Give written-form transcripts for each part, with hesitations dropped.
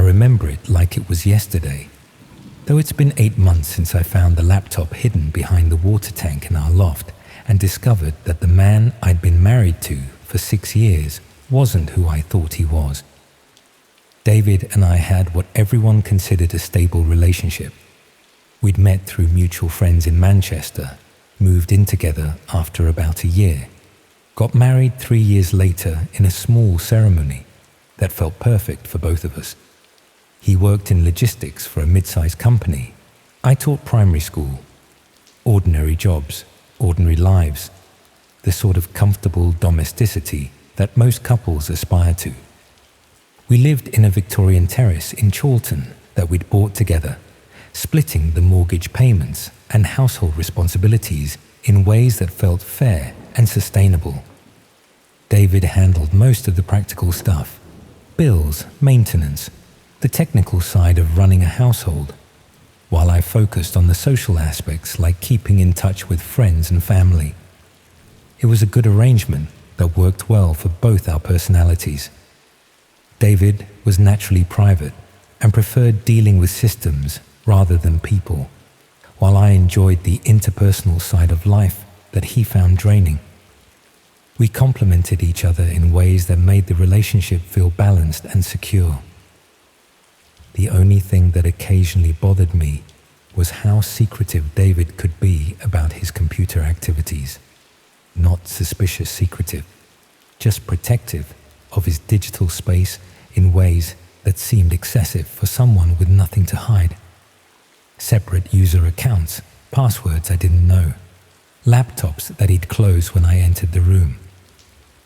remember it like it was yesterday, though it's been 8 months since I found the laptop hidden behind the water tank in our loft and discovered that the man I'd been married to for 6 years wasn't who I thought he was. David and I had what everyone considered a stable relationship. We'd met through mutual friends in Manchester, moved in together after about a year, got married 3 years later in a small ceremony that felt perfect for both of us. He worked in logistics for a mid-sized company. I taught primary school. Ordinary jobs, ordinary lives, the sort of comfortable domesticity that most couples aspire to. We lived in a Victorian terrace in Chorlton that we'd bought together, splitting the mortgage payments and household responsibilities in ways that felt fair and sustainable. David handled most of the practical stuff, bills, maintenance, the technical side of running a household, while I focused on the social aspects like keeping in touch with friends and family. It was a good arrangement that worked well for both our personalities. David was naturally private and preferred dealing with systems rather than people, while I enjoyed the interpersonal side of life that he found draining. We complemented each other in ways that made the relationship feel balanced and secure. The only thing that occasionally bothered me was how secretive David could be about his computer activities. Not suspicious secretive, just protective of his digital space in ways that seemed excessive for someone with nothing to hide. Separate user accounts, passwords I didn't know, laptops that he'd close when I entered the room.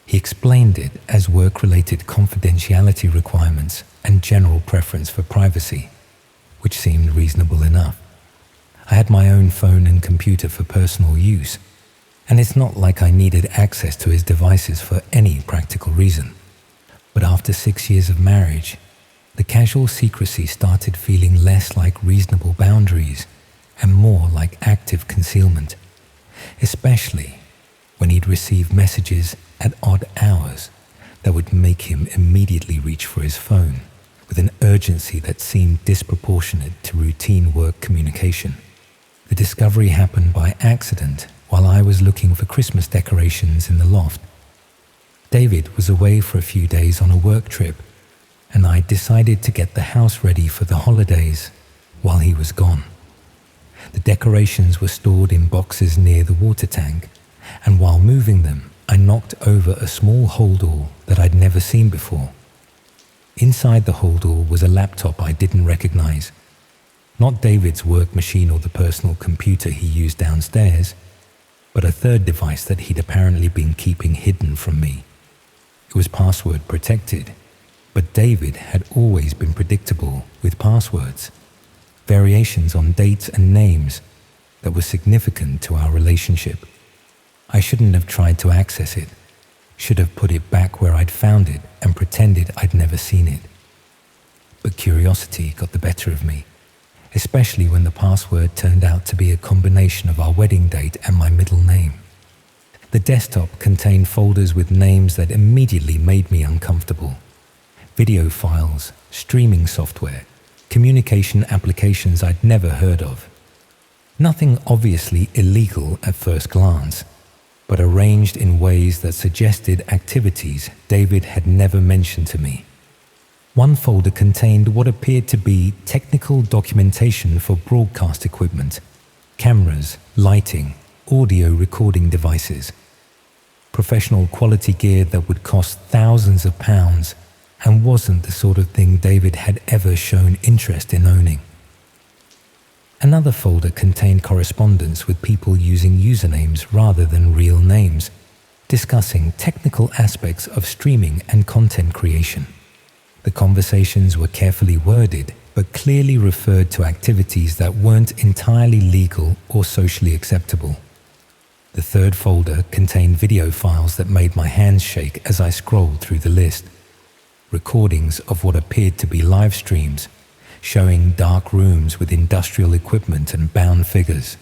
He explained it as work-related confidentiality requirements and general preference for privacy, which seemed reasonable enough. I had my own phone and computer for personal use, and it's not like I needed access to his devices for any practical reason. But after 6 years of marriage, the casual secrecy started feeling less like reasonable boundaries and more like active concealment, especially when he'd receive messages at odd hours that would make him immediately reach for his phone with an urgency that seemed disproportionate to routine work communication. The discovery happened by accident while I was looking for Christmas decorations in the loft. David was away for a few days on a work trip, and I decided to get the house ready for the holidays while he was gone. The decorations were stored in boxes near the water tank, and while moving them, I knocked over a small holdall that I'd never seen before. Inside the holdall was a laptop I didn't recognize. Not David's work machine or the personal computer he used downstairs, but a third device that he'd apparently been keeping hidden from me. It was password protected, but David had always been predictable with passwords, variations on dates and names that were significant to our relationship. I shouldn't have tried to access it, should have put it back where I'd found it and pretended I'd never seen it. But curiosity got the better of me, especially when the password turned out to be a combination of our wedding date and my middle name. The desktop contained folders with names that immediately made me uncomfortable. Video files, streaming software, communication applications I'd never heard of. Nothing obviously illegal at first glance, but arranged in ways that suggested activities David had never mentioned to me. One folder contained what appeared to be technical documentation for broadcast equipment, cameras, lighting, audio recording devices, professional quality gear that would cost thousands of pounds and wasn't the sort of thing David had ever shown interest in owning. Another folder contained correspondence with people using usernames rather than real names, discussing technical aspects of streaming and content creation. The conversations were carefully worded, but clearly referred to activities that weren't entirely legal or socially acceptable. The third folder contained video files that made my hands shake as I scrolled through the list. Recordings of what appeared to be live streams, showing dark rooms with industrial equipment and bound figures,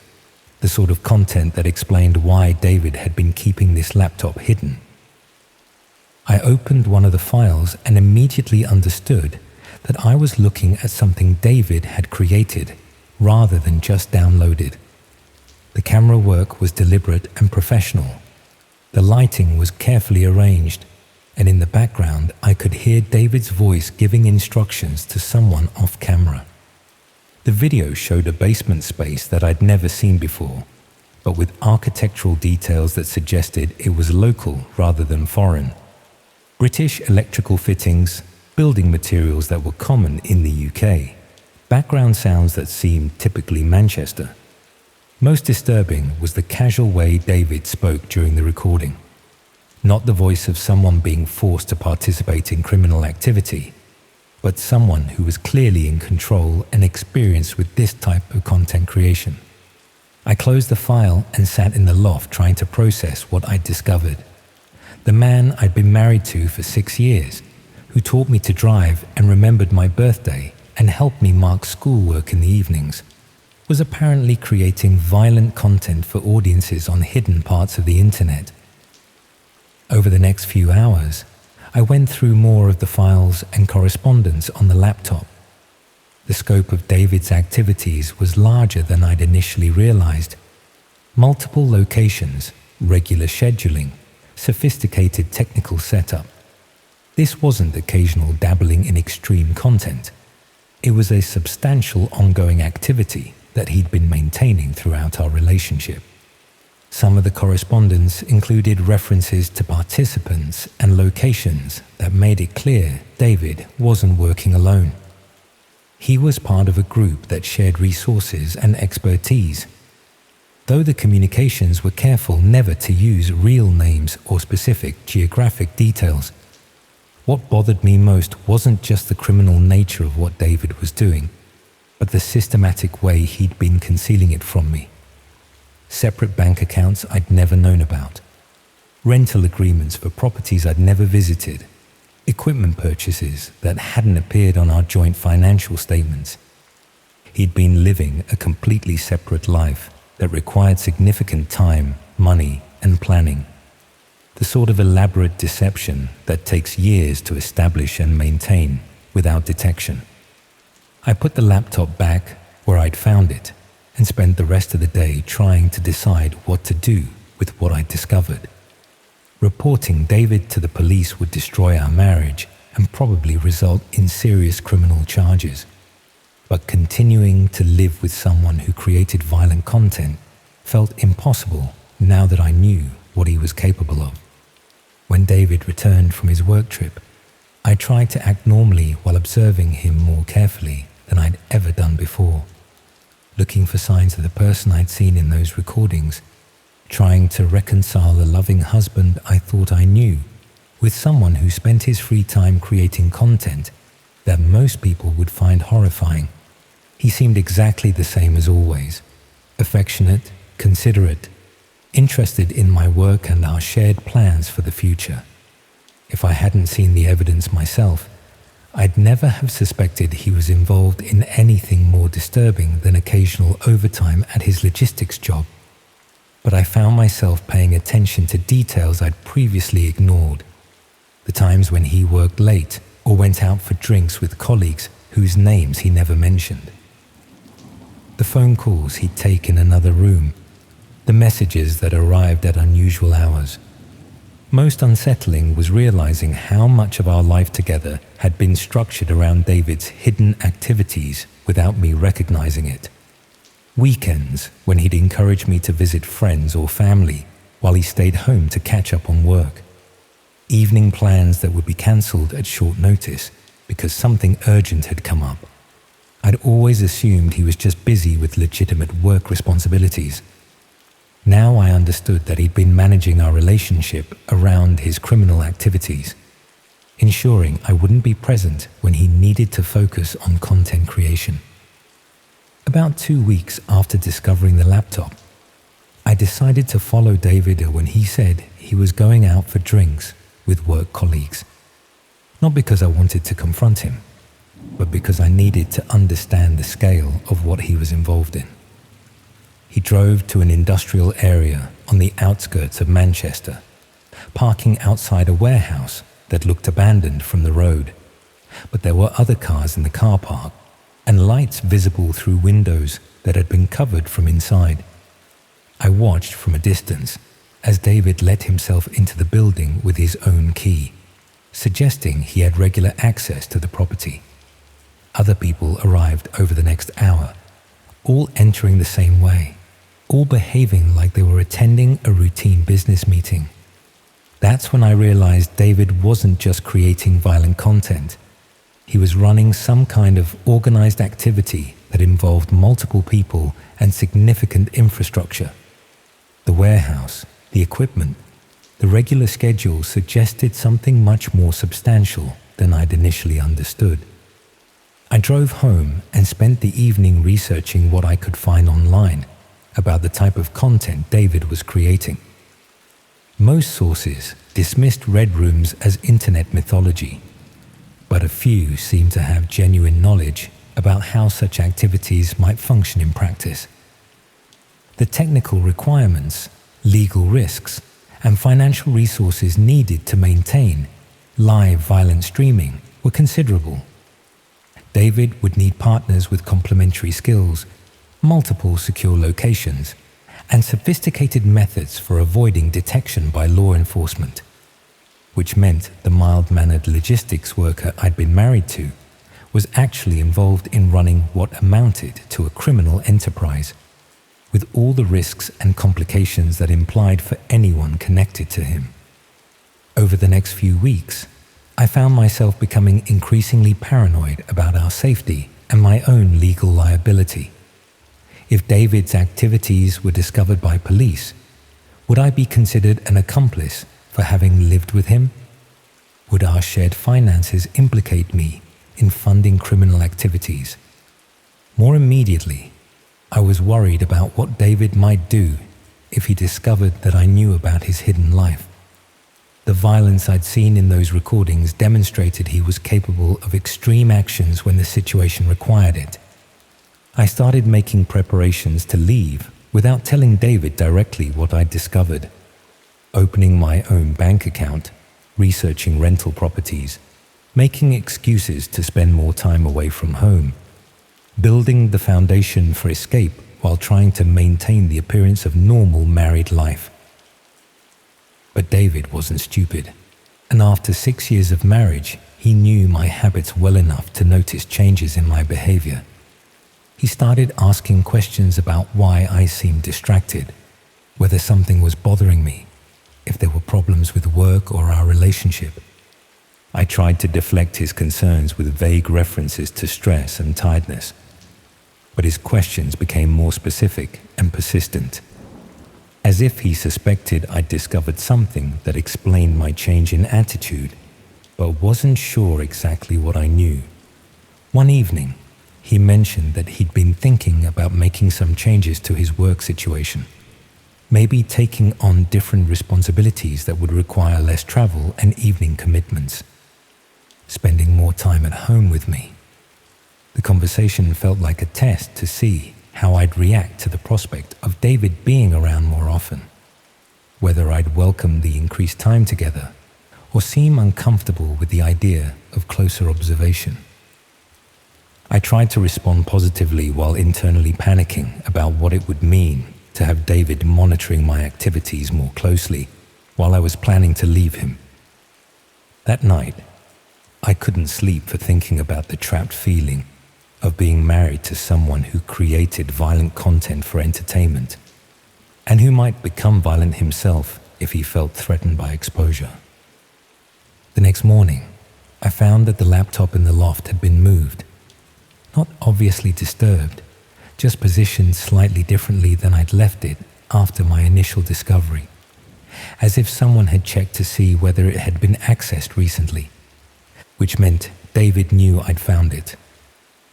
the sort of content that explained why David had been keeping this laptop hidden. I opened one of the files and immediately understood that I was looking at something David had created rather than just downloaded. The camera work was deliberate and professional. The lighting was carefully arranged, and in the background I could hear David's voice giving instructions to someone off camera. The video showed a basement space that I'd never seen before, but with architectural details that suggested it was local rather than foreign. British electrical fittings, building materials that were common in the UK, background sounds that seemed typically Manchester. Most disturbing was the casual way David spoke during the recording. Not the voice of someone being forced to participate in criminal activity, but someone who was clearly in control and experienced with this type of content creation. I closed the file and sat in the loft trying to process what I'd discovered. The man I'd been married to for 6 years, who taught me to drive and remembered my birthday and helped me mark schoolwork in the evenings, was apparently creating violent content for audiences on hidden parts of the internet. Over the next few hours, I went through more of the files and correspondence on the laptop. The scope of David's activities was larger than I'd initially realized. Multiple locations, regular scheduling, sophisticated technical setup. This wasn't occasional dabbling in extreme content. It was a substantial ongoing activity that he'd been maintaining throughout our relationship. Some of the correspondence included references to participants and locations that made it clear David wasn't working alone. He was part of a group that shared resources and expertise. Though the communications were careful never to use real names or specific geographic details, what bothered me most wasn't just the criminal nature of what David was doing, but the systematic way he'd been concealing it from me. Separate bank accounts I'd never known about, rental agreements for properties I'd never visited, equipment purchases that hadn't appeared on our joint financial statements. He'd been living a completely separate life that required significant time, money, and planning. The sort of elaborate deception that takes years to establish and maintain without detection. I put the laptop back where I'd found it and spent the rest of the day trying to decide what to do with what I'd discovered. Reporting David to the police would destroy our marriage and probably result in serious criminal charges. But continuing to live with someone who created violent content felt impossible now that I knew what he was capable of. When David returned from his work trip, I tried to act normally while observing him more carefully than I'd ever done before, looking for signs of the person I'd seen in those recordings, trying to reconcile the loving husband I thought I knew with someone who spent his free time creating content that most people would find horrifying. He seemed exactly the same as always, affectionate, considerate, interested in my work and our shared plans for the future. If I hadn't seen the evidence myself, I'd never have suspected he was involved in anything more disturbing than occasional overtime at his logistics job. But I found myself paying attention to details I'd previously ignored. The times when he worked late or went out for drinks with colleagues whose names he never mentioned. The phone calls he'd take in another room, the messages that arrived at unusual hours. Most unsettling was realizing how much of our life together had been structured around David's hidden activities without me recognizing it. Weekends when he'd encourage me to visit friends or family while he stayed home to catch up on work. Evening plans that would be cancelled at short notice because something urgent had come up. I'd always assumed he was just busy with legitimate work responsibilities. Now I understood that he'd been managing our relationship around his criminal activities, ensuring I wouldn't be present when he needed to focus on content creation. About 2 weeks after discovering the laptop, I decided to follow David when he said he was going out for drinks with work colleagues. Not because I wanted to confront him, but because I needed to understand the scale of what he was involved in. He drove to an industrial area on the outskirts of Manchester, parking outside a warehouse that looked abandoned from the road. but there were other cars in the car park and lights visible through windows that had been covered from inside. I watched from a distance as David let himself into the building with his own key, suggesting he had regular access to the property. Other people arrived over the next hour, all entering the same way, all behaving like they were attending a routine business meeting. That's when I realized David wasn't just creating violent content. He was running some kind of organized activity that involved multiple people and significant infrastructure. The warehouse, the equipment, the regular schedule suggested something much more substantial than I'd initially understood. I drove home and spent the evening researching what I could find online about the type of content David was creating. Most sources dismissed red rooms as internet mythology, but a few seemed to have genuine knowledge about how such activities might function in practice. The technical requirements, legal risks, and financial resources needed to maintain live violent streaming were considerable. David would need partners with complementary skills, multiple secure locations, and sophisticated methods for avoiding detection by law enforcement, which meant the mild-mannered logistics worker I'd been married to was actually involved in running what amounted to a criminal enterprise, with all the risks and complications that implied for anyone connected to him. Over the next few weeks, I found myself becoming increasingly paranoid about our safety and my own legal liability. If David's activities were discovered by police, would I be considered an accomplice for having lived with him? Would our shared finances implicate me in funding criminal activities? More immediately, I was worried about what David might do if he discovered that I knew about his hidden life. The violence I'd seen in those recordings demonstrated he was capable of extreme actions when the situation required it. I started making preparations to leave without telling David directly what I'd discovered. Opening my own bank account, researching rental properties, making excuses to spend more time away from home, building the foundation for escape while trying to maintain the appearance of normal married life. But David wasn't stupid, and after 6 years of marriage, he knew my habits well enough to notice changes in my behavior. He started asking questions about why I seemed distracted, whether something was bothering me, if there were problems with work or our relationship. I tried to deflect his concerns with vague references to stress and tiredness, but his questions became more specific and persistent, as if he suspected I'd discovered something that explained my change in attitude, but wasn't sure exactly what I knew. One evening, he mentioned that he'd been thinking about making some changes to his work situation, maybe taking on different responsibilities that would require less travel and evening commitments, spending more time at home with me. The conversation felt like a test to see how I'd react to the prospect of David being around more often, whether I'd welcome the increased time together or seem uncomfortable with the idea of closer observation. I tried to respond positively while internally panicking about what it would mean to have David monitoring my activities more closely while I was planning to leave him. That night, I couldn't sleep for thinking about the trapped feeling of being married to someone who created violent content for entertainment and who might become violent himself if he felt threatened by exposure. The next morning, I found that the laptop in the loft had been moved. Not obviously disturbed, just positioned slightly differently than I'd left it after my initial discovery, as if someone had checked to see whether it had been accessed recently, which meant David knew I'd found it,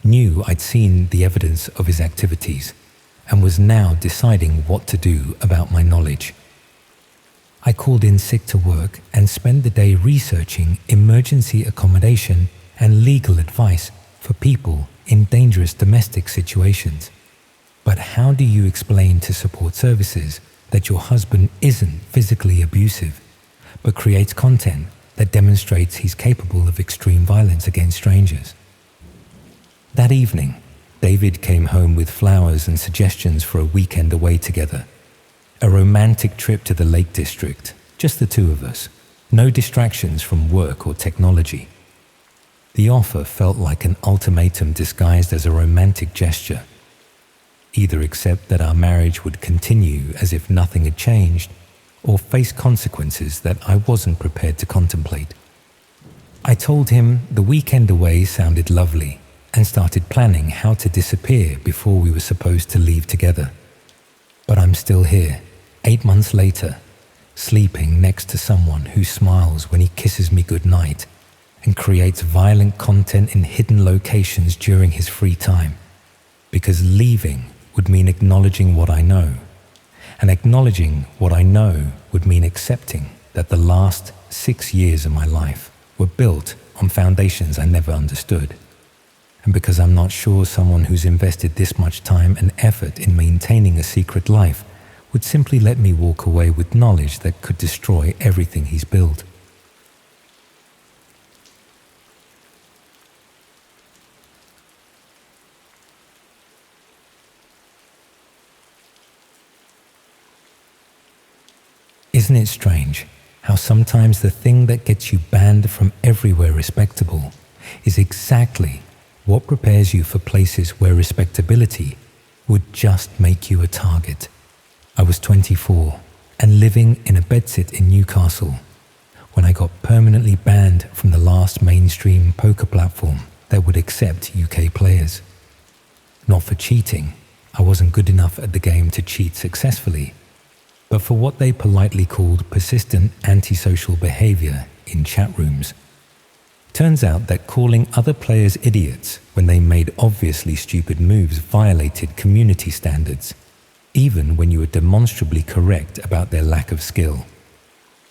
knew I'd seen the evidence of his activities, and was now deciding what to do about my knowledge. I called in sick to work and spent the day researching emergency accommodation and legal advice for people in dangerous domestic situations. But how do you explain to support services that your husband isn't physically abusive, but creates content that demonstrates he's capable of extreme violence against strangers. That evening, David came home with flowers and suggestions for a weekend away together. A romantic trip to the Lake District, just the two of us, no distractions from work or technology. The offer felt like an ultimatum disguised as a romantic gesture. Either accept that our marriage would continue as if nothing had changed, or face consequences that I wasn't prepared to contemplate. I told him the weekend away sounded lovely and started planning how to disappear before we were supposed to leave together. But I'm still here, 8 months later, sleeping next to someone who smiles when he kisses me goodnight and creates violent content in hidden locations during his free time, because leaving would mean acknowledging what I know, and acknowledging what I know would mean accepting that the last 6 years of my life were built on foundations I never understood. And because I'm not sure someone who's invested this much time and effort in maintaining a secret life would simply let me walk away with knowledge that could destroy everything he's built. Isn't it strange how sometimes the thing that gets you banned from everywhere respectable is exactly what prepares you for places where respectability would just make you a target? I was 24 and living in a bedsit in Newcastle when I got permanently banned from the last mainstream poker platform that would accept UK players. Not for cheating, I wasn't good enough at the game to cheat successfully, but for what they politely called persistent antisocial behavior in chat rooms. Turns out that calling other players idiots when they made obviously stupid moves violated community standards, even when you were demonstrably correct about their lack of skill.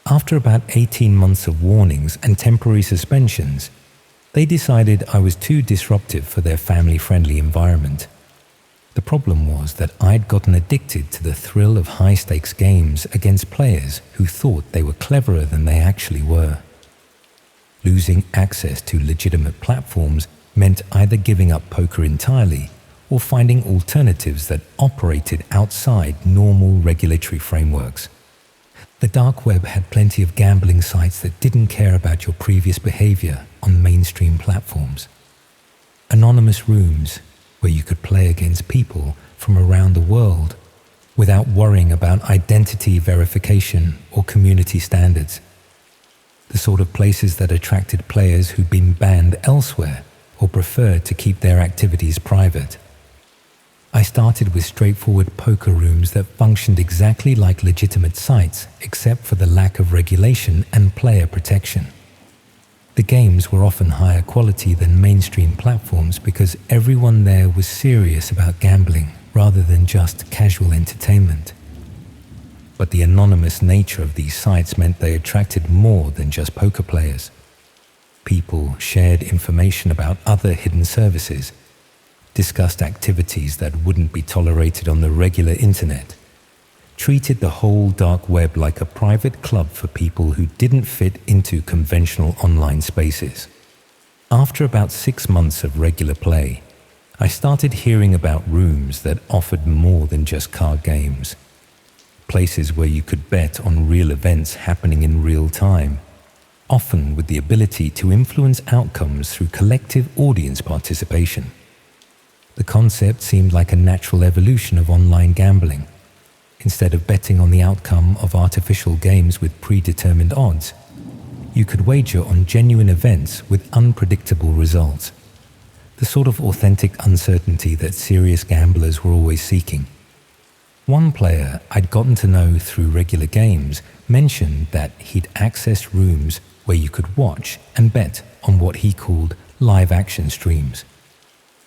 After about 18 months of warnings and temporary suspensions, they decided I was too disruptive for their family-friendly environment. The problem was that I'd gotten addicted to the thrill of high-stakes games against players who thought they were cleverer than they actually were. Losing access to legitimate platforms meant either giving up poker entirely or finding alternatives that operated outside normal regulatory frameworks. The dark web had plenty of gambling sites that didn't care about your previous behavior on mainstream platforms. Anonymous rooms where you could play against people from around the world without worrying about identity verification or community standards. The sort of places that attracted players who'd been banned elsewhere or preferred to keep their activities private. I started with straightforward poker rooms that functioned exactly like legitimate sites except for the lack of regulation and player protection. The games were often higher quality than mainstream platforms because everyone there was serious about gambling rather than just casual entertainment. But the anonymous nature of these sites meant they attracted more than just poker players. People shared information about other hidden services, discussed activities that wouldn't be tolerated on the regular internet, treated the whole dark web like a private club for people who didn't fit into conventional online spaces. After about 6 months of regular play, I started hearing about rooms that offered more than just card games. Places where you could bet on real events happening in real time, often with the ability to influence outcomes through collective audience participation. The concept seemed like a natural evolution of online gambling. Instead of betting on the outcome of artificial games with predetermined odds, you could wager on genuine events with unpredictable results. The sort of authentic uncertainty that serious gamblers were always seeking. One player I'd gotten to know through regular games mentioned that he'd accessed rooms where you could watch and bet on what he called live action streams.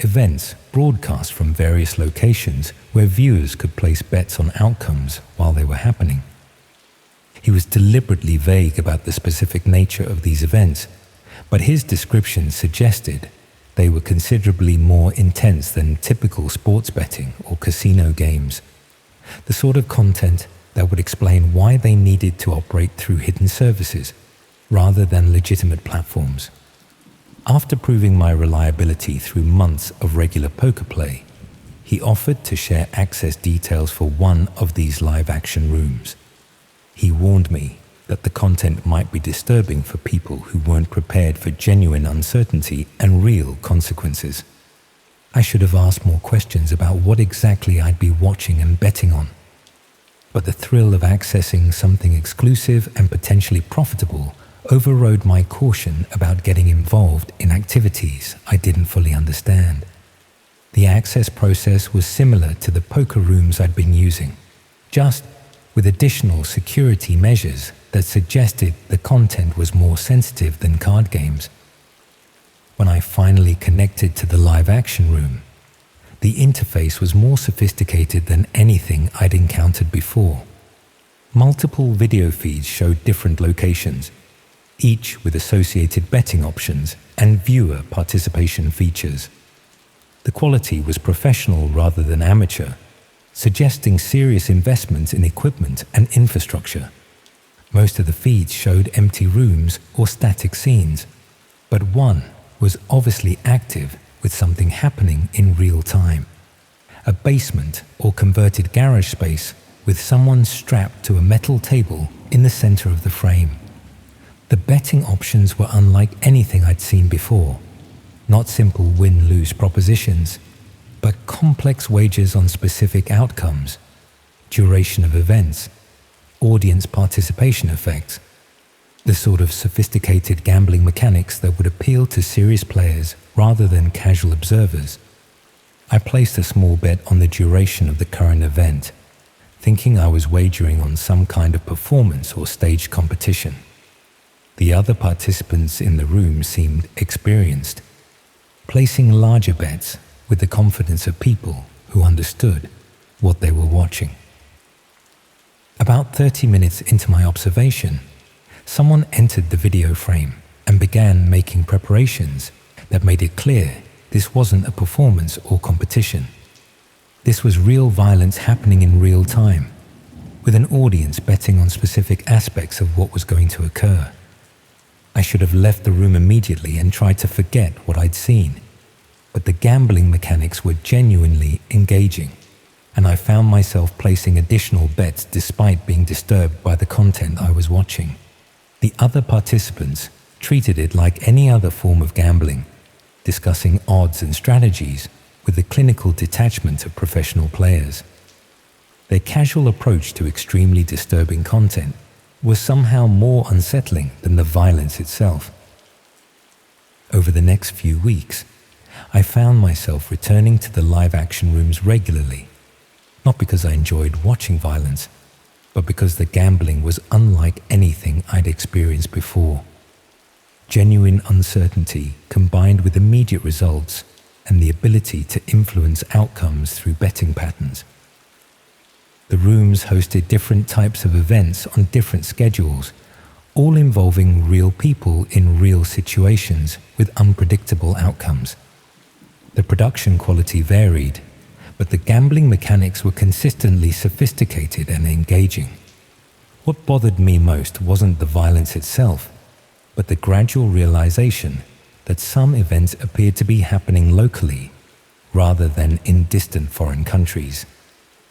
Events broadcast from various locations where viewers could place bets on outcomes while they were happening. He was deliberately vague about the specific nature of these events, but his description suggested they were considerably more intense than typical sports betting or casino games, the sort of content that would explain why they needed to operate through hidden services, rather than legitimate platforms. After proving my reliability through months of regular poker play, he offered to share access details for one of these live-action rooms. He warned me that the content might be disturbing for people who weren't prepared for genuine uncertainty and real consequences. I should have asked more questions about what exactly I'd be watching and betting on. But the thrill of accessing something exclusive and potentially profitable overrode my caution about getting involved in activities I didn't fully understand. The access process was similar to the poker rooms I'd been using, just with additional security measures that suggested the content was more sensitive than card games. When I finally connected to the live-action room, the interface was more sophisticated than anything I'd encountered before. Multiple video feeds showed different locations, each with associated betting options and viewer participation features. The quality was professional rather than amateur, suggesting serious investments in equipment and infrastructure. Most of the feeds showed empty rooms or static scenes, but one was obviously active with something happening in real time. A basement or converted garage space with someone strapped to a metal table in the center of the frame. The betting options were unlike anything I'd seen before. Not simple win-lose propositions, but complex wagers on specific outcomes, duration of events, audience participation effects, the sort of sophisticated gambling mechanics that would appeal to serious players rather than casual observers. I placed a small bet on the duration of the current event, thinking I was wagering on some kind of performance or staged competition. The other participants in the room seemed experienced, placing larger bets with the confidence of people who understood what they were watching. About 30 minutes into my observation, someone entered the video frame and began making preparations that made it clear this wasn't a performance or competition. This was real violence happening in real time, with an audience betting on specific aspects of what was going to occur. I should have left the room immediately and tried to forget what I'd seen, but the gambling mechanics were genuinely engaging, and I found myself placing additional bets despite being disturbed by the content I was watching. The other participants treated it like any other form of gambling, discussing odds and strategies with the clinical detachment of professional players. Their casual approach to extremely disturbing content was somehow more unsettling than the violence itself. Over the next few weeks, I found myself returning to the live-action rooms regularly, not because I enjoyed watching violence, but because the gambling was unlike anything I'd experienced before. Genuine uncertainty combined with immediate results and the ability to influence outcomes through betting patterns. The rooms hosted different types of events on different schedules, all involving real people in real situations with unpredictable outcomes. The production quality varied, but the gambling mechanics were consistently sophisticated and engaging. What bothered me most wasn't the violence itself, but the gradual realization that some events appeared to be happening locally rather than in distant foreign countries.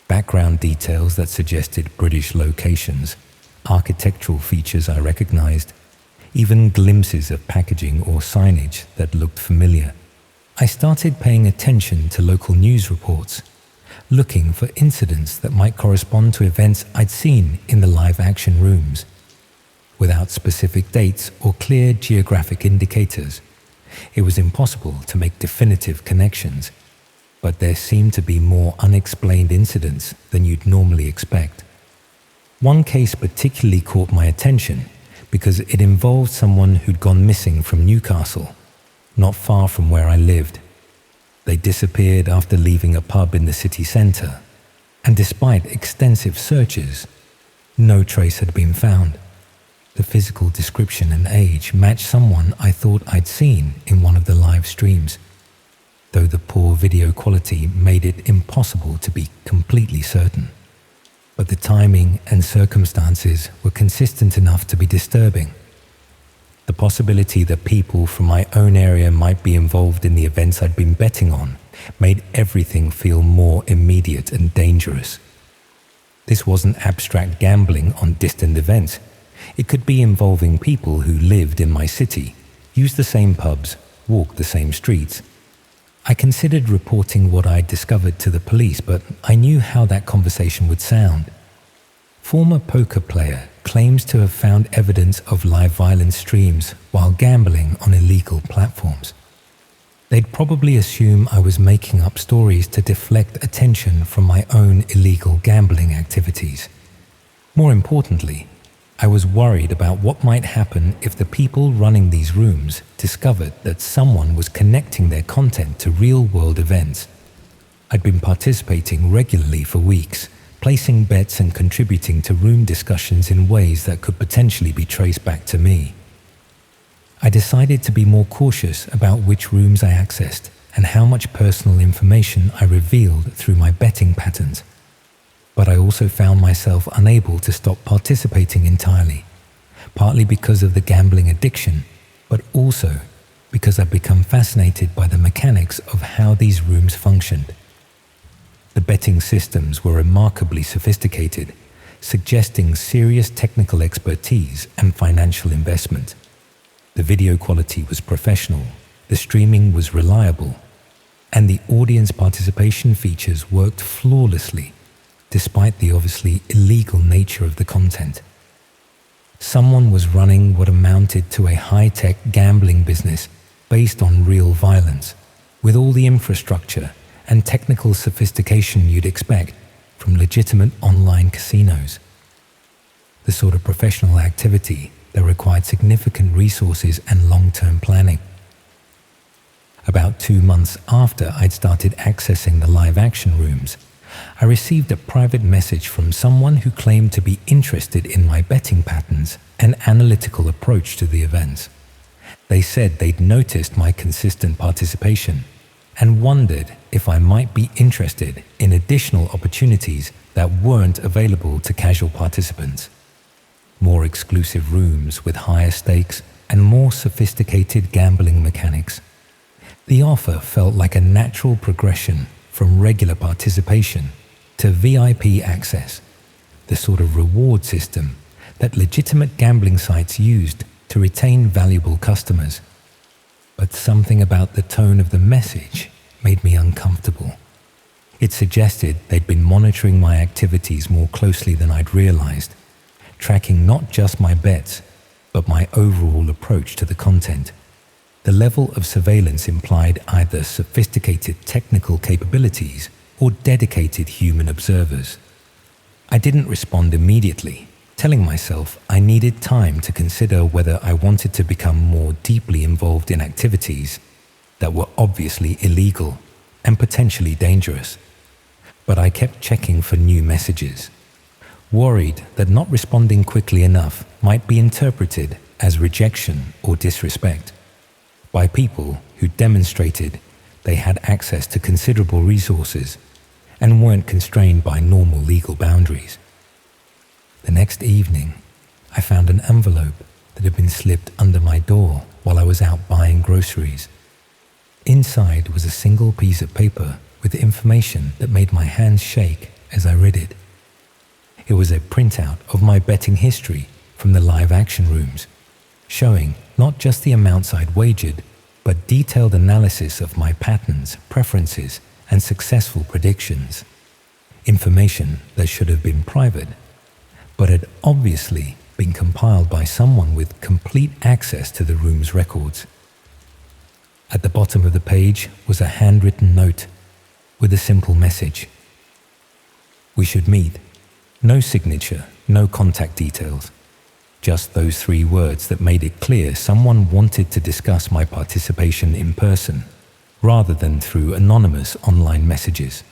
Background details that suggested British locations, architectural features I recognized, even glimpses of packaging or signage that looked familiar. I started paying attention to local news reports, looking for incidents that might correspond to events I'd seen in the live-action rooms. Without specific dates or clear geographic indicators, it was impossible to make definitive connections, but there seemed to be more unexplained incidents than you'd normally expect. One case particularly caught my attention because it involved someone who'd gone missing from Newcastle, not far from where I lived. They disappeared after leaving a pub in the city centre, and despite extensive searches, no trace had been found. The physical description and age matched someone I thought I'd seen in one of the live streams, though the poor video quality made it impossible to be completely certain. But the timing and circumstances were consistent enough to be disturbing. The possibility that people from my own area might be involved in the events I'd been betting on made everything feel more immediate and dangerous. This wasn't abstract gambling on distant events. It could be involving people who lived in my city, used the same pubs, walked the same streets. I considered reporting what I'd discovered to the police, but I knew how that conversation would sound. Former poker player claims to have found evidence of live violence streams while gambling on illegal platforms. They'd probably assume I was making up stories to deflect attention from my own illegal gambling activities. More importantly, I was worried about what might happen if the people running these rooms discovered that someone was connecting their content to real-world events. I'd been participating regularly for weeks, placing bets and contributing to room discussions in ways that could potentially be traced back to me. I decided to be more cautious about which rooms I accessed and how much personal information I revealed through my betting patterns. But I also found myself unable to stop participating entirely, partly because of the gambling addiction, but also because I'd become fascinated by the mechanics of how these rooms functioned. The betting systems were remarkably sophisticated, suggesting serious technical expertise and financial investment. The video quality was professional, the streaming was reliable, and the audience participation features worked flawlessly, despite the obviously illegal nature of the content. Someone was running what amounted to a high-tech gambling business based on real violence, with all the infrastructure and technical sophistication you'd expect from legitimate online casinos. The sort of professional activity that required significant resources and long-term planning. About 2 months after I'd started accessing the live-action rooms, I received a private message from someone who claimed to be interested in my betting patterns and analytical approach to the events. They said they'd noticed my consistent participation and wondered if I might be interested in additional opportunities that weren't available to casual participants. More exclusive rooms with higher stakes and more sophisticated gambling mechanics. The offer felt like a natural progression from regular participation to VIP access, the sort of reward system that legitimate gambling sites used to retain valuable customers. But something about the tone of the message made me uncomfortable. It suggested they'd been monitoring my activities more closely than I'd realized, tracking not just my bets, but my overall approach to the content. The level of surveillance implied either sophisticated technical capabilities or dedicated human observers. I didn't respond immediately, telling myself I needed time to consider whether I wanted to become more deeply involved in activities that were obviously illegal and potentially dangerous. But I kept checking for new messages, worried that not responding quickly enough might be interpreted as rejection or disrespect by people who demonstrated they had access to considerable resources and weren't constrained by normal legal boundaries. The next evening, I found an envelope that had been slipped under my door while I was out buying groceries. Inside was a single piece of paper with information that made my hands shake as I read it. It was a printout of my betting history from the live action rooms, showing not just the amounts I'd wagered, but detailed analysis of my patterns, preferences, and successful predictions. Information that should have been private, but had obviously been compiled by someone with complete access to the room's records. At the bottom of the page was a handwritten note with a simple message. We should meet. No signature, no contact details. Just those 3 words that made it clear someone wanted to discuss my participation in person, rather than through anonymous online messages.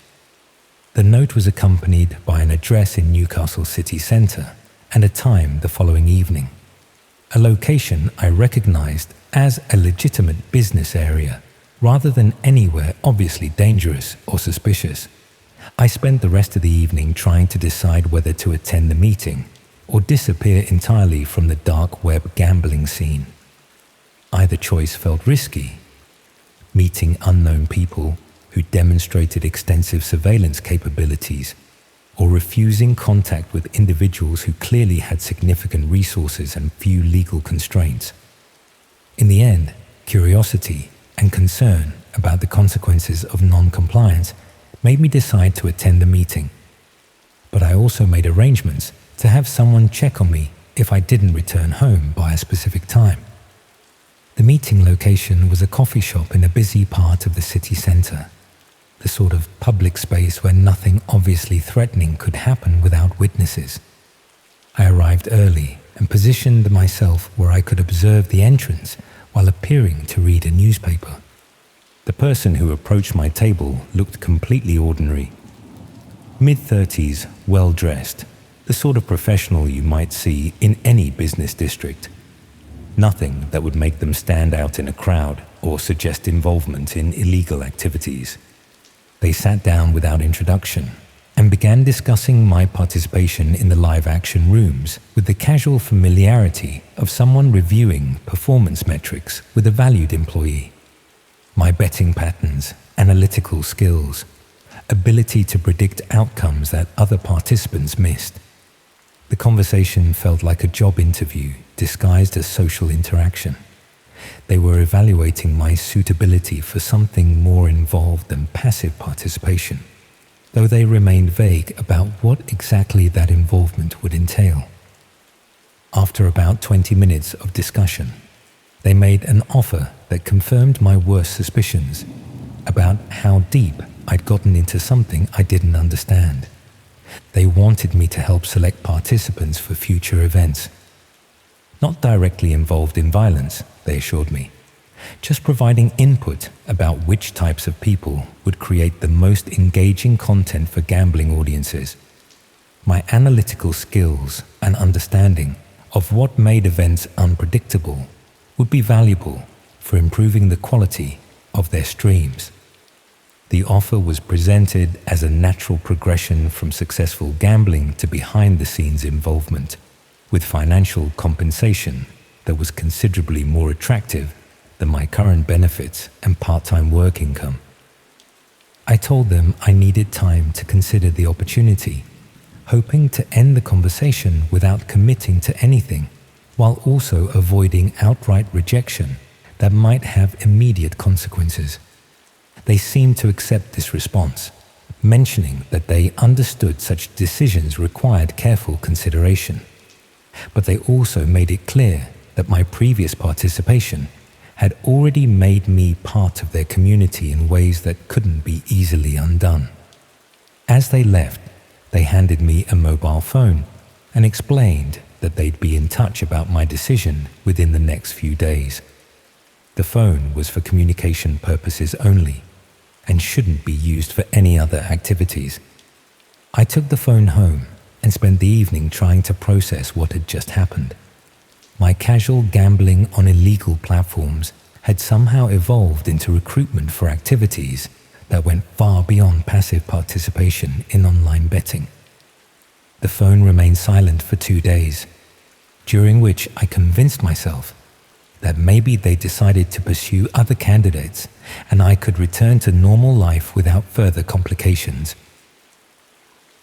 The note was accompanied by an address in Newcastle city centre and a time the following evening, a location I recognized as a legitimate business area, rather than anywhere obviously dangerous or suspicious. I spent the rest of the evening trying to decide whether to attend the meeting or disappear entirely from the dark web gambling scene. either choice felt risky. Meeting unknown people who demonstrated extensive surveillance capabilities, or refusing contact with individuals who clearly had significant resources and few legal constraints. In the end, curiosity and concern about the consequences of non-compliance made me decide to attend the meeting. But I also made arrangements to have someone check on me if I didn't return home by a specific time. The meeting location was a coffee shop in a busy part of the city centre, the sort of public space where nothing obviously threatening could happen without witnesses. I arrived early and positioned myself where I could observe the entrance while appearing to read a newspaper. The person who approached my table looked completely ordinary. Mid-30s, well-dressed, the sort of professional you might see in any business district. Nothing that would make them stand out in a crowd or suggest involvement in illegal activities. They sat down without introduction and began discussing my participation in the live-action rooms with the casual familiarity of someone reviewing performance metrics with a valued employee. My betting patterns, analytical skills, ability to predict outcomes that other participants missed. The conversation felt like a job interview disguised as social interaction. They were evaluating my suitability for something more involved than passive participation, though they remained vague about what exactly that involvement would entail. After about 20 minutes of discussion, they made an offer that confirmed my worst suspicions about how deep I'd gotten into something I didn't understand. They wanted me to help select participants for future events. Not directly involved in violence, they assured me, just providing input about which types of people would create the most engaging content for gambling audiences. My analytical skills and understanding of what made events unpredictable would be valuable for improving the quality of their streams. The offer was presented as a natural progression from successful gambling to behind-the-scenes involvement, with financial compensation that was considerably more attractive than my current benefits and part-time work income. I told them I needed time to consider the opportunity, hoping to end the conversation without committing to anything, while also avoiding outright rejection that might have immediate consequences. They seemed to accept this response, mentioning that they understood such decisions required careful consideration. But they also made it clear that my previous participation had already made me part of their community in ways that couldn't be easily undone. As they left, they handed me a mobile phone and explained that they'd be in touch about my decision within the next few days. The phone was for communication purposes only and shouldn't be used for any other activities. I took the phone home and spent the evening trying to process what had just happened. My casual gambling on illegal platforms had somehow evolved into recruitment for activities that went far beyond passive participation in online betting. The phone remained silent for 2 days, during which I convinced myself that maybe they decided to pursue other candidates and I could return to normal life without further complications.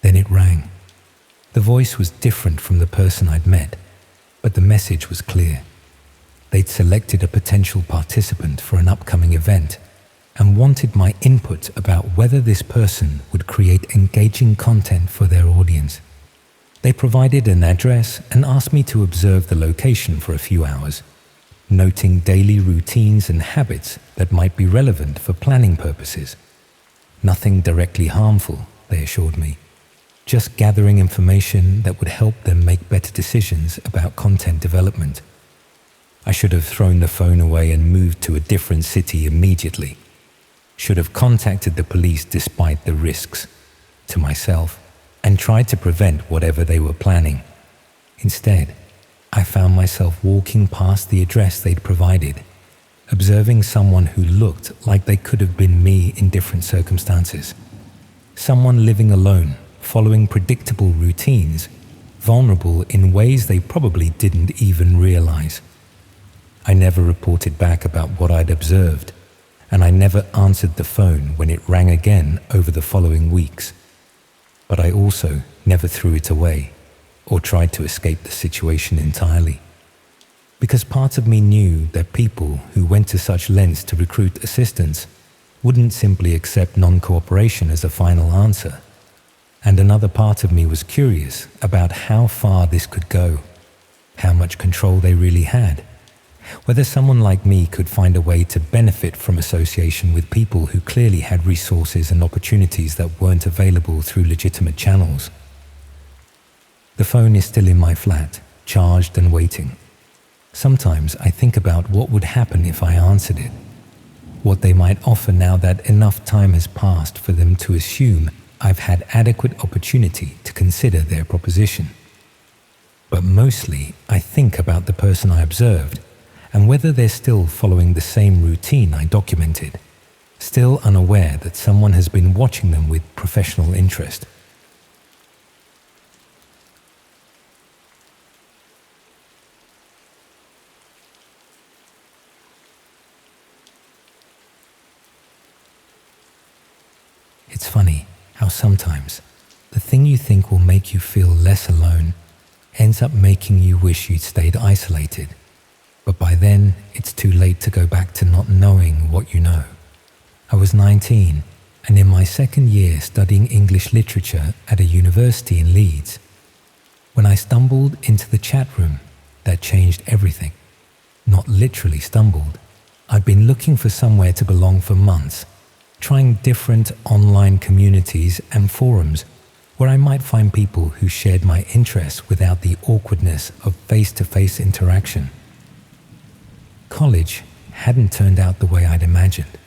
Then it rang. The voice was different from the person I'd met, but the message was clear. They'd selected a potential participant for an upcoming event and wanted my input about whether this person would create engaging content for their audience. They provided an address and asked me to observe the location for a few hours, noting daily routines and habits that might be relevant for planning purposes. Nothing directly harmful, they assured me, just gathering information that would help them make better decisions about content development. I should have thrown the phone away and moved to a different city immediately. Should have contacted the police despite the risks, to myself, and tried to prevent whatever they were planning. Instead, I found myself walking past the address they'd provided, observing someone who looked like they could have been me in different circumstances. Someone living alone, following predictable routines, vulnerable in ways they probably didn't even realize. I never reported back about what I'd observed, and I never answered the phone when it rang again over the following weeks. But I also never threw it away or tried to escape the situation entirely. Because part of me knew that people who went to such lengths to recruit assistance wouldn't simply accept non-cooperation as a final answer. And another part of me was curious about how far this could go, how much control they really had, whether someone like me could find a way to benefit from association with people who clearly had resources and opportunities that weren't available through legitimate channels. The phone is still in my flat, charged and waiting. Sometimes I think about what would happen if I answered it, what they might offer now that enough time has passed for them to assume I've had adequate opportunity to consider their proposition. But mostly I think about the person I observed and whether they're still following the same routine I documented, still unaware that someone has been watching them with professional interest. It's funny how sometimes the thing you think will make you feel less alone ends up making you wish you'd stayed isolated. But by then, it's too late to go back to not knowing what you know. I was 19 and in my second year studying English literature at a university in Leeds, when I stumbled into the chat room that changed everything. Not literally stumbled. I'd been looking for somewhere to belong for months, trying different online communities and forums where I might find people who shared my interests without the awkwardness of face-to-face interaction. College hadn't turned out the way I'd imagined.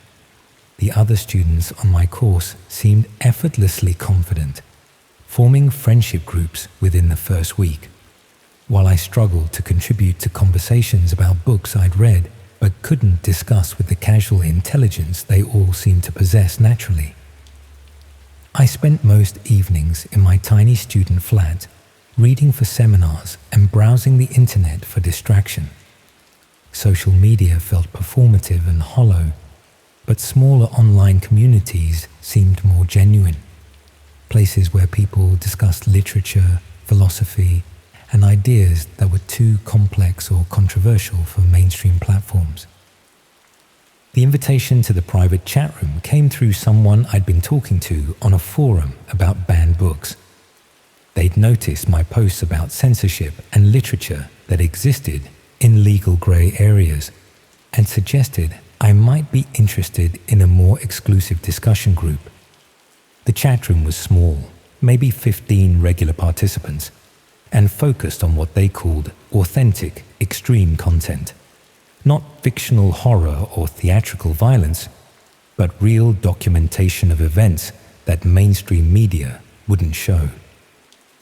The other students on my course seemed effortlessly confident, forming friendship groups within the first week, while I struggled to contribute to conversations about books I'd read but couldn't discuss with the casual intelligence they all seemed to possess naturally. I spent most evenings in my tiny student flat, reading for seminars and browsing the internet for distraction. Social media felt performative and hollow, but smaller online communities seemed more genuine. Places where people discussed literature, philosophy, and ideas that were too complex or controversial for mainstream platforms. The invitation to the private chat room came through someone I'd been talking to on a forum about banned books. They'd noticed my posts about censorship and literature that existed in legal grey areas and suggested I might be interested in a more exclusive discussion group. The chat room was small, maybe 15 regular participants, and focused on what they called authentic, extreme content. Not fictional horror or theatrical violence, but real documentation of events that mainstream media wouldn't show.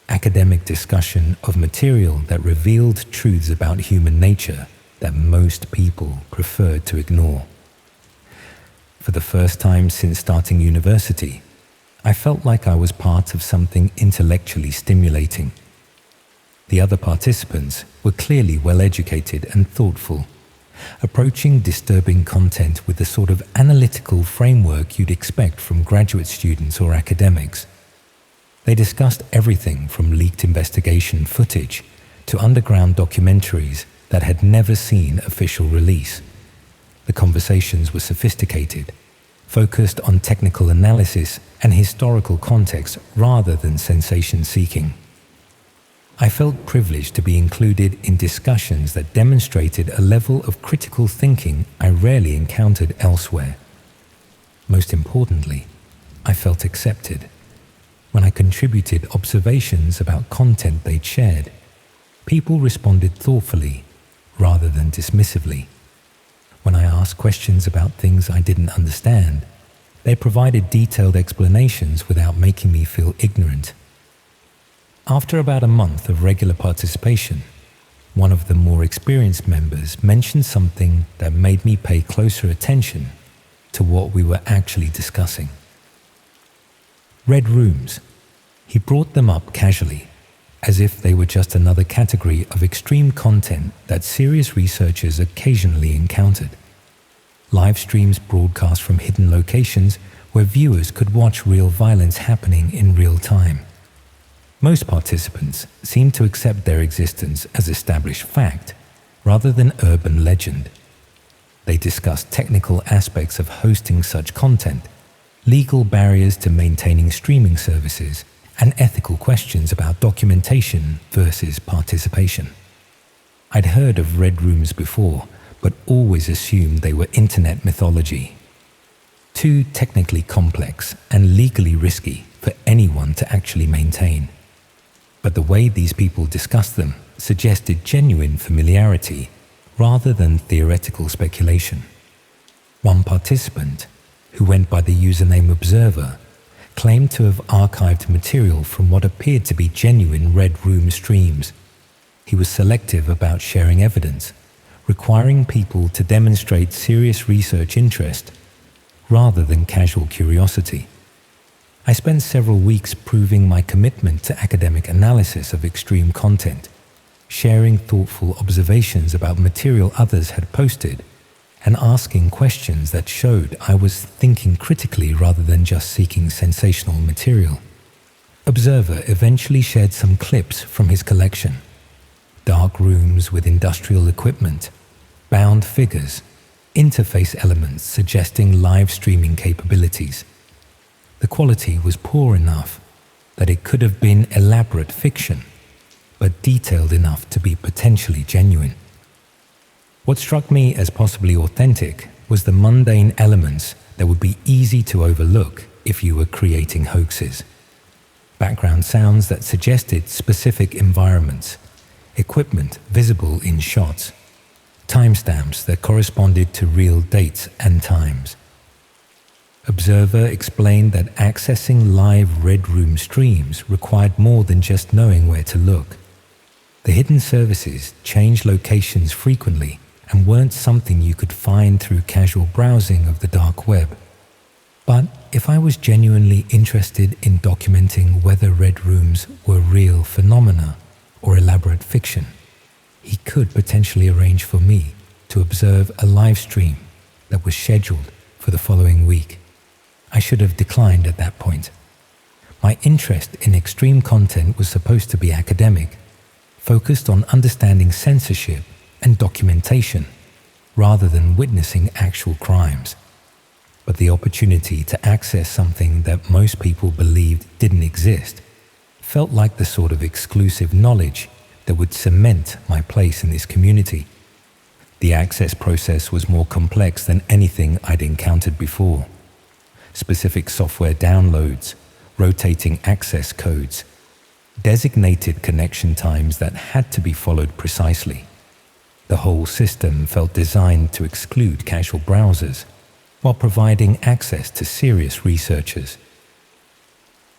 Academic discussion of material that revealed truths about human nature that most people preferred to ignore. For the first time since starting university, I felt like I was part of something intellectually stimulating. The other participants were clearly well-educated and thoughtful, approaching disturbing content with the sort of analytical framework you'd expect from graduate students or academics. They discussed everything from leaked investigation footage to underground documentaries that had never seen official release. The conversations were sophisticated, focused on technical analysis and historical context rather than sensation-seeking. I felt privileged to be included in discussions that demonstrated a level of critical thinking I rarely encountered elsewhere. Most importantly, I felt accepted. When I contributed observations about content they'd shared, people responded thoughtfully rather than dismissively. When I asked questions about things I didn't understand, they provided detailed explanations without making me feel ignorant. After about a month of regular participation, one of the more experienced members mentioned something that made me pay closer attention to what we were actually discussing. Red rooms. He brought them up casually, as if they were just another category of extreme content that serious researchers occasionally encountered. Live streams broadcast from hidden locations where viewers could watch real violence happening in real time. Most participants seemed to accept their existence as established fact, rather than urban legend. They discussed technical aspects of hosting such content, legal barriers to maintaining streaming services, and ethical questions about documentation versus participation. I'd heard of red rooms before, but always assumed they were internet mythology. Too technically complex and legally risky for anyone to actually maintain. But the way these people discussed them suggested genuine familiarity rather than theoretical speculation. One participant, who went by the username Observer, claimed to have archived material from what appeared to be genuine Red Room streams. He was selective about sharing evidence, requiring people to demonstrate serious research interest rather than casual curiosity. I spent several weeks proving my commitment to academic analysis of extreme content, sharing thoughtful observations about material others had posted, and asking questions that showed I was thinking critically rather than just seeking sensational material. Observer eventually shared some clips from his collection. Dark rooms with industrial equipment, bound figures, interface elements suggesting live streaming capabilities. The quality was poor enough that it could have been elaborate fiction, but detailed enough to be potentially genuine. What struck me as possibly authentic was the mundane elements that would be easy to overlook if you were creating hoaxes. Background sounds that suggested specific environments, equipment visible in shots, timestamps that corresponded to real dates and times. Observer explained that accessing live Red Room streams required more than just knowing where to look. The hidden services changed locations frequently and weren't something you could find through casual browsing of the dark web. But if I was genuinely interested in documenting whether Red Rooms were real phenomena or elaborate fiction, he could potentially arrange for me to observe a live stream that was scheduled for the following week. I should have declined at that point. My interest in extreme content was supposed to be academic, focused on understanding censorship and documentation, rather than witnessing actual crimes. But the opportunity to access something that most people believed didn't exist felt like the sort of exclusive knowledge that would cement my place in this community. The access process was more complex than anything I'd encountered before. Specific software downloads, rotating access codes, designated connection times that had to be followed precisely. The whole system felt designed to exclude casual browsers while providing access to serious researchers.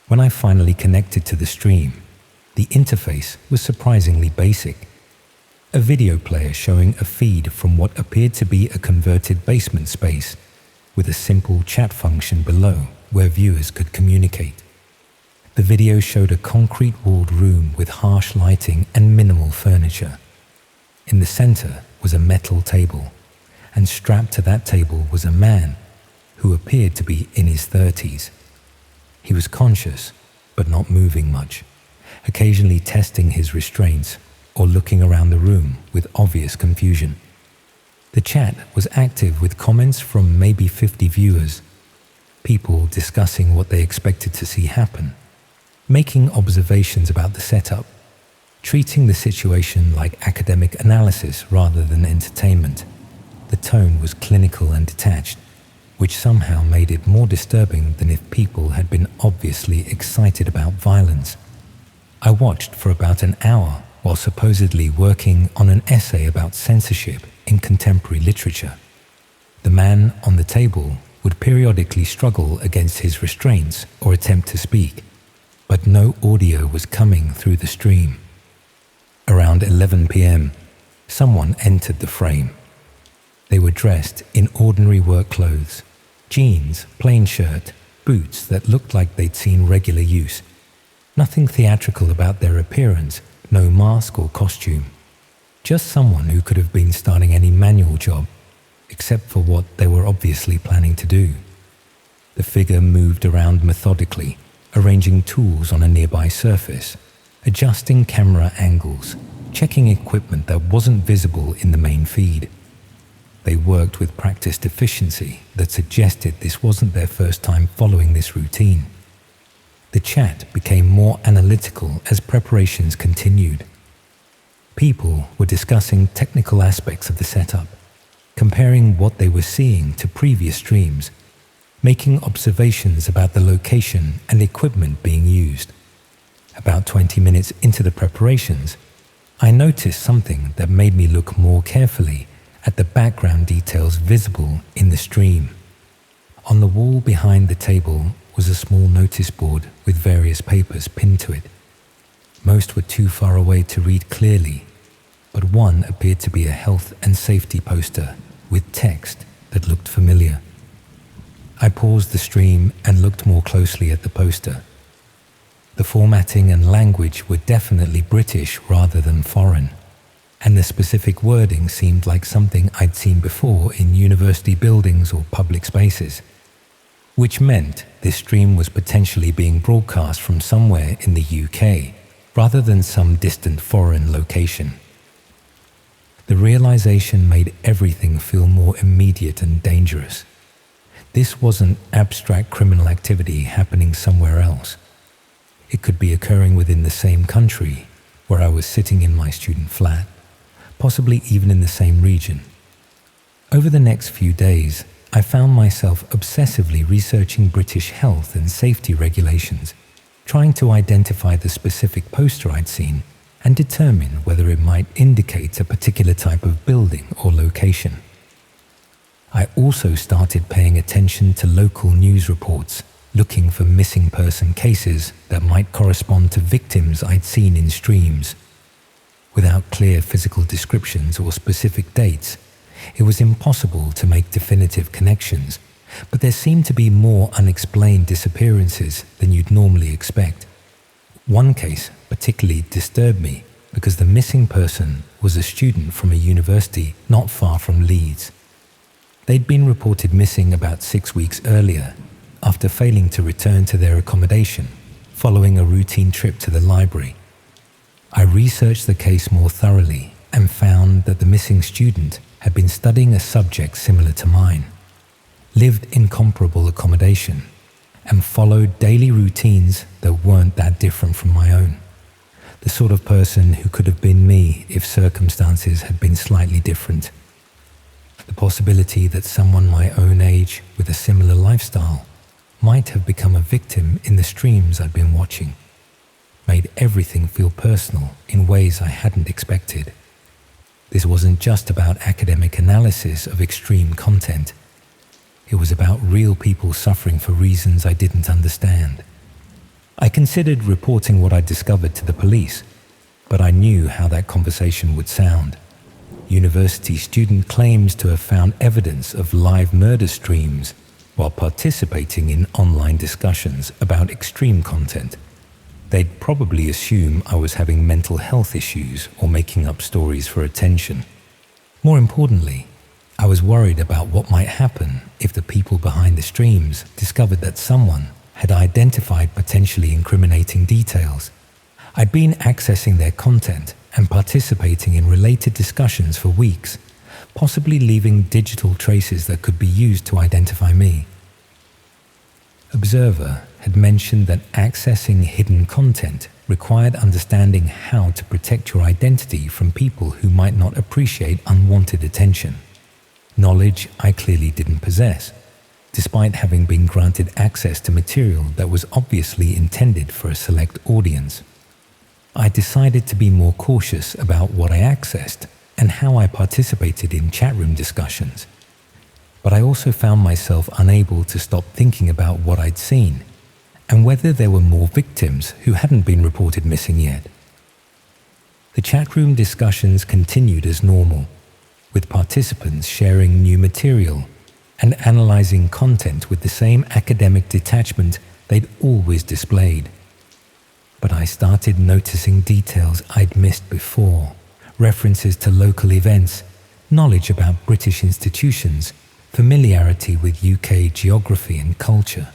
When I finally connected to the stream, the interface was surprisingly basic. A video player showing a feed from what appeared to be a converted basement space, with a simple chat function below where viewers could communicate. The video showed a concrete-walled room with harsh lighting and minimal furniture. In the center was a metal table, and strapped to that table was a man who appeared to be in his 30s. He was conscious, but not moving much, occasionally testing his restraints or looking around the room with obvious confusion. The chat was active with comments from maybe 50 viewers, people discussing what they expected to see happen, making observations about the setup, treating the situation like academic analysis rather than entertainment. The tone was clinical and detached, which somehow made it more disturbing than if people had been obviously excited about violence. I watched for about an hour while supposedly working on an essay about censorship in contemporary literature. The man on the table would periodically struggle against his restraints or attempt to speak, but no audio was coming through the stream. Around 11 p.m., someone entered the frame. They were dressed in ordinary work clothes, jeans, plain shirt, boots that looked like they'd seen regular use. Nothing theatrical about their appearance, no mask or costume. Just someone who could have been starting any manual job, except for what they were obviously planning to do. The figure moved around methodically, arranging tools on a nearby surface, adjusting camera angles, checking equipment that wasn't visible in the main feed. They worked with practiced efficiency that suggested this wasn't their first time following this routine. The chat became more analytical as preparations continued. People were discussing technical aspects of the setup, comparing what they were seeing to previous streams, making observations about the location and equipment being used. About 20 minutes into the preparations, I noticed something that made me look more carefully at the background details visible in the stream. On the wall behind the table was a small notice board with various papers pinned to it. Most were too far away to read clearly, but one appeared to be a health and safety poster with text that looked familiar. I paused the stream and looked more closely at the poster. The formatting and language were definitely British rather than foreign, and the specific wording seemed like something I'd seen before in university buildings or public spaces, which meant this stream was potentially being broadcast from somewhere in the UK rather than some distant foreign location. The realization made everything feel more immediate and dangerous. This wasn't abstract criminal activity happening somewhere else. It could be occurring within the same country where I was sitting in my student flat, possibly even in the same region. Over the next few days, I found myself obsessively researching British health and safety regulations, trying to identify the specific poster I'd seen and determine whether it might indicate a particular type of building or location. I also started paying attention to local news reports, looking for missing person cases that might correspond to victims I'd seen in streams. Without clear physical descriptions or specific dates, it was impossible to make definitive connections, but there seemed to be more unexplained disappearances than you'd normally expect. One case particularly disturbed me because the missing person was a student from a university not far from Leeds. They'd been reported missing about 6 weeks earlier after failing to return to their accommodation following a routine trip to the library. I researched the case more thoroughly and found that the missing student had been studying a subject similar to mine, lived in comparable accommodation, and followed daily routines that weren't that different from my own. The sort of person who could have been me if circumstances had been slightly different. The possibility that someone my own age with a similar lifestyle might have become a victim in the streams I'd been watching made everything feel personal in ways I hadn't expected. This wasn't just about academic analysis of extreme content. It was about real people suffering for reasons I didn't understand. I considered reporting what I discovered to the police, but I knew how that conversation would sound. University student claims to have found evidence of live murder streams while participating in online discussions about extreme content. They'd probably assume I was having mental health issues or making up stories for attention. More importantly, I was worried about what might happen if the people behind the streams discovered that someone had identified potentially incriminating details. I'd been accessing their content and participating in related discussions for weeks, possibly leaving digital traces that could be used to identify me. Observer had mentioned that accessing hidden content required understanding how to protect your identity from people who might not appreciate unwanted attention. Knowledge I clearly didn't possess, despite having been granted access to material that was obviously intended for a select audience. I decided to be more cautious about what I accessed and how I participated in chatroom discussions. But I also found myself unable to stop thinking about what I'd seen and whether there were more victims who hadn't been reported missing yet. The chatroom discussions continued as normal, with participants sharing new material and analyzing content with the same academic detachment they'd always displayed. but I started noticing details I'd missed before, references to local events, knowledge about British institutions, familiarity with UK geography and culture.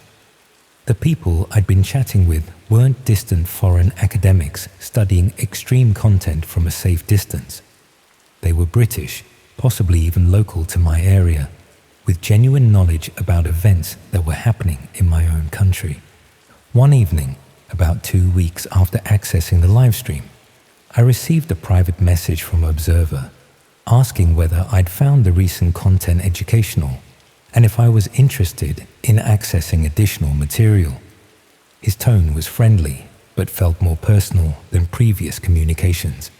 The people I'd been chatting with weren't distant foreign academics studying extreme content from a safe distance. They were British, possibly even local to my area, with genuine knowledge about events that were happening in my own country. One evening, about 2 weeks after accessing the livestream, I received a private message from Observer asking whether I'd found the recent content educational and if I was interested in accessing additional material. His tone was friendly but felt more personal than previous communications,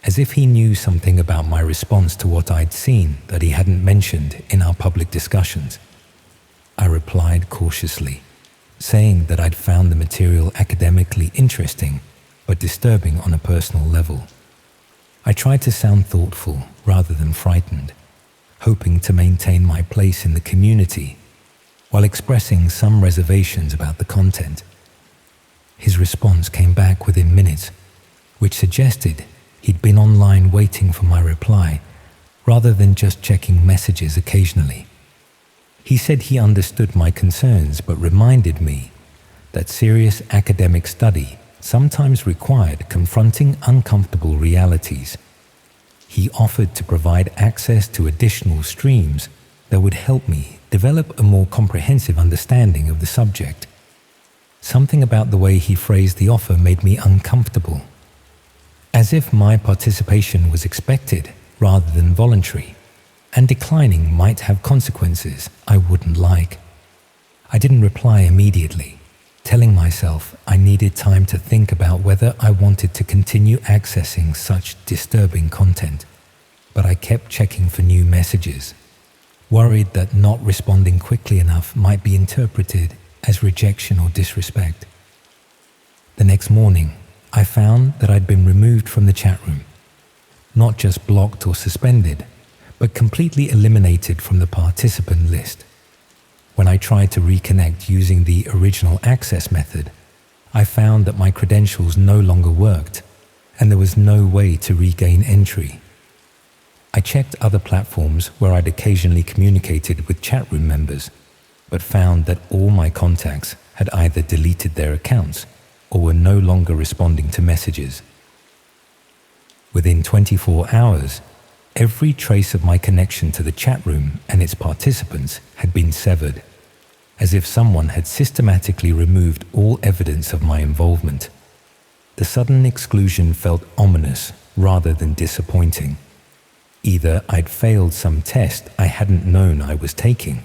as if he knew something about my response to what I'd seen that he hadn't mentioned in our public discussions. I replied cautiously, saying that I'd found the material academically interesting but disturbing on a personal level. I tried to sound thoughtful rather than frightened, hoping to maintain my place in the community while expressing some reservations about the content. His response came back within minutes, which suggested he'd been online waiting for my reply rather than just checking messages occasionally. He said he understood my concerns but reminded me that serious academic study sometimes required confronting uncomfortable realities. He offered to provide access to additional streams that would help me develop a more comprehensive understanding of the subject. Something about the way he phrased the offer made me uncomfortable, as if my participation was expected rather than voluntary, and declining might have consequences I wouldn't like. I didn't reply immediately, telling myself I needed time to think about whether I wanted to continue accessing such disturbing content, but I kept checking for new messages, worried that not responding quickly enough might be interpreted as rejection or disrespect. The next morning, I found that I'd been removed from the chat room, not just blocked or suspended, but completely eliminated from the participant list. When I tried to reconnect using the original access method, I found that my credentials no longer worked, and there was no way to regain entry. I checked other platforms where I'd occasionally communicated with chat room members, but found that all my contacts had either deleted their accounts or were no longer responding to messages. Within 24 hours, every trace of my connection to the chat room and its participants had been severed, as if someone had systematically removed all evidence of my involvement. The sudden exclusion felt ominous rather than disappointing. Either I'd failed some test I hadn't known I was taking,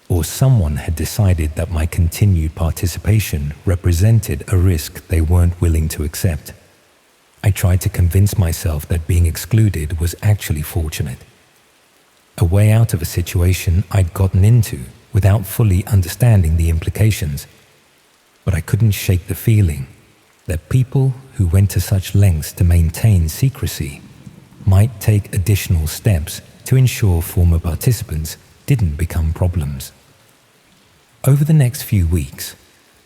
or someone had decided that my continued participation represented a risk they weren't willing to accept. I tried to convince myself that being excluded was actually fortunate, a way out of a situation I'd gotten into without fully understanding the implications. But I couldn't shake the feeling that people who went to such lengths to maintain secrecy might take additional steps to ensure former participants didn't become problems. Over the next few weeks,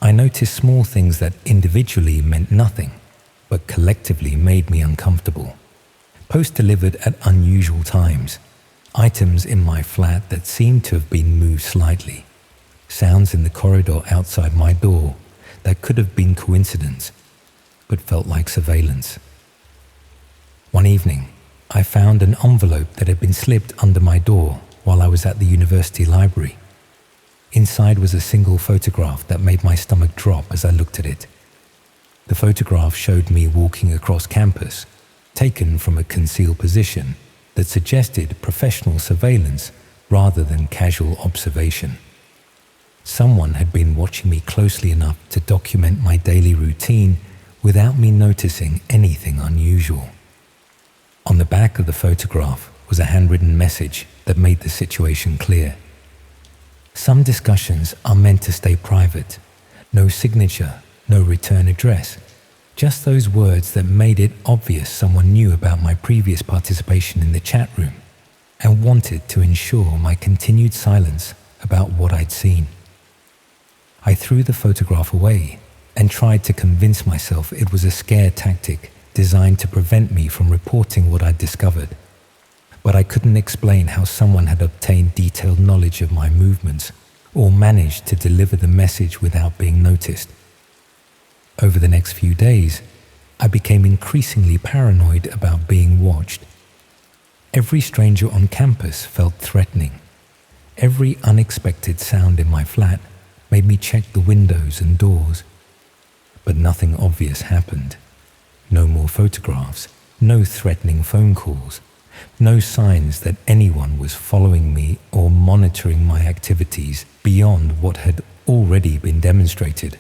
I noticed small things that individually meant nothing, but collectively made me uncomfortable. Posts delivered at unusual times, items in my flat that seemed to have been moved slightly, sounds in the corridor outside my door that could have been coincidence, but felt like surveillance. One evening, I found an envelope that had been slipped under my door while I was at the university library. Inside was a single photograph that made my stomach drop as I looked at it. The photograph showed me walking across campus, taken from a concealed position that suggested professional surveillance rather than casual observation. Someone had been watching me closely enough to document my daily routine without me noticing anything unusual. On the back of the photograph was a handwritten message that made the situation clear. Some discussions are meant to stay private. No signature, no return address. Just those words that made it obvious someone knew about my previous participation in the chat room and wanted to ensure my continued silence about what I'd seen. I threw the photograph away and tried to convince myself it was a scare tactic designed to prevent me from reporting what I'd discovered. But I couldn't explain how someone had obtained detailed knowledge of my movements or managed to deliver the message without being noticed. Over the next few days, I became increasingly paranoid about being watched. Every stranger on campus felt threatening. Every unexpected sound in my flat made me check the windows and doors. But nothing obvious happened. No more photographs, no threatening phone calls, no signs that anyone was following me or monitoring my activities beyond what had already been demonstrated.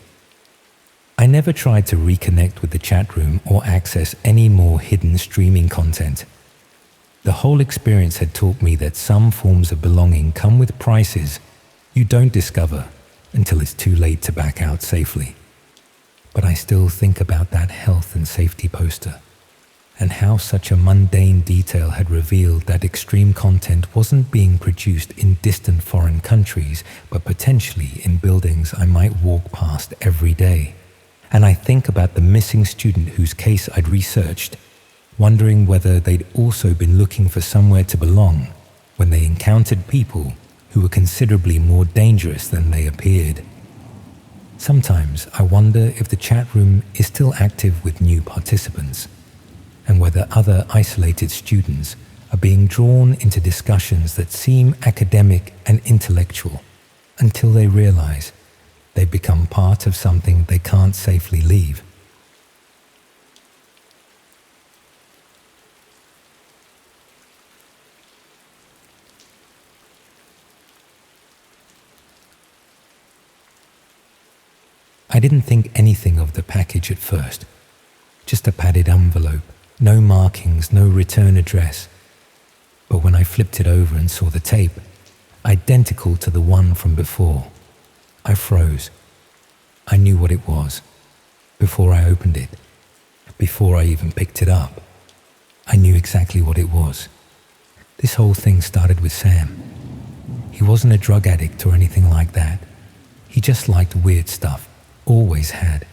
I never tried to reconnect with the chat room or access any more hidden streaming content. The whole experience had taught me that some forms of belonging come with prices you don't discover until it's too late to back out safely. But I still think about that health and safety poster, and how such a mundane detail had revealed that extreme content wasn't being produced in distant foreign countries, but potentially in buildings I might walk past every day. And I think about the missing student whose case I'd researched, wondering whether they'd also been looking for somewhere to belong when they encountered people who were considerably more dangerous than they appeared. Sometimes I wonder if the chat room is still active with new participants, and whether other isolated students are being drawn into discussions that seem academic and intellectual until they realize they've become part of something they can't safely leave. I didn't think anything of the package at first. Just a padded envelope, no markings, no return address. But when I flipped it over and saw the tape, identical to the one from before, I froze. I knew what it was before I opened it, before I even picked it up. I knew exactly what it was. This whole thing started with Sam. He wasn't a drug addict or anything like that. He just liked weird stuff. Always had.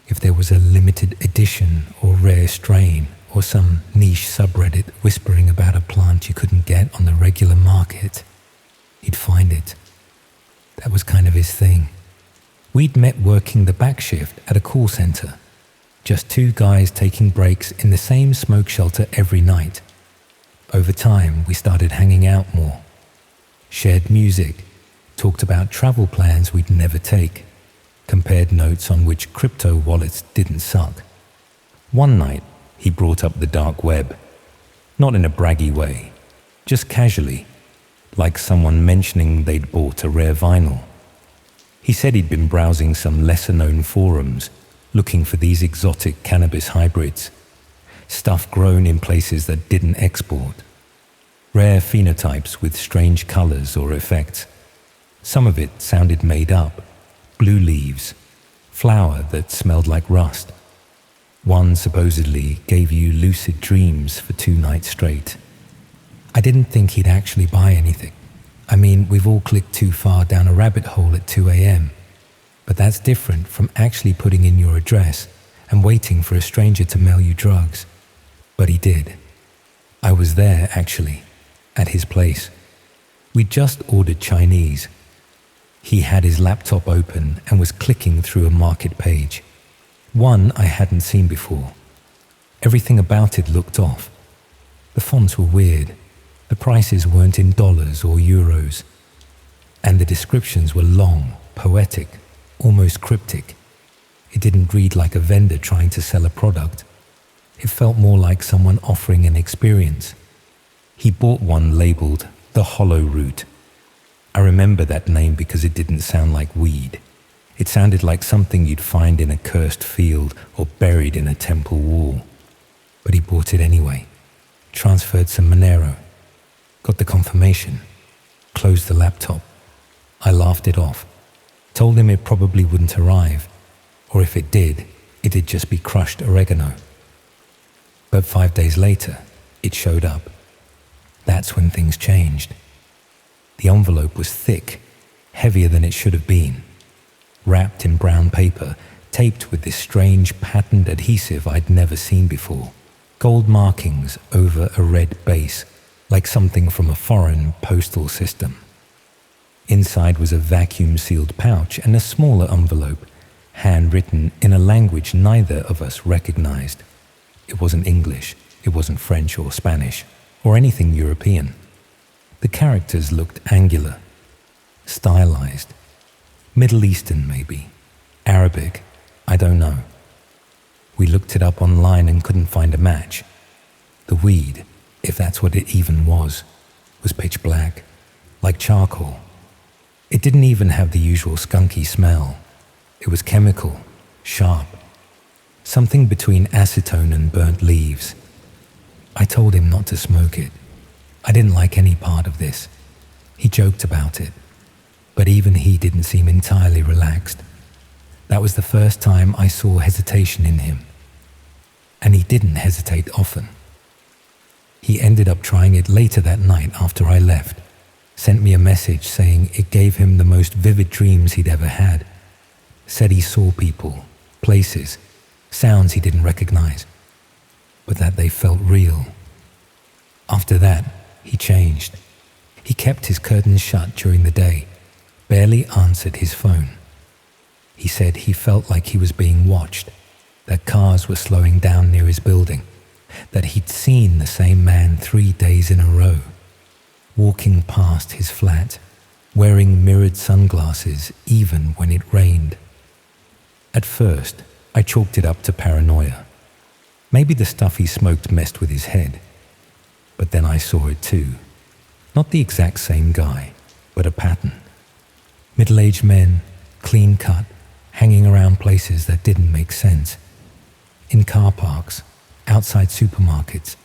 If there was a limited edition or rare strain or some niche subreddit whispering about a plant you couldn't get on the regular market, he'd find it. That was kind of his thing. We'd met working the back shift at a call center, just two guys taking breaks in the same smoke shelter every night. Over time, we started hanging out more, shared music, talked about travel plans we'd never take, compared notes on which crypto wallets didn't suck. One night, he brought up the dark web. Not in a braggy way, just casually, like someone mentioning they'd bought a rare vinyl. He said he'd been browsing some lesser-known forums, looking for these exotic cannabis hybrids, stuff grown in places that didn't export, rare phenotypes with strange colors or effects. Some of it sounded made up. Blue leaves, flower that smelled like rust. One supposedly gave you lucid dreams for 2 nights straight. I didn't think he'd actually buy anything. I mean, we've all clicked too far down a rabbit hole at 2 a.m. But that's different from actually putting in your address and waiting for a stranger to mail you drugs. But he did. I was there, actually, at his place. We'd just ordered Chinese. He had his laptop open and was clicking through a market page, one I hadn't seen before. Everything about it looked off. The fonts were weird, the prices weren't in dollars or euros, and the descriptions were long, poetic, almost cryptic. It didn't read like a vendor trying to sell a product. It felt more like someone offering an experience. He bought one labeled The Hollow Root. I remember that name because it didn't sound like weed. It sounded like something you'd find in a cursed field or buried in a temple wall. But he bought it anyway, transferred some Monero, got the confirmation, closed the laptop. I laughed it off, told him it probably wouldn't arrive, or if it did, it'd just be crushed oregano. But 5 days later, it showed up. That's when things changed. The envelope was thick, heavier than it should have been. wrapped in brown paper, taped with this strange patterned adhesive I'd never seen before. Gold markings over a red base, like something from a foreign postal system. Inside was a vacuum-sealed pouch and a smaller envelope, handwritten in a language neither of us recognized. It wasn't English, it wasn't French or Spanish, or anything European. The characters looked angular, stylized, Middle Eastern maybe, Arabic, I don't know. We looked it up online and couldn't find a match. The weed, if that's what it even was pitch black, like charcoal. It didn't even have the usual skunky smell. It was chemical, sharp, something between acetone and burnt leaves. I told him not to smoke it. I didn't like any part of this. He joked about it, but even he didn't seem entirely relaxed. That was the first time I saw hesitation in him. And he didn't hesitate often. He ended up trying it later that night after I left, sent me a message saying it gave him the most vivid dreams he'd ever had. Said he saw people, places, sounds he didn't recognize, but that they felt real. After that, he changed. He kept his curtains shut during the day, barely answered his phone. He said he felt like he was being watched, that cars were slowing down near his building, that he'd seen the same man 3 days in a row, walking past his flat, wearing mirrored sunglasses even when it rained. At first, I chalked it up to paranoia. Maybe the stuff he smoked messed with his head. But then I saw it too. Not the exact same guy, but a pattern. Middle-aged men, clean-cut, hanging around places that didn't make sense. In car parks, outside supermarkets.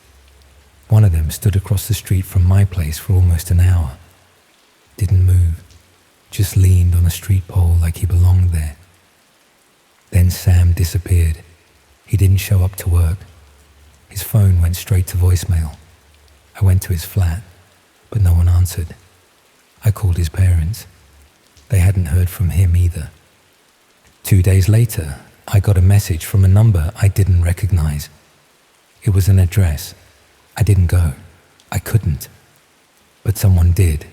One of them stood across the street from my place for almost an hour. Didn't move, just leaned on a street pole like he belonged there. Then Sam disappeared. He didn't show up to work. His phone went straight to voicemail. I went to his flat, but no one answered. I called his parents. They hadn't heard from him either. 2 days later, I got a message from a number I didn't recognize. It was an address. I didn't go. I couldn't. But someone did,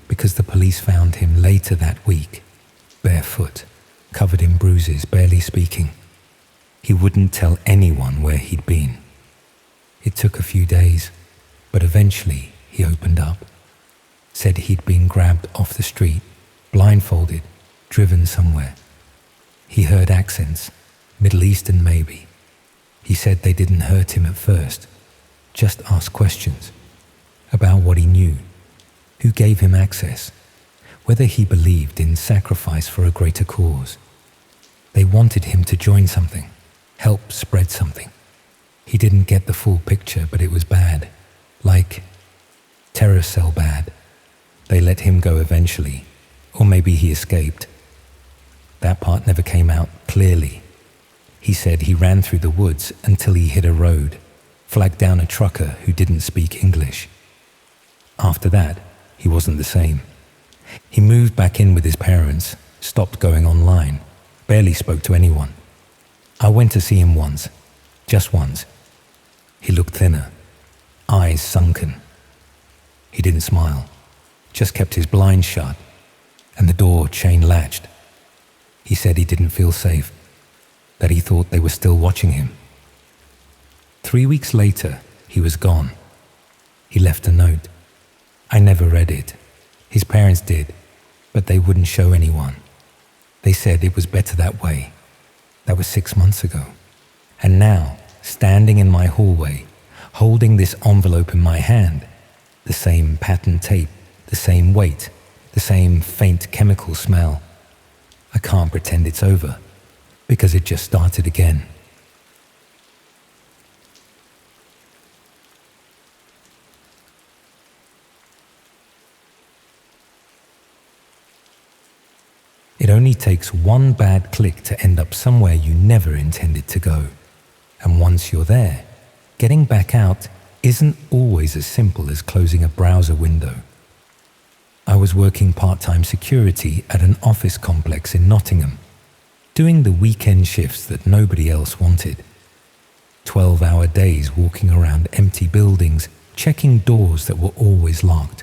because the police found him later that week, barefoot, covered in bruises, barely speaking. He wouldn't tell anyone where he'd been. It took a few days, but eventually he opened up. Said he'd been grabbed off the street, blindfolded, driven somewhere. He heard accents, Middle Eastern maybe. He said they didn't hurt him at first, just asked questions about what he knew, who gave him access, whether he believed in sacrifice for a greater cause. They wanted him to join something, help spread something. He didn't get the full picture, but it was bad. Like terror cell bad. They let him go eventually, or maybe he escaped. That part never came out clearly. He said he ran through the woods until he hit a road, flagged down a trucker who didn't speak English. After that, he wasn't the same. He moved back in with his parents, stopped going online, barely spoke to anyone. I went to see him once, just once. He looked thinner, eyes sunken. He didn't smile, just kept his blinds shut and the door chain-latched. He said he didn't feel safe, that he thought they were still watching him. 3 weeks later, he was gone. He left a note. I never read it. His parents did, but they wouldn't show anyone. They said it was better that way. That was 6 months ago. And now, standing in my hallway, holding this envelope in my hand, the same pattern tape, the same weight, the same faint chemical smell. I can't pretend it's over, because it just started again. It only takes one bad click to end up somewhere you never intended to go. And once you're there, getting back out isn't always as simple as closing a browser window. I was working part-time security at an office complex in Nottingham, doing the weekend shifts that nobody else wanted. 12-hour days walking around empty buildings, checking doors that were always locked,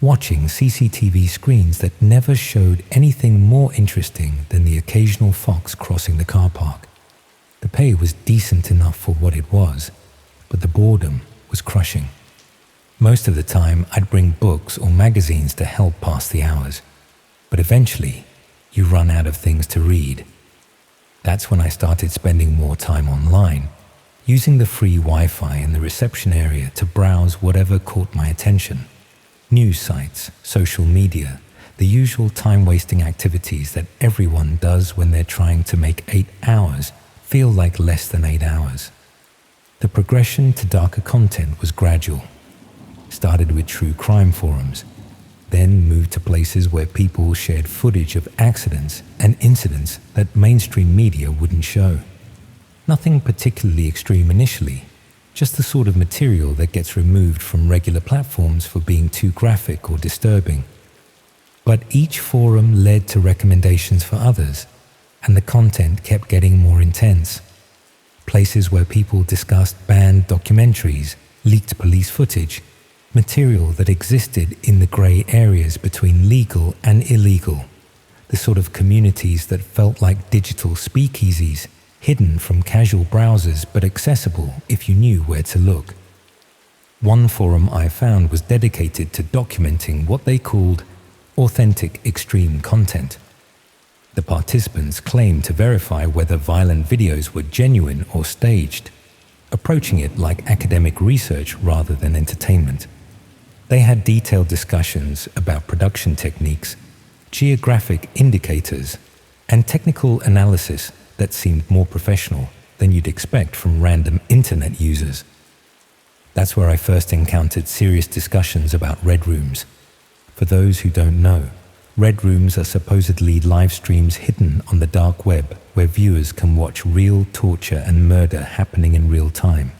watching CCTV screens that never showed anything more interesting than the occasional fox crossing the car park. The pay was decent enough for what it was, but the boredom was crushing. Most of the time, I'd bring books or magazines to help pass the hours, but eventually, you run out of things to read. That's when I started spending more time online, using the free Wi-Fi in the reception area to browse whatever caught my attention. News sites, social media, the usual time-wasting activities that everyone does when they're trying to make 8 hours feel like less than 8 hours. The progression to darker content was gradual. Started with true crime forums, then moved to places where people shared footage of accidents and incidents that mainstream media wouldn't show. Nothing particularly extreme initially, just the sort of material that gets removed from regular platforms for being too graphic or disturbing. But each forum led to recommendations for others, and the content kept getting more intense. Places where people discussed banned documentaries, leaked police footage, material that existed in the grey areas between legal and illegal, the sort of communities that felt like digital speakeasies, hidden from casual browsers but accessible if you knew where to look. One forum I found was dedicated to documenting what they called authentic extreme content. The participants claimed to verify whether violent videos were genuine or staged, approaching it like academic research rather than entertainment. They had detailed discussions about production techniques, geographic indicators, and technical analysis that seemed more professional than you'd expect from random internet users. That's where I first encountered serious discussions about red rooms. For those who don't know, red rooms are supposedly live streams hidden on the dark web where viewers can watch real torture and murder happening in real time.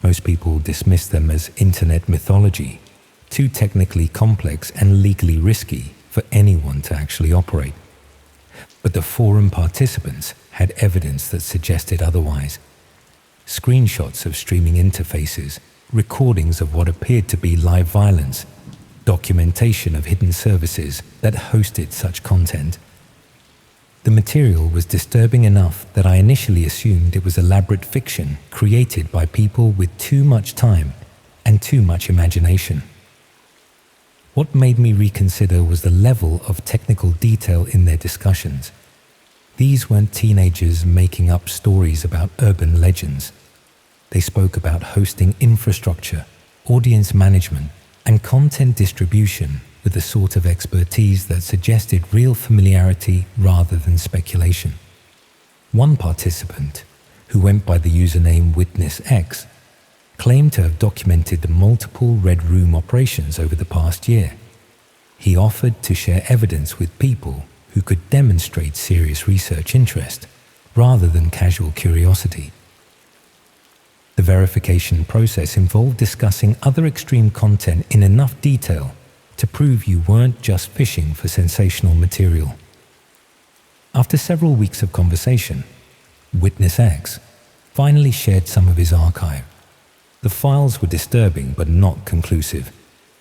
Most people dismiss them as internet mythology, too technically complex and legally risky for anyone to actually operate. But the forum participants had evidence that suggested otherwise. Screenshots of streaming interfaces, recordings of what appeared to be live violence, documentation of hidden services that hosted such content. The material was disturbing enough that I initially assumed it was elaborate fiction created by people with too much time and too much imagination. What made me reconsider was the level of technical detail in their discussions. These weren't teenagers making up stories about urban legends. They spoke about hosting infrastructure, audience management, and content distribution with the sort of expertise that suggested real familiarity rather than speculation. One participant, who went by the username Witness X, claimed to have documented multiple Red Room operations over the past year. He offered to share evidence with people who could demonstrate serious research interest rather than casual curiosity. The verification process involved discussing other extreme content in enough detail to prove you weren't just fishing for sensational material. After several weeks of conversation, Witness X finally shared some of his archive. The files were disturbing but not conclusive.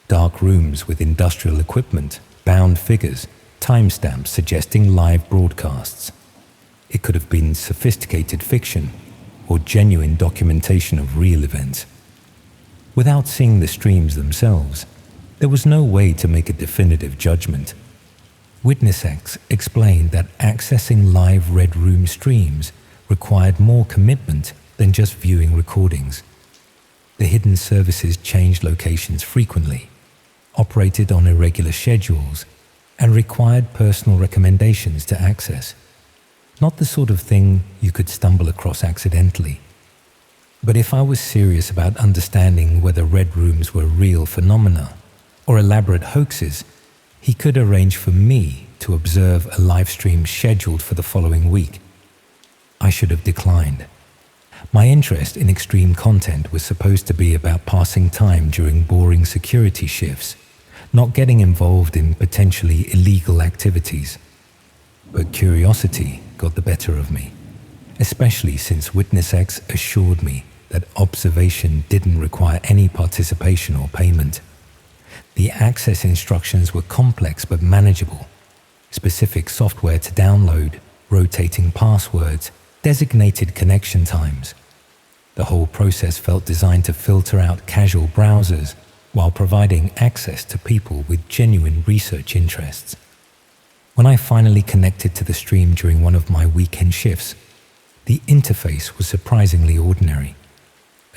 Dark rooms with industrial equipment, bound figures, timestamps suggesting live broadcasts. It could have been sophisticated fiction or genuine documentation of real events. Without seeing the streams themselves, there was no way to make a definitive judgment. Witness X explained that accessing live Red Room streams required more commitment than just viewing recordings. The hidden services changed locations frequently, operated on irregular schedules, and required personal recommendations to access. Not the sort of thing you could stumble across accidentally. But if I was serious about understanding whether red rooms were real phenomena or elaborate hoaxes, he could arrange for me to observe a live stream scheduled for the following week. I should have declined. My interest in extreme content was supposed to be about passing time during boring security shifts, not getting involved in potentially illegal activities. But curiosity got the better of me, especially since Witness X assured me that observation didn't require any participation or payment. The access instructions were complex but manageable. Specific software to download, rotating passwords, designated connection times. The whole process felt designed to filter out casual browsers while providing access to people with genuine research interests. When I finally connected to the stream during one of my weekend shifts, the interface was surprisingly ordinary.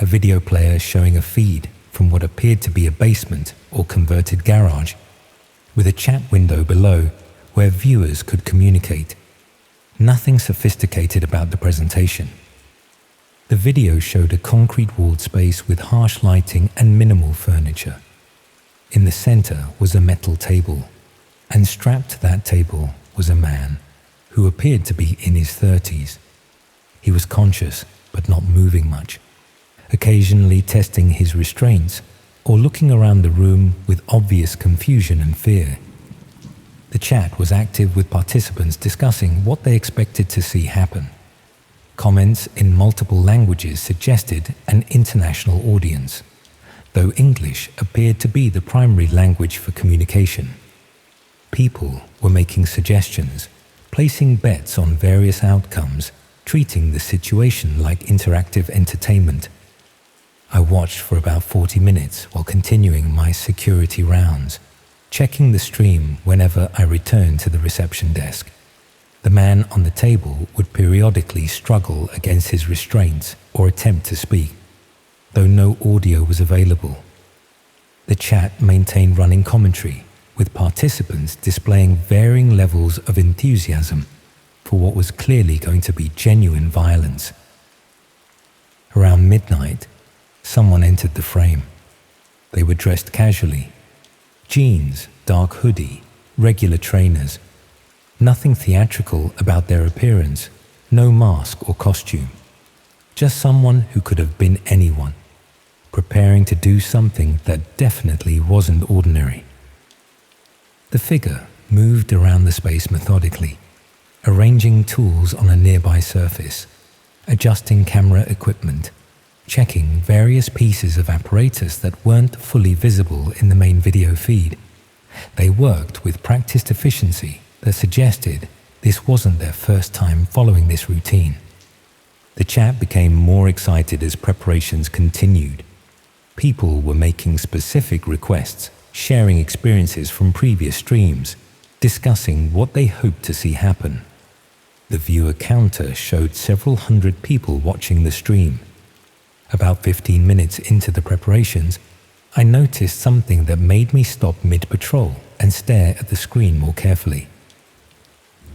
A video player showing a feed from what appeared to be a basement or converted garage, with a chat window below where viewers could communicate. Nothing sophisticated about the presentation. The video showed a concrete walled space with harsh lighting and minimal furniture. In the center was a metal table, and strapped to that table was a man who appeared to be in his 30s. He was conscious but not moving much, occasionally testing his restraints or looking around the room with obvious confusion and fear. The chat was active with participants discussing what they expected to see happen. Comments in multiple languages suggested an international audience, though English appeared to be the primary language for communication. People were making suggestions, placing bets on various outcomes, treating the situation like interactive entertainment. I watched for about 40 minutes while continuing my security rounds, checking the stream whenever I returned to the reception desk. The man on the table would periodically struggle against his restraints or attempt to speak, though no audio was available. The chat maintained running commentary, with participants displaying varying levels of enthusiasm for what was clearly going to be genuine violence. Around midnight, someone entered the frame. They were dressed casually. Jeans, dark hoodie, regular trainers. Nothing theatrical about their appearance, no mask or costume. Just someone who could have been anyone, preparing to do something that definitely wasn't ordinary. The figure moved around the space methodically, arranging tools on a nearby surface, adjusting camera equipment, checking various pieces of apparatus that weren't fully visible in the main video feed. They worked with practiced efficiency that suggested this wasn't their first time following this routine. The chat became more excited as preparations continued. People were making specific requests, sharing experiences from previous streams, discussing what they hoped to see happen. The viewer counter showed several hundred people watching the stream. About 15 minutes into the preparations, I noticed something that made me stop mid-patrol and stare at the screen more carefully.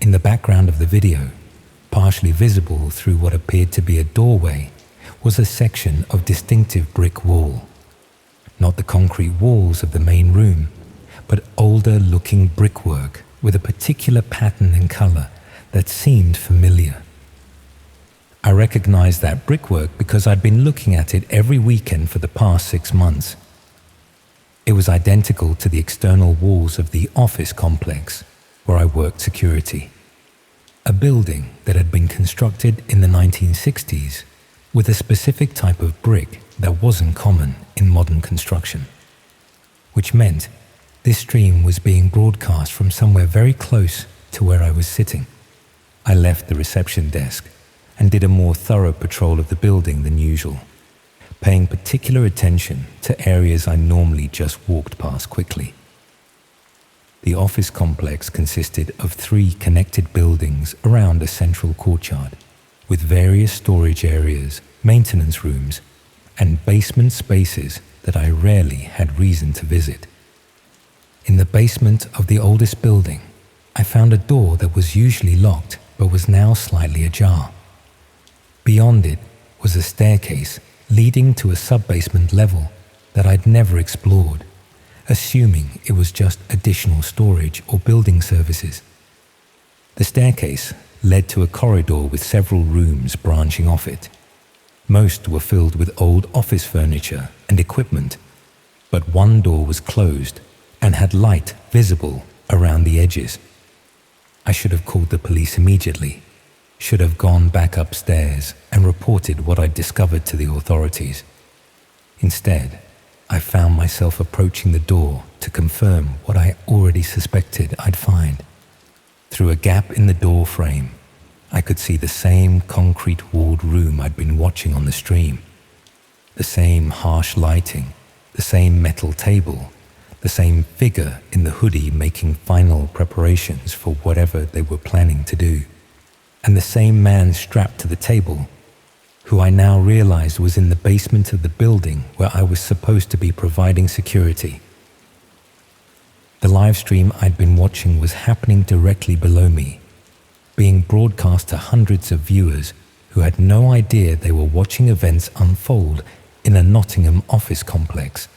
In the background of the video, partially visible through what appeared to be a doorway, was a section of distinctive brick wall. Not the concrete walls of the main room, but older-looking brickwork with a particular pattern and color that seemed familiar. I recognized that brickwork because I'd been looking at it every weekend for the past 6 months. It was identical to the external walls of the office complex where I worked security. A building that had been constructed in the 1960s with a specific type of brick that wasn't common in modern construction, which meant this stream was being broadcast from somewhere very close to where I was sitting. I left the reception desk and did a more thorough patrol of the building than usual, paying particular attention to areas I normally just walked past quickly. The office complex consisted of 3 connected buildings around a central courtyard, with various storage areas, maintenance rooms, and basement spaces that I rarely had reason to visit. In the basement of the oldest building, I found a door that was usually locked but was now slightly ajar. Beyond it was a staircase leading to a sub-basement level that I'd never explored, assuming it was just additional storage or building services. The staircase led to a corridor with several rooms branching off it. Most were filled with old office furniture and equipment, but one door was closed and had light visible around the edges. I should have called the police immediately, should have gone back upstairs and reported what I'd discovered to the authorities. Instead, I found myself approaching the door to confirm what I already suspected I'd find. Through a gap in the door frame, I could see the same concrete-walled room I'd been watching on the stream. The same harsh lighting, the same metal table, the same figure in the hoodie making final preparations for whatever they were planning to do, and the same man strapped to the table, who I now realized was in the basement of the building where I was supposed to be providing security. The live stream I'd been watching was happening directly below me, being broadcast to hundreds of viewers who had no idea they were watching events unfold in a Nottingham office complex.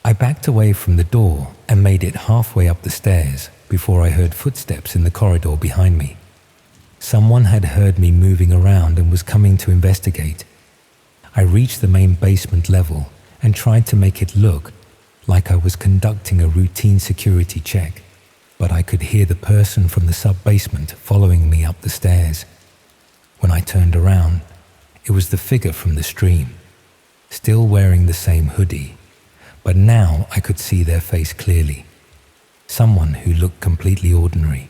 I backed away from the door and made it halfway up the stairs before I heard footsteps in the corridor behind me. Someone had heard me moving around and was coming to investigate. I reached the main basement level and tried to make it look like I was conducting a routine security check, but I could hear the person from the sub-basement following me up the stairs. When I turned around, it was the figure from the stream, still wearing the same hoodie, but now I could see their face clearly. Someone who looked completely ordinary.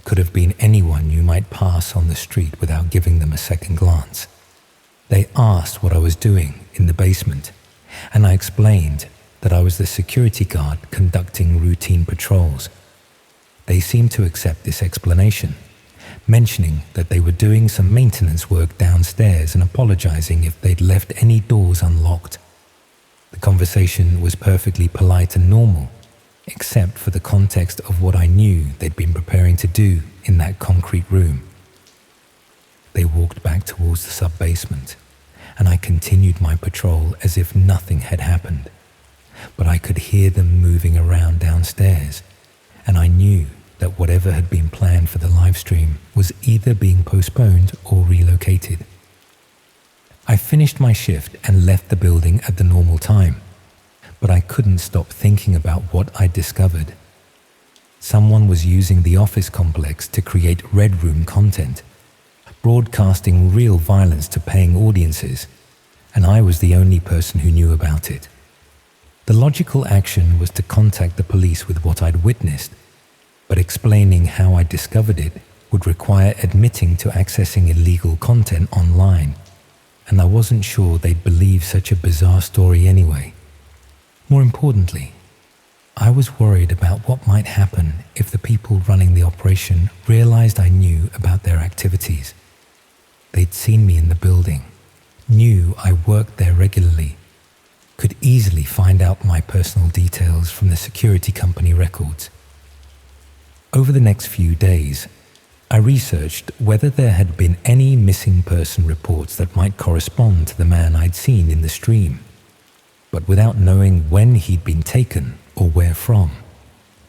Could have been anyone you might pass on the street without giving them a second glance. They asked what I was doing in the basement, and I explained that I was the security guard conducting routine patrols. They seemed to accept this explanation, mentioning that they were doing some maintenance work downstairs and apologizing if they'd left any doors unlocked. The conversation was perfectly polite and normal, except for the context of what I knew they'd been preparing to do in that concrete room. They walked back towards the sub-basement, and I continued my patrol as if nothing had happened. But I could hear them moving around downstairs, and I knew that whatever had been planned for the live stream was either being postponed or relocated. I finished my shift and left the building at the normal time, but I couldn't stop thinking about what I'd discovered. Someone was using the office complex to create Red Room content, broadcasting real violence to paying audiences, and I was the only person who knew about it. The logical action was to contact the police with what I'd witnessed, but explaining how I discovered it would require admitting to accessing illegal content online, and I wasn't sure they'd believe such a bizarre story anyway. More importantly, I was worried about what might happen if the people running the operation realized I knew about their activities. They'd seen me in the building, knew I worked there regularly, could easily find out my personal details from the security company records. Over the next few days, I researched whether there had been any missing person reports that might correspond to the man I'd seen in the stream. But without knowing when he'd been taken or where from,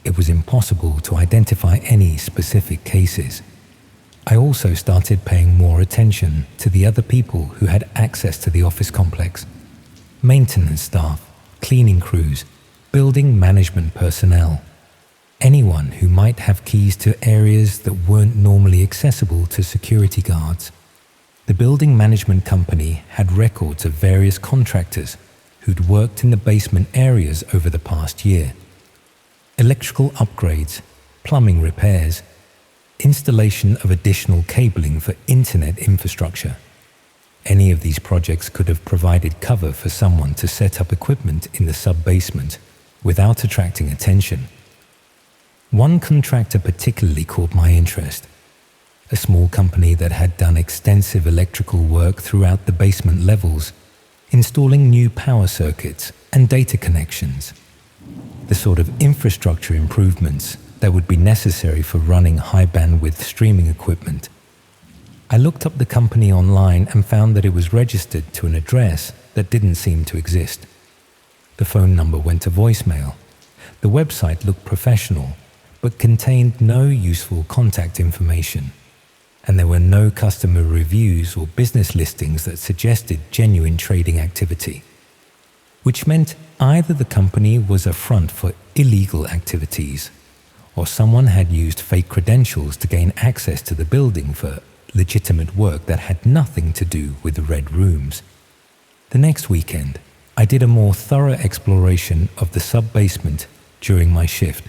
it was impossible to identify any specific cases. I also started paying more attention to the other people who had access to the office complex. Maintenance staff, cleaning crews, building management personnel, anyone who might have keys to areas that weren't normally accessible to security guards. The building management company had records of various contractors who'd worked in the basement areas over the past year. Electrical upgrades, plumbing repairs, installation of additional cabling for internet infrastructure. Any of these projects could have provided cover for someone to set up equipment in the sub-basement without attracting attention. One contractor particularly caught my interest, a small company that had done extensive electrical work throughout the basement levels, installing new power circuits and data connections, the sort of infrastructure improvements that would be necessary for running high-bandwidth streaming equipment. I looked up the company online and found that it was registered to an address that didn't seem to exist. The phone number went to voicemail. The website looked professional, but contained no useful contact information, and there were no customer reviews or business listings that suggested genuine trading activity, which meant either the company was a front for illegal activities, or someone had used fake credentials to gain access to the building for legitimate work that had nothing to do with the Red Rooms. The next weekend, I did a more thorough exploration of the sub-basement during my shift.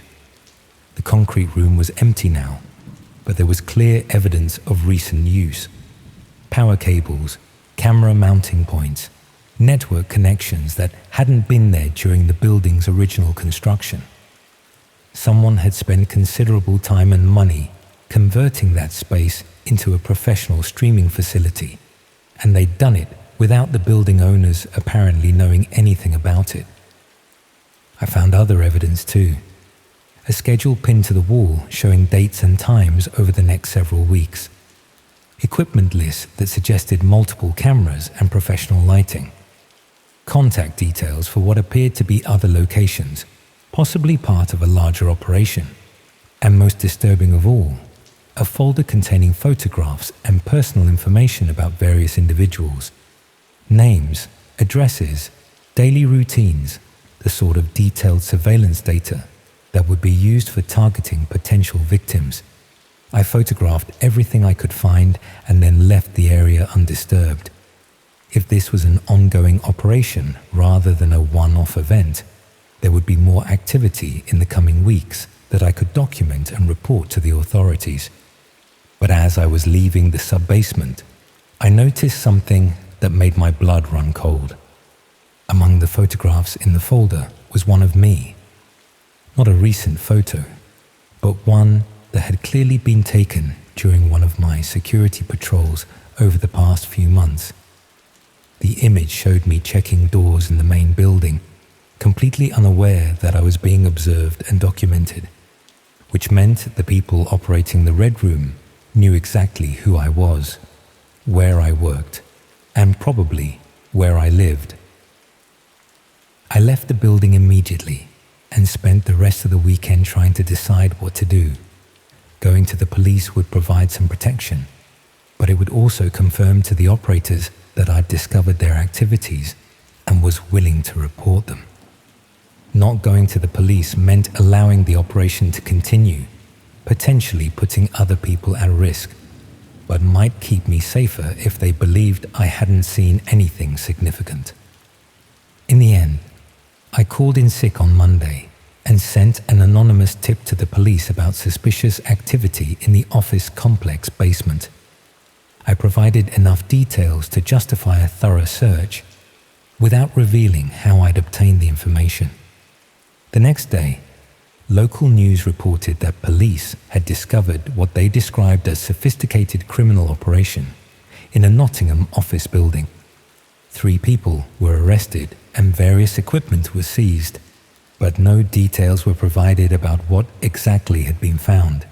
The concrete room was empty now, but there was clear evidence of recent use. Power cables, camera mounting points, network connections that hadn't been there during the building's original construction. Someone had spent considerable time and money converting that space into a professional streaming facility, and they'd done it without the building owners apparently knowing anything about it. I found other evidence too. A schedule pinned to the wall showing dates and times over the next several weeks. Equipment lists that suggested multiple cameras and professional lighting. Contact details for what appeared to be other locations, possibly part of a larger operation. And most disturbing of all, a folder containing photographs and personal information about various individuals. Names, addresses, daily routines, the sort of detailed surveillance data that would be used for targeting potential victims. I photographed everything I could find and then left the area undisturbed. If this was an ongoing operation rather than a one-off event, there would be more activity in the coming weeks that I could document and report to the authorities. But as I was leaving the sub-basement, I noticed something that made my blood run cold. Among the photographs in the folder was one of me. Not a recent photo, but one that had clearly been taken during one of my security patrols over the past few months. The image showed me checking doors in the main building, completely unaware that I was being observed and documented, which meant the people operating the Red Room knew exactly who I was, where I worked, and probably where I lived. I left the building immediately and spent the rest of the weekend trying to decide what to do. Going to the police would provide some protection, but it would also confirm to the operators that I'd discovered their activities and was willing to report them. Not going to the police meant allowing the operation to continue, potentially putting other people at risk, but might keep me safer if they believed I hadn't seen anything significant. In the end, I called in sick on Monday and sent an anonymous tip to the police about suspicious activity in the office complex basement. I provided enough details to justify a thorough search, without revealing how I'd obtained the information. The next day, local news reported that police had discovered what they described as sophisticated criminal operation in a Nottingham office building. 3 people were arrested and various equipment was seized, but no details were provided about what exactly had been found.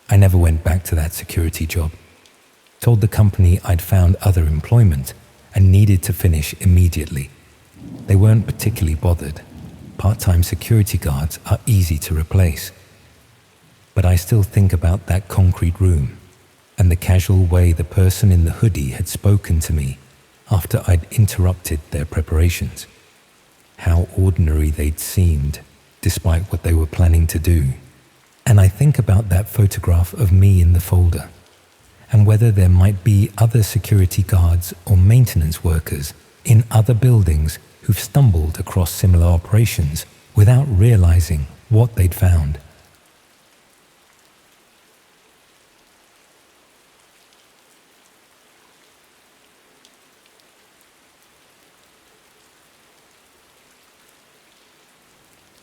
I never went back to that security job. Told the company I'd found other employment and needed to finish immediately. They weren't particularly bothered. Part-time security guards are easy to replace. But I still think about that concrete room and the casual way the person in the hoodie had spoken to me after I'd interrupted their preparations. How ordinary they'd seemed, despite what they were planning to do. And I think about that photograph of me in the folder, and whether there might be other security guards or maintenance workers in other buildings who've stumbled across similar operations without realizing what they'd found.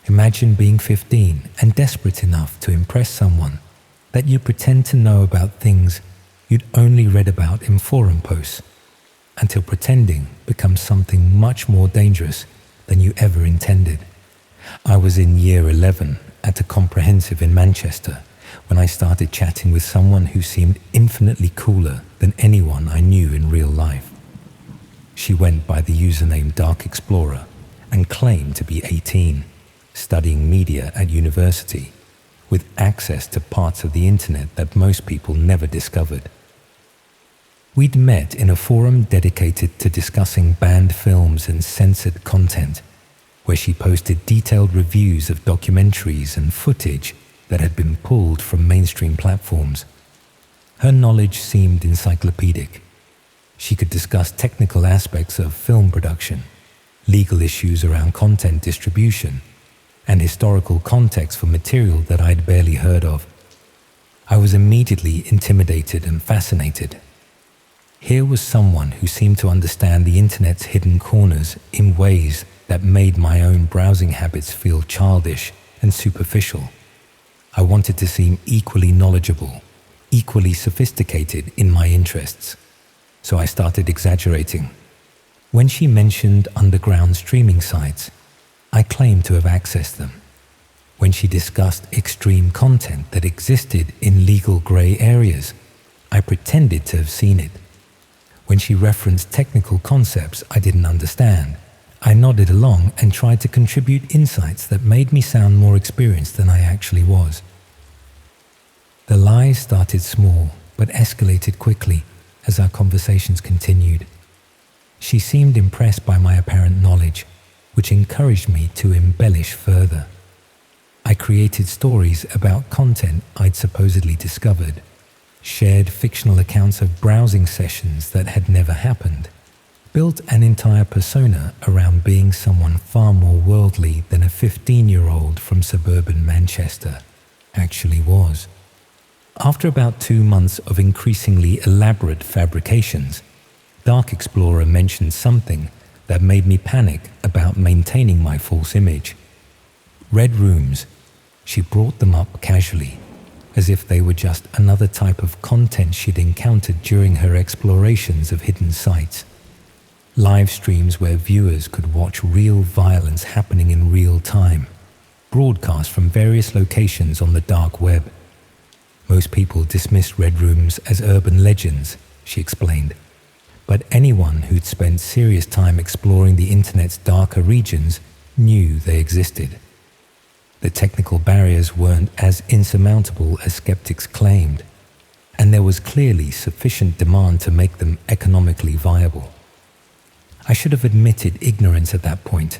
Imagine being 15 and desperate enough to impress someone that you pretend to know about things you'd only read about in forum posts, until pretending becomes something much more dangerous than you ever intended. I was in year 11 at a comprehensive in Manchester when I started chatting with someone who seemed infinitely cooler than anyone I knew in real life. She went by the username Dark Explorer and claimed to be 18, studying media at university, with access to parts of the internet that most people never discovered. We'd met in a forum dedicated to discussing banned films and censored content, where she posted detailed reviews of documentaries and footage that had been pulled from mainstream platforms. Her knowledge seemed encyclopedic. She could discuss technical aspects of film production, legal issues around content distribution, and historical context for material that I'd barely heard of. I was immediately intimidated and fascinated. Here was someone who seemed to understand the internet's hidden corners in ways that made my own browsing habits feel childish and superficial. I wanted to seem equally knowledgeable, equally sophisticated in my interests, so I started exaggerating. When she mentioned underground streaming sites, I claimed to have accessed them. When she discussed extreme content that existed in legal grey areas, I pretended to have seen it. When she referenced technical concepts I didn't understand, I nodded along and tried to contribute insights that made me sound more experienced than I actually was. The lies started small, but escalated quickly as our conversations continued. She seemed impressed by my apparent knowledge, which encouraged me to embellish further. I created stories about content I'd supposedly discovered, shared fictional accounts of browsing sessions that had never happened, built an entire persona around being someone far more worldly than a 15-year-old from suburban Manchester actually was. After about 2 months of increasingly elaborate fabrications, Dark Explorer mentioned something that made me panic about maintaining my false image. Red rooms. She brought them up casually, as if they were just another type of content she'd encountered during her explorations of hidden sites. Live streams where viewers could watch real violence happening in real time, broadcast from various locations on the dark web. Most people dismissed red rooms as urban legends, she explained, but anyone who'd spent serious time exploring the internet's darker regions knew they existed. The technical barriers weren't as insurmountable as skeptics claimed, and there was clearly sufficient demand to make them economically viable. I should have admitted ignorance at that point,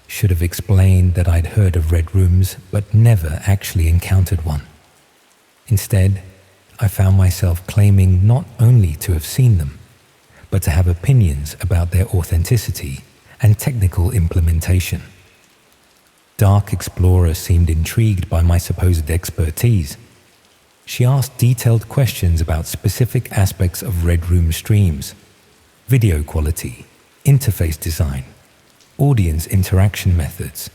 should have explained that I'd heard of red rooms but never actually encountered one. Instead, I found myself claiming not only to have seen them, but to have opinions about their authenticity and technical implementation. Dark Explorer seemed intrigued by my supposed expertise. She asked detailed questions about specific aspects of Red Room streams, video quality, interface design, audience interaction methods,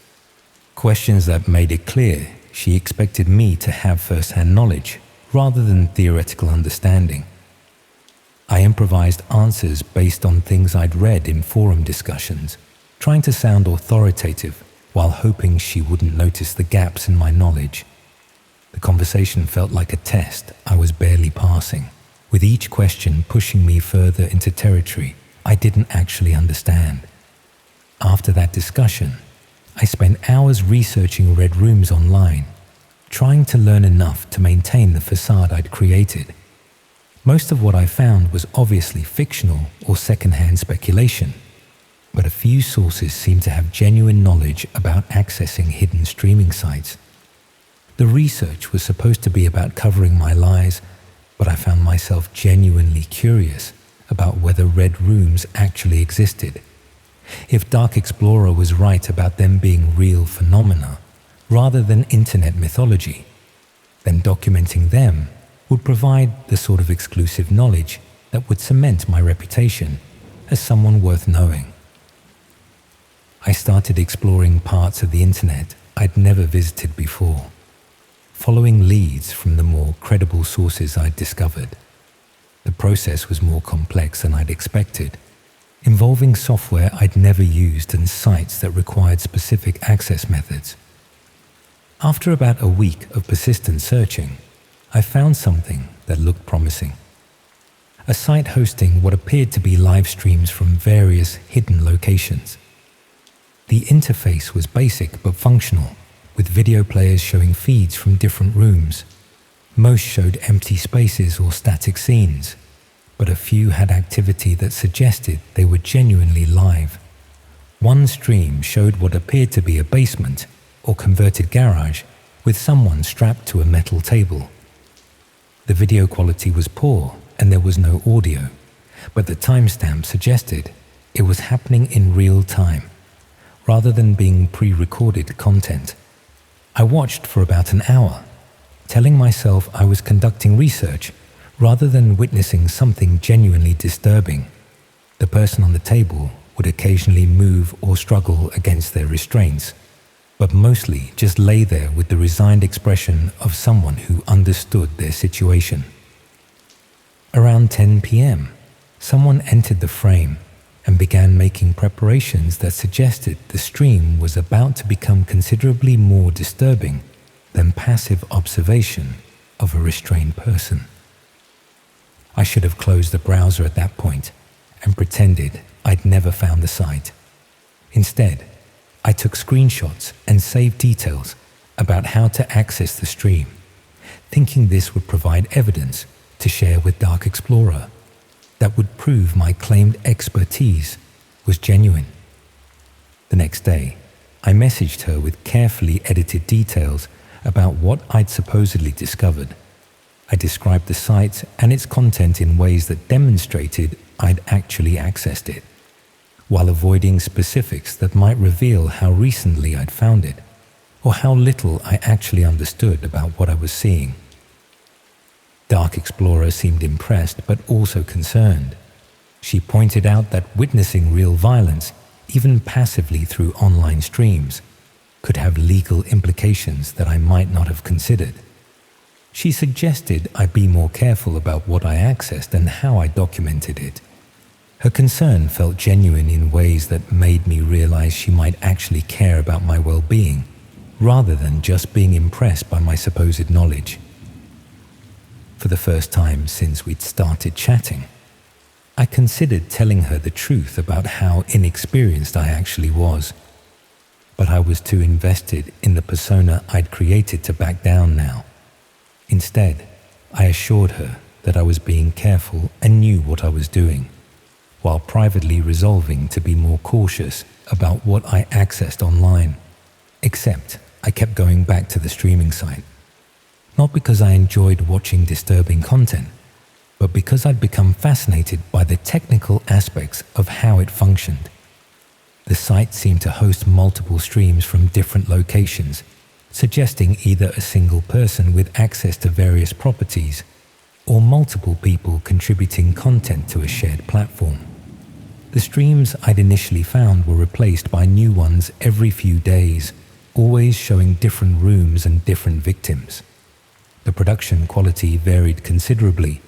questions that made it clear she expected me to have first-hand knowledge rather than theoretical understanding. I improvised answers based on things I'd read in forum discussions, trying to sound authoritative while hoping she wouldn't notice the gaps in my knowledge. The conversation felt like a test I was barely passing, with each question pushing me further into territory I didn't actually understand. After that discussion, I spent hours researching red rooms online, trying to learn enough to maintain the facade I'd created. Most of what I found was obviously fictional or second-hand speculation, but a few sources seemed to have genuine knowledge about accessing hidden streaming sites. The research was supposed to be about covering my lies, but I found myself genuinely curious about whether red rooms actually existed. If Dark Explorer was right about them being real phenomena rather than internet mythology, then documenting them would provide the sort of exclusive knowledge that would cement my reputation as someone worth knowing. I started exploring parts of the internet I'd never visited before, following leads from the more credible sources I'd discovered. The process was more complex than I'd expected, involving software I'd never used and sites that required specific access methods. After about a week of persistent searching, I found something that looked promising. A site hosting what appeared to be live streams from various hidden locations. The interface was basic but functional, with video players showing feeds from different rooms. Most showed empty spaces or static scenes, but a few had activity that suggested they were genuinely live. One stream showed what appeared to be a basement or converted garage with someone strapped to a metal table. The video quality was poor and there was no audio, but the timestamp suggested it was happening in real time, rather than being pre-recorded content. I watched for about an hour, telling myself I was conducting research rather than witnessing something genuinely disturbing. The person on the table would occasionally move or struggle against their restraints, but mostly just lay there with the resigned expression of someone who understood their situation. Around 10 p.m., someone entered the frame and began making preparations that suggested the stream was about to become considerably more disturbing than passive observation of a restrained person. I should have closed the browser at that point and pretended I'd never found the site. Instead, I took screenshots and saved details about how to access the stream, thinking this would provide evidence to share with Dark Explorer that would prove my claimed expertise was genuine. The next day, I messaged her with carefully edited details about what I'd supposedly discovered. I described the site and its content in ways that demonstrated I'd actually accessed it, while avoiding specifics that might reveal how recently I'd found it, or how little I actually understood about what I was seeing. Dark Explorer seemed impressed but also concerned. She pointed out that witnessing real violence, even passively through online streams, could have legal implications that I might not have considered. She suggested I be more careful about what I accessed and how I documented it. Her concern felt genuine in ways that made me realize she might actually care about my well-being, rather than just being impressed by my supposed knowledge. For the first time since we'd started chatting, I considered telling her the truth about how inexperienced I actually was, but I was too invested in the persona I'd created to back down now. Instead, I assured her that I was being careful and knew what I was doing, while privately resolving to be more cautious about what I accessed online. Except I kept going back to the streaming site, not because I enjoyed watching disturbing content, but because I'd become fascinated by the technical aspects of how it functioned. The site seemed to host multiple streams from different locations, suggesting either a single person with access to various properties or multiple people contributing content to a shared platform. The streams I'd initially found were replaced by new ones every few days, always showing different rooms and different victims. The production quality varied considerably,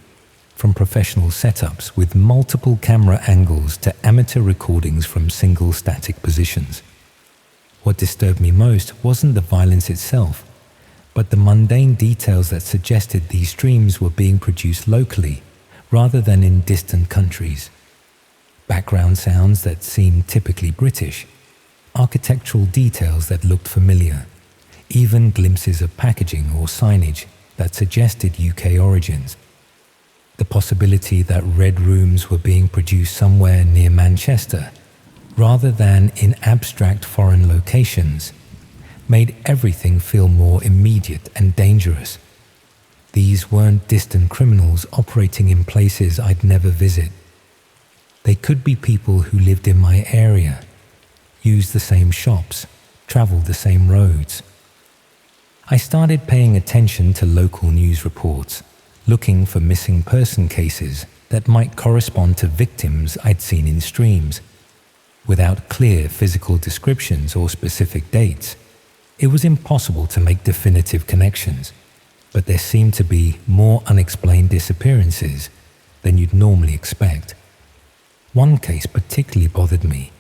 from professional setups with multiple camera angles to amateur recordings from single static positions. What disturbed me most wasn't the violence itself, but the mundane details that suggested these streams were being produced locally rather than in distant countries. Background sounds that seemed typically British, architectural details that looked familiar, even glimpses of packaging or signage that suggested UK origins. The possibility that red rooms were being produced somewhere near Manchester, rather than in abstract foreign locations, made everything feel more immediate and dangerous. These weren't distant criminals operating in places I'd never visit. They could be people who lived in my area, used the same shops, traveled the same roads. I started paying attention to local news reports, looking for missing person cases that might correspond to victims I'd seen in streams. Without clear physical descriptions or specific dates, it was impossible to make definitive connections, but there seemed to be more unexplained disappearances than you'd normally expect. One case particularly bothered me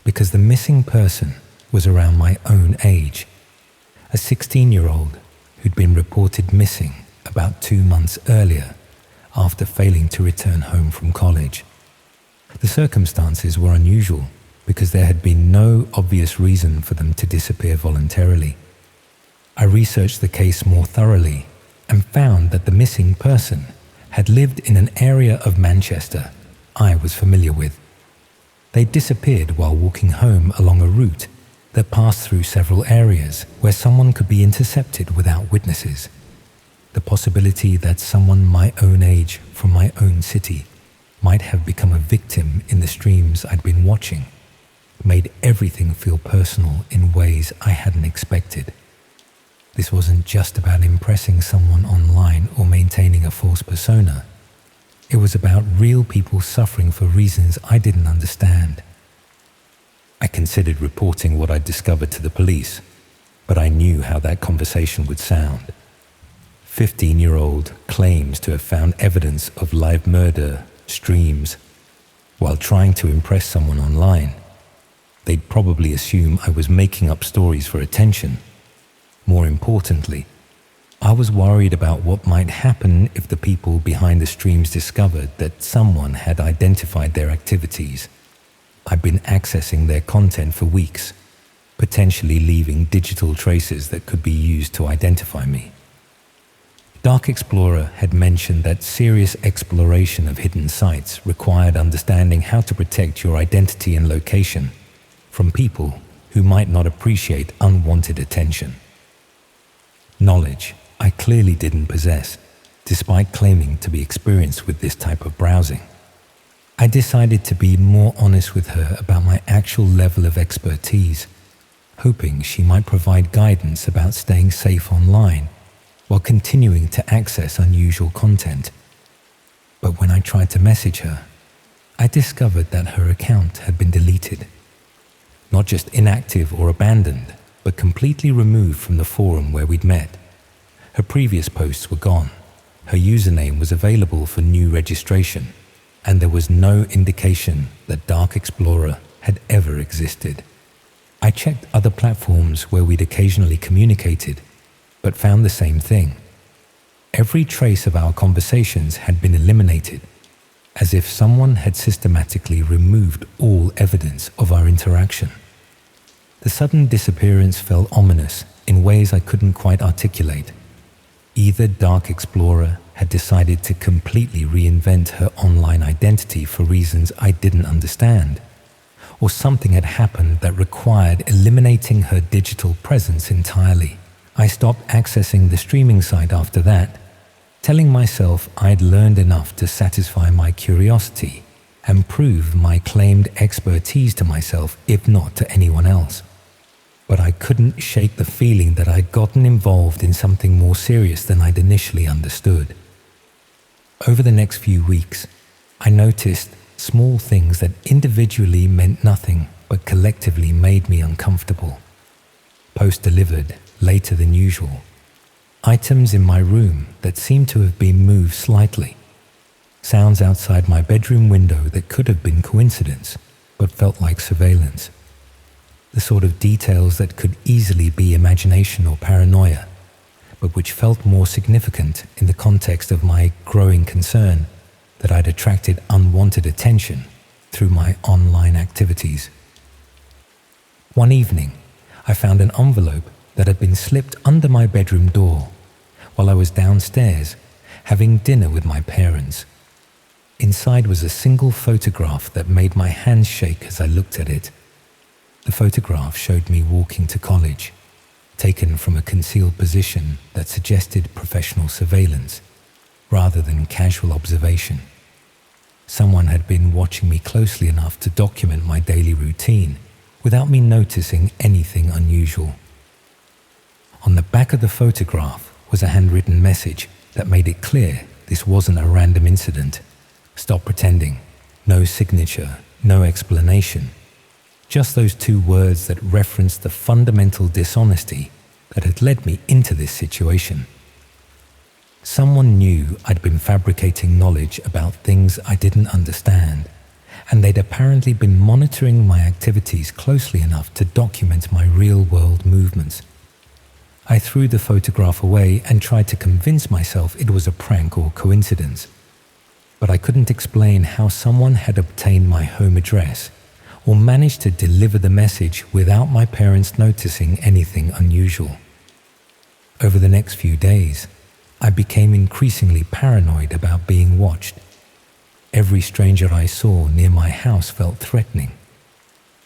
because the missing person was around my own age, a 16-year-old who'd been reported missing about 2 months earlier after failing to return home from college. The circumstances were unusual because there had been no obvious reason for them to disappear voluntarily. I researched the case more thoroughly and found that the missing person had lived in an area of Manchester I was familiar with. They disappeared while walking home along a route that passed through several areas where someone could be intercepted without witnesses. The possibility that someone my own age from my own city might have become a victim in the streams I'd been watching made everything feel personal in ways I hadn't expected. This wasn't just about impressing someone online or maintaining a false persona. It was about real people suffering for reasons I didn't understand. I considered reporting what I'd discovered to the police, but I knew how that conversation would sound. 15-year-old claims to have found evidence of live murder streams while trying to impress someone online. They'd probably assume I was making up stories for attention. More importantly, I was worried about what might happen if the people behind the streams discovered that someone had identified their activities. I'd been accessing their content for weeks, potentially leaving digital traces that could be used to identify me. Dark Explorer had mentioned that serious exploration of hidden sites required understanding how to protect your identity and location from people who might not appreciate unwanted attention. Knowledge I clearly didn't possess, despite claiming to be experienced with this type of browsing. I decided to be more honest with her about my actual level of expertise, hoping she might provide guidance about staying safe online while continuing to access unusual content. But when I tried to message her, I discovered that her account had been deleted. Not just inactive or abandoned, but completely removed from the forum where we'd met. Her previous posts were gone, her username was available for new registration, and there was no indication that Dark Explorer had ever existed. I checked other platforms where we'd occasionally communicated, but found the same thing. Every trace of our conversations had been eliminated, as if someone had systematically removed all evidence of our interaction. The sudden disappearance felt ominous in ways I couldn't quite articulate. Either Dark Explorer had decided to completely reinvent her online identity for reasons I didn't understand, or something had happened that required eliminating her digital presence entirely. I stopped accessing the streaming site after that, telling myself I'd learned enough to satisfy my curiosity and prove my claimed expertise to myself, if not to anyone else. But I couldn't shake the feeling that I'd gotten involved in something more serious than I'd initially understood. Over the next few weeks, I noticed small things that individually meant nothing but collectively made me uncomfortable. Post delivered later than usual. Items in my room that seemed to have been moved slightly. Sounds outside my bedroom window that could have been coincidence, but felt like surveillance. The sort of details that could easily be imagination or paranoia, but which felt more significant in the context of my growing concern that I'd attracted unwanted attention through my online activities. One evening, I found an envelope that had been slipped under my bedroom door while I was downstairs having dinner with my parents. Inside was a single photograph that made my hands shake as I looked at it. The photograph showed me walking to college, taken from a concealed position that suggested professional surveillance rather than casual observation. Someone had been watching me closely enough to document my daily routine without me noticing anything unusual. On the back of the photograph was a handwritten message that made it clear this wasn't a random incident. Stop pretending. No signature, no explanation. Just those two words that referenced the fundamental dishonesty that had led me into this situation. Someone knew I'd been fabricating knowledge about things I didn't understand, and they'd apparently been monitoring my activities closely enough to document my real-world movements. I threw the photograph away and tried to convince myself it was a prank or coincidence, but I couldn't explain how someone had obtained my home address or managed to deliver the message without my parents noticing anything unusual. Over the next few days, I became increasingly paranoid about being watched. Every stranger I saw near my house felt threatening.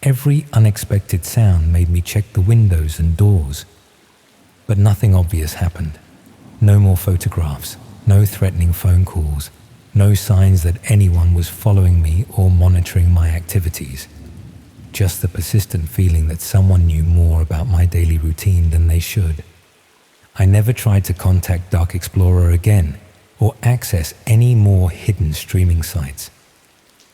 Every unexpected sound made me check the windows and doors. But nothing obvious happened. No more photographs, no threatening phone calls, no signs that anyone was following me or monitoring my activities. Just the persistent feeling that someone knew more about my daily routine than they should. I never tried to contact Dark Explorer again or access any more hidden streaming sites.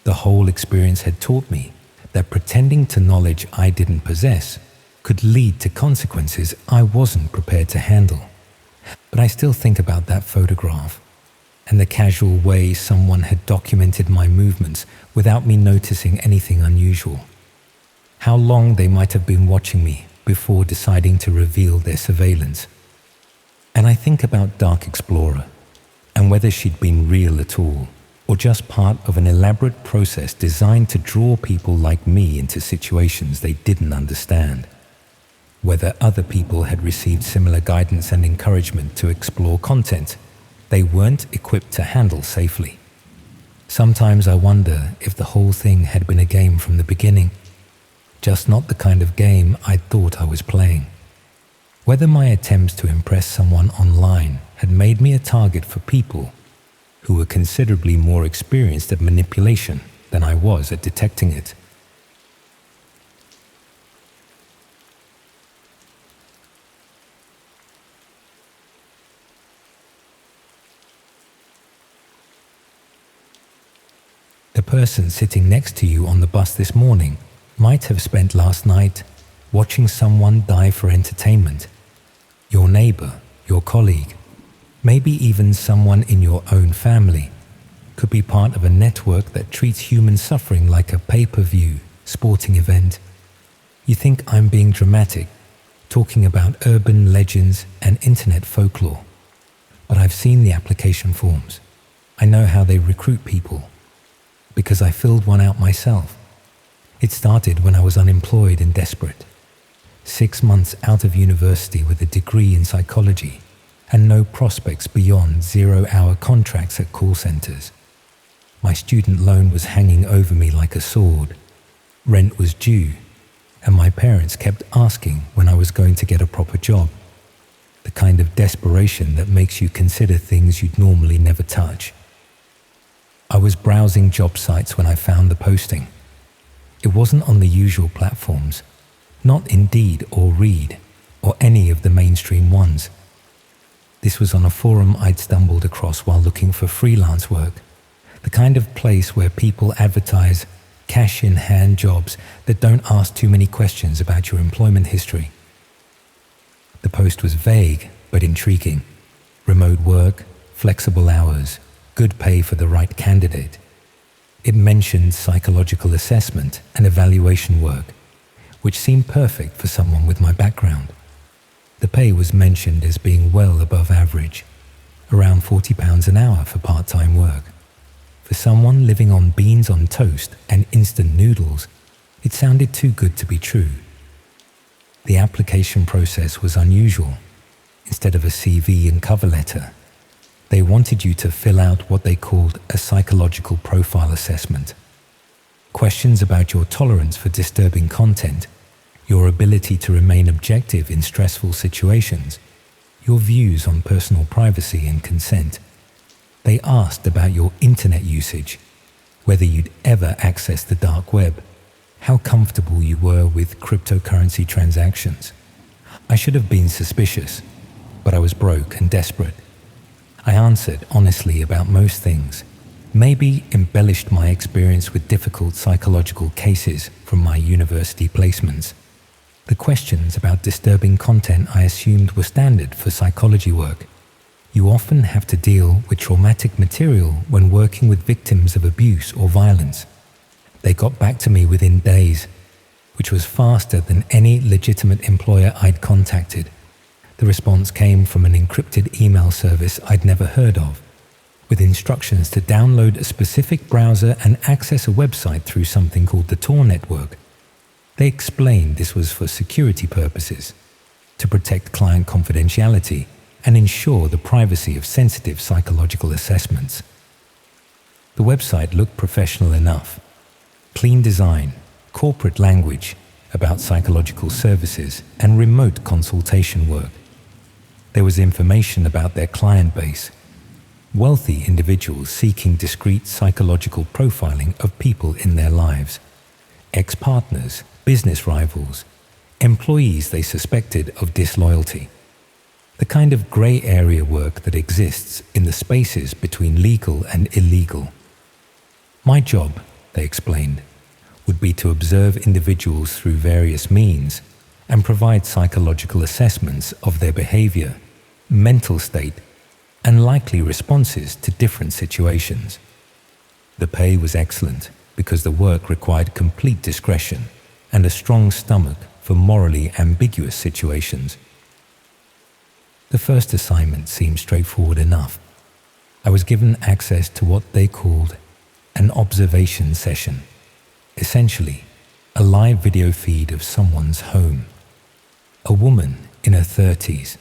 The whole experience had taught me that pretending to knowledge I didn't possess could lead to consequences I wasn't prepared to handle. But I still think about that photograph and the casual way someone had documented my movements without me noticing anything unusual. How long they might have been watching me before deciding to reveal their surveillance. And I think about Dark Explorer and whether she'd been real at all, or just part of an elaborate process designed to draw people like me into situations they didn't understand. Whether other people had received similar guidance and encouragement to explore content they weren't equipped to handle safely. Sometimes I wonder if the whole thing had been a game from the beginning, just not the kind of game I'd thought I was playing. Whether my attempts to impress someone online had made me a target for people who were considerably more experienced at manipulation than I was at detecting it. The person sitting next to you on the bus this morning might have spent last night watching someone die for entertainment. Your neighbor, your colleague, maybe even someone in your own family could be part of a network that treats human suffering like a pay-per-view sporting event. You think I'm being dramatic, talking about urban legends and internet folklore, but I've seen the application forms. I know how they recruit people, because I filled one out myself. It started when I was unemployed and desperate. 6 months out of university with a degree in psychology and no prospects beyond 0-hour contracts at call centers. My student loan was hanging over me like a sword. Rent was due, and my parents kept asking when I was going to get a proper job. The kind of desperation that makes you consider things you'd normally never touch. I was browsing job sites when I found the posting. It wasn't on the usual platforms, not Indeed or Reed, or any of the mainstream ones. This was on a forum I'd stumbled across while looking for freelance work, the kind of place where people advertise cash-in-hand jobs that don't ask too many questions about your employment history. The post was vague but intriguing. Remote work, flexible hours, good pay for the right candidate. It mentioned psychological assessment and evaluation work, which seemed perfect for someone with my background. The pay was mentioned as being well above average, around £40 an hour for part-time work. For someone living on beans on toast and instant noodles, it sounded too good to be true. The application process was unusual. Instead of a CV and cover letter, they wanted you to fill out what they called a psychological profile assessment. Questions about your tolerance for disturbing content, your ability to remain objective in stressful situations, your views on personal privacy and consent. They asked about your internet usage, whether you'd ever accessed the dark web, how comfortable you were with cryptocurrency transactions. I should have been suspicious, but I was broke and desperate. I answered honestly about most things, maybe embellished my experience with difficult psychological cases from my university placements. The questions about disturbing content I assumed were standard for psychology work. You often have to deal with traumatic material when working with victims of abuse or violence. They got back to me within days, which was faster than any legitimate employer I'd contacted. The response came from an encrypted email service I'd never heard of, with instructions to download a specific browser and access a website through something called the Tor network. They explained this was for security purposes, to protect client confidentiality and ensure the privacy of sensitive psychological assessments. The website looked professional enough. Clean design, corporate language about psychological services and remote consultation work. There was information about their client base, wealthy individuals seeking discreet psychological profiling of people in their lives, ex-partners, business rivals, employees they suspected of disloyalty. The kind of grey area work that exists in the spaces between legal and illegal. My job, they explained, would be to observe individuals through various means and provide psychological assessments of their behavior, mental state, and likely responses to different situations. The pay was excellent because the work required complete discretion and a strong stomach for morally ambiguous situations. The first assignment seemed straightforward enough. I was given access to what they called an observation session, essentially a live video feed of someone's home. A woman in her 30s,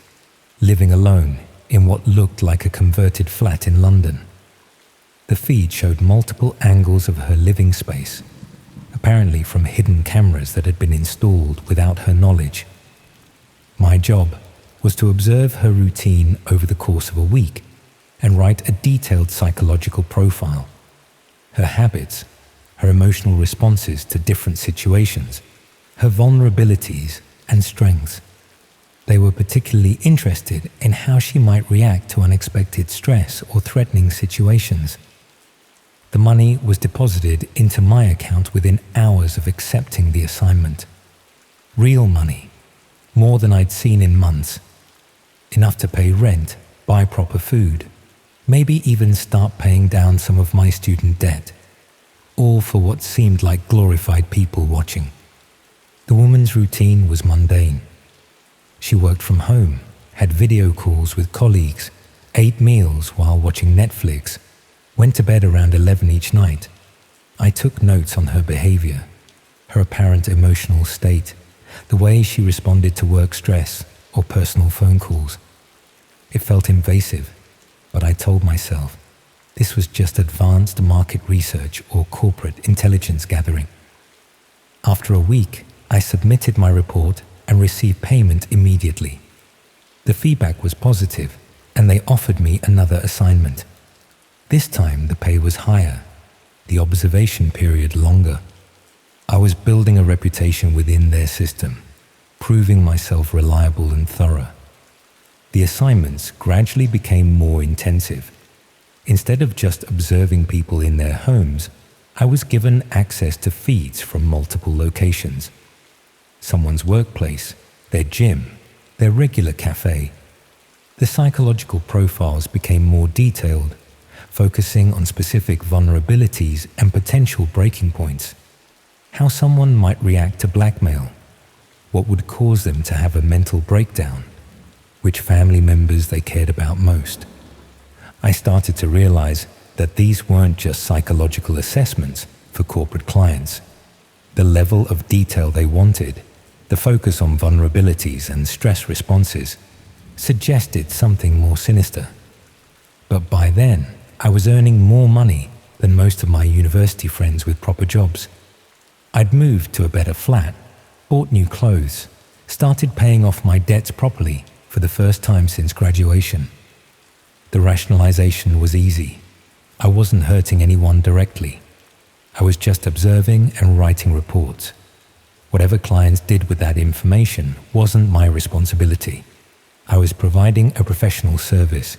living alone in what looked like a converted flat in London. The feed showed multiple angles of her living space, apparently from hidden cameras that had been installed without her knowledge. My job was to observe her routine over the course of a week and write a detailed psychological profile. Her habits, her emotional responses to different situations, her vulnerabilities and strengths. They were particularly interested in how she might react to unexpected stress or threatening situations. The money was deposited into my account within hours of accepting the assignment. Real money, more than I'd seen in months. Enough to pay rent, buy proper food, maybe even start paying down some of my student debt. All for what seemed like glorified people watching. The woman's routine was mundane. She worked from home, had video calls with colleagues, ate meals while watching Netflix, went to bed around 11 each night. I took notes on her behavior, her apparent emotional state, the way she responded to work stress or personal phone calls. It felt invasive, but I told myself this was just advanced market research or corporate intelligence gathering. After a week, I submitted my report and received payment immediately. The feedback was positive, and they offered me another assignment. This time the pay was higher, the observation period longer. I was building a reputation within their system, proving myself reliable and thorough. The assignments gradually became more intensive. Instead of just observing people in their homes, I was given access to feeds from multiple locations. Someone's workplace, their gym, their regular cafe. The psychological profiles became more detailed, focusing on specific vulnerabilities and potential breaking points. How someone might react to blackmail, what would cause them to have a mental breakdown, which family members they cared about most. I started to realize that these weren't just psychological assessments for corporate clients. The level of detail they wanted, the focus on vulnerabilities and stress responses, suggested something more sinister. But by then, I was earning more money than most of my university friends with proper jobs. I'd moved to a better flat, bought new clothes, started paying off my debts properly for the first time since graduation. The rationalization was easy. I wasn't hurting anyone directly. I was just observing and writing reports. Whatever clients did with that information wasn't my responsibility. I was providing a professional service,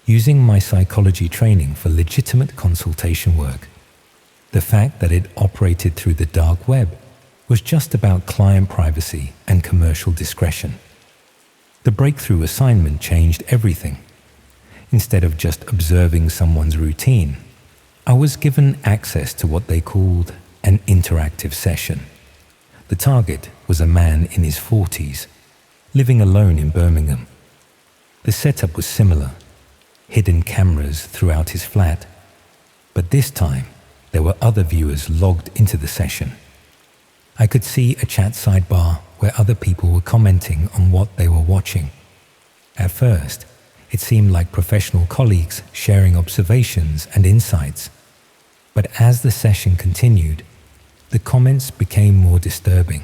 using my psychology training for legitimate consultation work. The fact that it operated through the dark web was just about client privacy and commercial discretion. The breakthrough assignment changed everything. Instead of just observing someone's routine, I was given access to what they called an interactive session. The target was a man in his 40s, living alone in Birmingham. The setup was similar, hidden cameras throughout his flat, but this time there were other viewers logged into the session. I could see a chat sidebar where other people were commenting on what they were watching. At first, it seemed like professional colleagues sharing observations and insights. But as the session continued, The comments became more disturbing.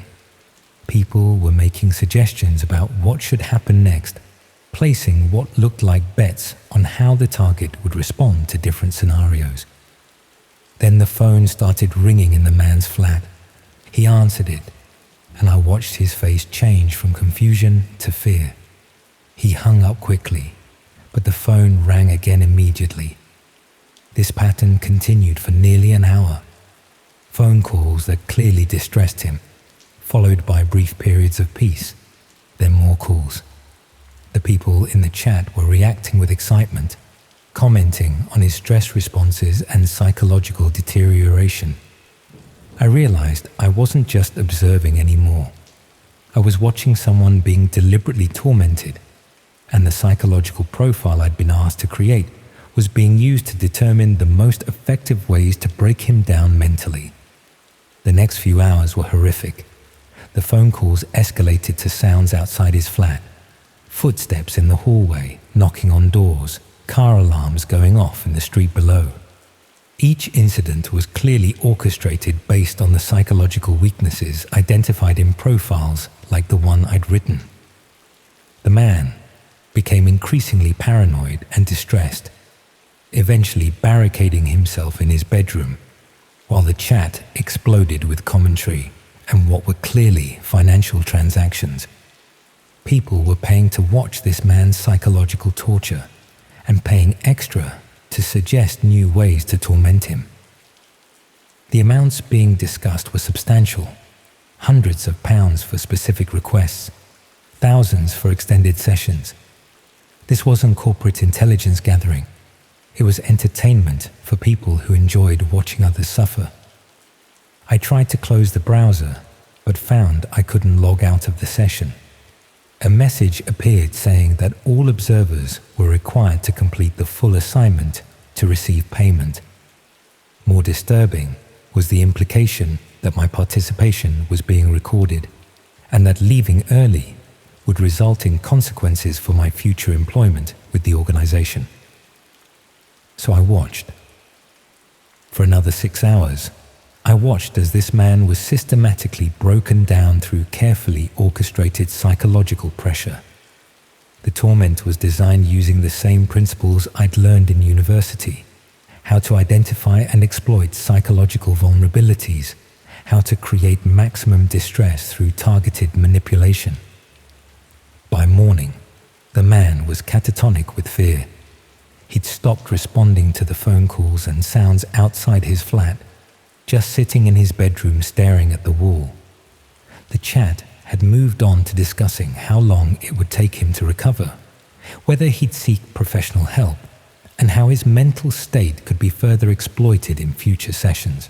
People were making suggestions about what should happen next, placing what looked like bets on how the target would respond to different scenarios. Then the phone started ringing in the man's flat. He answered it, and I watched his face change from confusion to fear. He hung up quickly, but the phone rang again immediately. This pattern continued for nearly an hour. Phone calls that clearly distressed him, followed by brief periods of peace, then more calls. The people in the chat were reacting with excitement, commenting on his stress responses and psychological deterioration. I realized I wasn't just observing anymore. I was watching someone being deliberately tormented, and the psychological profile I'd been asked to create was being used to determine the most effective ways to break him down mentally. The next few hours were horrific. The phone calls escalated to sounds outside his flat, footsteps in the hallway, knocking on doors, car alarms going off in the street below. Each incident was clearly orchestrated based on the psychological weaknesses identified in profiles like the one I'd written. The man became increasingly paranoid and distressed, eventually barricading himself in his bedroom, while the chat exploded with commentary and what were clearly financial transactions. People were paying to watch this man's psychological torture and paying extra to suggest new ways to torment him. The amounts being discussed were substantial, hundreds of pounds for specific requests, thousands for extended sessions. This wasn't corporate intelligence gathering. It was entertainment for people who enjoyed watching others suffer. I tried to close the browser, but found I couldn't log out of the session. A message appeared saying that all observers were required to complete the full assignment to receive payment. More disturbing was the implication that my participation was being recorded, and that leaving early would result in consequences for my future employment with the organization. So I watched. For another 6 hours, I watched as this man was systematically broken down through carefully orchestrated psychological pressure. The torment was designed using the same principles I'd learned in university: how to identify and exploit psychological vulnerabilities, how to create maximum distress through targeted manipulation. By morning, the man was catatonic with fear. He'd stopped responding to the phone calls and sounds outside his flat, just sitting in his bedroom staring at the wall. The chat had moved on to discussing how long it would take him to recover, whether he'd seek professional help, and how his mental state could be further exploited in future sessions.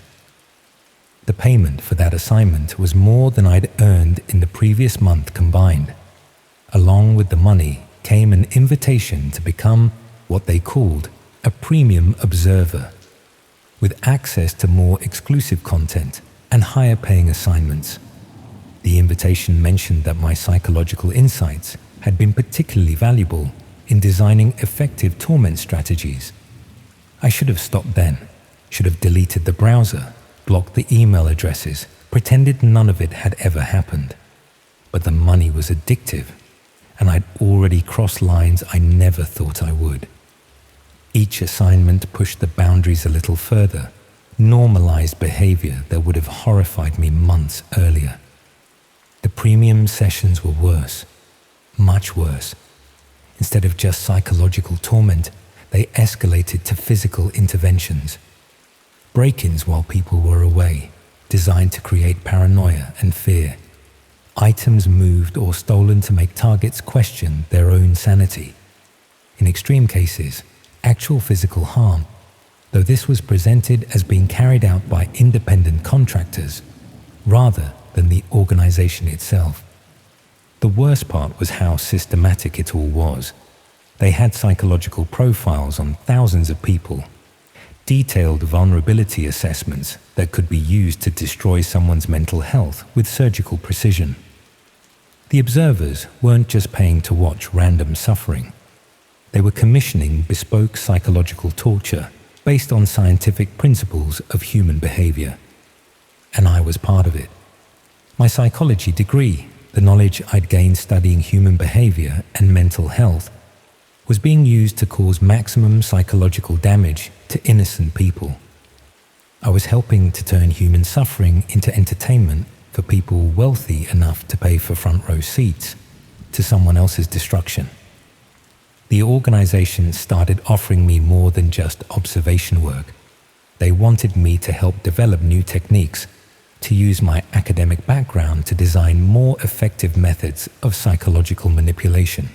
The payment for that assignment was more than I'd earned in the previous month combined. Along with the money came an invitation to become what they called a premium observer, with access to more exclusive content and higher paying assignments. The invitation mentioned that my psychological insights had been particularly valuable in designing effective torment strategies. I should have stopped then, should have deleted the browser, blocked the email addresses, pretended none of it had ever happened. But the money was addictive, and I'd already crossed lines I never thought I would. Each assignment pushed the boundaries a little further, normalized behavior that would have horrified me months earlier. The premium sessions were worse, much worse. Instead of just psychological torment, they escalated to physical interventions. Break-ins while people were away, designed to create paranoia and fear. Items moved or stolen to make targets question their own sanity. In extreme cases, actual physical harm, though this was presented as being carried out by independent contractors rather than the organization itself. The worst part was how systematic it all was. They had psychological profiles on thousands of people, detailed vulnerability assessments that could be used to destroy someone's mental health with surgical precision. The observers weren't just paying to watch random suffering. They were commissioning bespoke psychological torture based on scientific principles of human behavior. and I was part of it. My psychology degree, the knowledge I'd gained studying human behavior and mental health, was being used to cause maximum psychological damage to innocent people. I was helping to turn human suffering into entertainment for people wealthy enough to pay for front row seats to someone else's destruction. The organization started offering me more than just observation work. They wanted me to help develop new techniques, to use my academic background to design more effective methods of psychological manipulation.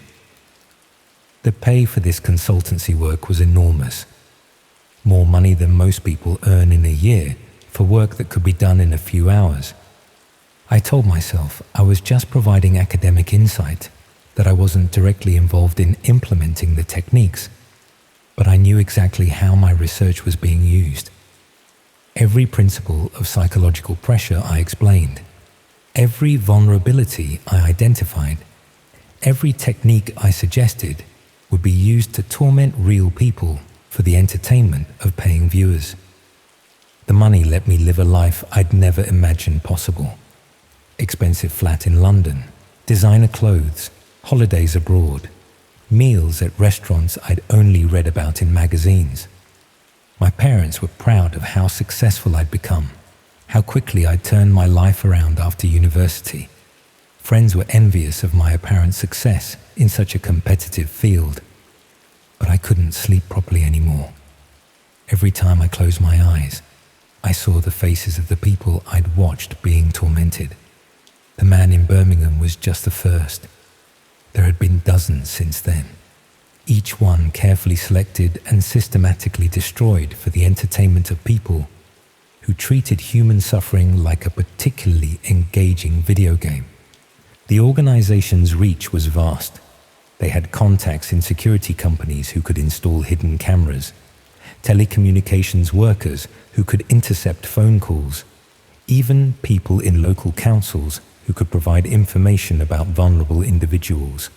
The pay for this consultancy work was enormous. More money than most people earn in a year for work that could be done in a few hours. I told myself I was just providing academic insight, that I wasn't directly involved in implementing the techniques, but I knew exactly how my research was being used. Every principle of psychological pressure I explained, every vulnerability I identified, every technique I suggested would be used to torment real people for the entertainment of paying viewers. The money let me live a life I'd never imagined possible. Expensive flat in London, designer clothes, holidays abroad, meals at restaurants I'd only read about in magazines. My parents were proud of how successful I'd become, how quickly I'd turned my life around after university. Friends were envious of my apparent success in such a competitive field. But I couldn't sleep properly anymore. Every time I closed my eyes, I saw the faces of the people I'd watched being tormented. The man in Birmingham was just the first. There had been dozens since then, each one carefully selected and systematically destroyed for the entertainment of people who treated human suffering like a particularly engaging video game. The organization's reach was vast. They had contacts in security companies who could install hidden cameras, telecommunications workers who could intercept phone calls, even people in local councils who could provide information about vulnerable individuals.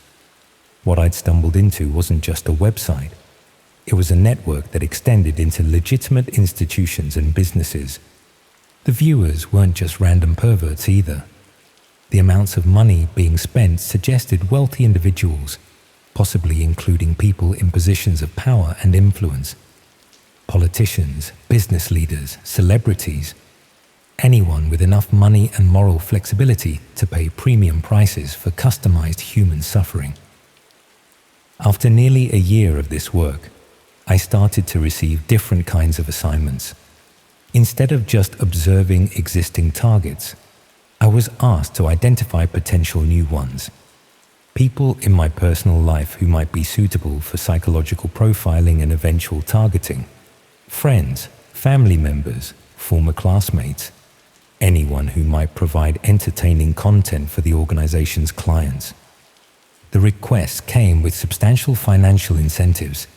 What I'd stumbled into wasn't just a website. It was a network that extended into legitimate institutions and businesses. The viewers weren't just random perverts either. The amounts of money being spent suggested wealthy individuals, possibly including people in positions of power and influence. Politicians, business leaders, celebrities, anyone with enough money and moral flexibility to pay premium prices for customized human suffering. After nearly a year of this work, I started to receive different kinds of assignments. Instead of just observing existing targets, I was asked to identify potential new ones. People in my personal life who might be suitable for psychological profiling and eventual targeting. Friends, family members, former classmates, anyone who might provide entertaining content for the organization's clients. The requests came with substantial financial incentives,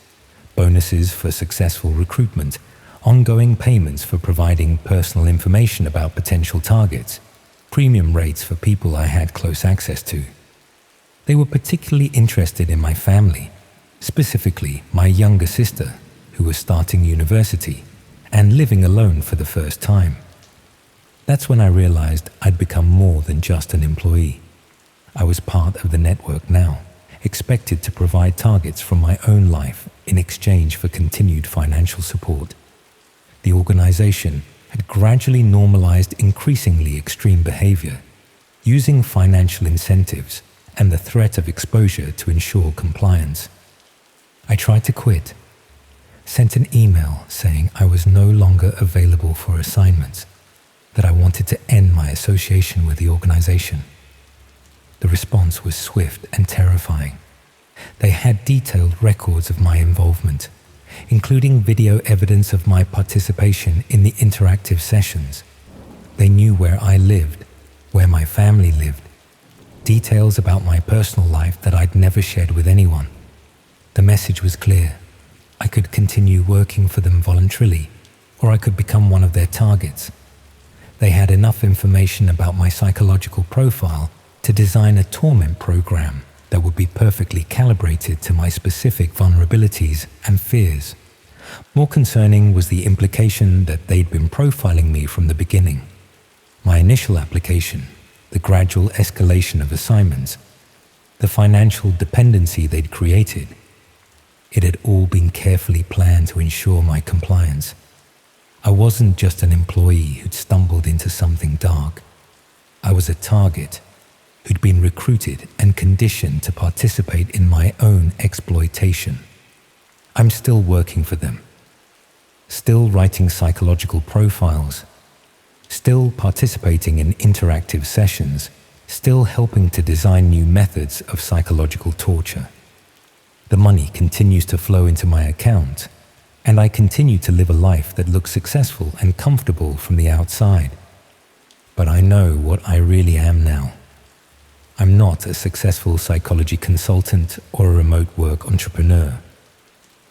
bonuses for successful recruitment, ongoing payments for providing personal information about potential targets, premium rates for people I had close access to. They were particularly interested in my family, specifically my younger sister, who was starting university and living alone for the first time. That's when I realized I'd become more than just an employee. I was part of the network now, expected to provide targets from my own life in exchange for continued financial support. The organization had gradually normalized increasingly extreme behavior, using financial incentives and the threat of exposure to ensure compliance. I tried to quit, sent an email saying I was no longer available for assignments, that I wanted to end my association with the organization. The response was swift and terrifying. They had detailed records of my involvement, including video evidence of my participation in the interactive sessions. They knew where I lived, where my family lived, details about my personal life that I'd never shared with anyone. The message was clear. I could continue working for them voluntarily, or I could become one of their targets. They had enough information about my psychological profile to design a torment program that would be perfectly calibrated to my specific vulnerabilities and fears. More concerning was the implication that they'd been profiling me from the beginning. My initial application, the gradual escalation of assignments, the financial dependency they'd created. It had all been carefully planned to ensure my compliance. I wasn't just an employee who'd stumbled into something dark. I was a target who'd been recruited and conditioned to participate in my own exploitation. I'm still working for them, still writing psychological profiles, still participating in interactive sessions, still helping to design new methods of psychological torture. The money continues to flow into my account, and I continue to live a life that looks successful and comfortable from the outside. But I know what I really am now. I'm not a successful psychology consultant or a remote work entrepreneur.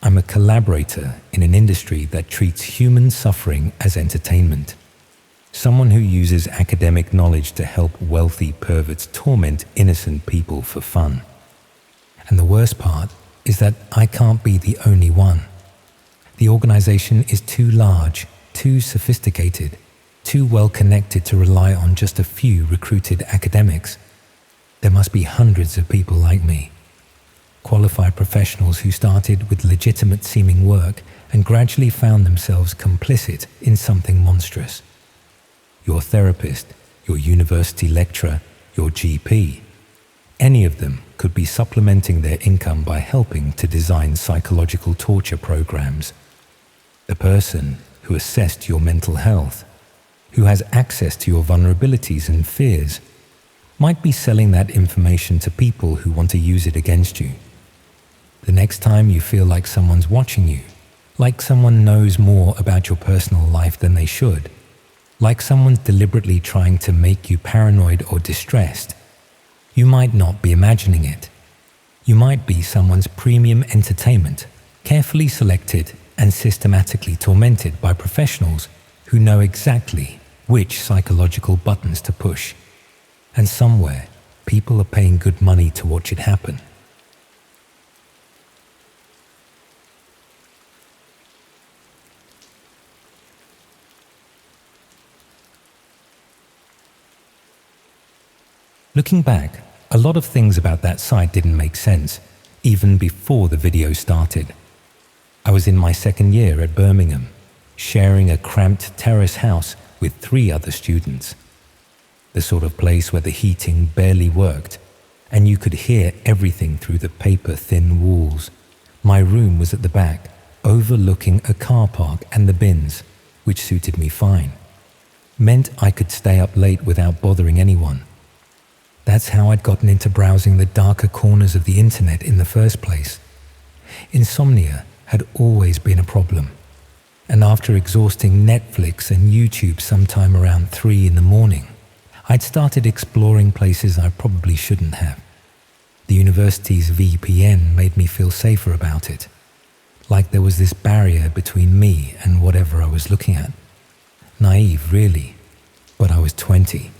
I'm a collaborator in an industry that treats human suffering as entertainment. Someone who uses academic knowledge to help wealthy perverts torment innocent people for fun. And the worst part is that I can't be the only one. The organization is too large, too sophisticated, too well connected to rely on just a few recruited academics. There must be hundreds of people like me. Qualified professionals who started with legitimate seeming work and gradually found themselves complicit in something monstrous. Your therapist, your university lecturer, your GP. Any of them could be supplementing their income by helping to design psychological torture programs. The person who assessed your mental health, who has access to your vulnerabilities and fears, might be selling that information to people who want to use it against you. The next time you feel like someone's watching you, like someone knows more about your personal life than they should, like someone's deliberately trying to make you paranoid or distressed, you might not be imagining it. You might be someone's premium entertainment, carefully selected and systematically tormented by professionals who know exactly which psychological buttons to push. And somewhere, people are paying good money to watch it happen. Looking back, a lot of things about that site didn't make sense, even before the video started. I was in my second year at Birmingham, sharing a cramped terrace house with 3 other students. The sort of place where the heating barely worked, and you could hear everything through the paper-thin walls. My room was at the back, overlooking a car park and the bins, which suited me fine. Meant I could stay up late without bothering anyone. That's how I'd gotten into browsing the darker corners of the internet in the first place. Insomnia had always been a problem, and after exhausting Netflix and YouTube sometime around 3 in the morning, I'd started exploring places I probably shouldn't have. The university's VPN made me feel safer about it, like there was this barrier between me and whatever I was looking at. Naive, really, but I was 20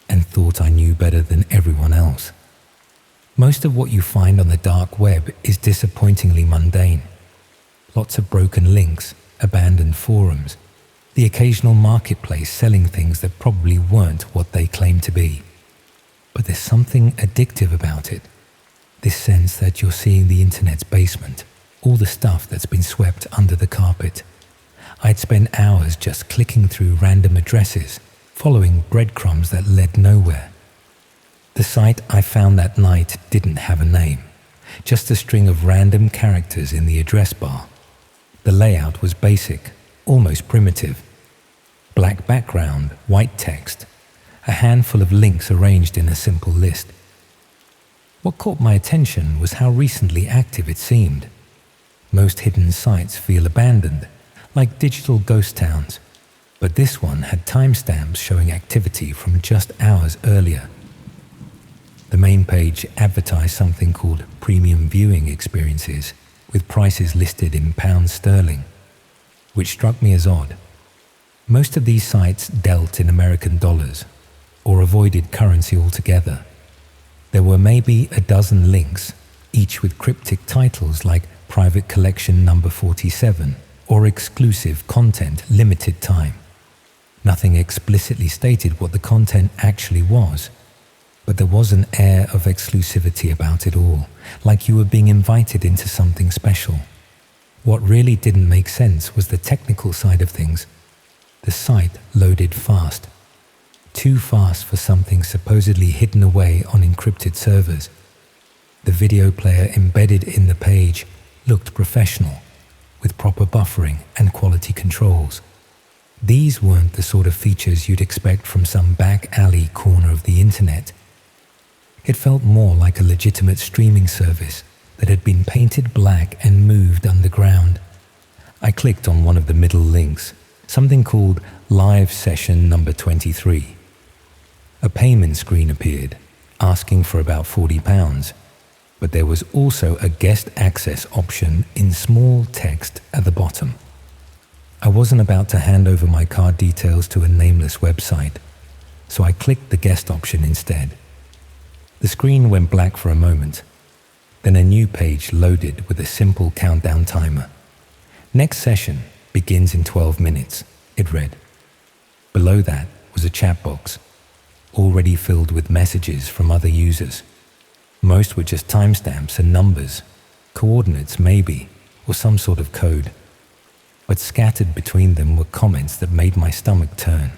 and thought I knew better than everyone else. Most of what you find on the dark web is disappointingly mundane. Lots of broken links, abandoned forums, the occasional marketplace selling things that probably weren't what they claimed to be. But there's something addictive about it. This sense that you're seeing the internet's basement, all the stuff that's been swept under the carpet. I'd spend hours just clicking through random addresses, following breadcrumbs that led nowhere. The site I found that night didn't have a name, just a string of random characters in the address bar. The layout was basic, almost primitive. Black background, white text, a handful of links arranged in a simple list. What caught my attention was how recently active it seemed. Most hidden sites feel abandoned, like digital ghost towns, but this one had timestamps showing activity from just hours earlier. The main page advertised something called premium viewing experiences, with prices listed in pounds sterling, which struck me as odd. Most of these sites dealt in American dollars, or avoided currency altogether. There were maybe a dozen links, each with cryptic titles like Private Collection Number 47 or Exclusive Content Limited Time. Nothing explicitly stated what the content actually was, but there was an air of exclusivity about it all, like you were being invited into something special. What really didn't make sense was the technical side of things. The site loaded fast. Too fast for something supposedly hidden away on encrypted servers. The video player embedded in the page looked professional, with proper buffering and quality controls. These weren't the sort of features you'd expect from some back alley corner of the internet. It felt more like a legitimate streaming service that had been painted black and moved underground. I clicked on one of the middle links, something called Live Session Number 23. A payment screen appeared, asking for about £40, but there was also a guest access option in small text at the bottom. I wasn't about to hand over my card details to a nameless website, so I clicked the guest option instead. The screen went black for a moment. Then a new page loaded with a simple countdown timer. Next session begins in 12 minutes, it read. Below that was a chat box, already filled with messages from other users. Most were just timestamps and numbers, coordinates maybe, or some sort of code. But scattered between them were comments that made my stomach turn.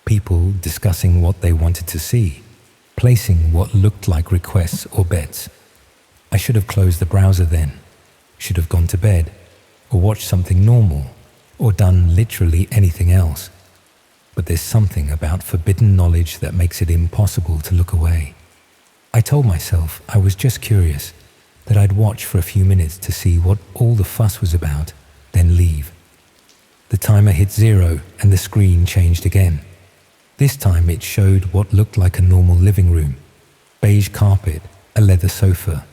People discussing what they wanted to see, placing what looked like requests or bets. I should have closed the browser then, should have gone to bed, or watched something normal, or done literally anything else. But there's something about forbidden knowledge that makes it impossible to look away. I told myself I was just curious, that I'd watch for a few minutes to see what all the fuss was about, then leave. The timer hit 0 and the screen changed again. This time it showed what looked like a normal living room. Beige carpet, a leather sofa,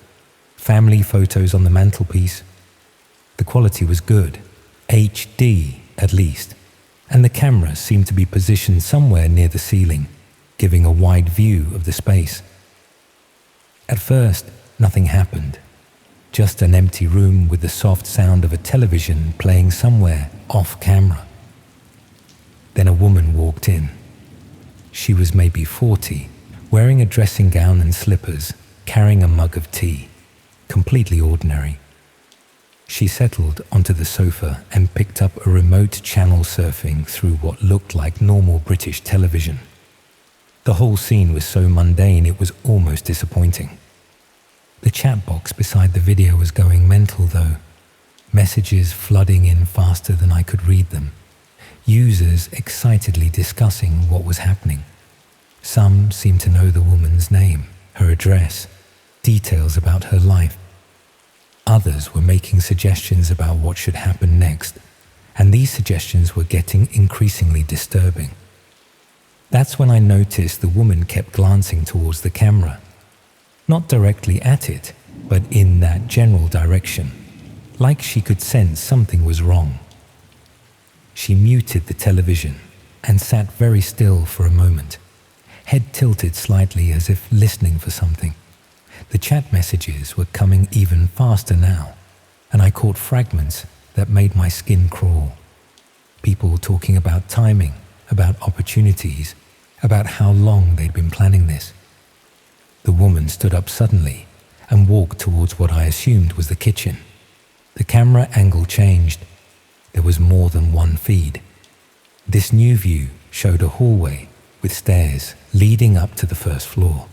family photos on the mantelpiece. The quality was good, HD at least, and the camera seemed to be positioned somewhere near the ceiling, giving a wide view of the space. At first, nothing happened. Just an empty room with the soft sound of a television playing somewhere off camera. Then a woman walked in. She was maybe 40, wearing a dressing gown and slippers, carrying a mug of tea. Completely ordinary. She settled onto the sofa and picked up a remote channel surfing through what looked like normal British television. The whole scene was so mundane it was almost disappointing. The chat box beside the video was going mental though, messages flooding in faster than I could read them, users excitedly discussing what was happening. Some seemed to know the woman's name, her address, details about her life. Others were making suggestions about what should happen next, and these suggestions were getting increasingly disturbing. That's when I noticed the woman kept glancing towards the camera. Not directly at it, but in that general direction, like she could sense something was wrong. She muted the television and sat very still for a moment, head tilted slightly as if listening for something. The chat messages were coming even faster now, and I caught fragments that made my skin crawl. People talking about timing, about opportunities, about how long they'd been planning this. The woman stood up suddenly and walked towards what I assumed was the kitchen. The camera angle changed. There was more than one feed. This new view showed a hallway with stairs leading up to the first floor.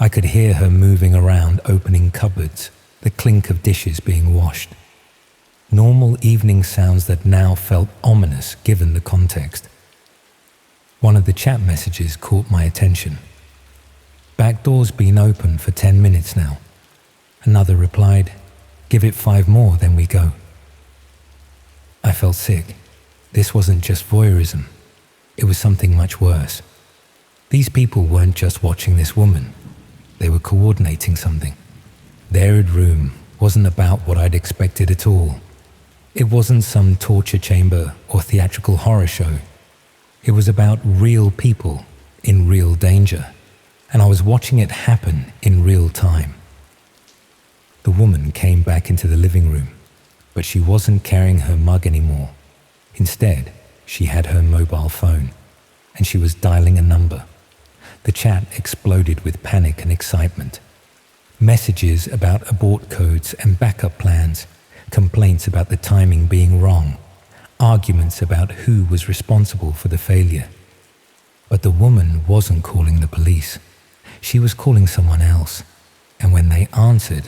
I could hear her moving around, opening cupboards, the clink of dishes being washed. Normal evening sounds that now felt ominous given the context. One of the chat messages caught my attention. Back door's been open for 10 minutes now. Another replied, give it 5 more, then we go. I felt sick. This wasn't just voyeurism. It was something much worse. These people weren't just watching this woman. They were coordinating something. Their room wasn't about what I'd expected at all. It wasn't some torture chamber or theatrical horror show. It was about real people in real danger. And I was watching it happen in real time. The woman came back into the living room, but she wasn't carrying her mug anymore. Instead, She had her mobile phone, and she was dialing a number. The chat exploded with panic and excitement. Messages about abort codes and backup plans, complaints about the timing being wrong, arguments about who was responsible for the failure. But the woman wasn't calling the police. She was calling someone else, and when they answered,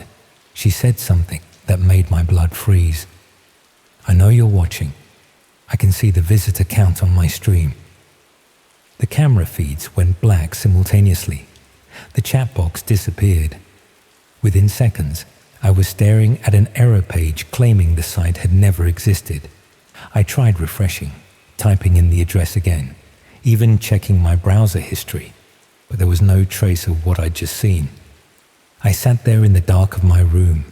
she said something that made my blood freeze. "I know you're watching. I can see the visitor count on my stream." The camera feeds went black simultaneously. The chat box disappeared. Within seconds, I was staring at an error page claiming the site had never existed. I tried refreshing, typing in the address again, even checking my browser history, but there was no trace of what I'd just seen. I sat there in the dark of my room,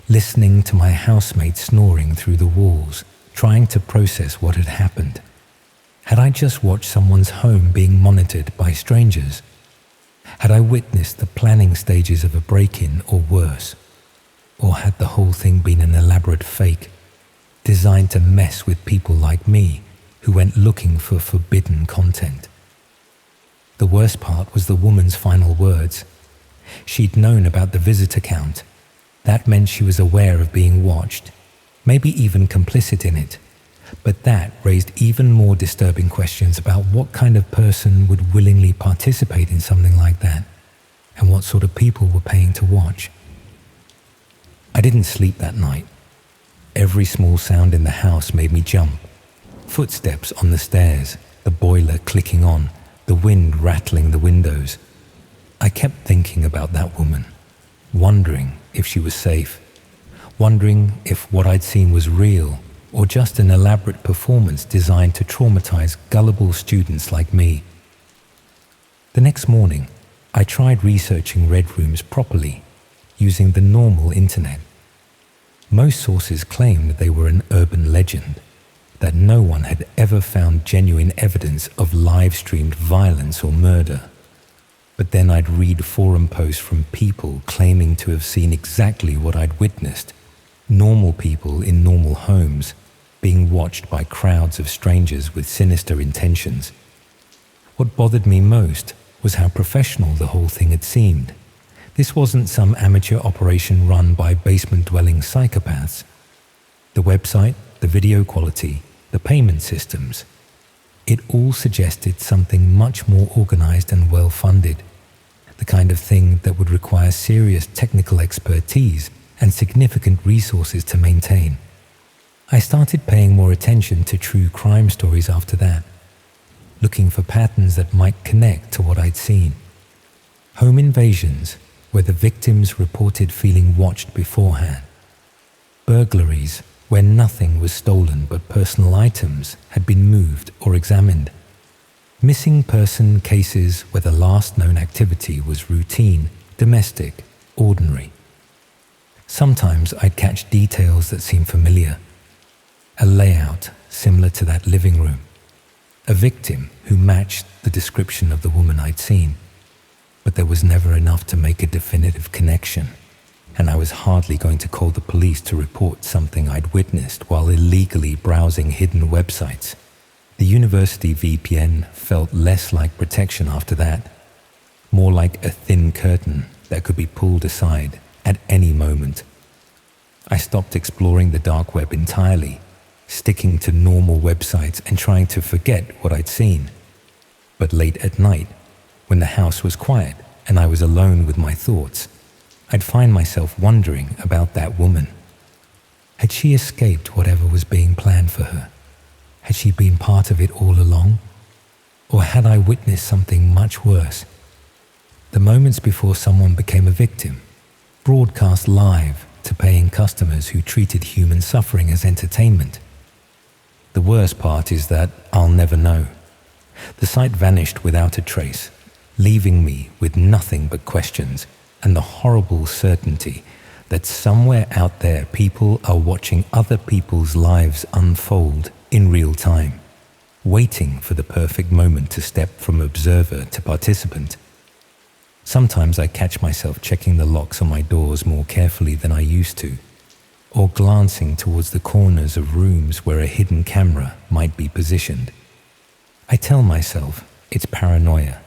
listening to my housemate snoring through the walls, trying to process what had happened. Had I just watched someone's home being monitored by strangers? Had I witnessed the planning stages of a break-in or worse? Or had the whole thing been an elaborate fake, designed to mess with people like me who went looking for forbidden content? The worst part was the woman's final words. She'd known about the visitor count. That meant she was aware of being watched, maybe even complicit in it. But that raised even more disturbing questions about what kind of person would willingly participate in something like that, and what sort of people were paying to watch. I didn't sleep that night. Every small sound in the house made me jump. Footsteps on the stairs, the boiler clicking on, the wind rattling the windows. I kept thinking about that woman, wondering if she was safe, wondering if what I'd seen was real or just an elaborate performance designed to traumatize gullible students like me. The next morning, I tried researching red rooms properly, using the normal internet. Most sources claimed they were an urban legend, that no one had ever found genuine evidence of live-streamed violence or murder. But then I'd read forum posts from people claiming to have seen exactly what I'd witnessed, normal people in normal homes, being watched by crowds of strangers with sinister intentions. What bothered me most was how professional the whole thing had seemed. This wasn't some amateur operation run by basement-dwelling psychopaths. The website, the video quality, the payment systems, it all suggested something much more organized and well-funded, the kind of thing that would require serious technical expertise and significant resources to maintain. I started paying more attention to true crime stories after that, looking for patterns that might connect to what I'd seen. Home invasions, where the victims reported feeling watched beforehand. Burglaries, where nothing was stolen but personal items had been moved or examined. Missing person cases where the last known activity was routine, domestic, ordinary. Sometimes I'd catch details that seemed familiar. A layout similar to that living room. A victim who matched the description of the woman I'd seen. But there was never enough to make a definitive connection, and I was hardly going to call the police to report something I'd witnessed while illegally browsing hidden websites. The university VPN felt less like protection after that, more like a thin curtain that could be pulled aside at any moment. I stopped exploring the dark web entirely, sticking to normal websites and trying to forget what I'd seen. But late at night, when the house was quiet and I was alone with my thoughts, I'd find myself wondering about that woman. Had she escaped whatever was being planned for her? Had she been part of it all along? Or had I witnessed something much worse? The moments before someone became a victim, broadcast live to paying customers who treated human suffering as entertainment. The worst part is that I'll never know. The site vanished without a trace, leaving me with nothing but questions and the horrible certainty that somewhere out there people are watching other people's lives unfold in real time, waiting for the perfect moment to step from observer to participant. Sometimes I catch myself checking the locks on my doors more carefully than I used to, or glancing towards the corners of rooms where a hidden camera might be positioned, I tell myself it's paranoia,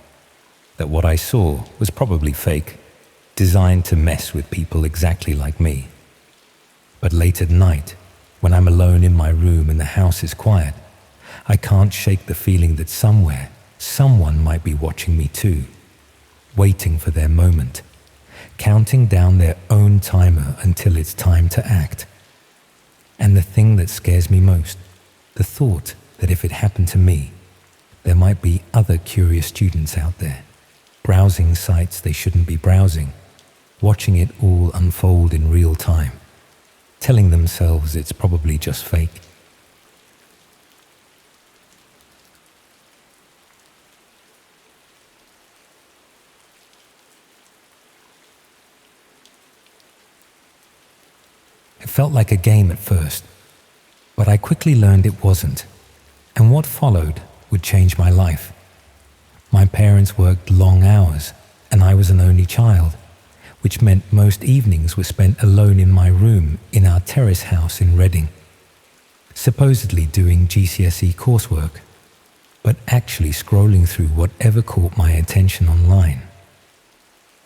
that what I saw was probably fake, designed to mess with people exactly like me. But late at night, when I'm alone in my room and the house is quiet, I can't shake the feeling that somewhere, someone might be watching me too, waiting for their moment, counting down their own timer until it's time to act. And the thing that scares me most, the thought that if it happened to me, there might be other curious students out there, browsing sites they shouldn't be browsing, watching it all unfold in real time, telling themselves it's probably just fake. It felt like a game at first, but I quickly learned it wasn't, and what followed would change my life. My parents worked long hours, and I was an only child, which meant most evenings were spent alone in my room in our terrace house in Reading, supposedly doing GCSE coursework, but actually scrolling through whatever caught my attention online.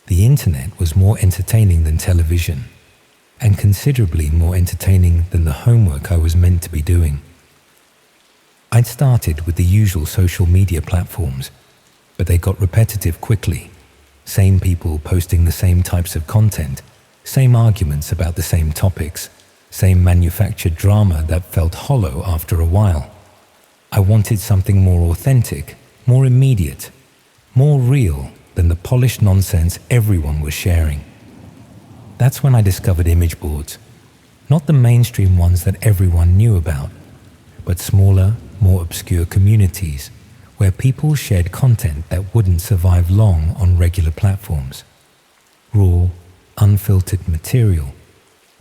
The internet was more entertaining than television, and considerably more entertaining than the homework I was meant to be doing. I'd started with the usual social media platforms, but they got repetitive quickly. Same people posting the same types of content, same arguments about the same topics, same manufactured drama that felt hollow after a while. I wanted something more authentic, more immediate, more real than the polished nonsense everyone was sharing. That's when I discovered image boards, not the mainstream ones that everyone knew about, but smaller, more obscure communities where people shared content that wouldn't survive long on regular platforms. Raw, unfiltered material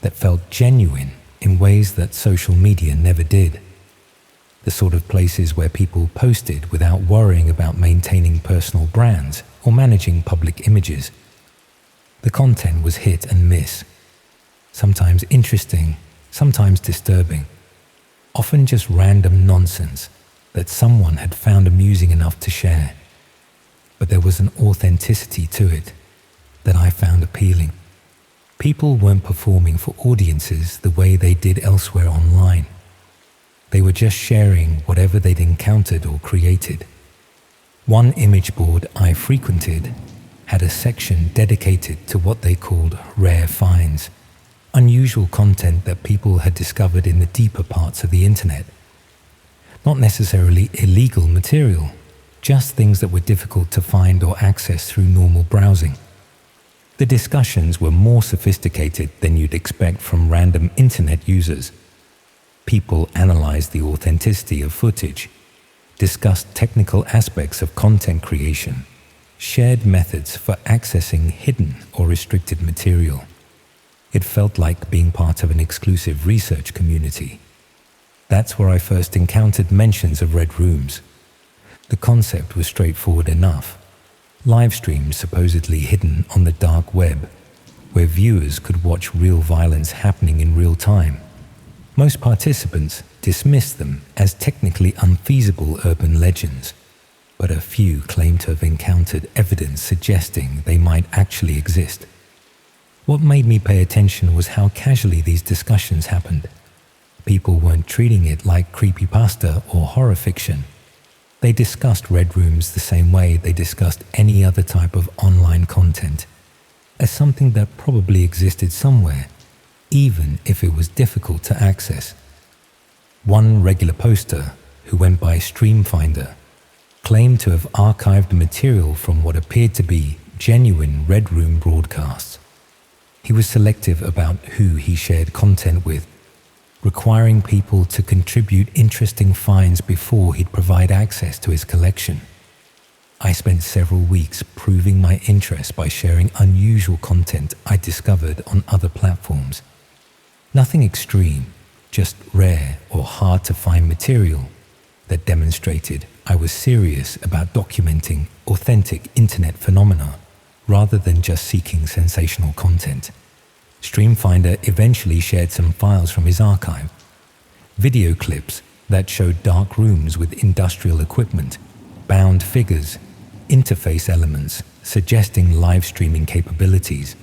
that felt genuine in ways that social media never did. The sort of places where people posted without worrying about maintaining personal brands or managing public images. The content was hit and miss, sometimes interesting, sometimes disturbing, often just random nonsense that someone had found amusing enough to share. But there was an authenticity to it that I found appealing. People weren't performing for audiences the way they did elsewhere online. They were just sharing whatever they'd encountered or created. One image board I frequented had a section dedicated to what they called rare finds, unusual content that people had discovered in the deeper parts of the internet. Not necessarily illegal material, just things that were difficult to find or access through normal browsing. The discussions were more sophisticated than you'd expect from random internet users. People analyzed the authenticity of footage, discussed technical aspects of content creation, shared methods for accessing hidden or restricted material. It felt like being part of an exclusive research community. That's where I first encountered mentions of red rooms. The concept was straightforward enough. Live streams supposedly hidden on the dark web, where viewers could watch real violence happening in real time. Most participants dismissed them as technically unfeasible urban legends, but a few claimed to have encountered evidence suggesting they might actually exist. What made me pay attention was how casually these discussions happened. People weren't treating it like creepypasta or horror fiction. They discussed red rooms the same way they discussed any other type of online content, as something that probably existed somewhere, even if it was difficult to access. One regular poster, who went by Streamfinder, claimed to have archived material from what appeared to be genuine red room broadcasts. He was selective about who he shared content with, requiring people to contribute interesting finds before he'd provide access to his collection. I spent several weeks proving my interest by sharing unusual content I discovered on other platforms. Nothing extreme, just rare or hard to find material that demonstrated I was serious about documenting authentic internet phenomena rather than just seeking sensational content. Streamfinder eventually shared some files from his archive, video clips that showed dark rooms with industrial equipment bound figures, interface elements suggesting live streaming capabilities.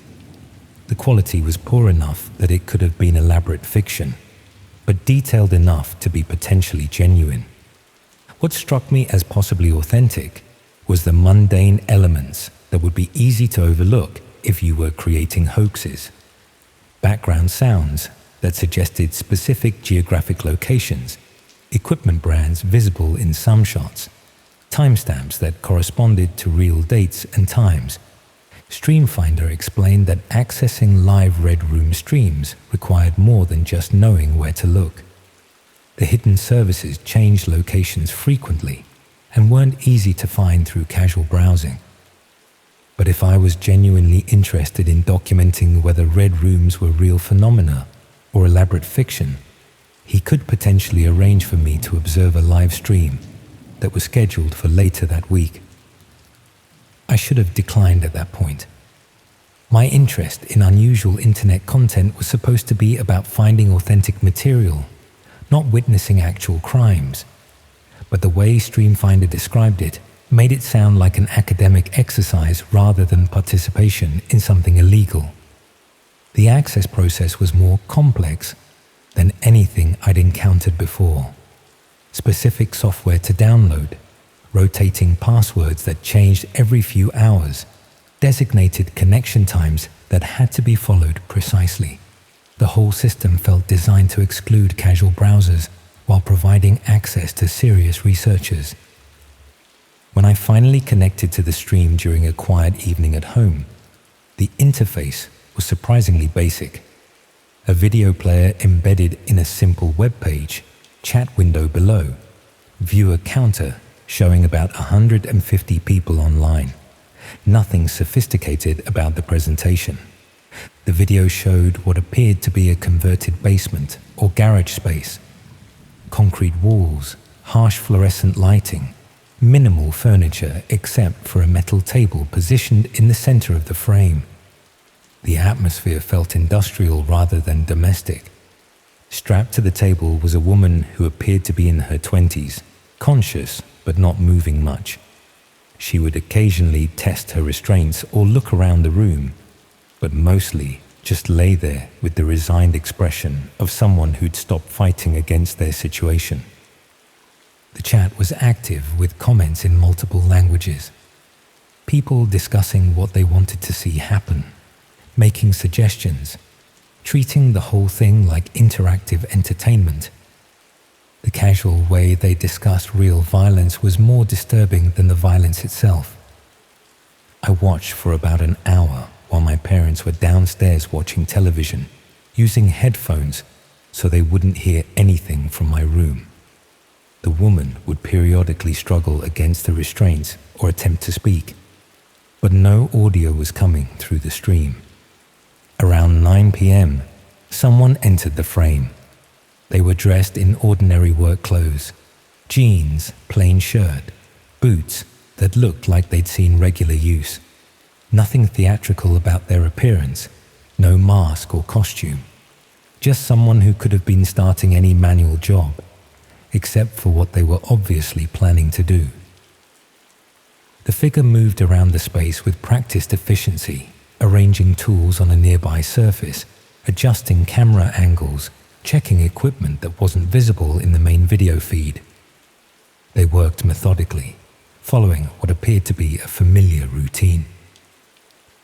The quality was poor enough that it could have been elaborate fiction, but detailed enough to be potentially genuine. What struck me as possibly authentic was the mundane elements that would be easy to overlook if you were creating hoaxes. Background sounds that suggested specific geographic locations, equipment brands visible in some shots, timestamps that corresponded to real dates and times. Streamfinder explained that accessing live Red Room streams required more than just knowing where to look. The hidden services changed locations frequently and weren't easy to find through casual browsing. But if I was genuinely interested in documenting whether Red Rooms were real phenomena or elaborate fiction, he could potentially arrange for me to observe a live stream that was scheduled for later that week. I should have declined at that point. My interest in unusual internet content was supposed to be about finding authentic material, not witnessing actual crimes. But the way Streamfinder described it made it sound like an academic exercise rather than participation in something illegal. The access process was more complex than anything I'd encountered before. Specific software to download, rotating passwords that changed every few hours, designated connection times that had to be followed precisely. The whole system felt designed to exclude casual browsers while providing access to serious researchers. When I finally connected to the stream during a quiet evening at home, the interface was surprisingly basic. A video player embedded in a simple web page, chat window below, viewer counter showing about 150 people online. Nothing sophisticated about the presentation. The video showed what appeared to be a converted basement or garage space. Concrete walls, harsh fluorescent lighting, minimal furniture except for a metal table positioned in the center of the frame. The atmosphere felt industrial rather than domestic. Strapped to the table was a woman who appeared to be in her 20s, conscious but not moving much. She would occasionally test her restraints or look around the room, but mostly just lay there with the resigned expression of someone who'd stopped fighting against their situation. The chat was active with comments in multiple languages. People discussing what they wanted to see happen, making suggestions, treating the whole thing like interactive entertainment. The casual way they discussed real violence was more disturbing than the violence itself. I watched for about an hour while my parents were downstairs watching television, using headphones so they wouldn't hear anything from my room. The woman would periodically struggle against the restraints or attempt to speak, but no audio was coming through the stream. Around 9 p.m., someone entered the frame. They were dressed in ordinary work clothes, jeans, plain shirt, boots that looked like they'd seen regular use. Nothing theatrical about their appearance, no mask or costume. Just someone who could have been starting any manual job, except for what they were obviously planning to do. The figure moved around the space with practiced efficiency, arranging tools on a nearby surface, adjusting camera angles, checking equipment that wasn't visible in the main video feed. They worked methodically, following what appeared to be a familiar routine.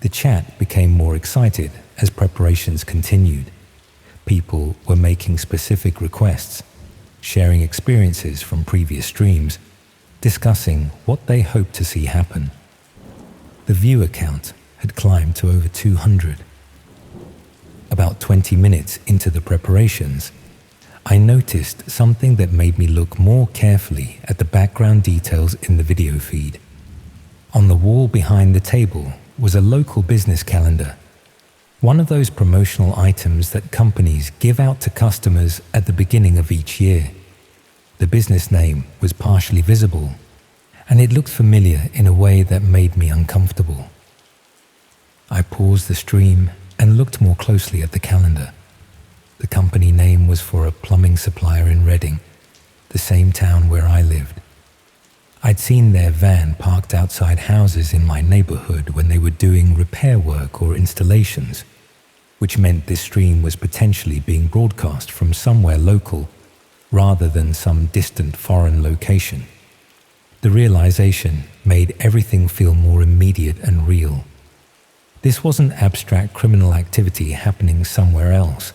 The chat became more excited as preparations continued. People were making specific requests, sharing experiences from previous streams, discussing what they hoped to see happen. The viewer count had climbed to over 200. About 20 minutes into the preparations, I noticed something that made me look more carefully at the background details in the video feed. On the wall behind the table was a local business calendar, one of those promotional items that companies give out to customers at the beginning of each year. The business name was partially visible, and it looked familiar in a way that made me uncomfortable. I paused the stream and looked more closely at the calendar. The company name was for a plumbing supplier in Reading, the same town where I lived. I'd seen their van parked outside houses in my neighborhood when they were doing repair work or installations, which meant this stream was potentially being broadcast from somewhere local rather than some distant foreign location. The realization made everything feel more immediate and real. This wasn't abstract criminal activity happening somewhere else.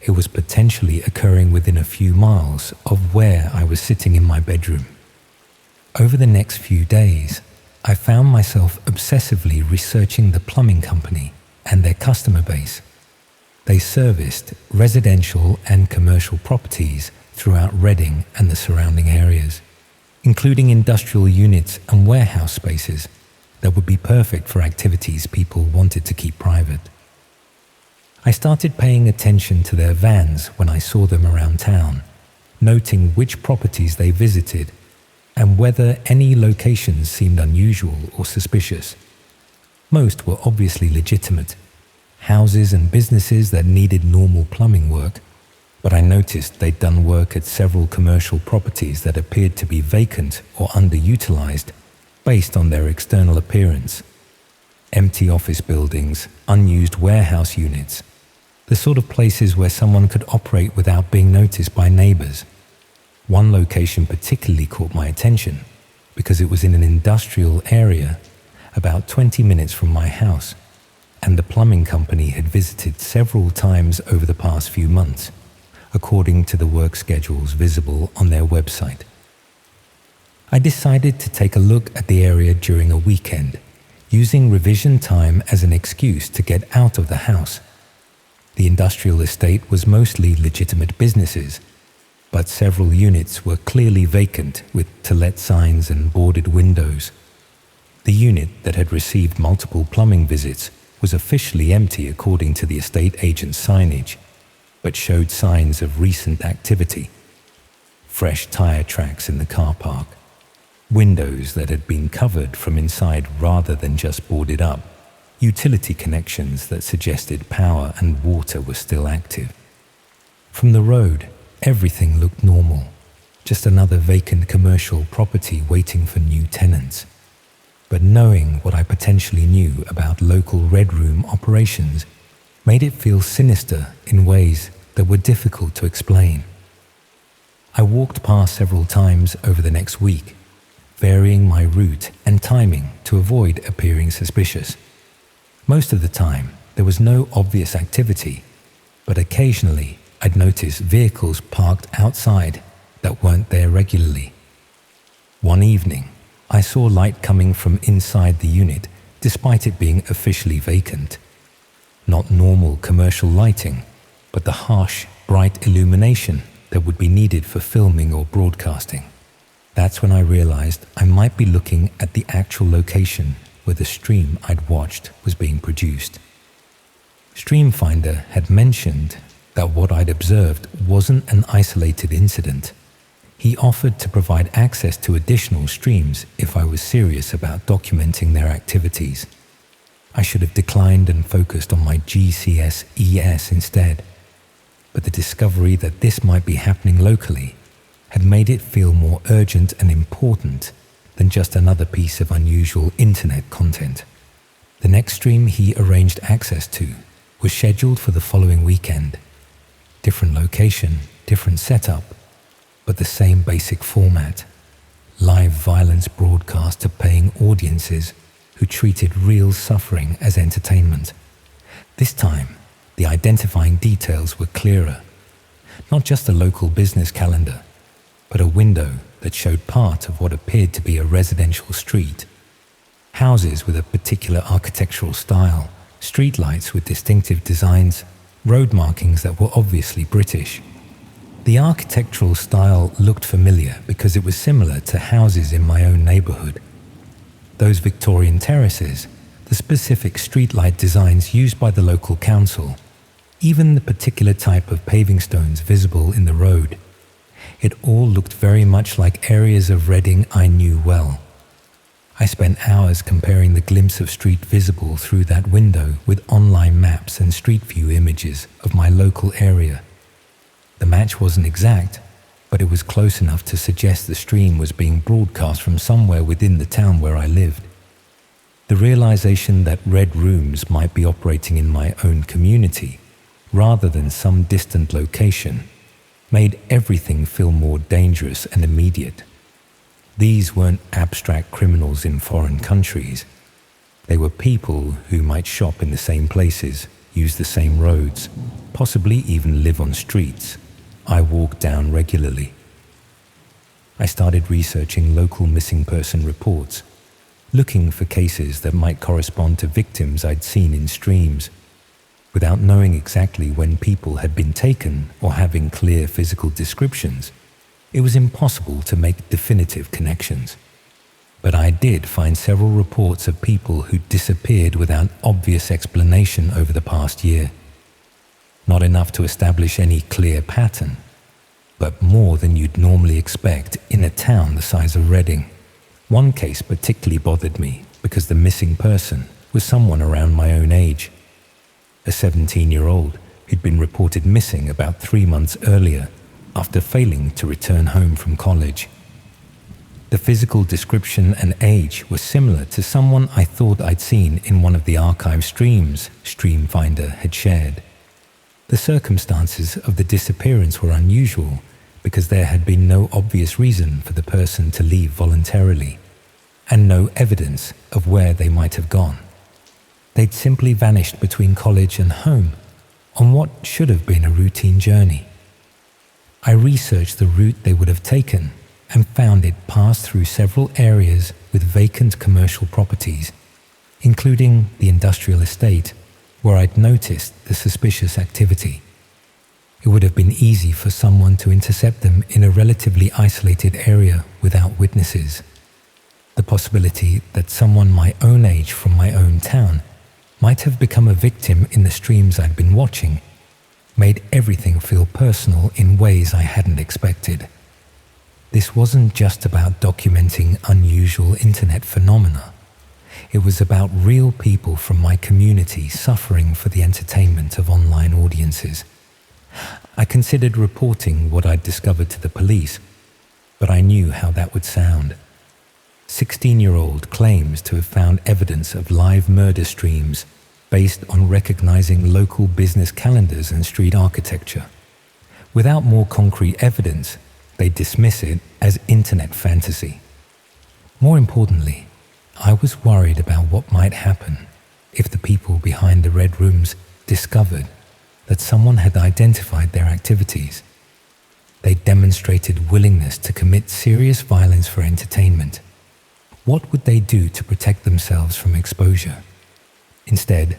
It was potentially occurring within a few miles of where I was sitting in my bedroom. Over the next few days, I found myself obsessively researching the plumbing company and their customer base. They serviced residential and commercial properties throughout Reading and the surrounding areas, including industrial units and warehouse spaces that would be perfect for activities people wanted to keep private. I started paying attention to their vans when I saw them around town, noting which properties they visited and whether any locations seemed unusual or suspicious. Most were obviously legitimate, houses and businesses that needed normal plumbing work, but I noticed they'd done work at several commercial properties that appeared to be vacant or underutilized based on their external appearance. Empty office buildings, unused warehouse units, the sort of places where someone could operate without being noticed by neighbors. One location particularly caught my attention because it was in an industrial area about 20 minutes from my house, and the plumbing company had visited several times over the past few months, according to the work schedules visible on their website. I decided to take a look at the area during a weekend, using revision time as an excuse to get out of the house. The industrial estate was mostly legitimate businesses, but several units were clearly vacant with to let signs and boarded windows. The unit that had received multiple plumbing visits was officially empty according to the estate agent's signage, but showed signs of recent activity. Fresh tire tracks in the car park, windows that had been covered from inside rather than just boarded up, utility connections that suggested power and water were still active. From the road, everything looked normal, just another vacant commercial property waiting for new tenants. But knowing what I potentially knew about local Red Room operations made it feel sinister in ways that were difficult to explain. I walked past several times over the next week, varying my route and timing to avoid appearing suspicious. Most of the time, there was no obvious activity, but occasionally I'd notice vehicles parked outside that weren't there regularly. One evening, I saw light coming from inside the unit despite it being officially vacant. Not normal commercial lighting, but the harsh, bright illumination that would be needed for filming or broadcasting. That's when I realized I might be looking at the actual location where the stream I'd watched was being produced. Streamfinder had mentioned that what I'd observed wasn't an isolated incident. He offered to provide access to additional streams if I was serious about documenting their activities. I should have declined and focused on my GCS-ES instead, but the discovery that this might be happening locally had made it feel more urgent and important than just another piece of unusual internet content. The next stream he arranged access to was scheduled for the following weekend. Different location, different setup, but the same basic format. Live violence broadcast to paying audiences who treated real suffering as entertainment. This time, the identifying details were clearer. Not just a local business calendar, but a window that showed part of what appeared to be a residential street. Houses with a particular architectural style, streetlights with distinctive designs, road markings that were obviously British. The architectural style looked familiar because it was similar to houses in my own neighborhood. Those Victorian terraces, the specific streetlight designs used by the local council, even the particular type of paving stones visible in the road. It all looked very much like areas of Reading I knew well. I spent hours comparing the glimpse of street visible through that window with online maps and street view images of my local area. The match wasn't exact, but it was close enough to suggest the stream was being broadcast from somewhere within the town where I lived. The realization that red rooms might be operating in my own community, rather than some distant location, made everything feel more dangerous and immediate. These weren't abstract criminals in foreign countries. They were people who might shop in the same places, use the same roads, possibly even live on streets I walked down regularly. I started researching local missing person reports, looking for cases that might correspond to victims I'd seen in streams. Without knowing exactly when people had been taken or having clear physical descriptions, it was impossible to make definitive connections. But I did find several reports of people who disappeared without obvious explanation over the past year. Not enough to establish any clear pattern, but more than you'd normally expect in a town the size of Reading. One case particularly bothered me because the missing person was someone around my own age. A 17-year-old who'd been reported missing about 3 months earlier after failing to return home from college. The physical description and age were similar to someone I thought I'd seen in one of the archive streams Streamfinder had shared. The circumstances of the disappearance were unusual because there had been no obvious reason for the person to leave voluntarily, and no evidence of where they might have gone. They'd simply vanished between college and home on what should have been a routine journey. I researched the route they would have taken and found it passed through several areas with vacant commercial properties, including the industrial estate where I'd noticed the suspicious activity. It would have been easy for someone to intercept them in a relatively isolated area without witnesses. The possibility that someone my own age from my own town might have become a victim in the streams I'd been watching made everything feel personal in ways I hadn't expected. This wasn't just about documenting unusual internet phenomena. It was about real people from my community suffering for the entertainment of online audiences. I considered reporting what I'd discovered to the police, but I knew how that would sound. 16-year-old claims to have found evidence of live murder streams based on recognizing local business calendars and street architecture. Without more concrete evidence, they dismiss it as internet fantasy. More importantly, I was worried about what might happen if the people behind the red rooms discovered that someone had identified their activities. They demonstrated willingness to commit serious violence for entertainment. What would they do to protect themselves from exposure? Instead,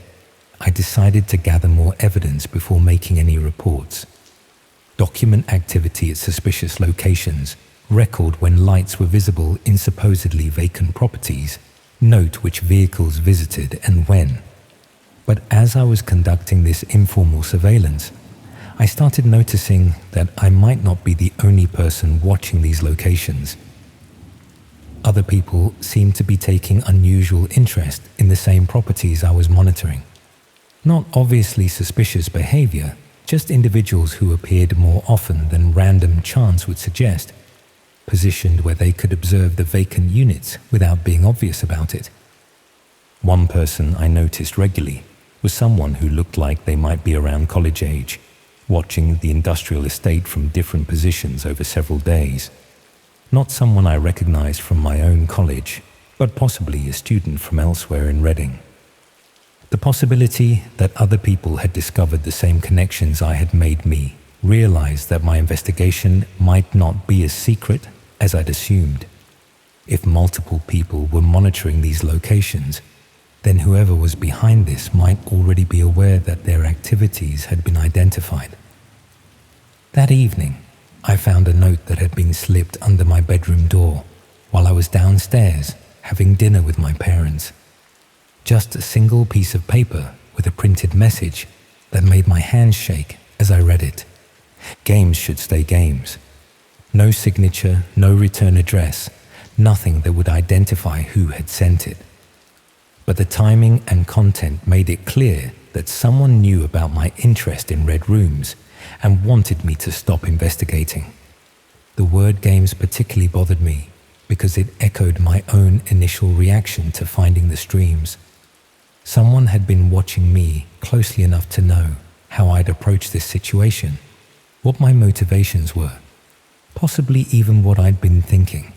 I decided to gather more evidence before making any reports. Document activity at suspicious locations, record when lights were visible in supposedly vacant properties, note which vehicles visited and when. But as I was conducting this informal surveillance, I started noticing that I might not be the only person watching these locations. Other people seemed to be taking unusual interest in the same properties I was monitoring. Not obviously suspicious behavior, just individuals who appeared more often than random chance would suggest, positioned where they could observe the vacant units without being obvious about it. One person I noticed regularly was someone who looked like they might be around college age, watching the industrial estate from different positions over several days. Not someone I recognized from my own college, but possibly a student from elsewhere in Reading. The possibility that other people had discovered the same connections I had made me realize that my investigation might not be as secret as I'd assumed. If multiple people were monitoring these locations, then whoever was behind this might already be aware that their activities had been identified. That evening, I found a note that had been slipped under my bedroom door while I was downstairs having dinner with my parents. Just a single piece of paper with a printed message that made my hands shake as I read it. Games should stay games. No signature, no return address, nothing that would identify who had sent it. But the timing and content made it clear that someone knew about my interest in red rooms and wanted me to stop investigating. The word games particularly bothered me because it echoed my own initial reaction to finding the streams. Someone had been watching me closely enough to know how I'd approach this situation, what my motivations were, possibly even what I'd been thinking.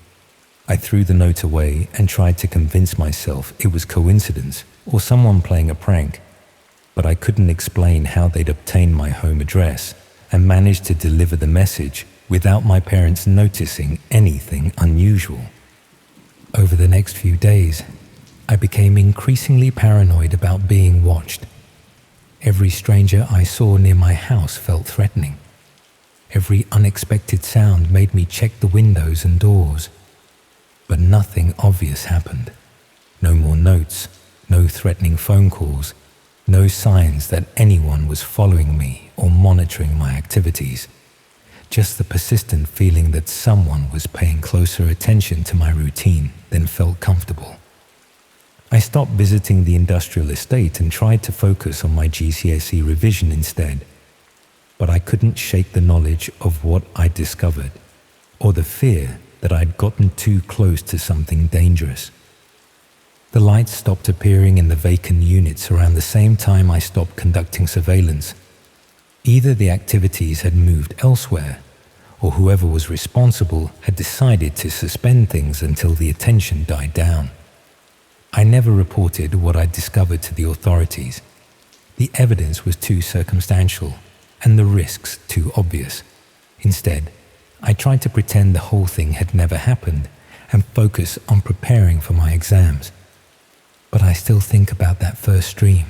I threw the note away and tried to convince myself it was coincidence or someone playing a prank, but I couldn't explain how they'd obtained my home address and managed to deliver the message without my parents noticing anything unusual. Over the next few days, I became increasingly paranoid about being watched. Every stranger I saw near my house felt threatening. Every unexpected sound made me check the windows and doors. But nothing obvious happened. No more notes, no threatening phone calls, no signs that anyone was following me or monitoring my activities. Just the persistent feeling that someone was paying closer attention to my routine than felt comfortable. I stopped visiting the industrial estate and tried to focus on my GCSE revision instead. But I couldn't shake the knowledge of what I'd discovered, or the fear that I'd gotten too close to something dangerous. The lights stopped appearing in the vacant units around the same time I stopped conducting surveillance. Either the activities had moved elsewhere, or whoever was responsible had decided to suspend things until the attention died down. I never reported what I'd discovered to the authorities. The evidence was too circumstantial, and the risks too obvious. Instead, I tried to pretend the whole thing had never happened and focus on preparing for my exams. But I still think about that first stream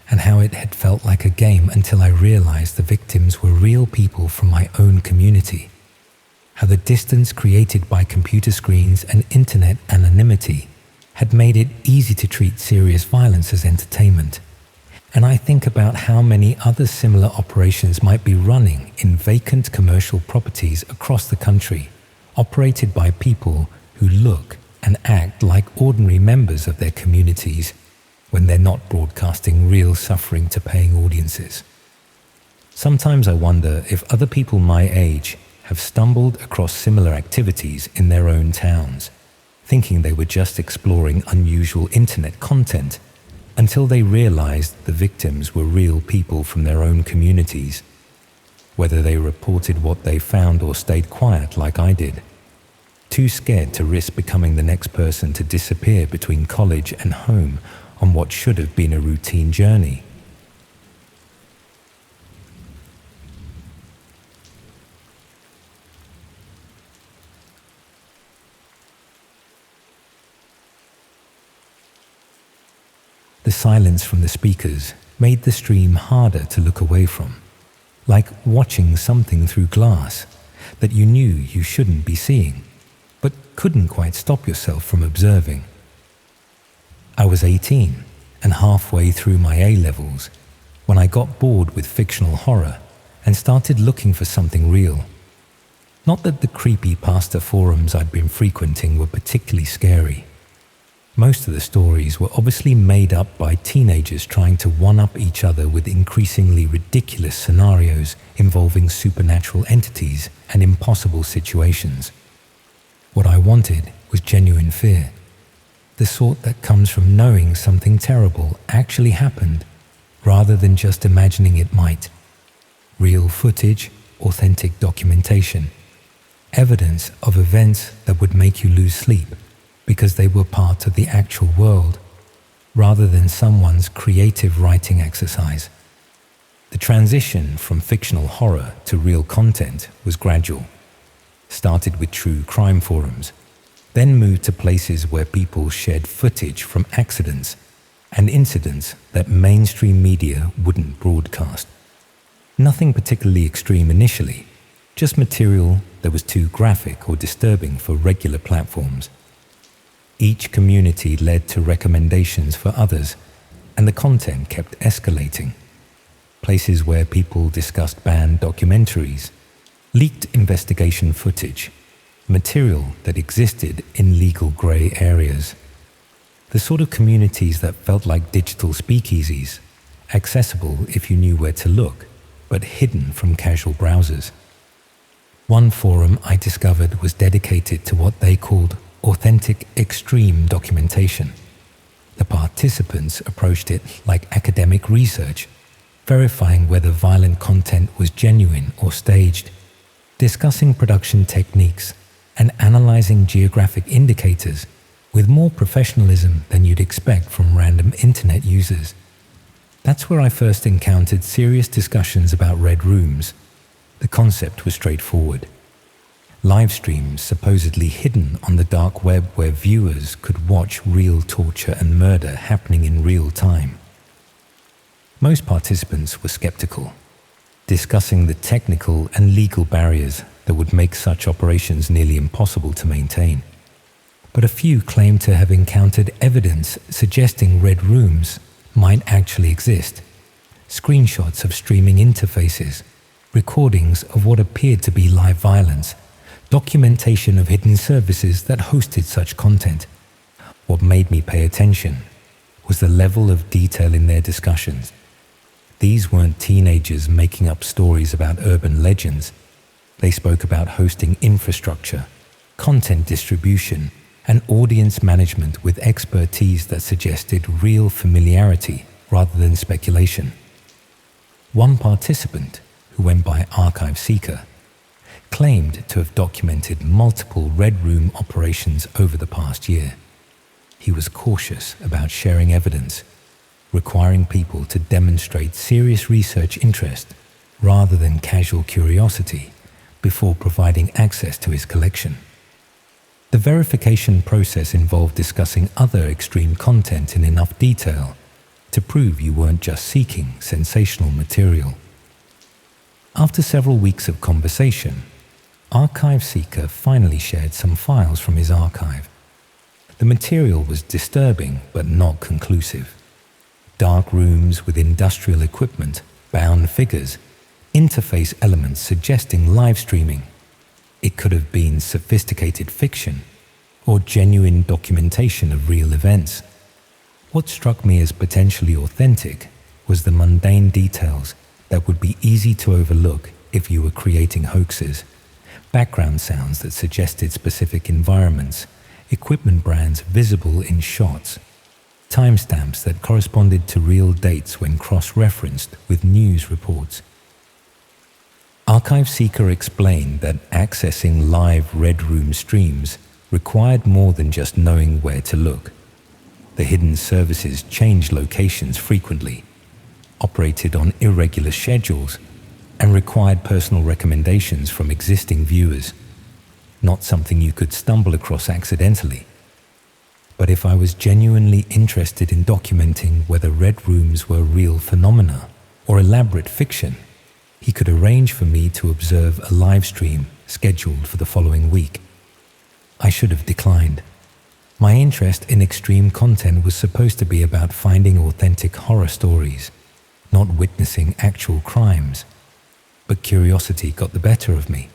and how it had felt like a game until I realized the victims were real people from my own community. How the distance created by computer screens and internet anonymity had made it easy to treat serious violence as entertainment. And I think about how many other similar operations might be running in vacant commercial properties across the country, operated by people who look and act like ordinary members of their communities when they're not broadcasting real suffering to paying audiences. Sometimes I wonder if other people my age have stumbled across similar activities in their own towns, thinking they were just exploring unusual internet content until they realized the victims were real people from their own communities, whether they reported what they found or stayed quiet like I did, too scared to risk becoming the next person to disappear between college and home on what should have been a routine journey. The silence from the speakers made the stream harder to look away from, like watching something through glass that you knew you shouldn't be seeing, but couldn't quite stop yourself from observing. I was 18 and halfway through my A-levels when I got bored with fictional horror and started looking for something real. Not that the creepy pastor forums I'd been frequenting were particularly scary. Most of the stories were obviously made up by teenagers trying to one-up each other with increasingly ridiculous scenarios involving supernatural entities and impossible situations. What I wanted was genuine fear, the sort that comes from knowing something terrible actually happened rather than just imagining it might. Real footage, authentic documentation, evidence of events that would make you lose sleep because they were part of the actual world, rather than someone's creative writing exercise. The transition from fictional horror to real content was gradual. Started with true crime forums, then moved to places where people shared footage from accidents and incidents that mainstream media wouldn't broadcast. Nothing particularly extreme initially, just material that was too graphic or disturbing for regular platforms. Each community led to recommendations for others, and the content kept escalating. Places where people discussed banned documentaries, leaked investigation footage, material that existed in legal grey areas. The sort of communities that felt like digital speakeasies, accessible if you knew where to look, but hidden from casual browsers. One forum I discovered was dedicated to what they called authentic extreme documentation. The participants approached it like academic research, verifying whether violent content was genuine or staged, discussing production techniques, and analyzing geographic indicators with more professionalism than you'd expect from random internet users. That's where I first encountered serious discussions about red rooms. The concept was straightforward. Live streams supposedly hidden on the dark web where viewers could watch real torture and murder happening in real time. Most participants were skeptical, discussing the technical and legal barriers that would make such operations nearly impossible to maintain. But a few claimed to have encountered evidence suggesting red rooms might actually exist. Screenshots of streaming interfaces, recordings of what appeared to be live violence, documentation of hidden services that hosted such content. What made me pay attention was the level of detail in their discussions. These weren't teenagers making up stories about urban legends. They spoke about hosting infrastructure, content distribution, and audience management with expertise that suggested real familiarity rather than speculation. One participant, who went by Archive Seeker, claimed to have documented multiple Red Room operations over the past year. He was cautious about sharing evidence, requiring people to demonstrate serious research interest rather than casual curiosity before providing access to his collection. The verification process involved discussing other extreme content in enough detail to prove you weren't just seeking sensational material. After several weeks of conversation, Archive Seeker finally shared some files from his archive. The material was disturbing but not conclusive. Dark rooms with industrial equipment, bound figures, interface elements suggesting live streaming. It could have been sophisticated fiction or genuine documentation of real events. What struck me as potentially authentic was the mundane details that would be easy to overlook if you were creating hoaxes. Background sounds that suggested specific environments, equipment brands visible in shots, timestamps that corresponded to real dates when cross-referenced with news reports. Archive Seeker explained that accessing live Red Room streams required more than just knowing where to look. The hidden services changed locations frequently, operated on irregular schedules, and required personal recommendations from existing viewers. Not something you could stumble across accidentally. But if I was genuinely interested in documenting whether red rooms were real phenomena or elaborate fiction, he could arrange for me to observe a live stream scheduled for the following week. I should have declined. My interest in extreme content was supposed to be about finding authentic horror stories, not witnessing actual crimes. But curiosity got the better of me,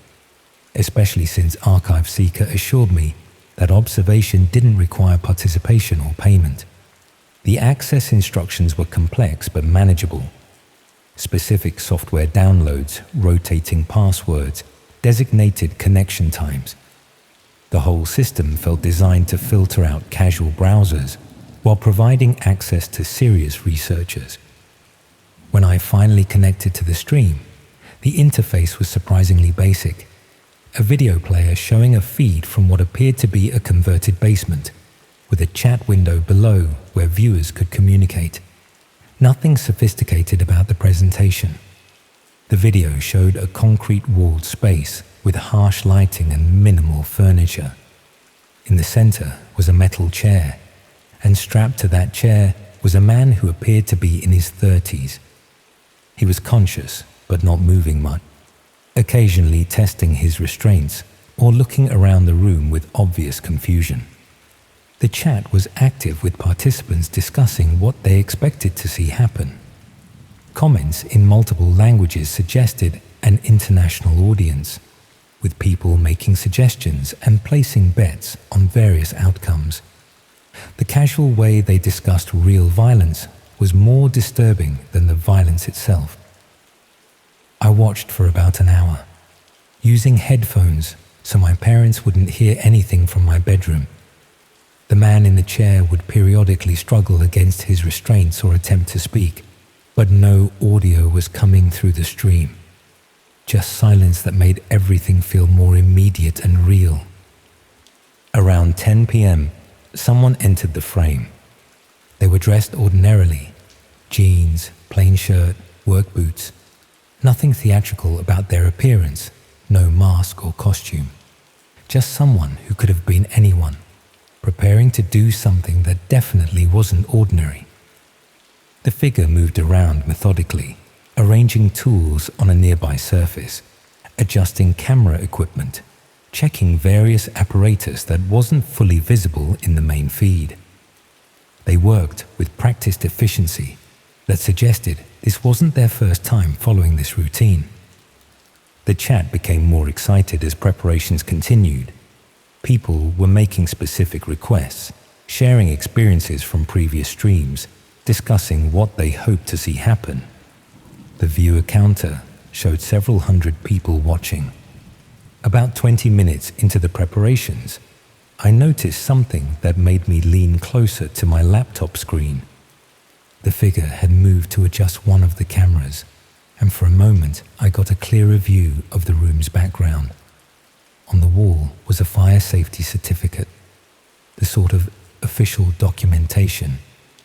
especially since Archive Seeker assured me that observation didn't require participation or payment. The access instructions were complex but manageable. Specific software downloads, rotating passwords, designated connection times. The whole system felt designed to filter out casual browsers while providing access to serious researchers. When I finally connected to the stream, the interface was surprisingly basic. A video player showing a feed from what appeared to be a converted basement, with a chat window below where viewers could communicate. Nothing sophisticated about the presentation. The video showed a concrete-walled space with harsh lighting and minimal furniture. In the center was a metal chair, and strapped to that chair was a man who appeared to be in his 30s. He was conscious, but not moving much, occasionally testing his restraints or looking around the room with obvious confusion. The chat was active with participants discussing what they expected to see happen. Comments in multiple languages suggested an international audience, with people making suggestions and placing bets on various outcomes. The casual way they discussed real violence was more disturbing than the violence itself. I watched for about an hour. using headphones so my parents wouldn't hear anything from my bedroom. The man in the chair would periodically struggle against his restraints or attempt to speak, but no audio was coming through the stream. Just silence that made everything feel more immediate and real. Around 10 p.m., someone entered the frame. They were dressed ordinarily: jeans, plain shirt, work boots. Nothing theatrical about their appearance, no mask or costume. Just someone who could have been anyone, preparing to do something that definitely wasn't ordinary. The figure moved around methodically, arranging tools on a nearby surface, adjusting camera equipment, checking various apparatus that wasn't fully visible in the main feed. They worked with practiced efficiency that suggested this wasn't their first time following this routine. The chat became more excited as preparations continued. People were making specific requests, sharing experiences from previous streams, discussing what they hoped to see happen. The viewer counter showed several hundred people watching. About 20 minutes into the preparations, I noticed something that made me lean closer to my laptop screen. The figure had moved to adjust one of the cameras, and for a moment I got a clearer view of the room's background. On the wall was a fire safety certificate, the sort of official documentation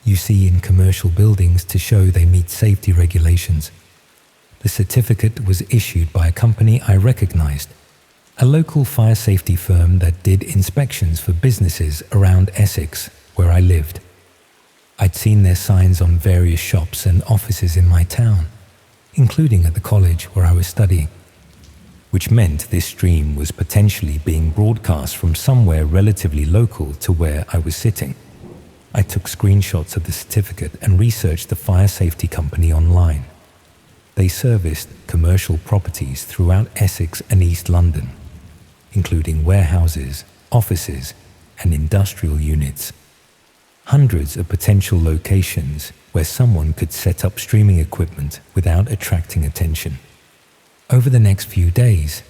you see in commercial buildings to show they meet safety regulations. The certificate was issued by a company I recognized, a local fire safety firm that did inspections for businesses around Essex, where I lived. I'd seen their signs on various shops and offices in my town, including at the college where I was studying, which meant this stream was potentially being broadcast from somewhere relatively local to where I was sitting. I took screenshots of the certificate and researched the fire safety company online. They serviced commercial properties throughout Essex and East London, including warehouses, offices, and industrial units. Hundreds of potential locations where someone could set up streaming equipment without attracting attention. Over the next few days,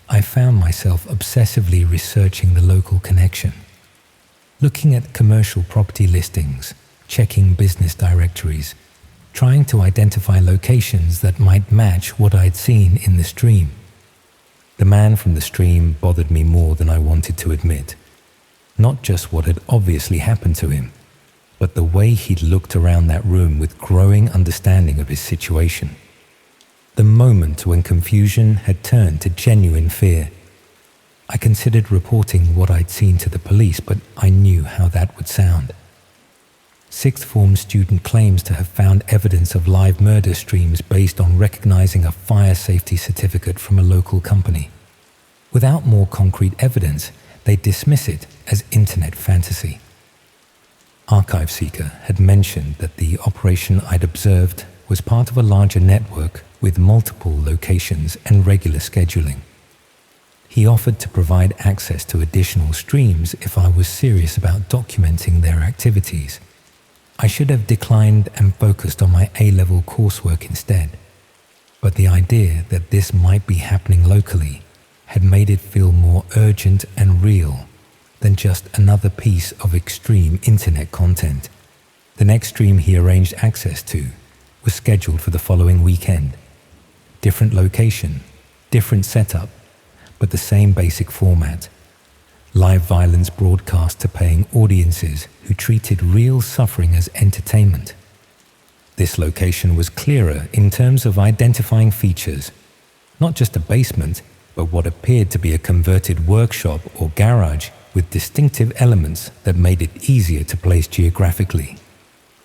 I found myself obsessively researching the local connection, looking at commercial property listings, checking business directories, trying to identify locations that might match what I'd seen in the stream. The man from the stream bothered me more than I wanted to admit. Not just what had obviously happened to him, but the way he'd looked around that room with growing understanding of his situation. The moment when confusion had turned to genuine fear. I considered reporting what I'd seen to the police, but I knew how that would sound. Sixth form student claims to have found evidence of live murder streams based on recognizing a fire safety certificate from a local company. Without more concrete evidence, they dismiss it as internet fantasy. Archive Seeker had mentioned that the operation I'd observed was part of a larger network with multiple locations and regular scheduling. He offered to provide access to additional streams if I was serious about documenting their activities. I should have declined and focused on my A-level coursework instead, but the idea that this might be happening locally had made it feel more urgent and real than just another piece of extreme internet content. The next stream he arranged access to was scheduled for the following weekend. Different location, different setup, but the same basic format. Live violence broadcast to paying audiences who treated real suffering as entertainment. This location was clearer in terms of identifying features, not just a basement, but what appeared to be a converted workshop or garage with distinctive elements that made it easier to place geographically.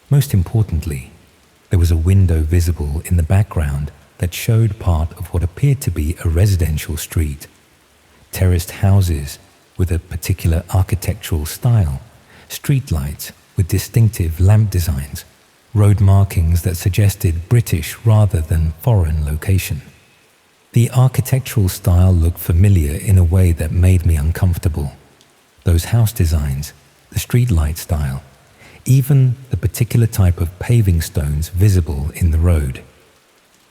Most importantly, there was a window visible in the background that showed part of what appeared to be a residential street. Terraced houses with a particular architectural style, streetlights with distinctive lamp designs, road markings that suggested British rather than foreign location. The architectural style looked familiar in a way that made me uncomfortable. Those house designs, the streetlight style, even the particular type of paving stones visible in the road.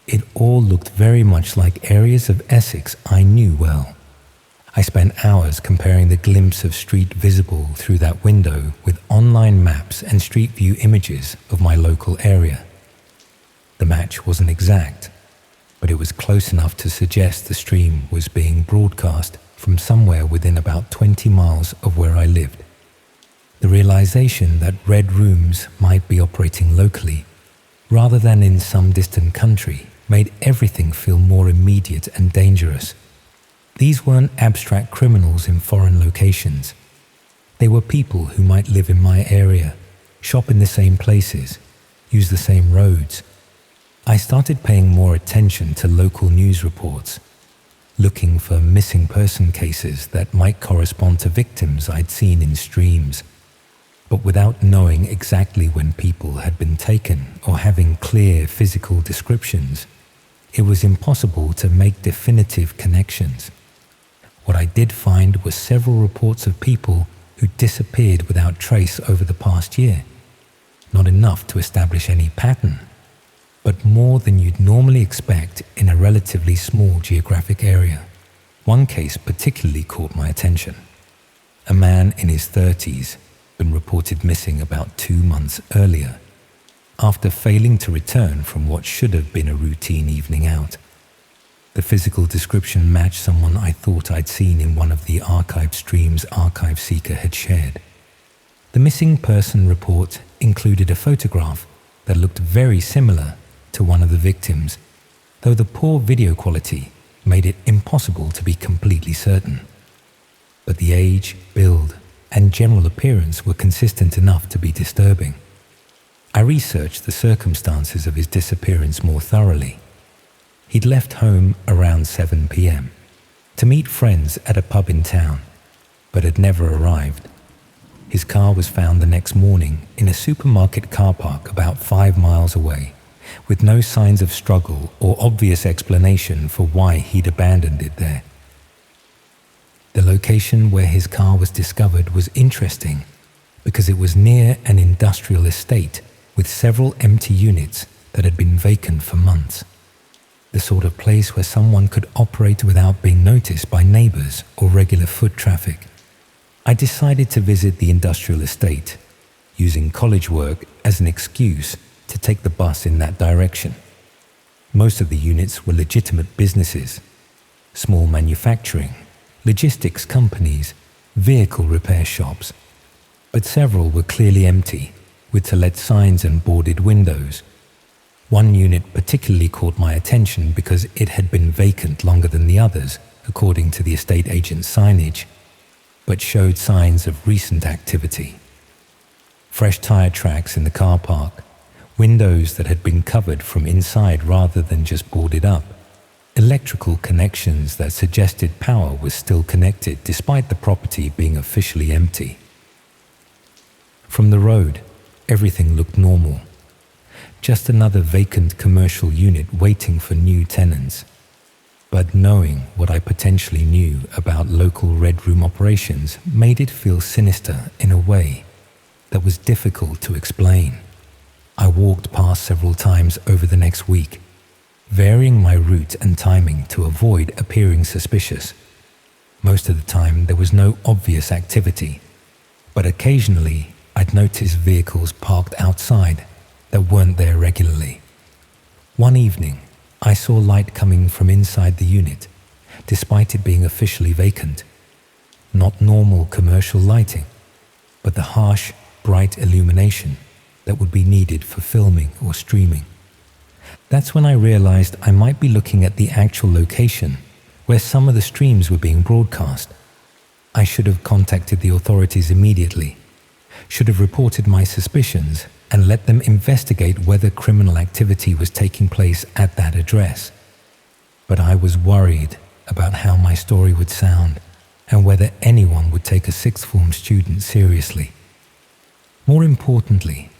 It all looked very much like areas of Essex I knew well. I spent hours comparing the glimpse of street visible through that window with online maps and street view images of my local area. The match wasn't exact, but it was close enough to suggest the stream was being broadcast from somewhere within about 20 miles of where I lived. The realization that Red Rooms might be operating locally, rather than in some distant country, made everything feel more immediate and dangerous. These weren't abstract criminals in foreign locations. They were people who might live in my area, shop in the same places, use the same roads. I started paying more attention to local news reports, looking for missing person cases that might correspond to victims I'd seen in streams. But without knowing exactly when people had been taken or having clear physical descriptions, it was impossible to make definitive connections. What I did find were several reports of people who disappeared without trace over the past year. Not enough to establish any pattern, but more than you'd normally expect in a relatively small geographic area. One case particularly caught my attention. A man in his 30s been reported missing about 2 months earlier, after failing to return from what should have been a routine evening out. The physical description matched someone I thought I'd seen in one of the archived streams Archive Seeker had shared. The missing person report included a photograph that looked very similar to one of the victims, though the poor video quality made it impossible to be completely certain. But the age, build, and general appearance were consistent enough to be disturbing. I researched the circumstances of his disappearance more thoroughly. He'd left home around 7 p.m. to meet friends at a pub in town, but had never arrived. His car was found the next morning in a supermarket car park about 5 miles away, with no signs of struggle or obvious explanation for why he'd abandoned it there. The location where his car was discovered was interesting because it was near an industrial estate with several empty units that had been vacant for months. The sort of place where someone could operate without being noticed by neighbors or regular foot traffic. I decided to visit the industrial estate, using college work as an excuse to take the bus in that direction. Most of the units were legitimate businesses, small manufacturing, logistics companies, vehicle repair shops, but several were clearly empty, with to-let signs and boarded windows. One unit particularly caught my attention because it had been vacant longer than the others, according to the estate agent's signage, but showed signs of recent activity. Fresh tire tracks in the car park, windows that had been covered from inside rather than just boarded up, electrical connections that suggested power was still connected despite the property being officially empty. From the road, everything looked normal. Just another vacant commercial unit waiting for new tenants. But knowing what I potentially knew about local Red Room operations made it feel sinister in a way that was difficult to explain. I walked past several times over the next week, varying my route and timing to avoid appearing suspicious. Most of the time there was no obvious activity, but occasionally I'd notice vehicles parked outside that weren't there regularly. One evening, I saw light coming from inside the unit, despite it being officially vacant. Not normal commercial lighting, but the harsh, bright illumination that would be needed for filming or streaming. That's when I realized I might be looking at the actual location where some of the streams were being broadcast. I should have contacted the authorities immediately, should have reported my suspicions and let them investigate whether criminal activity was taking place at that address. But I was worried about how my story would sound and whether anyone would take a sixth form student seriously. More importantly,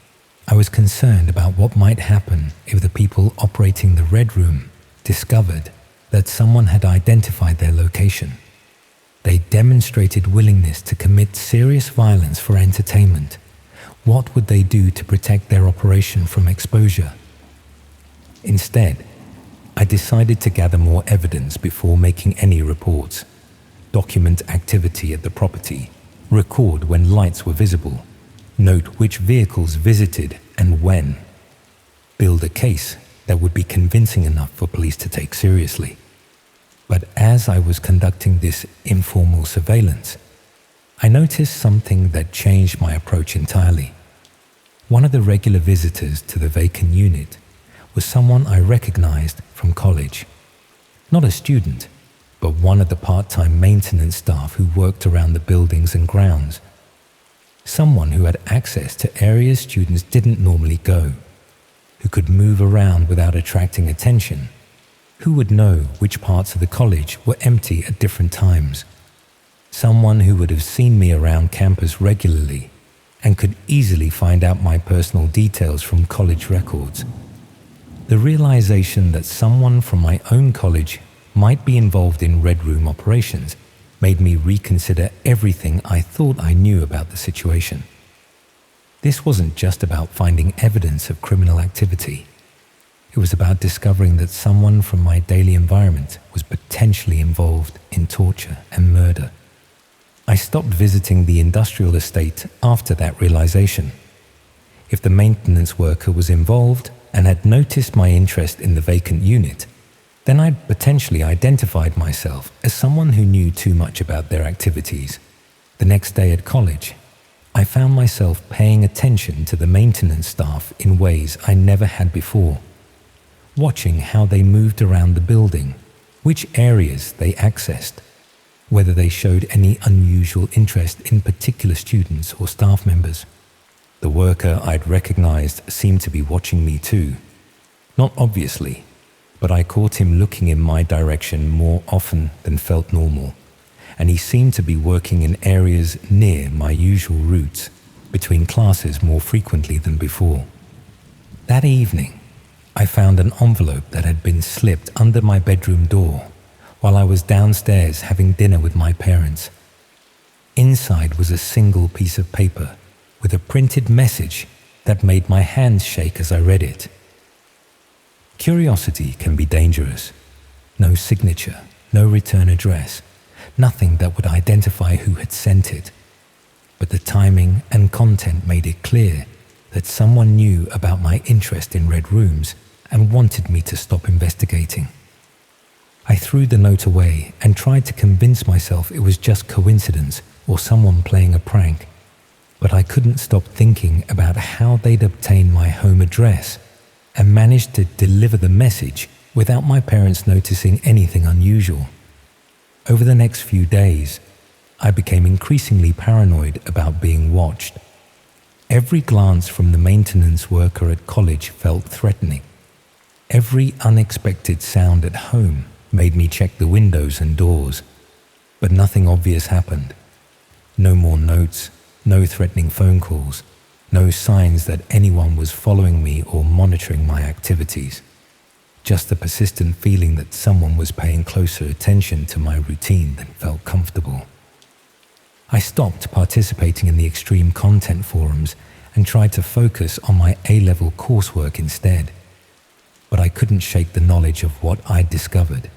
I was concerned about what might happen if the people operating the Red Room discovered that someone had identified their location. They demonstrated willingness to commit serious violence for entertainment. What would they do to protect their operation from exposure? Instead, I decided to gather more evidence before making any reports, document activity at the property, record when lights were visible, note which vehicles visited and when, build a case that would be convincing enough for police to take seriously. But as I was conducting this informal surveillance, I noticed something that changed my approach entirely. One of the regular visitors to the vacant unit was someone I recognized from college. Not a student, but one of the part-time maintenance staff who worked around the buildings and grounds. Someone who had access to areas students didn't normally go, who could move around without attracting attention, who would know which parts of the college were empty at different times. Someone who would have seen me around campus regularly and could easily find out my personal details from college records. The realization that someone from my own college might be involved in Red Room operations made me reconsider everything I thought I knew about the situation. This wasn't just about finding evidence of criminal activity. It was about discovering that someone from my daily environment was potentially involved in torture and murder. I stopped visiting the industrial estate after that realization. If the maintenance worker was involved and had noticed my interest in the vacant unit, then I'd potentially identified myself as someone who knew too much about their activities. The next day at college, I found myself paying attention to the maintenance staff in ways I never had before, watching how they moved around the building, which areas they accessed, whether they showed any unusual interest in particular students or staff members. The worker I'd recognized seemed to be watching me too. Not obviously, but I caught him looking in my direction more often than felt normal, and he seemed to be working in areas near my usual routes, between classes more frequently than before. That evening, I found an envelope that had been slipped under my bedroom door while I was downstairs having dinner with my parents. Inside was a single piece of paper with a printed message that made my hands shake as I read it. Curiosity can be dangerous. No signature, no return address, nothing that would identify who had sent it. But the timing and content made it clear that someone knew about my interest in Red Rooms and wanted me to stop investigating. I threw the note away and tried to convince myself it was just coincidence or someone playing a prank. But I couldn't stop thinking about how they'd obtained my home address and managed to deliver the message without my parents noticing anything unusual. Over the next few days, I became increasingly paranoid about being watched. Every glance from the maintenance worker at college felt threatening. Every unexpected sound at home made me check the windows and doors, but nothing obvious happened. No more notes, no threatening phone calls, no signs that anyone was following me or monitoring my activities. Just the persistent feeling that someone was paying closer attention to my routine than felt comfortable. I stopped participating in the extreme content forums and tried to focus on my A-level coursework instead. But I couldn't shake the knowledge of what I'd discovered,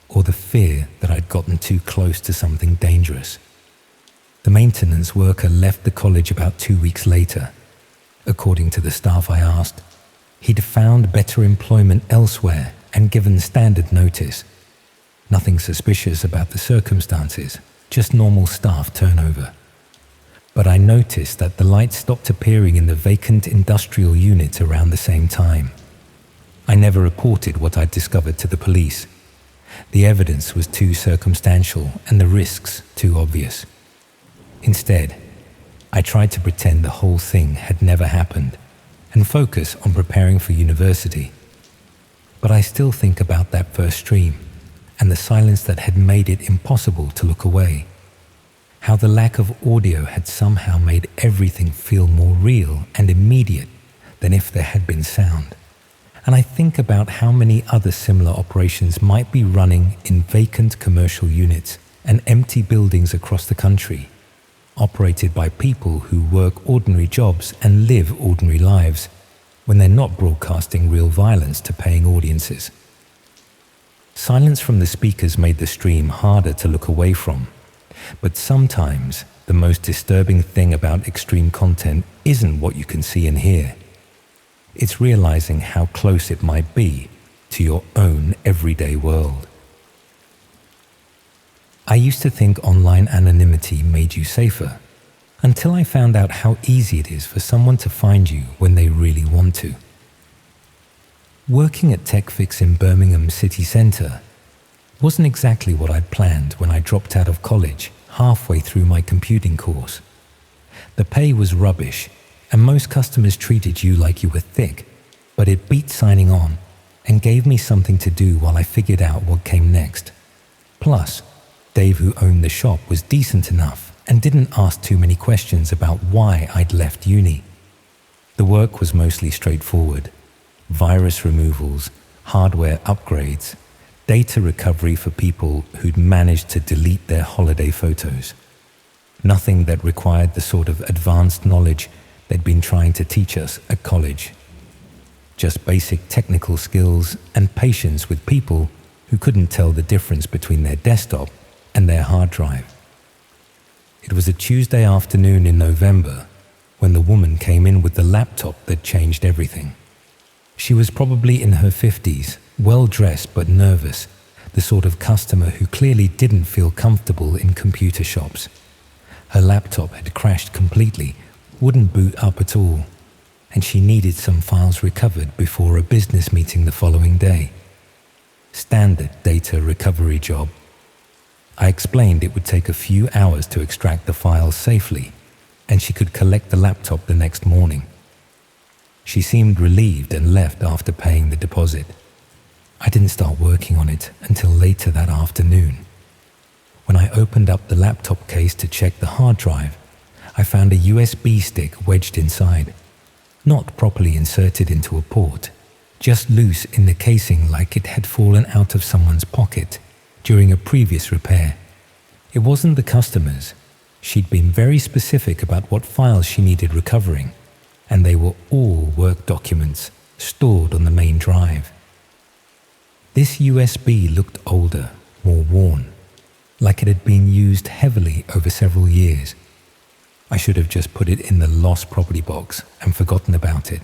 or the fear that I'd gotten too close to something dangerous. The maintenance worker left the college about 2 weeks later. According to the staff I asked, he'd found better employment elsewhere and given standard notice. Nothing suspicious about the circumstances, just normal staff turnover. But I noticed that the lights stopped appearing in the vacant industrial unit around the same time. I never reported what I'd discovered to the police. The evidence was too circumstantial and the risks too obvious. Instead, I tried to pretend the whole thing had never happened and focus on preparing for university. But I still think about that first stream and the silence that had made it impossible to look away. How the lack of audio had somehow made everything feel more real and immediate than if there had been sound. And I think about how many other similar operations might be running in vacant commercial units and empty buildings across the country, operated by people who work ordinary jobs and live ordinary lives when they're not broadcasting real violence to paying audiences. Silence from the speakers made the stream harder to look away from. But sometimes the most disturbing thing about extreme content isn't what you can see and hear. It's realizing how close it might be to your own everyday world. I used to think online anonymity made you safer, until I found out how easy it is for someone to find you when they really want to. Working at TechFix in Birmingham city centre wasn't exactly what I'd planned when I dropped out of college halfway through my computing course. The pay was rubbish, and most customers treated you like you were thick, but it beat signing on and gave me something to do while I figured out what came next. Plus, Dave, who owned the shop, was decent enough and didn't ask too many questions about why I'd left uni. The work was mostly straightforward: virus removals, hardware upgrades, data recovery for people who'd managed to delete their holiday photos. Nothing that required the sort of advanced knowledge they'd been trying to teach us at college. Just basic technical skills and patience with people who couldn't tell the difference between their desktop and their hard drive. It was a Tuesday afternoon in November when the woman came in with the laptop that changed everything. She was probably in her 50s, well-dressed but nervous, the sort of customer who clearly didn't feel comfortable in computer shops. Her laptop had crashed completely, wouldn't boot up at all, and she needed some files recovered before a business meeting the following day. Standard data recovery job. I explained it would take a few hours to extract the files safely, and she could collect the laptop the next morning. She seemed relieved and left after paying the deposit. I didn't start working on it until later that afternoon. When I opened up the laptop case to check the hard drive, I found a USB stick wedged inside, not properly inserted into a port, just loose in the casing like it had fallen out of someone's pocket during a previous repair. It wasn't the customer's. She'd been very specific about what files she needed recovering, and they were all work documents stored on the main drive. This USB looked older, more worn, like it had been used heavily over several years. I should have just put it in the lost property box and forgotten about it.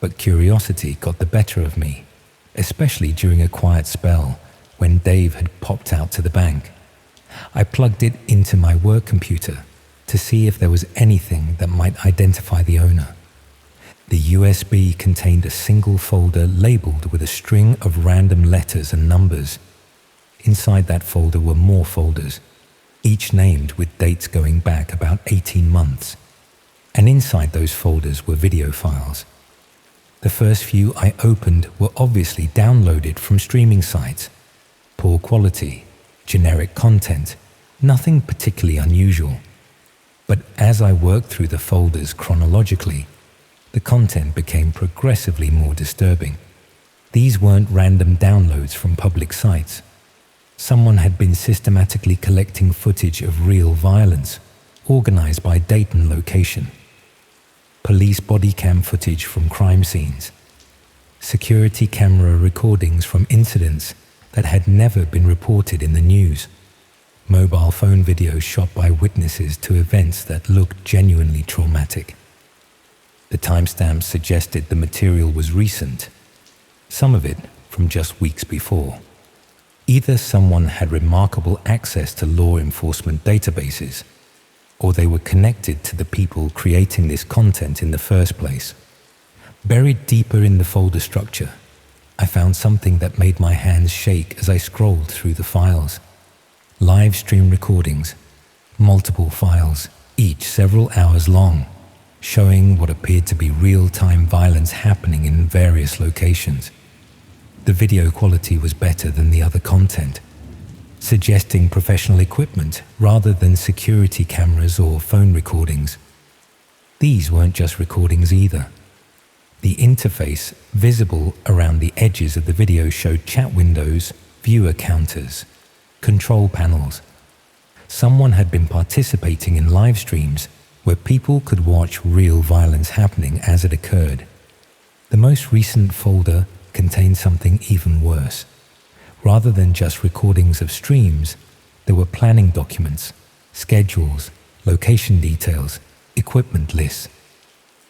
But curiosity got the better of me, especially during a quiet spell when Dave had popped out to the bank. I plugged it into my work computer to see if there was anything that might identify the owner. The USB contained a single folder labeled with a string of random letters and numbers. Inside that folder were more folders, each named with dates going back about 18 months. And inside those folders were video files. The first few I opened were obviously downloaded from streaming sites. Poor quality, generic content, nothing particularly unusual. But as I worked through the folders chronologically, the content became progressively more disturbing. These weren't random downloads from public sites. Someone had been systematically collecting footage of real violence, organized by date and location. Police body cam footage from crime scenes. Security camera recordings from incidents that had never been reported in the news. Mobile phone videos shot by witnesses to events that looked genuinely traumatic. The timestamps suggested the material was recent, some of it from just weeks before. Either someone had remarkable access to law enforcement databases, or they were connected to the people creating this content in the first place. Buried deeper in the folder structure, I found something that made my hands shake as I scrolled through the files. Live stream recordings, multiple files, each several hours long, showing what appeared to be real-time violence happening in various locations. The video quality was better than the other content, suggesting professional equipment rather than security cameras or phone recordings. These weren't just recordings either. The interface visible around the edges of the video showed chat windows, viewer counters, control panels. Someone had been participating in live streams where people could watch real violence happening as it occurred. The most recent folder contained something even worse. Rather than just recordings of streams, there were planning documents, schedules, location details, equipment lists.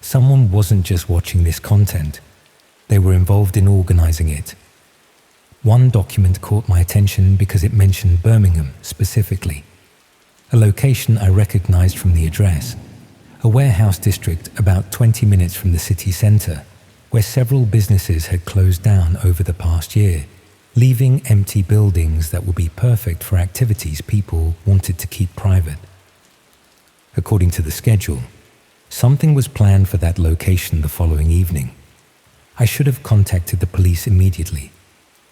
Someone wasn't just watching this content, they were involved in organizing it. One document caught my attention because it mentioned Birmingham specifically, a location I recognized from the address, a warehouse district about 20 minutes from the city centre, where several businesses had closed down over the past year, leaving empty buildings that would be perfect for activities people wanted to keep private. According to the schedule, something was planned for that location the following evening. I should have contacted the police immediately,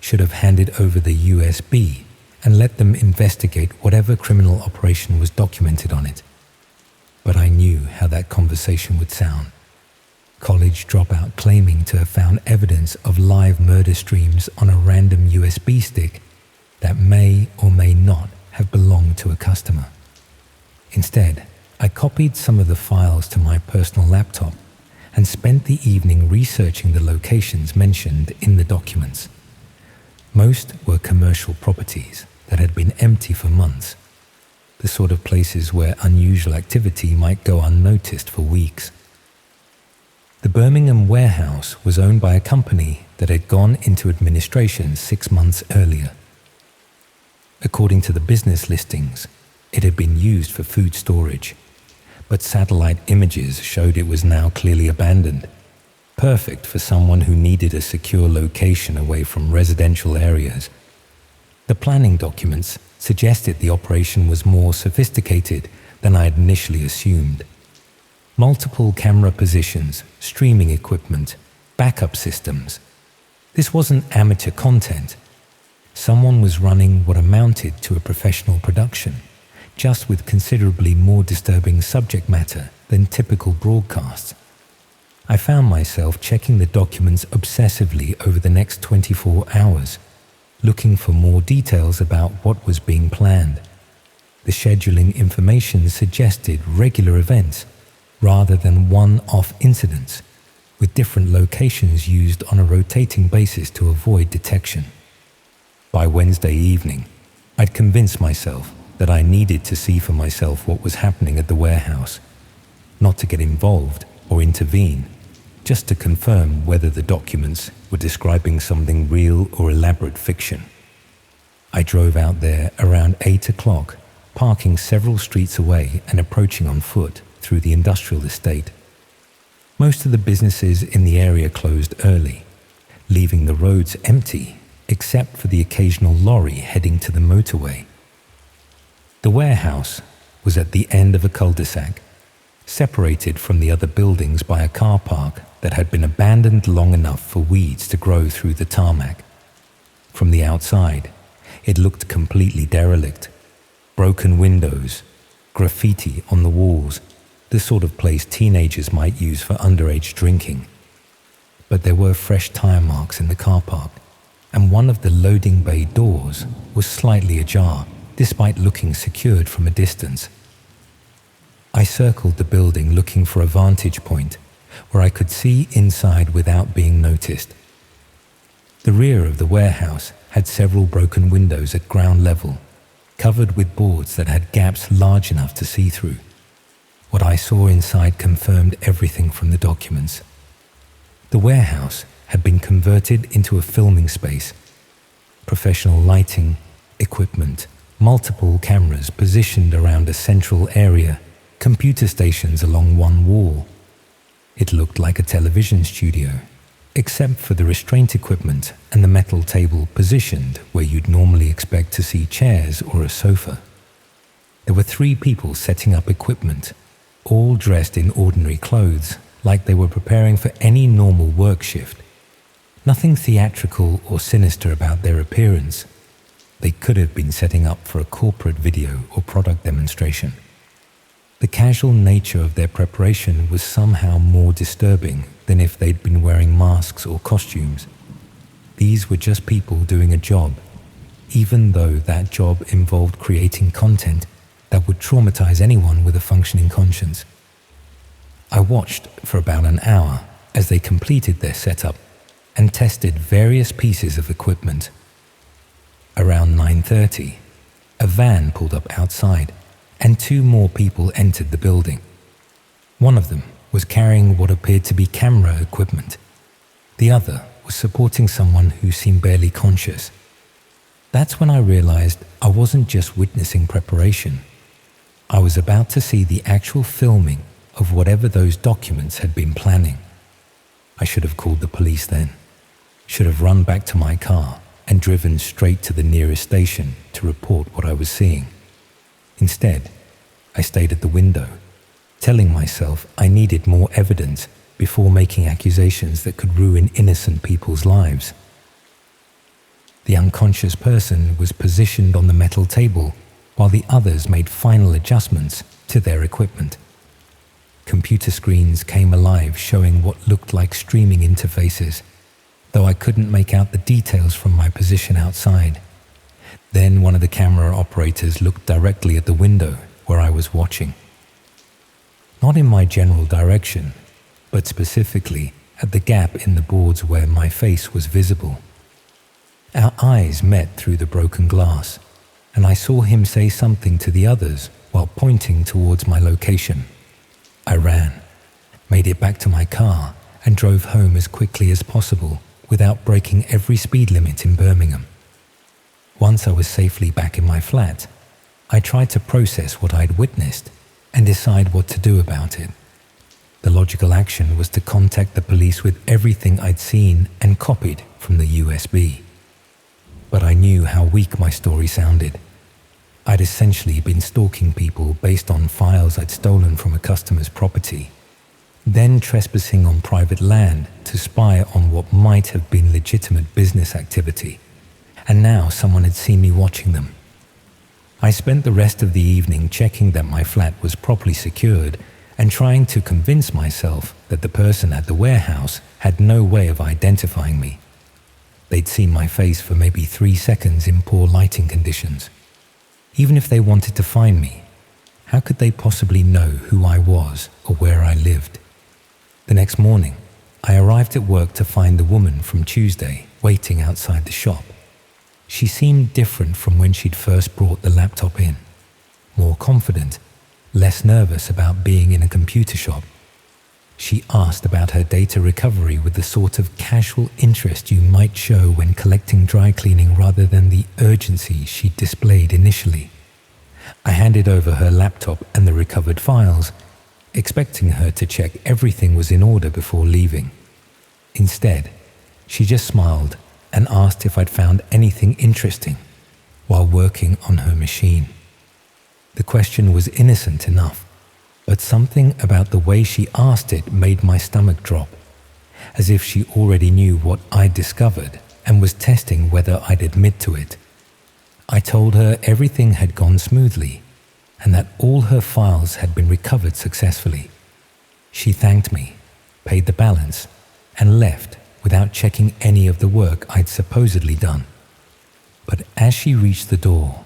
should have handed over the USB and let them investigate whatever criminal operation was documented on it. But I knew how that conversation would sound. College dropout claiming to have found evidence of live murder streams on a random USB stick that may or may not have belonged to a customer. Instead, I copied some of the files to my personal laptop and spent the evening researching the locations mentioned in the documents. Most were commercial properties that had been empty for months, the sort of places where unusual activity might go unnoticed for weeks. The Birmingham warehouse was owned by a company that had gone into administration 6 months earlier. According to the business listings, it had been used for food storage, but satellite images showed it was now clearly abandoned, perfect for someone who needed a secure location away from residential areas. The planning documents suggested the operation was more sophisticated than I had initially assumed. Multiple camera positions, streaming equipment, backup systems. This wasn't amateur content. Someone was running what amounted to a professional production, just with considerably more disturbing subject matter than typical broadcasts. I found myself checking the documents obsessively over the next 24 hours, looking for more details about what was being planned. The scheduling information suggested regular events rather than one-off incidents, with different locations used on a rotating basis to avoid detection. By Wednesday evening, I'd convinced myself that I needed to see for myself what was happening at the warehouse, not to get involved or intervene, just to confirm whether the documents were describing something real or elaborate fiction. I drove out there around 8 o'clock, parking several streets away and approaching on foot through the industrial estate. Most of the businesses in the area closed early, leaving the roads empty except for the occasional lorry heading to the motorway. The warehouse was at the end of a cul-de-sac, separated from the other buildings by a car park that had been abandoned long enough for weeds to grow through the tarmac. From the outside, it looked completely derelict. Broken windows, graffiti on the walls, the sort of place teenagers might use for underage drinking. But there were fresh tire marks in the car park, and one of the loading bay doors was slightly ajar, despite looking secured from a distance. I circled the building looking for a vantage point where I could see inside without being noticed. The rear of the warehouse had several broken windows at ground level, covered with boards that had gaps large enough to see through. What I saw inside confirmed everything from the documents. The warehouse had been converted into a filming space. Professional lighting, equipment, multiple cameras positioned around a central area, computer stations along one wall. It looked like a television studio, except for the restraint equipment and the metal table positioned where you'd normally expect to see chairs or a sofa. There were 3 people setting up equipment, all dressed in ordinary clothes, like they were preparing for any normal work shift. Nothing theatrical or sinister about their appearance. They could have been setting up for a corporate video or product demonstration. The casual nature of their preparation was somehow more disturbing than if they'd been wearing masks or costumes. These were just people doing a job, even though that job involved creating content that would traumatize anyone with a functioning conscience. I watched for about an hour as they completed their setup and tested various pieces of equipment. around 9:30, a van pulled up outside and two more people entered the building. One of them was carrying what appeared to be camera equipment. The other was supporting someone who seemed barely conscious. That's when I realized I wasn't just witnessing preparation. I was about to see the actual filming of whatever those documents had been planning. I should have called the police then. Should have run back to my car and driven straight to the nearest station to report what I was seeing. Instead, I stayed at the window, telling myself I needed more evidence before making accusations that could ruin innocent people's lives. The unconscious person was positioned on the metal table while the others made final adjustments to their equipment. Computer screens came alive showing what looked like streaming interfaces, though I couldn't make out the details from my position outside. Then one of the camera operators looked directly at the window where I was watching. Not in my general direction, but specifically at the gap in the boards where my face was visible. Our eyes met through the broken glass, and I saw him say something to the others while pointing towards my location. I ran, made it back to my car, and drove home as quickly as possible without breaking every speed limit in Birmingham. Once I was safely back in my flat, I tried to process what I'd witnessed and decide what to do about it. The logical action was to contact the police with everything I'd seen and copied from the USB. But I knew how weak my story sounded. I'd essentially been stalking people based on files I'd stolen from a customer's property, then trespassing on private land to spy on what might have been legitimate business activity, and now someone had seen me watching them. I spent the rest of the evening checking that my flat was properly secured and trying to convince myself that the person at the warehouse had no way of identifying me. They'd seen my face for maybe 3 seconds in poor lighting conditions. Even if they wanted to find me, how could they possibly know who I was or where I lived? The next morning, I arrived at work to find the woman from Tuesday waiting outside the shop. She seemed different from when she'd first brought the laptop in. More confident, less nervous about being in a computer shop. She asked about her data recovery with the sort of casual interest you might show when collecting dry cleaning rather than the urgency she displayed initially. I handed over her laptop and the recovered files, expecting her to check everything was in order before leaving. Instead, she just smiled and asked if I'd found anything interesting while working on her machine. The question was innocent enough, but something about the way she asked it made my stomach drop, as if she already knew what I'd discovered and was testing whether I'd admit to it. I told her everything had gone smoothly and that all her files had been recovered successfully. She thanked me, paid the balance, and left without checking any of the work I'd supposedly done. But as she reached the door,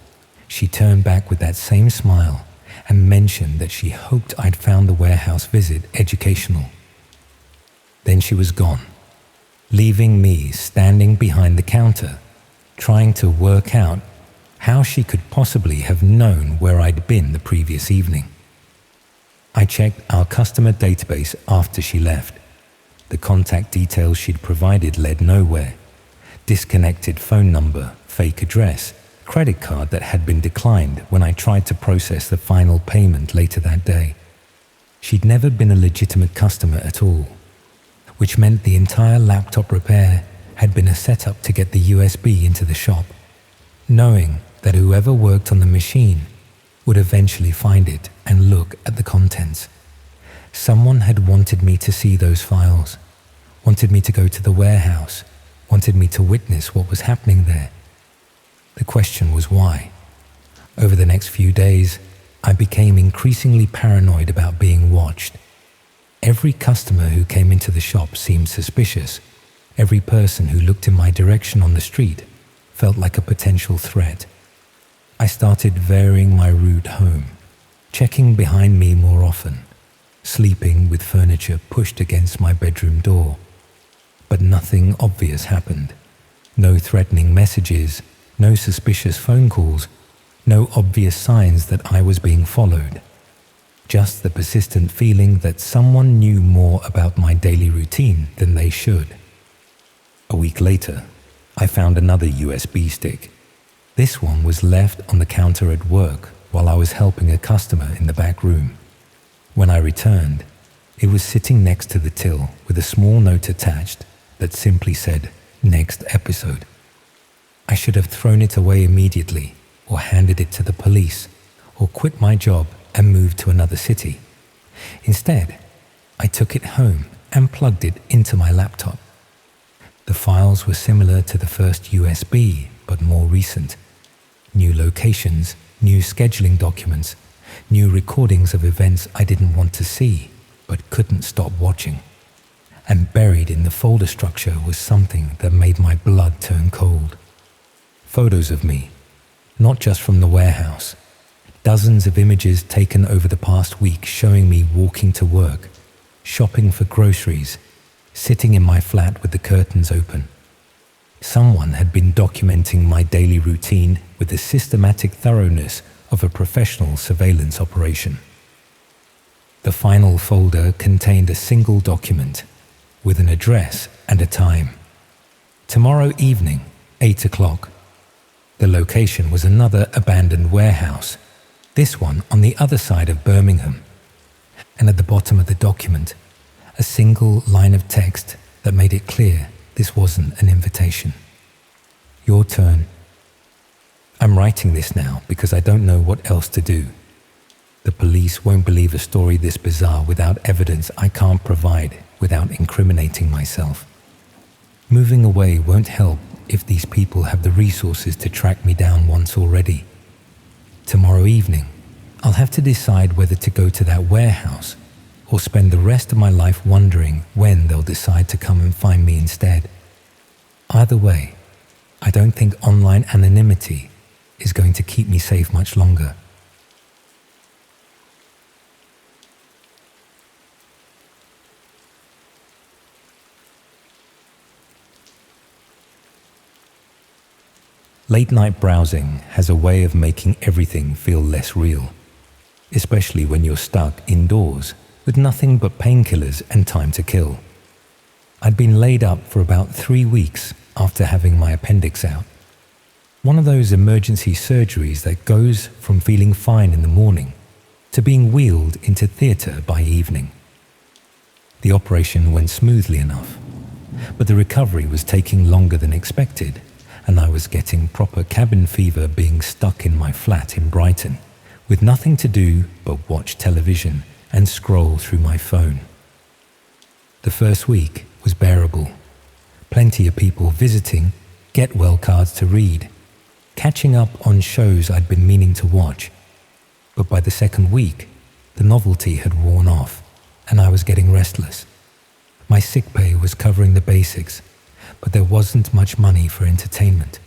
she turned back with that same smile and mentioned that she hoped I'd found the warehouse visit educational. Then she was gone, leaving me standing behind the counter, trying to work out how she could possibly have known where I'd been the previous evening. I checked our customer database after she left. The contact details she'd provided led nowhere. Disconnected phone number, fake address, credit card that had been declined when I tried to process the final payment later that day. She'd never been a legitimate customer at all, which meant the entire laptop repair had been a setup to get the USB into the shop, knowing that whoever worked on the machine would eventually find it and look at the contents. Someone had wanted me to see those files, wanted me to go to the warehouse, wanted me to witness what was happening there. The question was why. Over the next few days, I became increasingly paranoid about being watched. Every customer who came into the shop seemed suspicious. Every person who looked in my direction on the street felt like a potential threat. I started varying my route home, checking behind me more often, sleeping with furniture pushed against my bedroom door. But nothing obvious happened. No threatening messages, no suspicious phone calls, no obvious signs that I was being followed. Just the persistent feeling that someone knew more about my daily routine than they should. A week later, I found another USB stick. This one was left on the counter at work while I was helping a customer in the back room. When I returned, it was sitting next to the till with a small note attached that simply said, "Next episode." I should have thrown it away immediately, or handed it to the police, or quit my job and moved to another city. Instead, I took it home and plugged it into my laptop. The files were similar to the first USB, but more recent. New locations, new scheduling documents, new recordings of events I didn't want to see, but couldn't stop watching. And buried in the folder structure was something that made my blood turn cold. Photos of me, not just from the warehouse. Dozens of images taken over the past week showing me walking to work, shopping for groceries, sitting in my flat with the curtains open. Someone had been documenting my daily routine with the systematic thoroughness of a professional surveillance operation. The final folder contained a single document with an address and a time. Tomorrow evening, 8 o'clock. The location was another abandoned warehouse, this one on the other side of Birmingham. And at the bottom of the document, a single line of text that made it clear this wasn't an invitation. Your turn. I'm writing this now because I don't know what else to do. The police won't believe a story this bizarre without evidence I can't provide without incriminating myself. Moving away won't help if these people have the resources to track me down once already. Tomorrow evening, I'll have to decide whether to go to that warehouse or spend the rest of my life wondering when they'll decide to come and find me instead. Either way, I don't think online anonymity is going to keep me safe much longer. Late-night browsing has a way of making everything feel less real, especially when you're stuck indoors with nothing but painkillers and time to kill. I'd been laid up for about 3 weeks after having my appendix out. One of those emergency surgeries that goes from feeling fine in the morning to being wheeled into theatre by evening. The operation went smoothly enough, but the recovery was taking longer than expected, and I was getting proper cabin fever being stuck in my flat in Brighton, with nothing to do but watch television and scroll through my phone. The first week was bearable. Plenty of people visiting, get-well cards to read, catching up on shows I'd been meaning to watch. But by the second week, the novelty had worn off, and I was getting restless. My sick pay was covering the basics, but there wasn't much money for entertainment,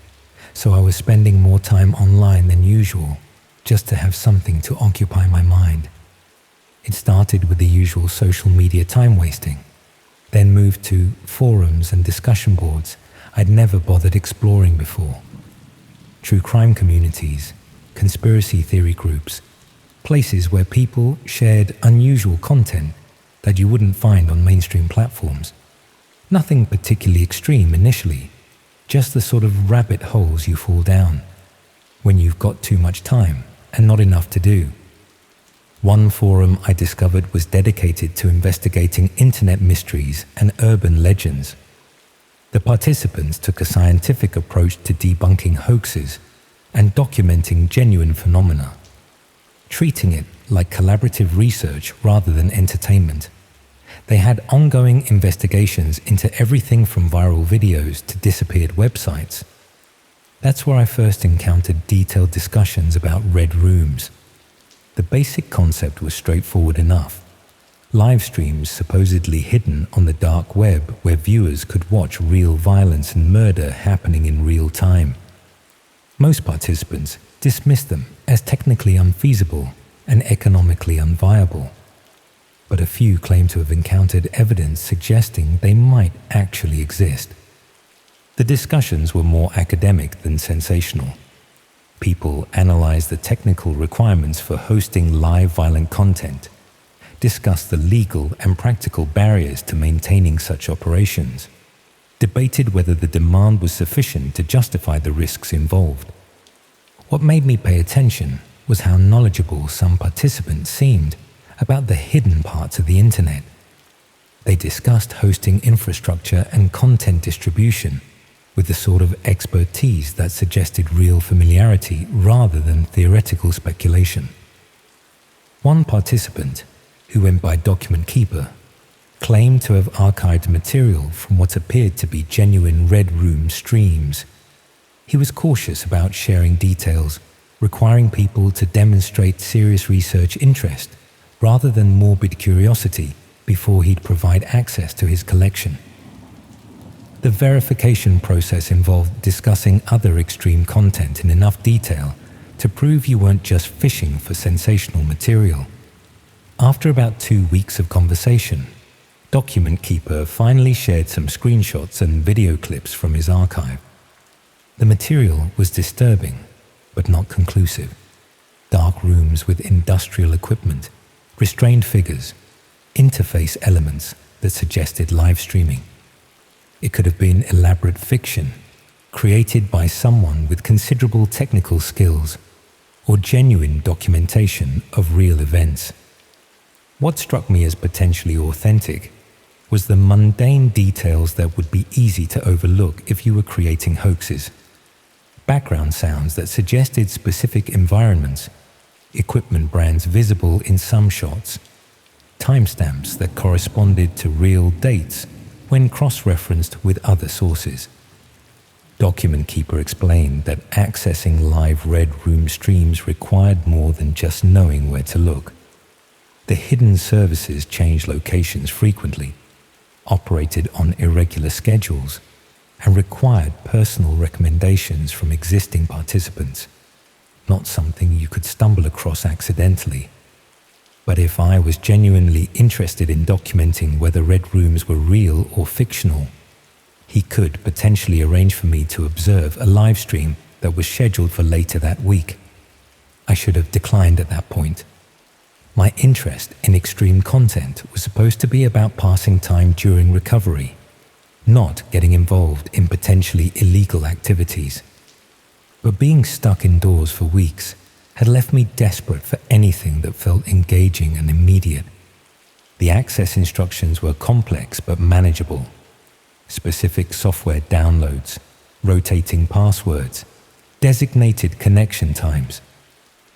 so I was spending more time online than usual just to have something to occupy my mind. It started with the usual social media time wasting, then moved to forums and discussion boards I'd never bothered exploring before. True crime communities, conspiracy theory groups, places where people shared unusual content that you wouldn't find on mainstream platforms. Nothing particularly extreme initially, just the sort of rabbit holes you fall down when you've got too much time and not enough to do. One forum I discovered was dedicated to investigating internet mysteries and urban legends. The participants took a scientific approach to debunking hoaxes and documenting genuine phenomena, treating it like collaborative research rather than entertainment. They had ongoing investigations into everything from viral videos to disappeared websites. That's where I first encountered detailed discussions about red rooms. The basic concept was straightforward enough. Live streams supposedly hidden on the dark web where viewers could watch real violence and murder happening in real time. Most participants dismissed them as technically unfeasible and economically unviable, but a few claim to have encountered evidence suggesting they might actually exist. The discussions were more academic than sensational. People analyzed the technical requirements for hosting live violent content, discussed the legal and practical barriers to maintaining such operations, debated whether the demand was sufficient to justify the risks involved. What made me pay attention was how knowledgeable some participants seemed about the hidden parts of the internet. They discussed hosting infrastructure and content distribution with the sort of expertise that suggested real familiarity rather than theoretical speculation. One participant, who went by Document Keeper, claimed to have archived material from what appeared to be genuine Red Room streams. He was cautious about sharing details, requiring people to demonstrate serious research interest rather than morbid curiosity before he'd provide access to his collection. The verification process involved discussing other extreme content in enough detail to prove you weren't just fishing for sensational material. After about 2 weeks of conversation, Document Keeper finally shared some screenshots and video clips from his archive. The material was disturbing, but not conclusive. Dark rooms with industrial equipment, restrained figures, interface elements that suggested live streaming. It could have been elaborate fiction, created by someone with considerable technical skills, or genuine documentation of real events. What struck me as potentially authentic was the mundane details that would be easy to overlook if you were creating hoaxes. Background sounds that suggested specific environments, equipment brands visible in some shots, timestamps that corresponded to real dates when cross-referenced with other sources. Document Keeper explained that accessing live Red Room streams required more than just knowing where to look. The hidden services changed locations frequently, operated on irregular schedules, and required personal recommendations from existing participants, not something you could stumble across accidentally. But if I was genuinely interested in documenting whether Red Rooms were real or fictional, he could potentially arrange for me to observe a live stream that was scheduled for later that week. I should have declined at that point. My interest in extreme content was supposed to be about passing time during recovery, not getting involved in potentially illegal activities. But being stuck indoors for weeks had left me desperate for anything that felt engaging and immediate. The access instructions were complex but manageable. Specific software downloads, rotating passwords, designated connection times.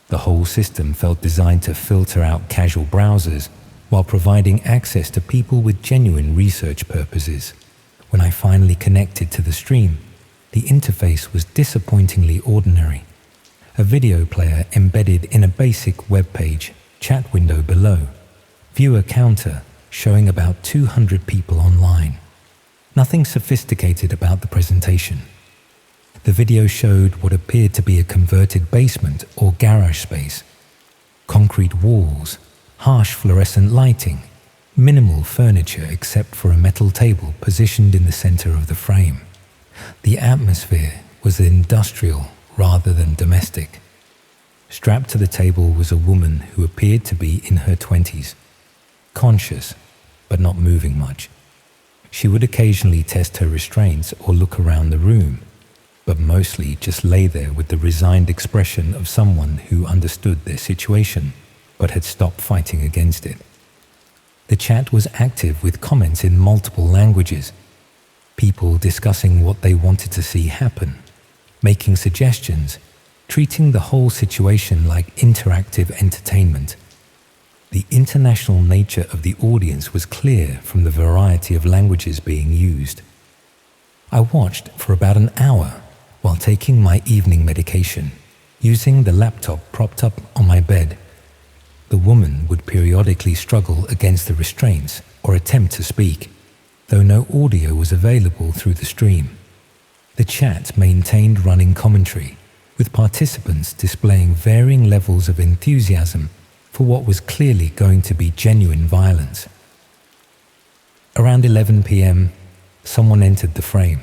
The whole system felt designed to filter out casual browsers while providing access to people with genuine research purposes. When I finally connected to the stream, the interface was disappointingly ordinary. A video player embedded in a basic web page, chat window below, viewer counter showing about 200 people online. Nothing sophisticated about the presentation. The video showed what appeared to be a converted basement or garage space. Concrete walls, harsh fluorescent lighting, minimal furniture except for a metal table positioned in the center of the frame. The atmosphere was industrial rather than domestic. Strapped to the table was a woman who appeared to be in her 20s, conscious but not moving much. She would occasionally test her restraints or look around the room, but mostly just lay there with the resigned expression of someone who understood their situation but had stopped fighting against it. The chat was active with comments in multiple languages, people discussing what they wanted to see happen, making suggestions, treating the whole situation like interactive entertainment. The international nature of the audience was clear from the variety of languages being used. I watched for about an hour while taking my evening medication, using the laptop propped up on my bed. The woman would periodically struggle against the restraints or attempt to speak, though no audio was available through the stream. The chat maintained running commentary, with participants displaying varying levels of enthusiasm for what was clearly going to be genuine violence. Around 11 p.m., someone entered the frame.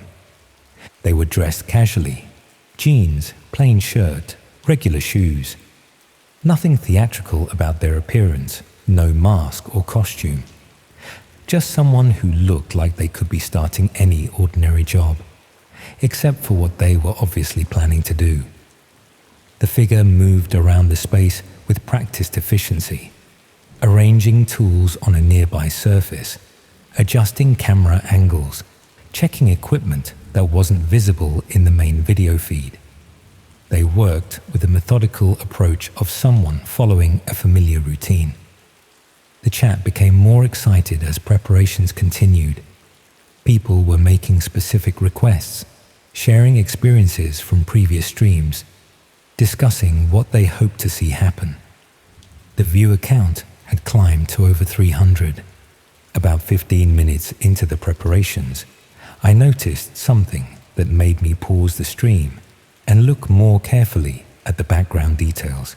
They were dressed casually: jeans, plain shirt, regular shoes. Nothing theatrical about their appearance, no mask or costume. Just someone who looked like they could be starting any ordinary job, except for what they were obviously planning to do. The figure moved around the space with practiced efficiency, arranging tools on a nearby surface, adjusting camera angles, checking equipment that wasn't visible in the main video feed. They worked with a methodical approach of someone following a familiar routine. The chat became more excited as preparations continued. People were making specific requests, sharing experiences from previous streams, discussing what they hoped to see happen. The viewer count had climbed to over 300. About 15 minutes into the preparations, I noticed something that made me pause the stream and look more carefully at the background details.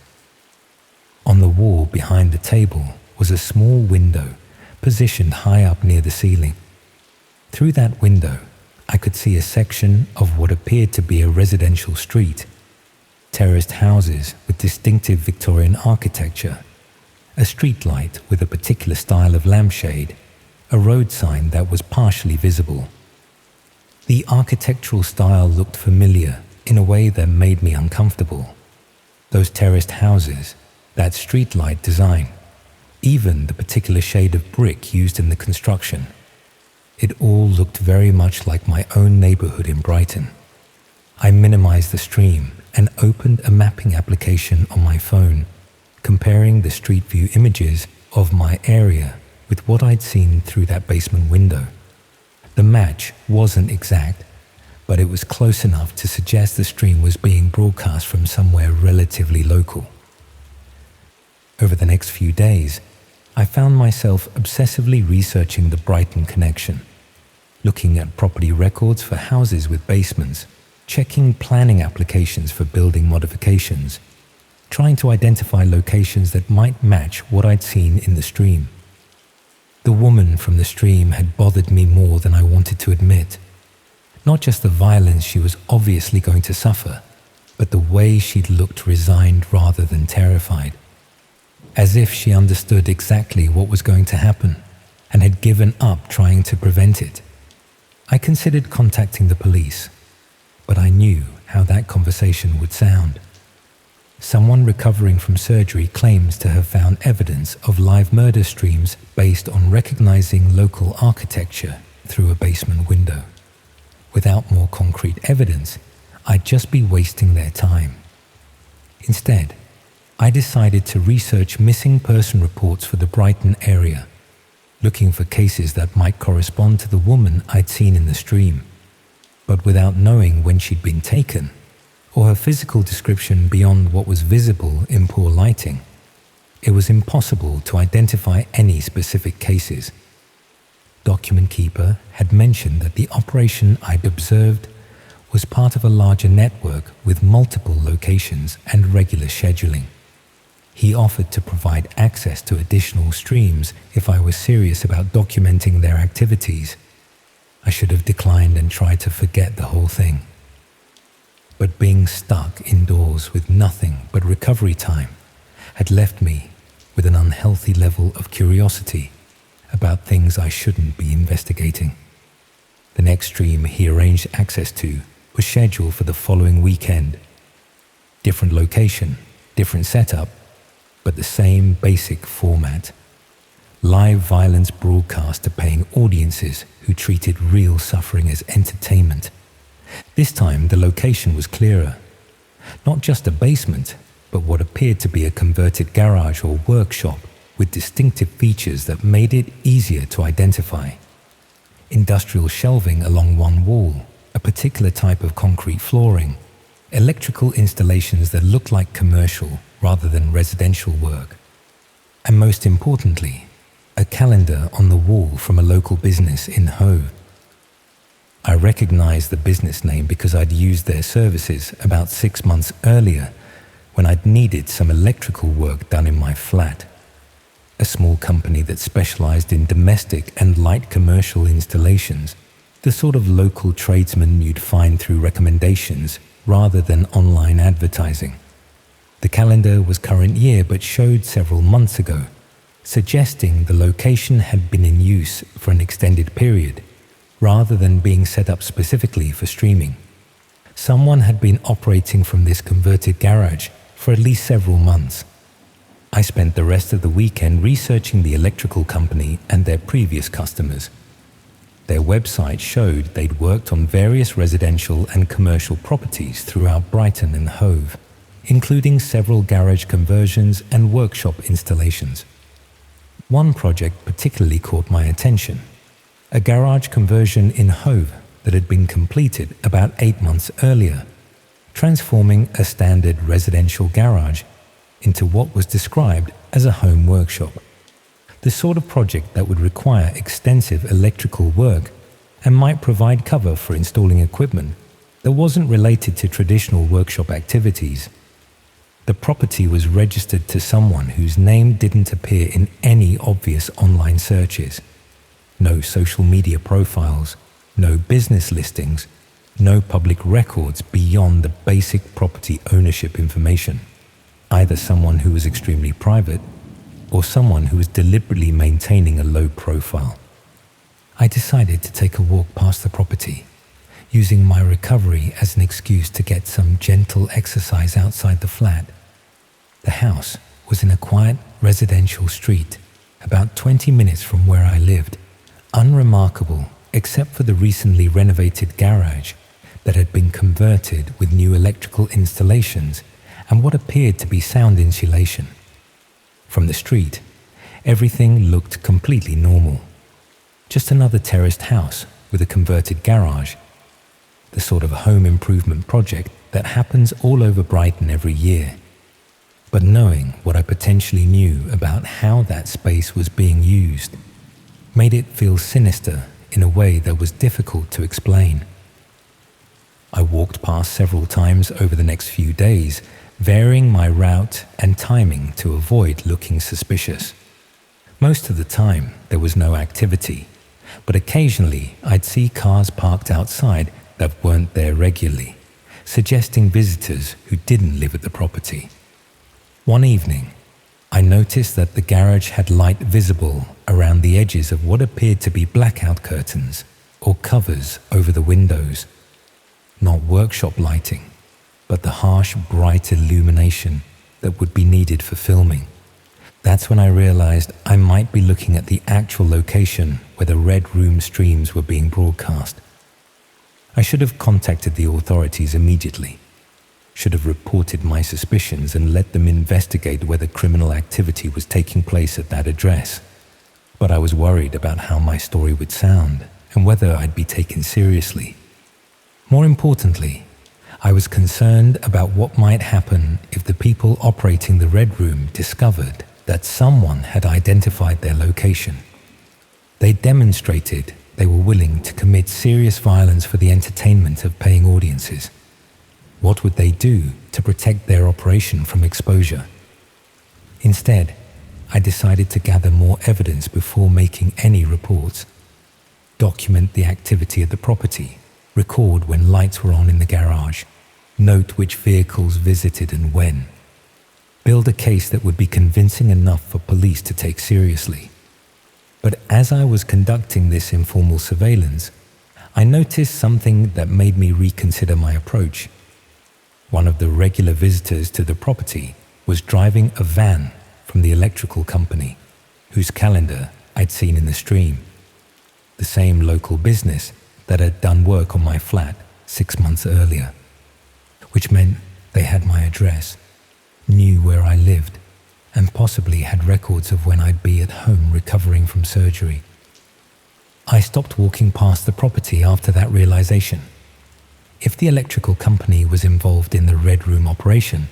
On the wall behind the table was a small window positioned high up near the ceiling. Through that window, I could see a section of what appeared to be a residential street, terraced houses with distinctive Victorian architecture, a street light with a particular style of lampshade, a road sign that was partially visible. The architectural style looked familiar in a way that made me uncomfortable. Those terraced houses, that street light design, even the particular shade of brick used in the construction. It all looked very much like my own neighborhood in Brighton. I minimized the stream and opened a mapping application on my phone, comparing the street view images of my area with what I'd seen through that basement window. The match wasn't exact, but it was close enough to suggest the stream was being broadcast from somewhere relatively local. Over the next few days, I found myself obsessively researching the Brighton connection, looking at property records for houses with basements, checking planning applications for building modifications, trying to identify locations that might match what I'd seen in the stream. The woman from the stream had bothered me more than I wanted to admit. Not just the violence she was obviously going to suffer, but the way she'd looked resigned rather than terrified, as if she understood exactly what was going to happen and had given up trying to prevent it. I considered contacting the police, but I knew how that conversation would sound. Someone recovering from surgery claims to have found evidence of live murder streams based on recognizing local architecture through a basement window. Without more concrete evidence, I'd just be wasting their time. Instead, I decided to research missing person reports for the Brighton area, looking for cases that might correspond to the woman I'd seen in the stream, but without knowing when she'd been taken or her physical description beyond what was visible in poor lighting. It was impossible to identify any specific cases. Document Keeper had mentioned that the operation I'd observed was part of a larger network with multiple locations and regular scheduling. He offered to provide access to additional streams if I was serious about documenting their activities. I should have declined and tried to forget the whole thing. But being stuck indoors with nothing but recovery time had left me with an unhealthy level of curiosity about things I shouldn't be investigating. The next stream he arranged access to was scheduled for the following weekend. Different location, different setup, but the same basic format. Live violence broadcast to paying audiences who treated real suffering as entertainment. This time the location was clearer. Not just a basement, but what appeared to be a converted garage or workshop with distinctive features that made it easier to identify. Industrial shelving along one wall, a particular type of concrete flooring, electrical installations that looked like commercial rather than residential work, and most importantly, a calendar on the wall from a local business in Hove. I recognized the business name because I'd used their services about 6 months earlier when I'd needed some electrical work done in my flat. A small company that specialized in domestic and light commercial installations The sort of local tradesman you'd find through recommendations rather than online advertising. The calendar was current year but showed several months ago, suggesting the location had been in use for an extended period, rather than being set up specifically for streaming. Someone had been operating from this converted garage for at least several months. I spent the rest of the weekend researching the electrical company and their previous customers. Their website showed they'd worked on various residential and commercial properties throughout Brighton and Hove, including several garage conversions and workshop installations. One project particularly caught my attention, a garage conversion in Hove that had been completed about 8 months earlier, transforming a standard residential garage into what was described as a home workshop. The sort of project that would require extensive electrical work and might provide cover for installing equipment that wasn't related to traditional workshop activities. The property was registered to someone whose name didn't appear in any obvious online searches. No social media profiles, no business listings, no public records beyond the basic property ownership information. Either someone who was extremely private or someone who was deliberately maintaining a low profile. I decided to take a walk past the property, using my recovery as an excuse to get some gentle exercise outside the flat. The house was in a quiet residential street, about 20 minutes from where I lived, unremarkable except for the recently renovated garage that had been converted with new electrical installations and what appeared to be sound insulation. From the street, everything looked completely normal. Just another terraced house with a converted garage, the sort of home improvement project that happens all over Brighton every year. But knowing what I potentially knew about how that space was being used made it feel sinister in a way that was difficult to explain. I walked past several times over the next few days, varying my route and timing to avoid looking suspicious. Most of the time, there was no activity, but occasionally I'd see cars parked outside that weren't there regularly, suggesting visitors who didn't live at the property. One evening, I noticed that the garage had light visible around the edges of what appeared to be blackout curtains or covers over the windows. Not workshop lighting, but the harsh, bright illumination that would be needed for filming. That's when I realized I might be looking at the actual location where the Red Room streams were being broadcast. I should have contacted the authorities immediately, should have reported my suspicions and let them investigate whether criminal activity was taking place at that address. But I was worried about how my story would sound and whether I'd be taken seriously. More importantly, I was concerned about what might happen if the people operating the Red Room discovered that someone had identified their location. They demonstrated they were willing to commit serious violence for the entertainment of paying audiences. What would they do to protect their operation from exposure? Instead, I decided to gather more evidence before making any reports. Document the activity at the property, record when lights were on in the garage, note which vehicles visited and when. Build a case that would be convincing enough for police to take seriously. But as I was conducting this informal surveillance, I noticed something that made me reconsider my approach. One of the regular visitors to the property was driving a van from the electrical company, whose calendar I'd seen in the stream. The same local business that had done work on my flat 6 months earlier, which meant they had my address, knew where I lived, and possibly had records of when I'd be at home recovering from surgery. I stopped walking past the property after that realization. If the electrical company was involved in the Red Room operation,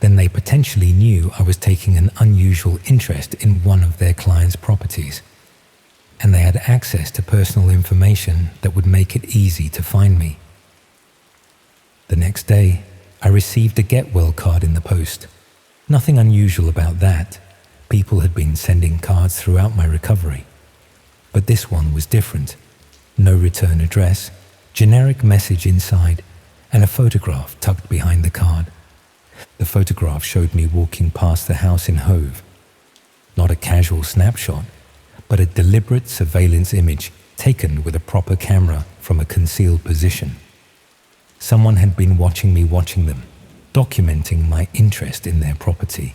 then they potentially knew I was taking an unusual interest in one of their clients' properties, and they had access to personal information that would make it easy to find me. The next day, I received a get well card in the post. Nothing unusual about that. People had been sending cards throughout my recovery. But this one was different. No return address, generic message inside, and a photograph tucked behind the card. The photograph showed me walking past the house in Hove. Not a casual snapshot, but a deliberate surveillance image taken with a proper camera from a concealed position. Someone had been watching me watching them, documenting my interest in their property.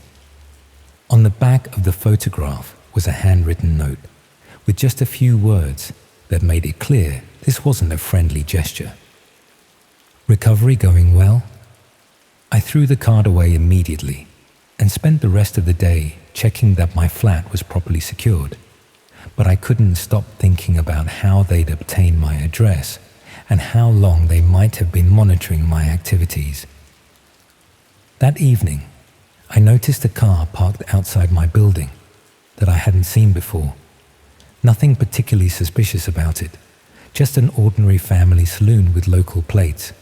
On the back of the photograph was a handwritten note with just a few words that made it clear this wasn't a friendly gesture. Recovery going well? I threw the card away immediately and spent the rest of the day checking that my flat was properly secured. But I couldn't stop thinking about how they'd obtained my address and how long they might have been monitoring my activities. That evening, I noticed a car parked outside my building that I hadn't seen before. Nothing particularly suspicious about it, just an ordinary family saloon with local plates.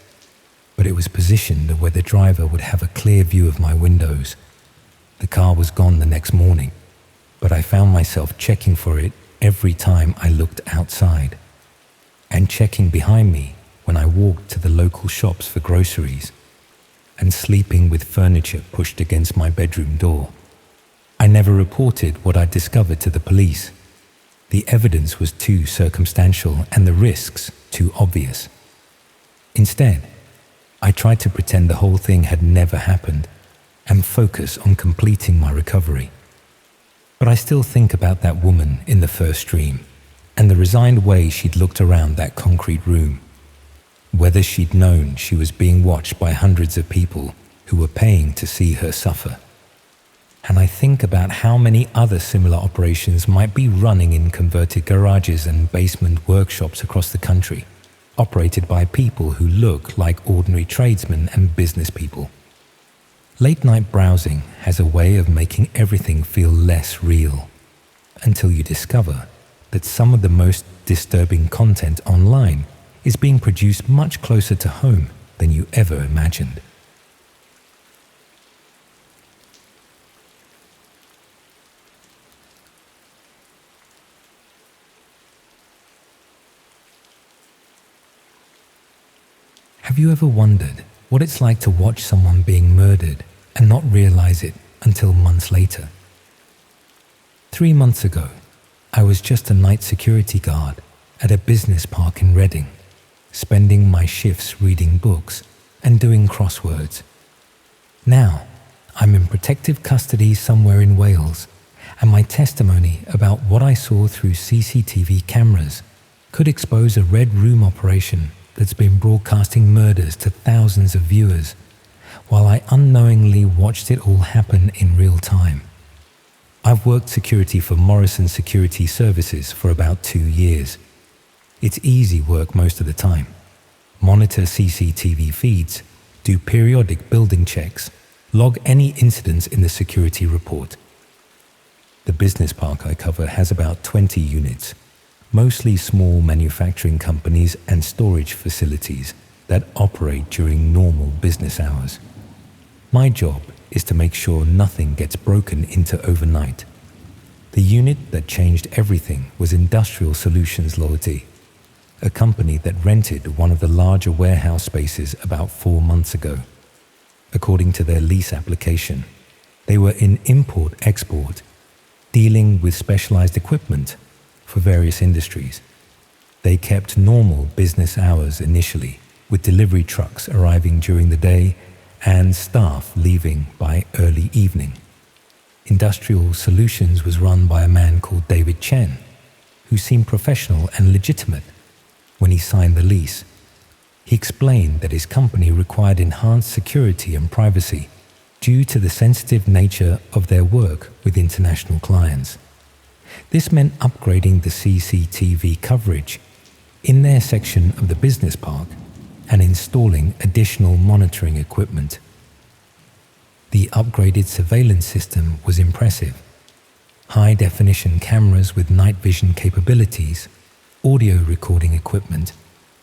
But it was positioned where the driver would have a clear view of my windows. The car was gone the next morning, but I found myself checking for it every time I looked outside, and checking behind me when I walked to the local shops for groceries, and sleeping with furniture pushed against my bedroom door. I never reported what I discovered to the police. The evidence was too circumstantial and the risks too obvious. Instead, I tried to pretend the whole thing had never happened and focus on completing my recovery. But I still think about that woman in the first dream and the resigned way she'd looked around that concrete room. Whether she'd known she was being watched by hundreds of people who were paying to see her suffer. And I think about how many other similar operations might be running in converted garages and basement workshops across the country, operated by people who look like ordinary tradesmen and business people. Late-night browsing has a way of making everything feel less real, until you discover that some of the most disturbing content online is being produced much closer to home than you ever imagined. Have you ever wondered what it's like to watch someone being murdered and not realize it until months later? 3 months ago, I was just a night security guard at a business park in Reading, spending my shifts reading books and doing crosswords. Now, I'm in protective custody somewhere in Wales, and my testimony about what I saw through CCTV cameras could expose a Red Room operation that's been broadcasting murders to thousands of viewers, while I unknowingly watched it all happen in real time. I've worked security for Morrison Security Services for about 2 years. It's easy work most of the time. Monitor CCTV feeds, do periodic building checks, log any incidents in the security report. The business park I cover has about 20 units, mostly small manufacturing companies and storage facilities that operate during normal business hours. My job is to make sure nothing gets broken into overnight. The unit that changed everything was Industrial Solutions Loyalty, a company that rented one of the larger warehouse spaces about 4 months ago. According to their lease application, they were in import-export, dealing with specialized equipment for various industries. They kept normal business hours initially, with delivery trucks arriving during the day and staff leaving by early evening. Industrial Solutions was run by a man called David Chen, who seemed professional and legitimate when he signed the lease. He explained that his company required enhanced security and privacy due to the sensitive nature of their work with international clients. This meant upgrading the CCTV coverage in their section of the business park and installing additional monitoring equipment. The upgraded surveillance system was impressive. High-definition cameras with night vision capabilities, audio recording equipment,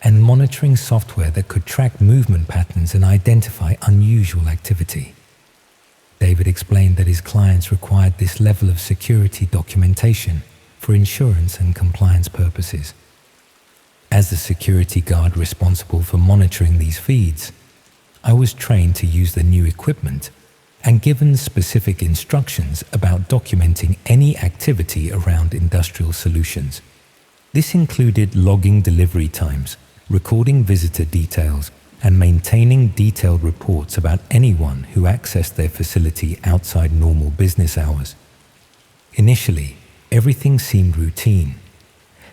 and monitoring software that could track movement patterns and identify unusual activity. David explained that his clients required this level of security documentation for insurance and compliance purposes. As the security guard responsible for monitoring these feeds, I was trained to use the new equipment and given specific instructions about documenting any activity around industrial solutions. This included logging delivery times, recording visitor details, and maintaining detailed reports about anyone who accessed their facility outside normal business hours. Initially, everything seemed routine.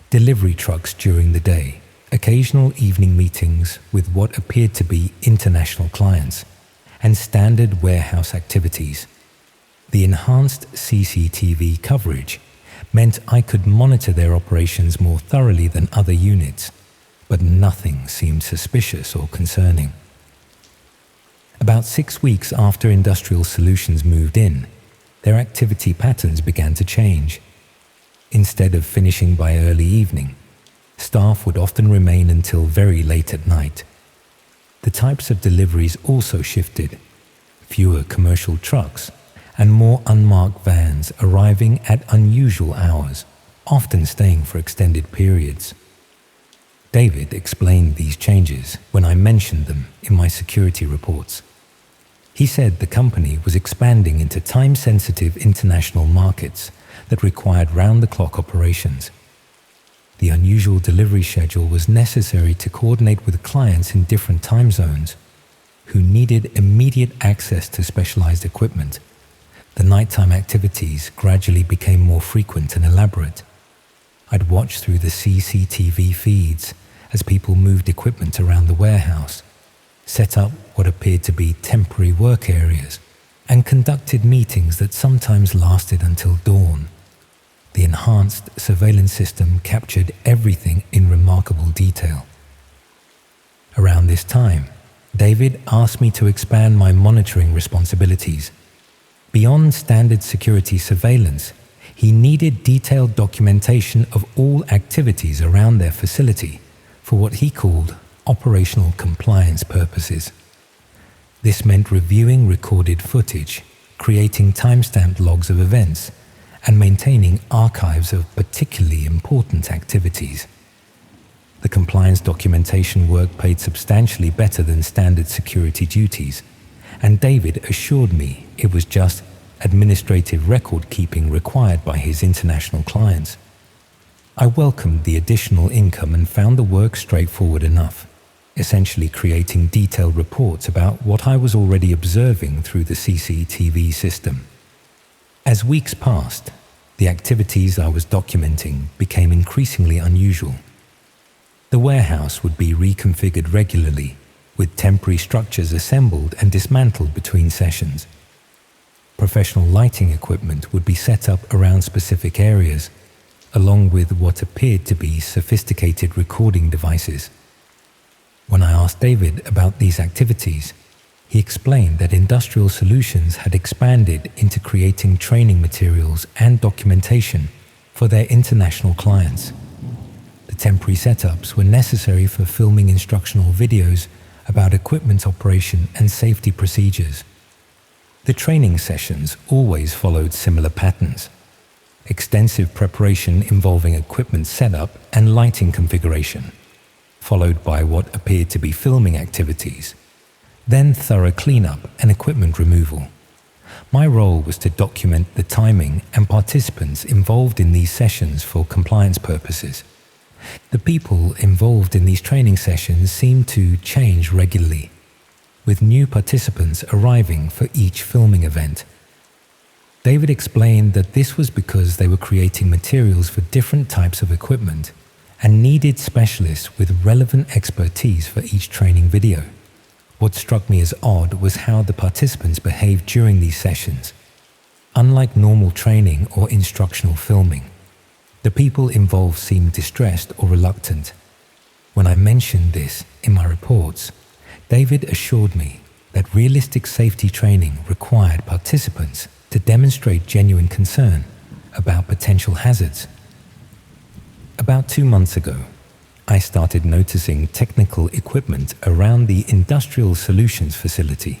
Delivery trucks during the day, occasional evening meetings with what appeared to be international clients, and standard warehouse activities. The enhanced CCTV coverage meant I could monitor their operations more thoroughly than other units, but nothing seemed suspicious or concerning. About 6 weeks after Industrial Solutions moved in, their activity patterns began to change. Instead of finishing by early evening, staff would often remain until very late at night. The types of deliveries also shifted. Fewer commercial trucks and more unmarked vans arriving at unusual hours, often staying for extended periods. David explained these changes when I mentioned them in my security reports. He said the company was expanding into time-sensitive international markets that required round-the-clock operations. The unusual delivery schedule was necessary to coordinate with clients in different time zones who needed immediate access to specialized equipment. The nighttime activities gradually became more frequent and elaborate. I'd watch through the CCTV feeds as people moved equipment around the warehouse, set up what appeared to be temporary work areas, and conducted meetings that sometimes lasted until dawn. The enhanced surveillance system captured everything in remarkable detail. Around this time, David asked me to expand my monitoring responsibilities. Beyond standard security surveillance, he needed detailed documentation of all activities around their facility for what he called operational compliance purposes. This meant reviewing recorded footage, creating timestamped logs of events, and maintaining archives of particularly important activities. The compliance documentation work paid substantially better than standard security duties, and David assured me it was just administrative record-keeping required by his international clients. I welcomed the additional income and found the work straightforward enough, essentially creating detailed reports about what I was already observing through the CCTV system. As weeks passed, the activities I was documenting became increasingly unusual. The warehouse would be reconfigured regularly, with temporary structures assembled and dismantled between sessions. Professional lighting equipment would be set up around specific areas, along with what appeared to be sophisticated recording devices. When I asked David about these activities, he explained that Industrial Solutions had expanded into creating training materials and documentation for their international clients. The temporary setups were necessary for filming instructional videos about equipment operation and safety procedures. The training sessions always followed similar patterns: extensive preparation involving equipment setup and lighting configuration, followed by what appeared to be filming activities, then thorough cleanup and equipment removal. My role was to document the timing and participants involved in these sessions for compliance purposes. The people involved in these training sessions seemed to change regularly, with new participants arriving for each filming event. David explained that this was because they were creating materials for different types of equipment and needed specialists with relevant expertise for each training video. What struck me as odd was how the participants behaved during these sessions. Unlike normal training or instructional filming, the people involved seemed distressed or reluctant. When I mentioned this in my reports, David assured me that realistic safety training required participants to demonstrate genuine concern about potential hazards. About 2 months ago, I started noticing technical equipment around the Industrial Solutions facility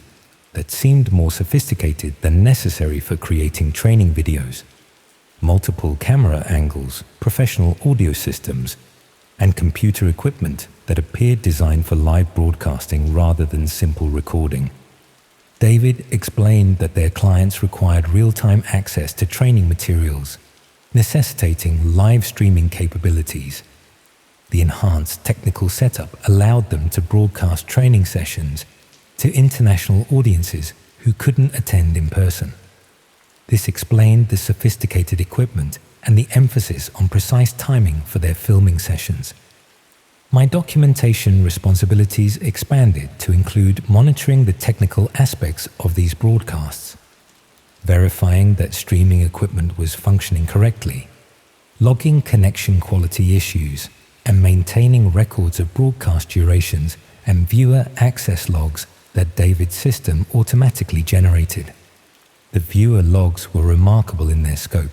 that seemed more sophisticated than necessary for creating training videos. Multiple camera angles, professional audio systems, and computer equipment that appeared designed for live broadcasting rather than simple recording. David explained that their clients required real-time access to training materials, necessitating live streaming capabilities. The enhanced technical setup allowed them to broadcast training sessions to international audiences who couldn't attend in person. This explained the sophisticated equipment and the emphasis on precise timing for their filming sessions. My documentation responsibilities expanded to include monitoring the technical aspects of these broadcasts, verifying that streaming equipment was functioning correctly, logging connection quality issues, and maintaining records of broadcast durations and viewer access logs that David's system automatically generated. The viewer logs were remarkable in their scope.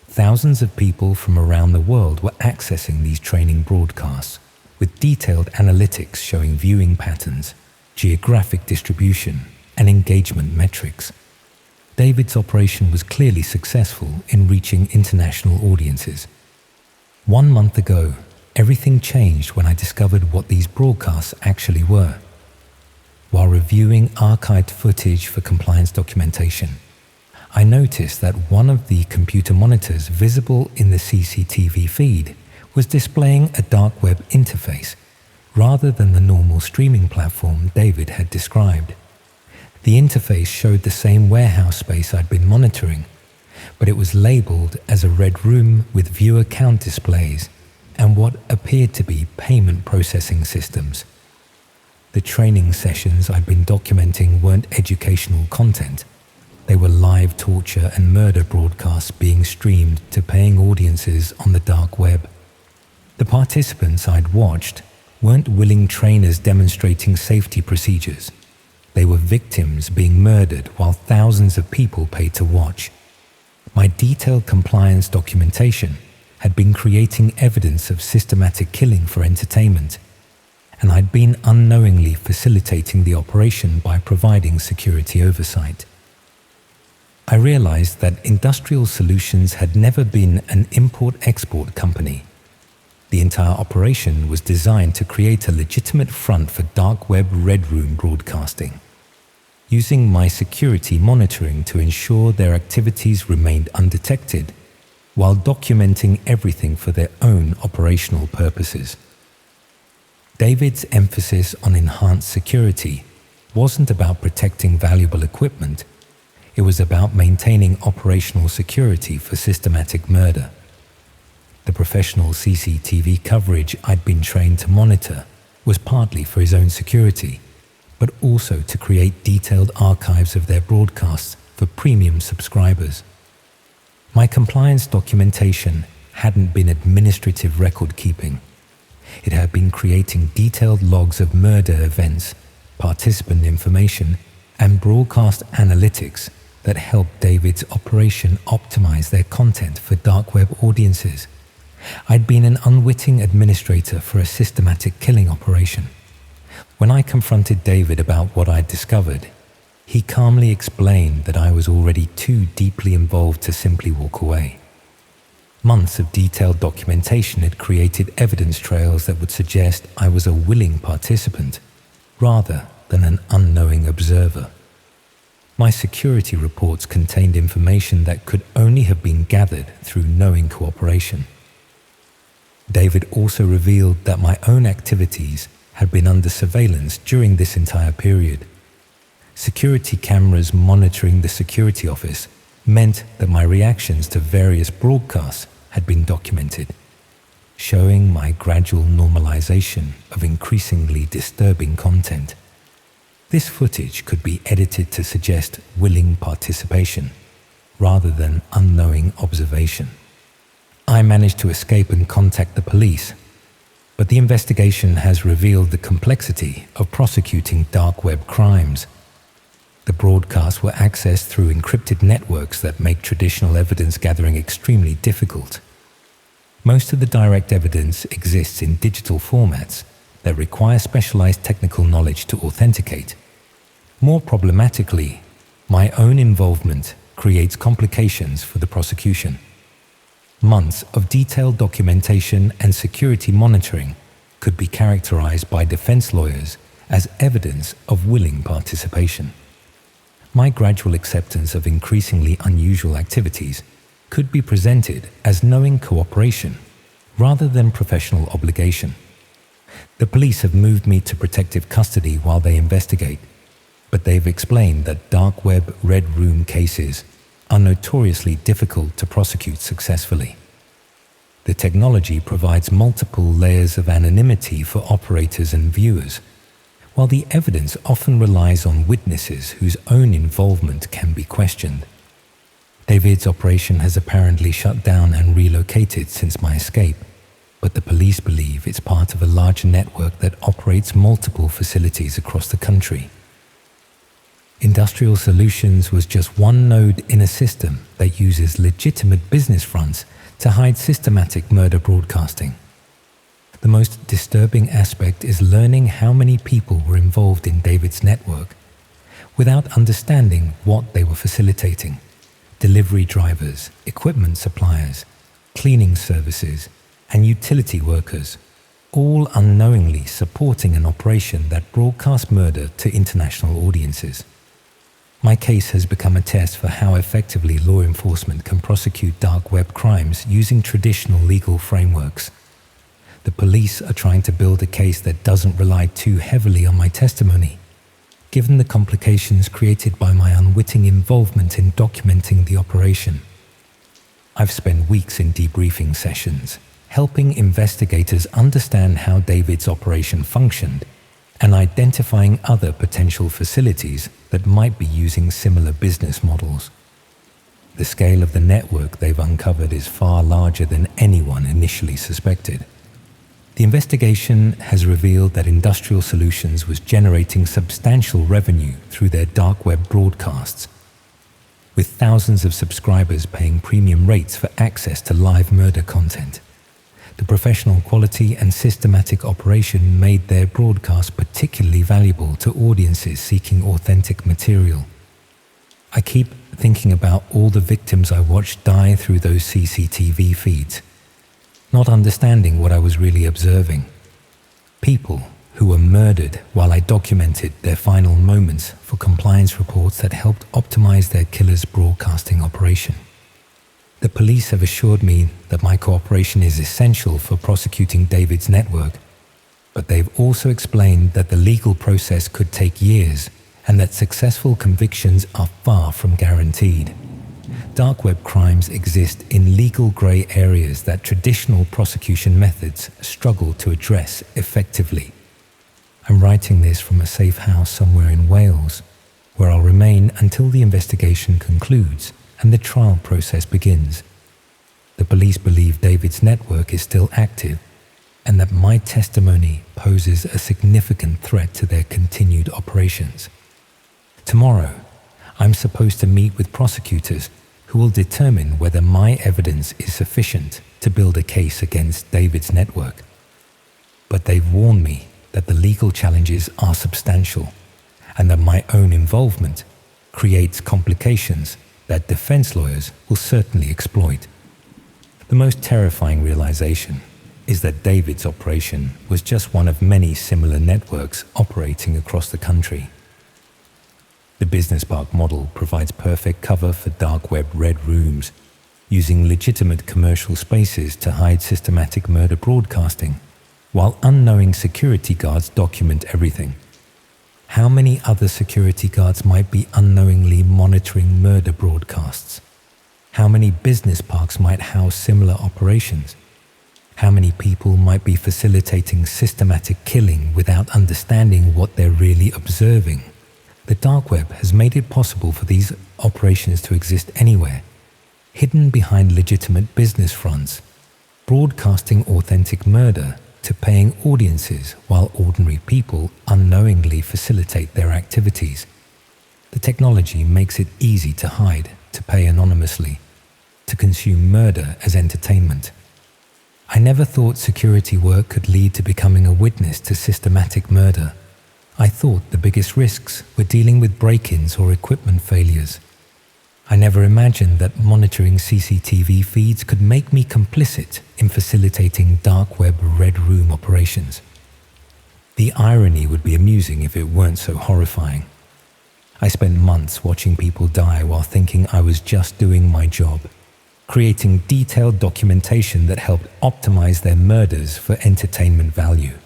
Thousands of people from around the world were accessing these training broadcasts, with detailed analytics showing viewing patterns, geographic distribution, and engagement metrics. David's operation was clearly successful in reaching international audiences. 1 month ago, everything changed when I discovered what these broadcasts actually were. While reviewing archived footage for compliance documentation, I noticed that one of the computer monitors visible in the CCTV feed was displaying a dark web interface rather than the normal streaming platform David had described. The interface showed the same warehouse space I'd been monitoring, but it was labeled as a red room with viewer count displays and what appeared to be payment processing systems. The training sessions I'd been documenting weren't educational content. They were live torture and murder broadcasts being streamed to paying audiences on the dark web. The participants I'd watched weren't willing trainers demonstrating safety procedures. They were victims being murdered while thousands of people paid to watch. My detailed compliance documentation had been creating evidence of systematic killing for entertainment, and I'd been unknowingly facilitating the operation by providing security oversight. I realized that Industrial Solutions had never been an import-export company. The entire operation was designed to create a legitimate front for dark web red room broadcasting, using my security monitoring to ensure their activities remained undetected, while documenting everything for their own operational purposes. David's emphasis on enhanced security wasn't about protecting valuable equipment. It was about maintaining operational security for systematic murder. The professional CCTV coverage I'd been trained to monitor was partly for his own security, but also to create detailed archives of their broadcasts for premium subscribers. My compliance documentation hadn't been administrative record keeping. It had been creating detailed logs of murder events, participant information, and broadcast analytics that helped David's operation optimize their content for dark web audiences. I'd been an unwitting administrator for a systematic killing operation. When I confronted David about what I'd discovered, he calmly explained that I was already too deeply involved to simply walk away. Months of detailed documentation had created evidence trails that would suggest I was a willing participant, rather than an unknowing observer. My security reports contained information that could only have been gathered through knowing cooperation. David also revealed that my own activities had been under surveillance during this entire period. Security cameras monitoring the security office meant that my reactions to various broadcasts had been documented, showing my gradual normalization of increasingly disturbing content. This footage could be edited to suggest willing participation, rather than unknowing observation. I managed to escape and contact the police, but the investigation has revealed the complexity of prosecuting dark web crimes. The broadcasts were accessed through encrypted networks that make traditional evidence gathering extremely difficult. Most of the direct evidence exists in digital formats that require specialized technical knowledge to authenticate. More problematically, my own involvement creates complications for the prosecution. Months of detailed documentation and security monitoring could be characterized by defense lawyers as evidence of willing participation. My gradual acceptance of increasingly unusual activities could be presented as knowing cooperation rather than professional obligation. The police have moved me to protective custody while they investigate, but they've explained that dark web red room cases are notoriously difficult to prosecute successfully. The technology provides multiple layers of anonymity for operators and viewers, while the evidence often relies on witnesses whose own involvement can be questioned. David's operation has apparently shut down and relocated since my escape, but the police believe it's part of a larger network that operates multiple facilities across the country. Industrial Solutions was just one node in a system that uses legitimate business fronts to hide systematic murder broadcasting. The most disturbing aspect is learning how many people were involved in David's network without understanding what they were facilitating. Delivery drivers, equipment suppliers, cleaning services, and utility workers, all unknowingly supporting an operation that broadcast murder to international audiences. My case has become a test for how effectively law enforcement can prosecute dark web crimes using traditional legal frameworks. The police are trying to build a case that doesn't rely too heavily on my testimony, given the complications created by my unwitting involvement in documenting the operation. I've spent weeks in debriefing sessions, helping investigators understand how David's operation functioned and identifying other potential facilities that might be using similar business models. The scale of the network they've uncovered is far larger than anyone initially suspected. The investigation has revealed that Industrial Solutions was generating substantial revenue through their dark web broadcasts, with thousands of subscribers paying premium rates for access to live murder content. The professional quality and systematic operation made their broadcast particularly valuable to audiences seeking authentic material. I keep thinking about all the victims I watched die through those CCTV feeds, not understanding what I was really observing. People who were murdered while I documented their final moments for compliance reports that helped optimize their killer's broadcasting operation. The police have assured me that my cooperation is essential for prosecuting David's network, but they've also explained that the legal process could take years and that successful convictions are far from guaranteed. Dark web crimes exist in legal grey areas that traditional prosecution methods struggle to address effectively. I'm writing this from a safe house somewhere in Wales, where I'll remain until the investigation concludes and the trial process begins. The police believe David's network is still active and that my testimony poses a significant threat to their continued operations. Tomorrow, I'm supposed to meet with prosecutors who will determine whether my evidence is sufficient to build a case against David's network. But they've warned me that the legal challenges are substantial and that my own involvement creates complications that defense lawyers will certainly exploit. The most terrifying realization is that David's operation was just one of many similar networks operating across the country. The business park model provides perfect cover for dark web red rooms, using legitimate commercial spaces to hide systematic murder broadcasting, while unknowing security guards document everything. How many other security guards might be unknowingly monitoring murder broadcasts? How many business parks might house similar operations? How many people might be facilitating systematic killing without understanding what they're really observing? The dark web has made it possible for these operations to exist anywhere, hidden behind legitimate business fronts, broadcasting authentic murder to paying audiences while ordinary people unknowingly facilitate their activities. The technology makes it easy to hide, to pay anonymously, to consume murder as entertainment. I never thought security work could lead to becoming a witness to systematic murder. I thought the biggest risks were dealing with break-ins or equipment failures. I never imagined that monitoring CCTV feeds could make me complicit in facilitating dark web red room operations. The irony would be amusing if it weren't so horrifying. I spent months watching people die while thinking I was just doing my job, creating detailed documentation that helped optimize their murders for entertainment value.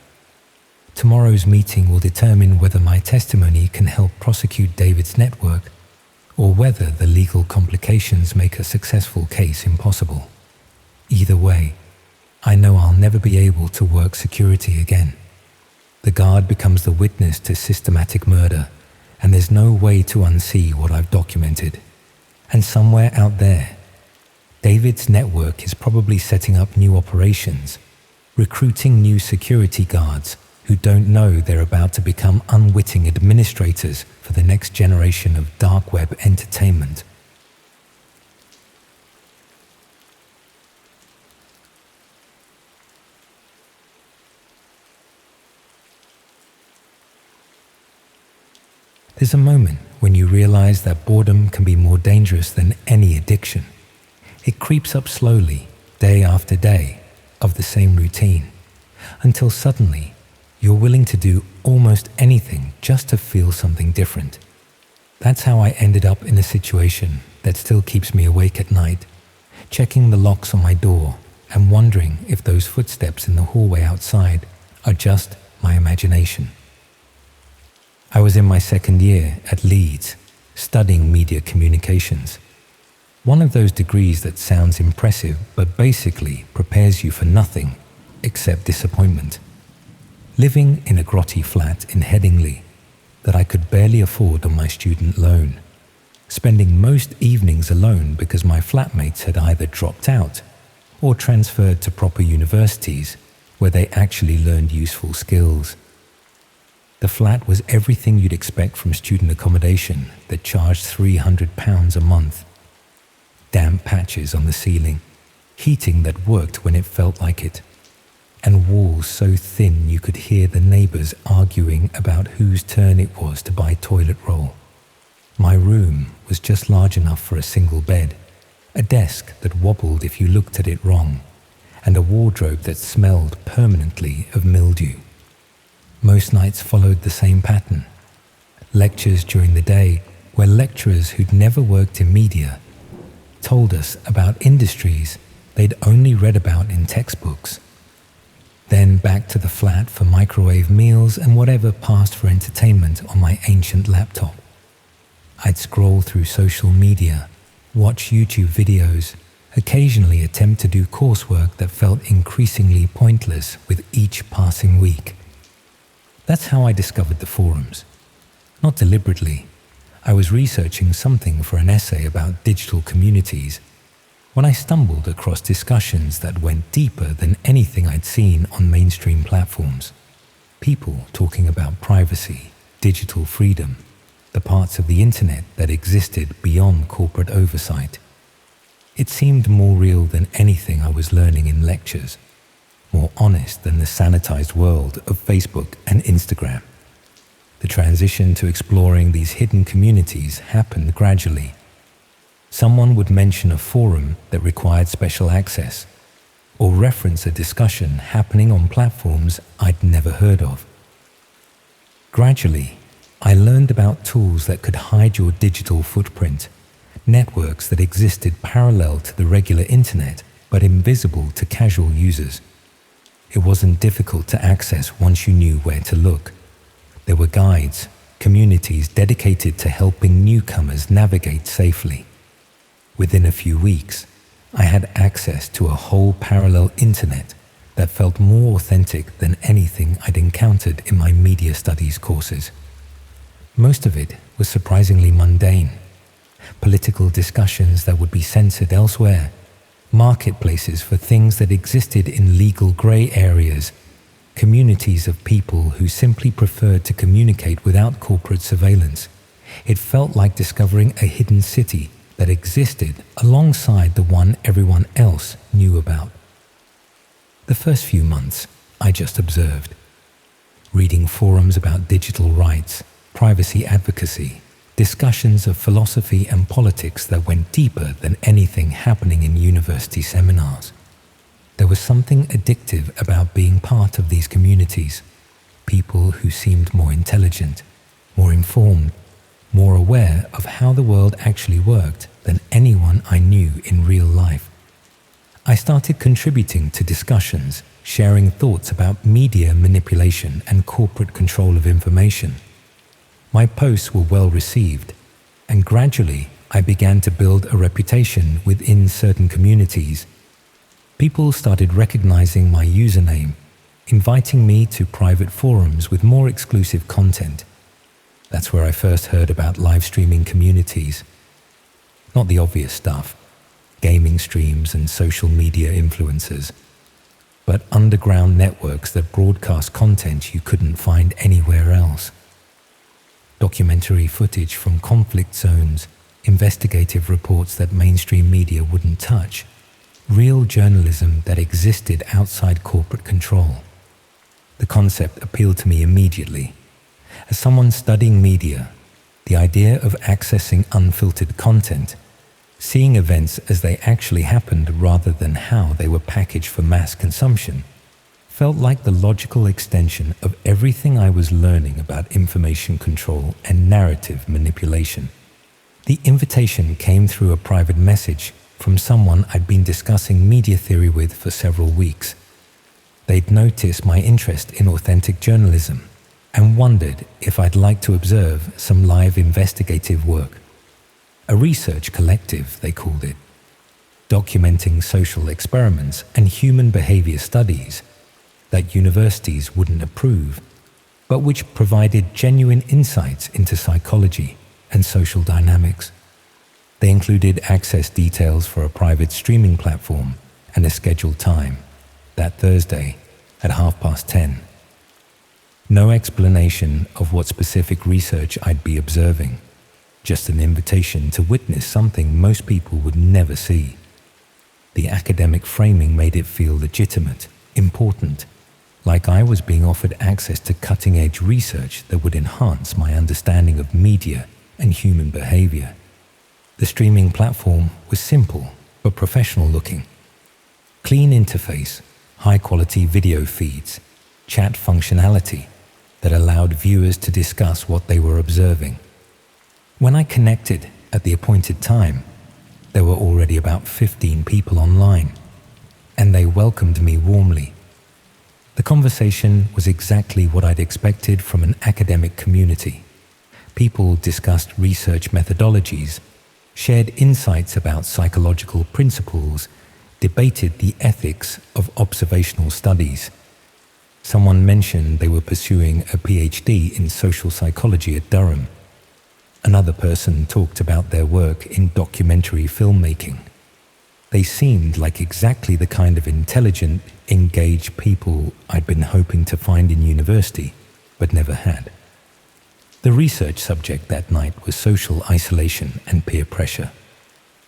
Tomorrow's meeting will determine whether my testimony can help prosecute David's network or whether the legal complications make a successful case impossible. Either way, I know I'll never be able to work security again. The guard becomes the witness to systematic murder, and there's no way to unsee what I've documented. And somewhere out there, David's network is probably setting up new operations, recruiting new security guards who don't know they're about to become unwitting administrators for the next generation of dark web entertainment. There's a moment when you realize that boredom can be more dangerous than any addiction. It creeps up slowly, day after day, of the same routine, until suddenly you're willing to do almost anything just to feel something different. That's how I ended up in a situation that still keeps me awake at night, checking the locks on my door and wondering if those footsteps in the hallway outside are just my imagination. I was in my second year at Leeds, studying media communications. One of those degrees that sounds impressive but basically prepares you for nothing except disappointment. Living in a grotty flat in Headingley that I could barely afford on my student loan. Spending most evenings alone because my flatmates had either dropped out or transferred to proper universities where they actually learned useful skills. The flat was everything you'd expect from student accommodation that charged £300 a month. Damp patches on the ceiling, heating that worked when it felt like it, and walls so thin you could hear the neighbours arguing about whose turn it was to buy toilet roll. My room was just large enough for a single bed, a desk that wobbled if you looked at it wrong, and a wardrobe that smelled permanently of mildew. Most nights followed the same pattern. Lectures during the day where lecturers who'd never worked in media told us about industries they'd only read about in textbooks. Then back to the flat for microwave meals and whatever passed for entertainment on my ancient laptop. I'd scroll through social media, watch YouTube videos, occasionally attempt to do coursework that felt increasingly pointless with each passing week. That's how I discovered the forums. Not deliberately. I was researching something for an essay about digital communities when I stumbled across discussions that went deeper than anything I'd seen on mainstream platforms. People talking about privacy, digital freedom, the parts of the internet that existed beyond corporate oversight. It seemed more real than anything I was learning in lectures, more honest than the sanitized world of Facebook and Instagram. The transition to exploring these hidden communities happened gradually. Someone would mention a forum that required special access, or reference a discussion happening on platforms I'd never heard of. Gradually, I learned about tools that could hide your digital footprint, networks that existed parallel to the regular internet but invisible to casual users. It wasn't difficult to access once you knew where to look. There were guides, communities dedicated to helping newcomers navigate safely. Within a few weeks, I had access to a whole parallel internet that felt more authentic than anything I'd encountered in my media studies courses. Most of it was surprisingly mundane. Political discussions that would be censored elsewhere, marketplaces for things that existed in legal grey areas, communities of people who simply preferred to communicate without corporate surveillance. It felt like discovering a hidden city that existed alongside the one everyone else knew about. The first few months, I just observed, reading forums about digital rights, privacy advocacy, discussions of philosophy and politics that went deeper than anything happening in university seminars. There was something addictive about being part of these communities, people who seemed more intelligent, more informed, more aware of how the world actually worked than anyone I knew in real life. I started contributing to discussions, sharing thoughts about media manipulation and corporate control of information. My posts were well received, and gradually I began to build a reputation within certain communities. People started recognizing my username, inviting me to private forums with more exclusive content. That's where I first heard about live streaming communities. Not the obvious stuff, gaming streams and social media influencers, but underground networks that broadcast content you couldn't find anywhere else. Documentary footage from conflict zones, investigative reports that mainstream media wouldn't touch, real journalism that existed outside corporate control. The concept appealed to me immediately. As someone studying media, the idea of accessing unfiltered content, seeing events as they actually happened rather than how they were packaged for mass consumption, felt like the logical extension of everything I was learning about information control and narrative manipulation. The invitation came through a private message from someone I'd been discussing media theory with for several weeks. They'd noticed my interest in authentic journalism and wondered if I'd like to observe some live investigative work. A research collective, they called it, documenting social experiments and human behavior studies that universities wouldn't approve, but which provided genuine insights into psychology and social dynamics. They included access details for a private streaming platform and a scheduled time, that Thursday at 10:30. No explanation of what specific research I'd be observing, just an invitation to witness something most people would never see. The academic framing made it feel legitimate, important, like I was being offered access to cutting-edge research that would enhance my understanding of media and human behavior. The streaming platform was simple but professional looking. Clean interface, high-quality video feeds, chat functionality that allowed viewers to discuss what they were observing. When I connected at the appointed time, there were already about 15 people online, and they welcomed me warmly. The conversation was exactly what I'd expected from an academic community. People discussed research methodologies, shared insights about psychological principles, debated the ethics of observational studies. Someone mentioned they were pursuing a PhD in social psychology at Durham. Another person talked about their work in documentary filmmaking. They seemed like exactly the kind of intelligent, engaged people I'd been hoping to find in university, but never had. The research subject that night was social isolation and peer pressure.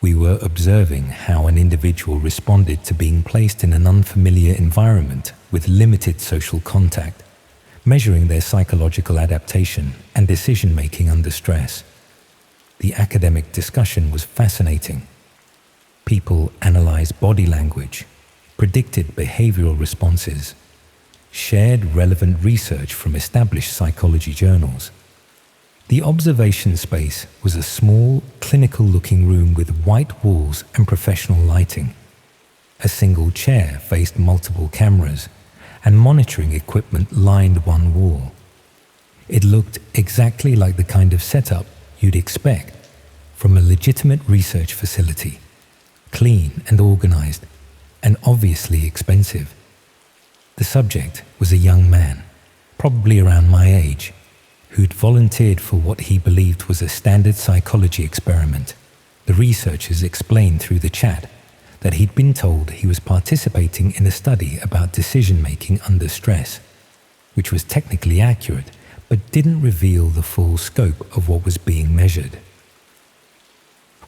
We were observing how an individual responded to being placed in an unfamiliar environment with limited social contact, measuring their psychological adaptation and decision-making under stress. The academic discussion was fascinating. People analyzed body language, predicted behavioral responses, shared relevant research from established psychology journals. The observation space was a small, clinical-looking room with white walls and professional lighting. A single chair faced multiple cameras, and monitoring equipment lined one wall. It looked exactly like the kind of setup you'd expect from a legitimate research facility, clean and organized, and obviously expensive. The subject was a young man, probably around my age, who'd volunteered for what he believed was a standard psychology experiment. The researchers explained through the chat that he'd been told he was participating in a study about decision-making under stress, which was technically accurate, but didn't reveal the full scope of what was being measured.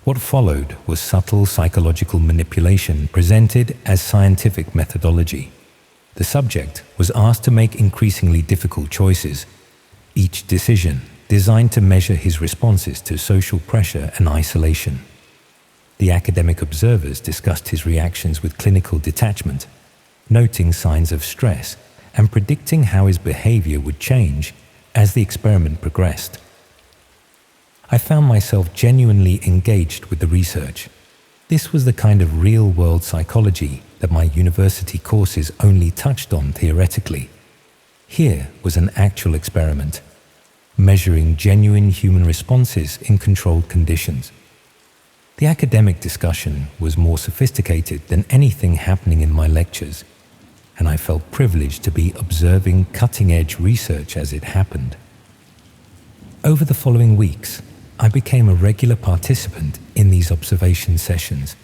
What followed was subtle psychological manipulation presented as scientific methodology. The subject was asked to make increasingly difficult choices. Each decision designed to measure his responses to social pressure and isolation. The academic observers discussed his reactions with clinical detachment, noting signs of stress and predicting how his behavior would change as the experiment progressed. I found myself genuinely engaged with the research. This was the kind of real-world psychology that my university courses only touched on theoretically. Here was an actual experiment, measuring genuine human responses in controlled conditions. The academic discussion was more sophisticated than anything happening in my lectures, and I felt privileged to be observing cutting-edge research as it happened. Over the following weeks, I became a regular participant in these observation sessions.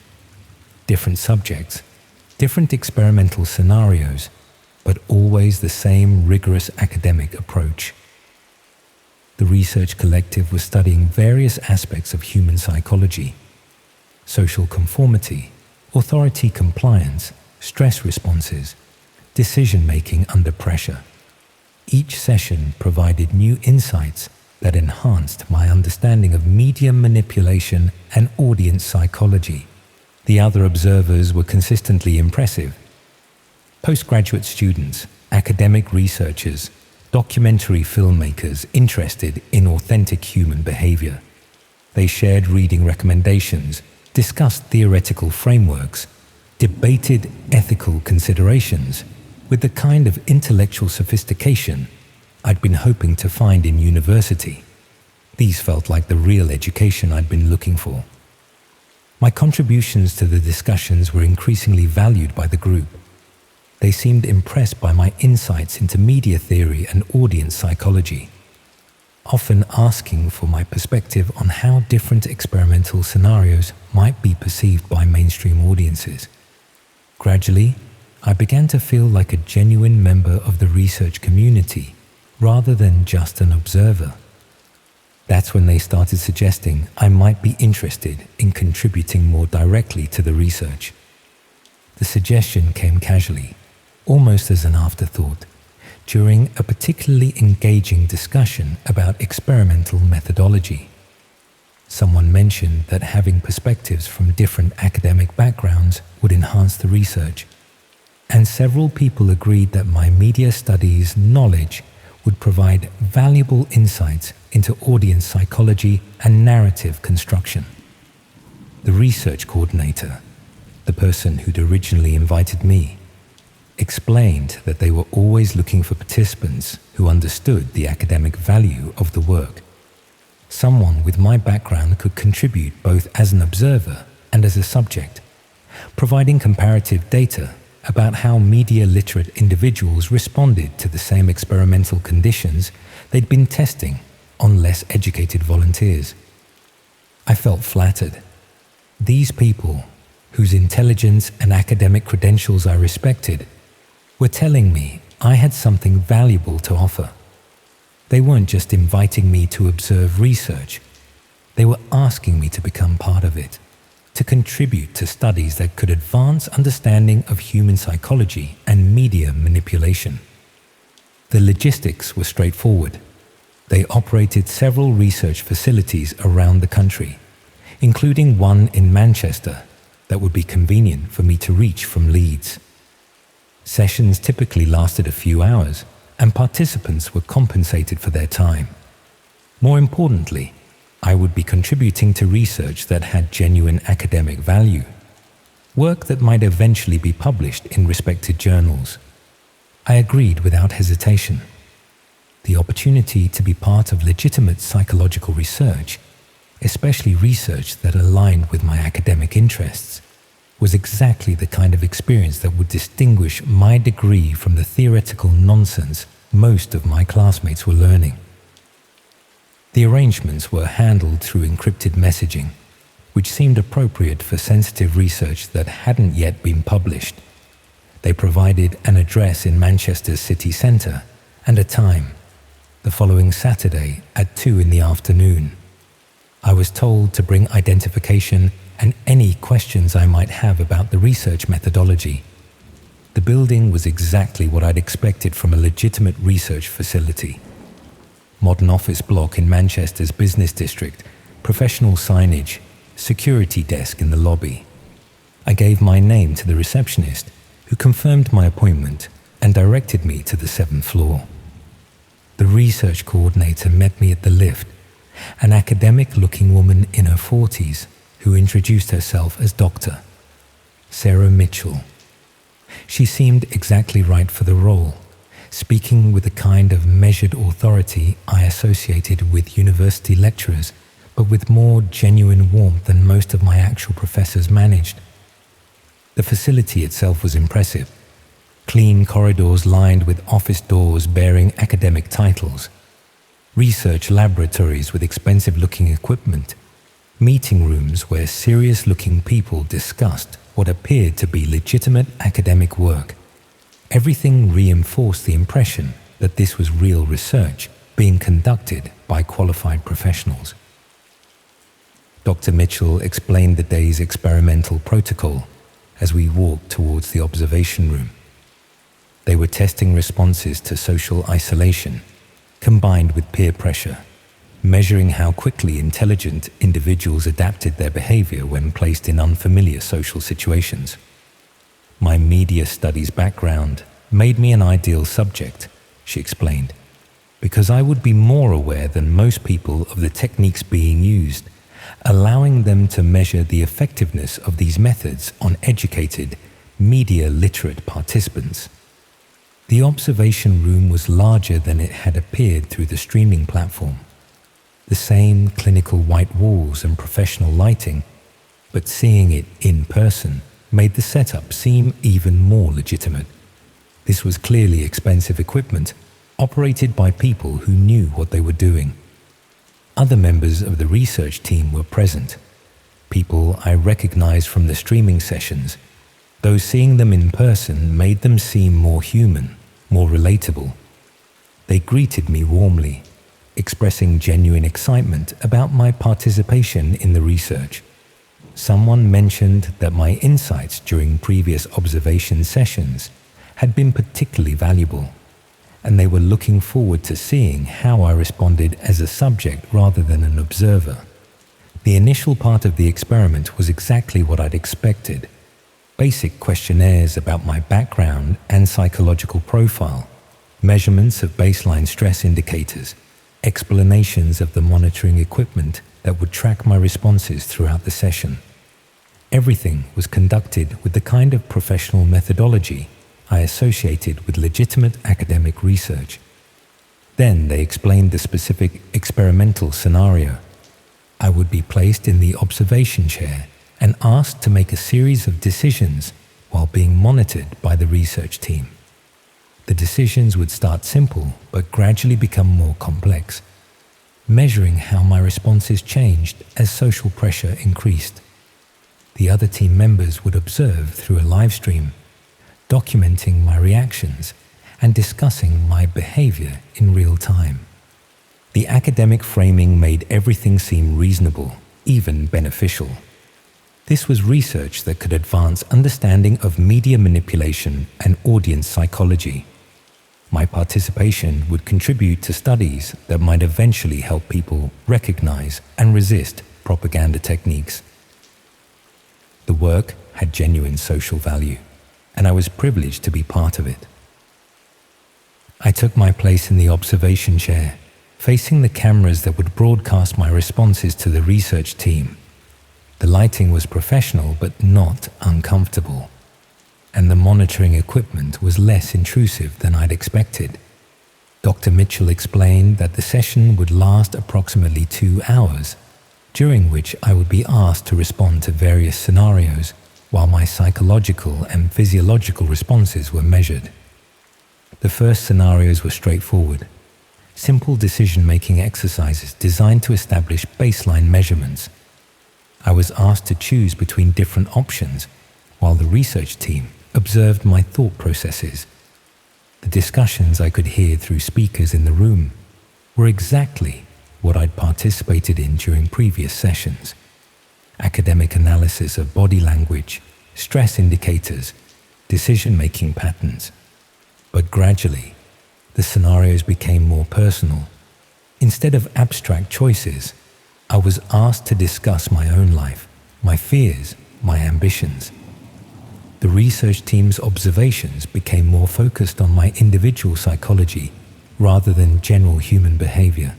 Different subjects, different experimental scenarios, but always the same rigorous academic approach. The research collective was studying various aspects of human psychology: social conformity, authority compliance, stress responses, decision-making under pressure. Each session provided new insights that enhanced my understanding of media manipulation and audience psychology. The other observers were consistently impressive. Postgraduate students, academic researchers, documentary filmmakers interested in authentic human behavior. They shared reading recommendations, discussed theoretical frameworks, debated ethical considerations with the kind of intellectual sophistication I'd been hoping to find in university. These felt like the real education I'd been looking for. My contributions to the discussions were increasingly valued by the group. They seemed impressed by my insights into media theory and audience psychology, often asking for my perspective on how different experimental scenarios might be perceived by mainstream audiences. Gradually, I began to feel like a genuine member of the research community rather than just an observer. That's when they started suggesting I might be interested in contributing more directly to the research. The suggestion came casually, almost as an afterthought, during a particularly engaging discussion about experimental methodology. Someone mentioned that having perspectives from different academic backgrounds would enhance the research, and several people agreed that my media studies knowledge would provide valuable insights into audience psychology and narrative construction. The research coordinator, the person who'd originally invited me, explained that they were always looking for participants who understood the academic value of the work. Someone with my background could contribute both as an observer and as a subject, providing comparative data about how media-literate individuals responded to the same experimental conditions they'd been testing on less educated volunteers. I felt flattered. These people, whose intelligence and academic credentials I respected, were telling me I had something valuable to offer. They weren't just inviting me to observe research, they were asking me to become part of it, to contribute to studies that could advance understanding of human psychology and media manipulation. The logistics were straightforward. They operated several research facilities around the country, including one in Manchester that would be convenient for me to reach from Leeds. Sessions typically lasted a few hours, and participants were compensated for their time. More importantly, I would be contributing to research that had genuine academic value, work that might eventually be published in respected journals. I agreed without hesitation. The opportunity to be part of legitimate psychological research, especially research that aligned with my academic interests, was exactly the kind of experience that would distinguish my degree from the theoretical nonsense most of my classmates were learning. The arrangements were handled through encrypted messaging, which seemed appropriate for sensitive research that hadn't yet been published. They provided an address in Manchester's city centre and a time, the following Saturday at 2 in the afternoon. I was told to bring identification and any questions I might have about the research methodology. The building was exactly what I'd expected from a legitimate research facility. modern office block in Manchester's business district, professional signage, security desk in the lobby. I gave my name to the receptionist, who confirmed my appointment and directed me to the 7th floor. The research coordinator met me at the lift, an academic-looking woman in her 40s who introduced herself as Dr. Sarah Mitchell. She seemed exactly right for the role, speaking with the kind of measured authority I associated with university lecturers, but with more genuine warmth than most of my actual professors managed. The facility itself was impressive. Clean corridors lined with office doors bearing academic titles, research laboratories with expensive-looking equipment, meeting rooms where serious-looking people discussed what appeared to be legitimate academic work. Everything reinforced the impression that this was real research being conducted by qualified professionals. Dr. Mitchell explained the day's experimental protocol as we walked towards the observation room. They were testing responses to social isolation, combined with peer pressure, measuring how quickly intelligent individuals adapted their behavior when placed in unfamiliar social situations. My media studies background made me an ideal subject, she explained, because I would be more aware than most people of the techniques being used, allowing them to measure the effectiveness of these methods on educated, media-literate participants. The observation room was larger than it had appeared through the streaming platform. The same clinical white walls and professional lighting, but seeing it in person made the setup seem even more legitimate. This was clearly expensive equipment, operated by people who knew what they were doing. Other members of the research team were present, people I recognized from the streaming sessions, though seeing them in person made them seem more human, more relatable. They greeted me warmly, expressing genuine excitement about my participation in the research. Someone mentioned that my insights during previous observation sessions had been particularly valuable, and they were looking forward to seeing how I responded as a subject rather than an observer. The initial part of the experiment was exactly what I'd expected. Basic questionnaires about my background and psychological profile, measurements of baseline stress indicators, explanations of the monitoring equipment that would track my responses throughout the session. Everything was conducted with the kind of professional methodology I associated with legitimate academic research. Then they explained the specific experimental scenario. I would be placed in the observation chair and asked to make a series of decisions while being monitored by the research team. The decisions would start simple but gradually become more complex, measuring how my responses changed as social pressure increased. The other team members would observe through a live stream, documenting my reactions and discussing my behavior in real time. The academic framing made everything seem reasonable, even beneficial. This was research that could advance understanding of media manipulation and audience psychology. My participation would contribute to studies that might eventually help people recognize and resist propaganda techniques. The work had genuine social value, and I was privileged to be part of it. I took my place in the observation chair, facing the cameras that would broadcast my responses to the research team. The lighting was professional but not uncomfortable, and the monitoring equipment was less intrusive than I'd expected. Dr. Mitchell explained that the session would last approximately 2 hours, during which I would be asked to respond to various scenarios while my psychological and physiological responses were measured. The first scenarios were straightforward, simple decision-making exercises designed to establish baseline measurements. I was asked to choose between different options while the research team observed my thought processes. The discussions I could hear through speakers in the room were exactly what I'd participated in during previous sessions. Academic analysis of body language, stress indicators, decision-making patterns. But gradually, the scenarios became more personal, Instead of abstract choices, I was asked to discuss my own life, my fears, my ambitions. The research team's observations became more focused on my individual psychology rather than general human behavior.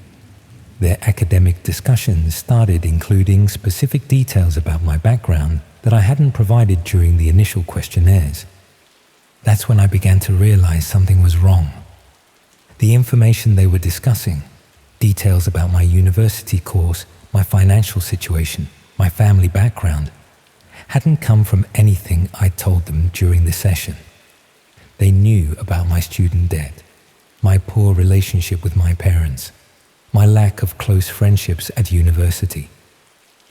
Their academic discussions started including specific details about my background that I hadn't provided during the initial questionnaires. That's when I began to realize something was wrong. The information they were discussing, details about my university course, my financial situation, my family background, hadn't come from anything I told them during the session. They knew about my student debt, my poor relationship with my parents, my lack of close friendships at university,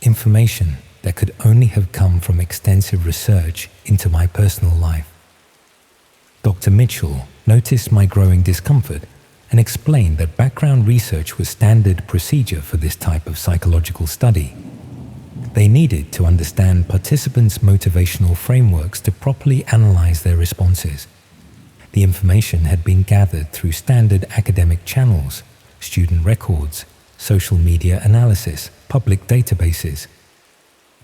information that could only have come from extensive research into my personal life. Dr. Mitchell noticed my growing discomfort and explained that background research was standard procedure for this type of psychological study. They needed to understand participants' motivational frameworks to properly analyze their responses. The information had been gathered through standard academic channels, student records, social media analysis, public databases.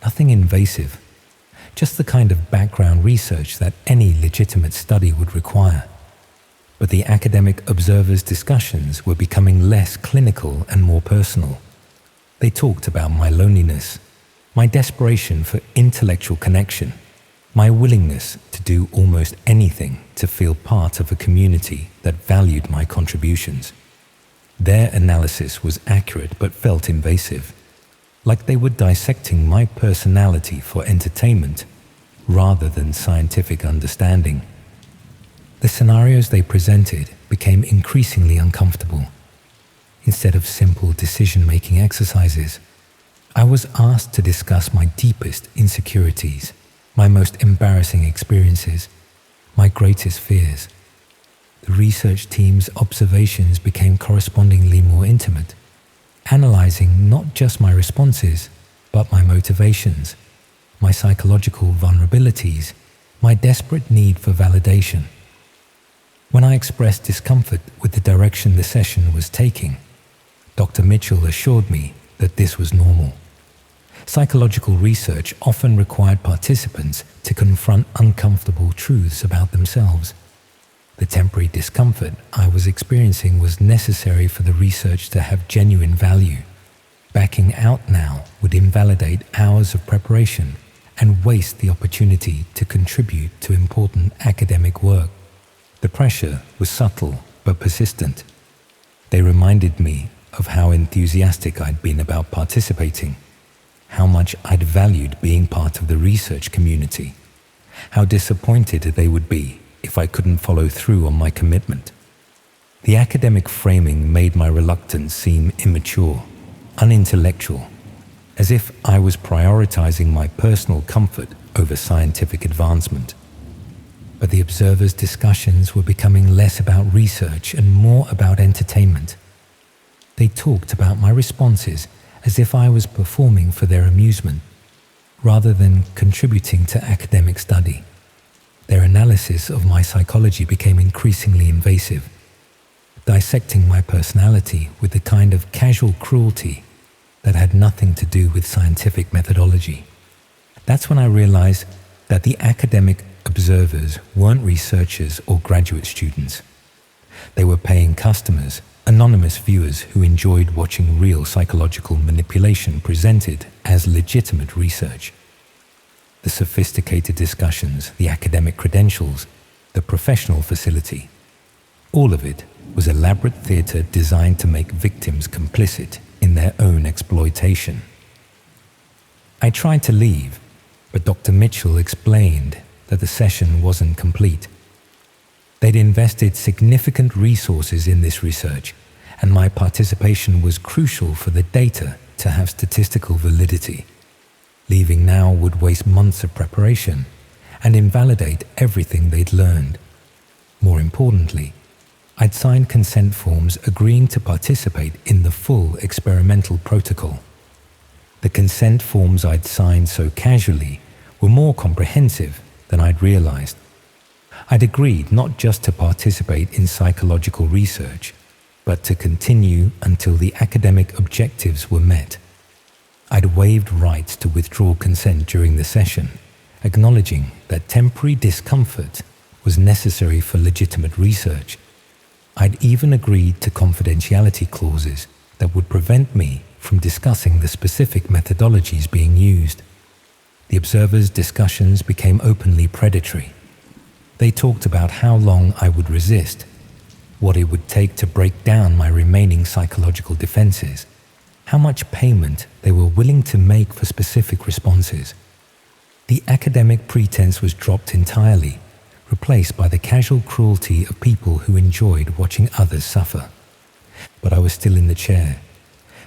Nothing invasive, just the kind of background research that any legitimate study would require. But the academic observers' discussions were becoming less clinical and more personal. They talked about my loneliness, my desperation for intellectual connection, my willingness to do almost anything to feel part of a community that valued my contributions. Their analysis was accurate but felt invasive, like they were dissecting my personality for entertainment rather than scientific understanding. The scenarios they presented became increasingly uncomfortable. Instead of simple decision-making exercises, I was asked to discuss my deepest insecurities, my most embarrassing experiences, my greatest fears. The research team's observations became correspondingly more intimate, analyzing not just my responses, but my motivations, my psychological vulnerabilities, my desperate need for validation. When I expressed discomfort with the direction the session was taking, Dr. Mitchell assured me that this was normal. Psychological research often required participants to confront uncomfortable truths about themselves. The temporary discomfort I was experiencing was necessary for the research to have genuine value. Backing out now would invalidate hours of preparation and waste the opportunity to contribute to important academic work. The pressure was subtle but persistent. They reminded me of how enthusiastic I'd been about participating, how much I'd valued being part of the research community, how disappointed they would be if I couldn't follow through on my commitment. The academic framing made my reluctance seem immature, unintellectual, as if I was prioritizing my personal comfort over scientific advancement. But the observers' discussions were becoming less about research and more about entertainment. They talked about my responses as if I was performing for their amusement, rather than contributing to academic study. Their analysis of my psychology became increasingly invasive, dissecting my personality with the kind of casual cruelty that had nothing to do with scientific methodology. That's when I realized that the academic observers weren't researchers or graduate students. They were paying customers, anonymous viewers who enjoyed watching real psychological manipulation presented as legitimate research. The sophisticated discussions, the academic credentials, the professional facility, all of it was elaborate theatre designed to make victims complicit in their own exploitation. I tried to leave, but Dr. Mitchell explained that the session wasn't complete. They'd invested significant resources in this research, and my participation was crucial for the data to have statistical validity. Leaving now would waste months of preparation and invalidate everything they'd learned. More importantly, I'd signed consent forms agreeing to participate in the full experimental protocol. The consent forms I'd signed so casually were more comprehensive than I'd realized. I'd agreed not just to participate in psychological research, but to continue until the academic objectives were met. I'd waived rights to withdraw consent during the session, acknowledging that temporary discomfort was necessary for legitimate research. I'd even agreed to confidentiality clauses that would prevent me from discussing the specific methodologies being used. The observers' discussions became openly predatory. They talked about how long I would resist, what it would take to break down my remaining psychological defenses, how much payment they were willing to make for specific responses. The academic pretense was dropped entirely, replaced by the casual cruelty of people who enjoyed watching others suffer. But I was still in the chair,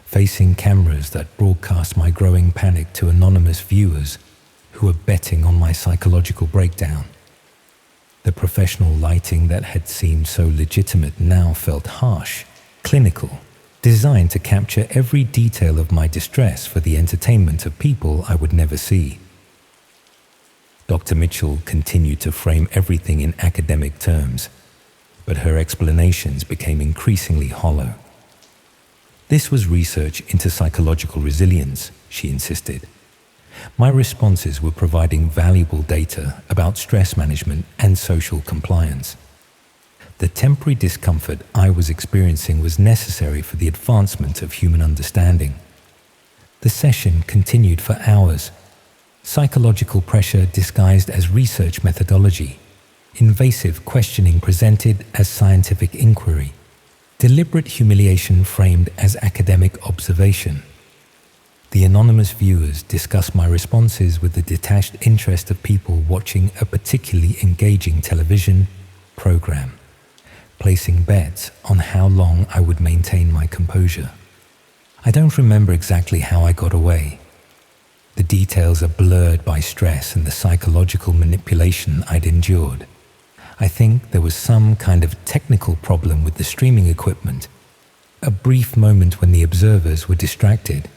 facing cameras that broadcast my growing panic to anonymous viewers who were betting on my psychological breakdown. The professional lighting that had seemed so legitimate now felt harsh, clinical, designed to capture every detail of my distress for the entertainment of people I would never see. Dr. Mitchell continued to frame everything in academic terms, but her explanations became increasingly hollow. This was research into psychological resilience, she insisted. My responses were providing valuable data about stress management and social compliance. The temporary discomfort I was experiencing was necessary for the advancement of human understanding. The session continued for hours. Psychological pressure disguised as research methodology, invasive questioning presented as scientific inquiry, deliberate humiliation framed as academic observation. The anonymous viewers discussed my responses with the detached interest of people watching a particularly engaging television program, placing bets on how long I would maintain my composure. I don't remember exactly how I got away. The details are blurred by stress and the psychological manipulation I'd endured. I think there was some kind of technical problem with the streaming equipment, a brief moment when the observers were distracted,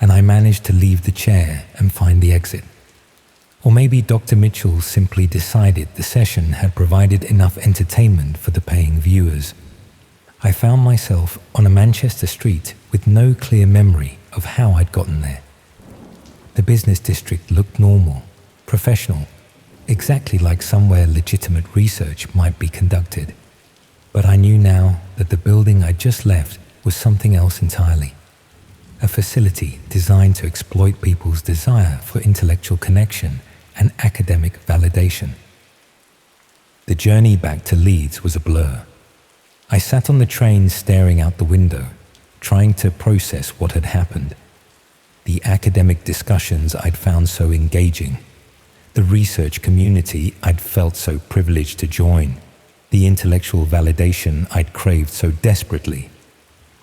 and I managed to leave the chair and find the exit. Or maybe Dr. Mitchell simply decided the session had provided enough entertainment for the paying viewers. I found myself on a Manchester street with no clear memory of how I'd gotten there. The business district looked normal, professional, exactly like somewhere legitimate research might be conducted. But I knew now that the building I'd just left was something else entirely. A facility designed to exploit people's desire for intellectual connection and academic validation. The journey back to Leeds was a blur. I sat on the train staring out the window, trying to process what had happened. The academic discussions I'd found so engaging, the research community I'd felt so privileged to join, the intellectual validation I'd craved so desperately.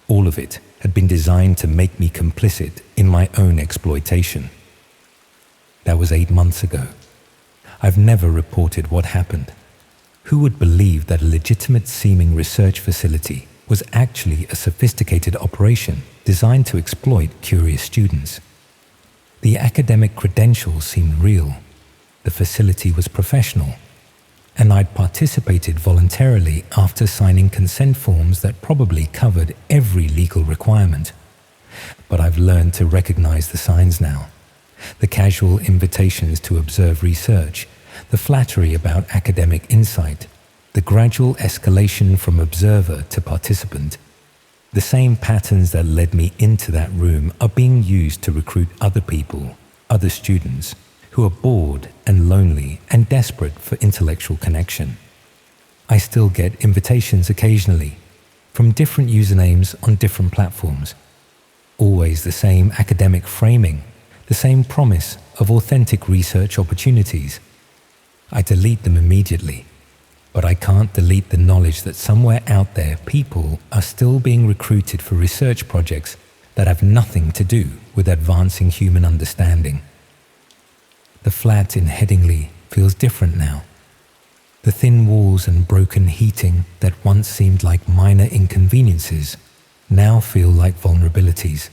All of it had been designed to make me complicit in my own exploitation. That was 8 months ago. I've never reported what happened. Who would believe that a legitimate-seeming research facility was actually a sophisticated operation designed to exploit curious students? The academic credentials seemed real. The facility was professional, and I'd participated voluntarily after signing consent forms that probably covered every legal requirement. But I've learned to recognize the signs now. The casual invitations to observe research, the flattery about academic insight, the gradual escalation from observer to participant. The same patterns that led me into that room are being used to recruit other people, other students, who are bored and lonely and desperate for intellectual connection. I still get invitations occasionally, from different usernames on different platforms. Always the same academic framing, the same promise of authentic research opportunities. I delete them immediately, but I can't delete the knowledge that somewhere out there people are still being recruited for research projects that have nothing to do with advancing human understanding. The flat in Headingley feels different now. The thin walls and broken heating that once seemed like minor inconveniences now feel like vulnerabilities.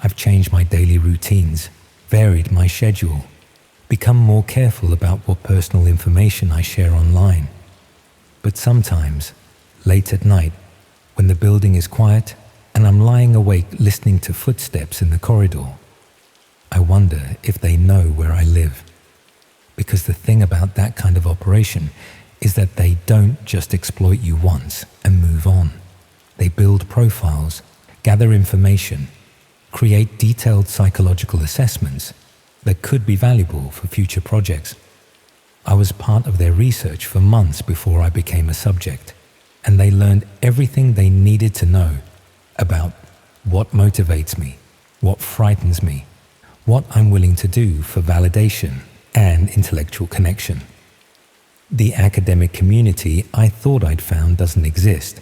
I've changed my daily routines, varied my schedule, become more careful about what personal information I share online. But sometimes, late at night, when the building is quiet and I'm lying awake listening to footsteps in the corridor. I wonder if they know where I live. Because the thing about that kind of operation is that they don't just exploit you once and move on. They build profiles, gather information, create detailed psychological assessments that could be valuable for future projects. I was part of their research for months before I became a subject, and they learned everything they needed to know about what motivates me, what frightens me, what I'm willing to do for validation and intellectual connection. The academic community I thought I'd found doesn't exist.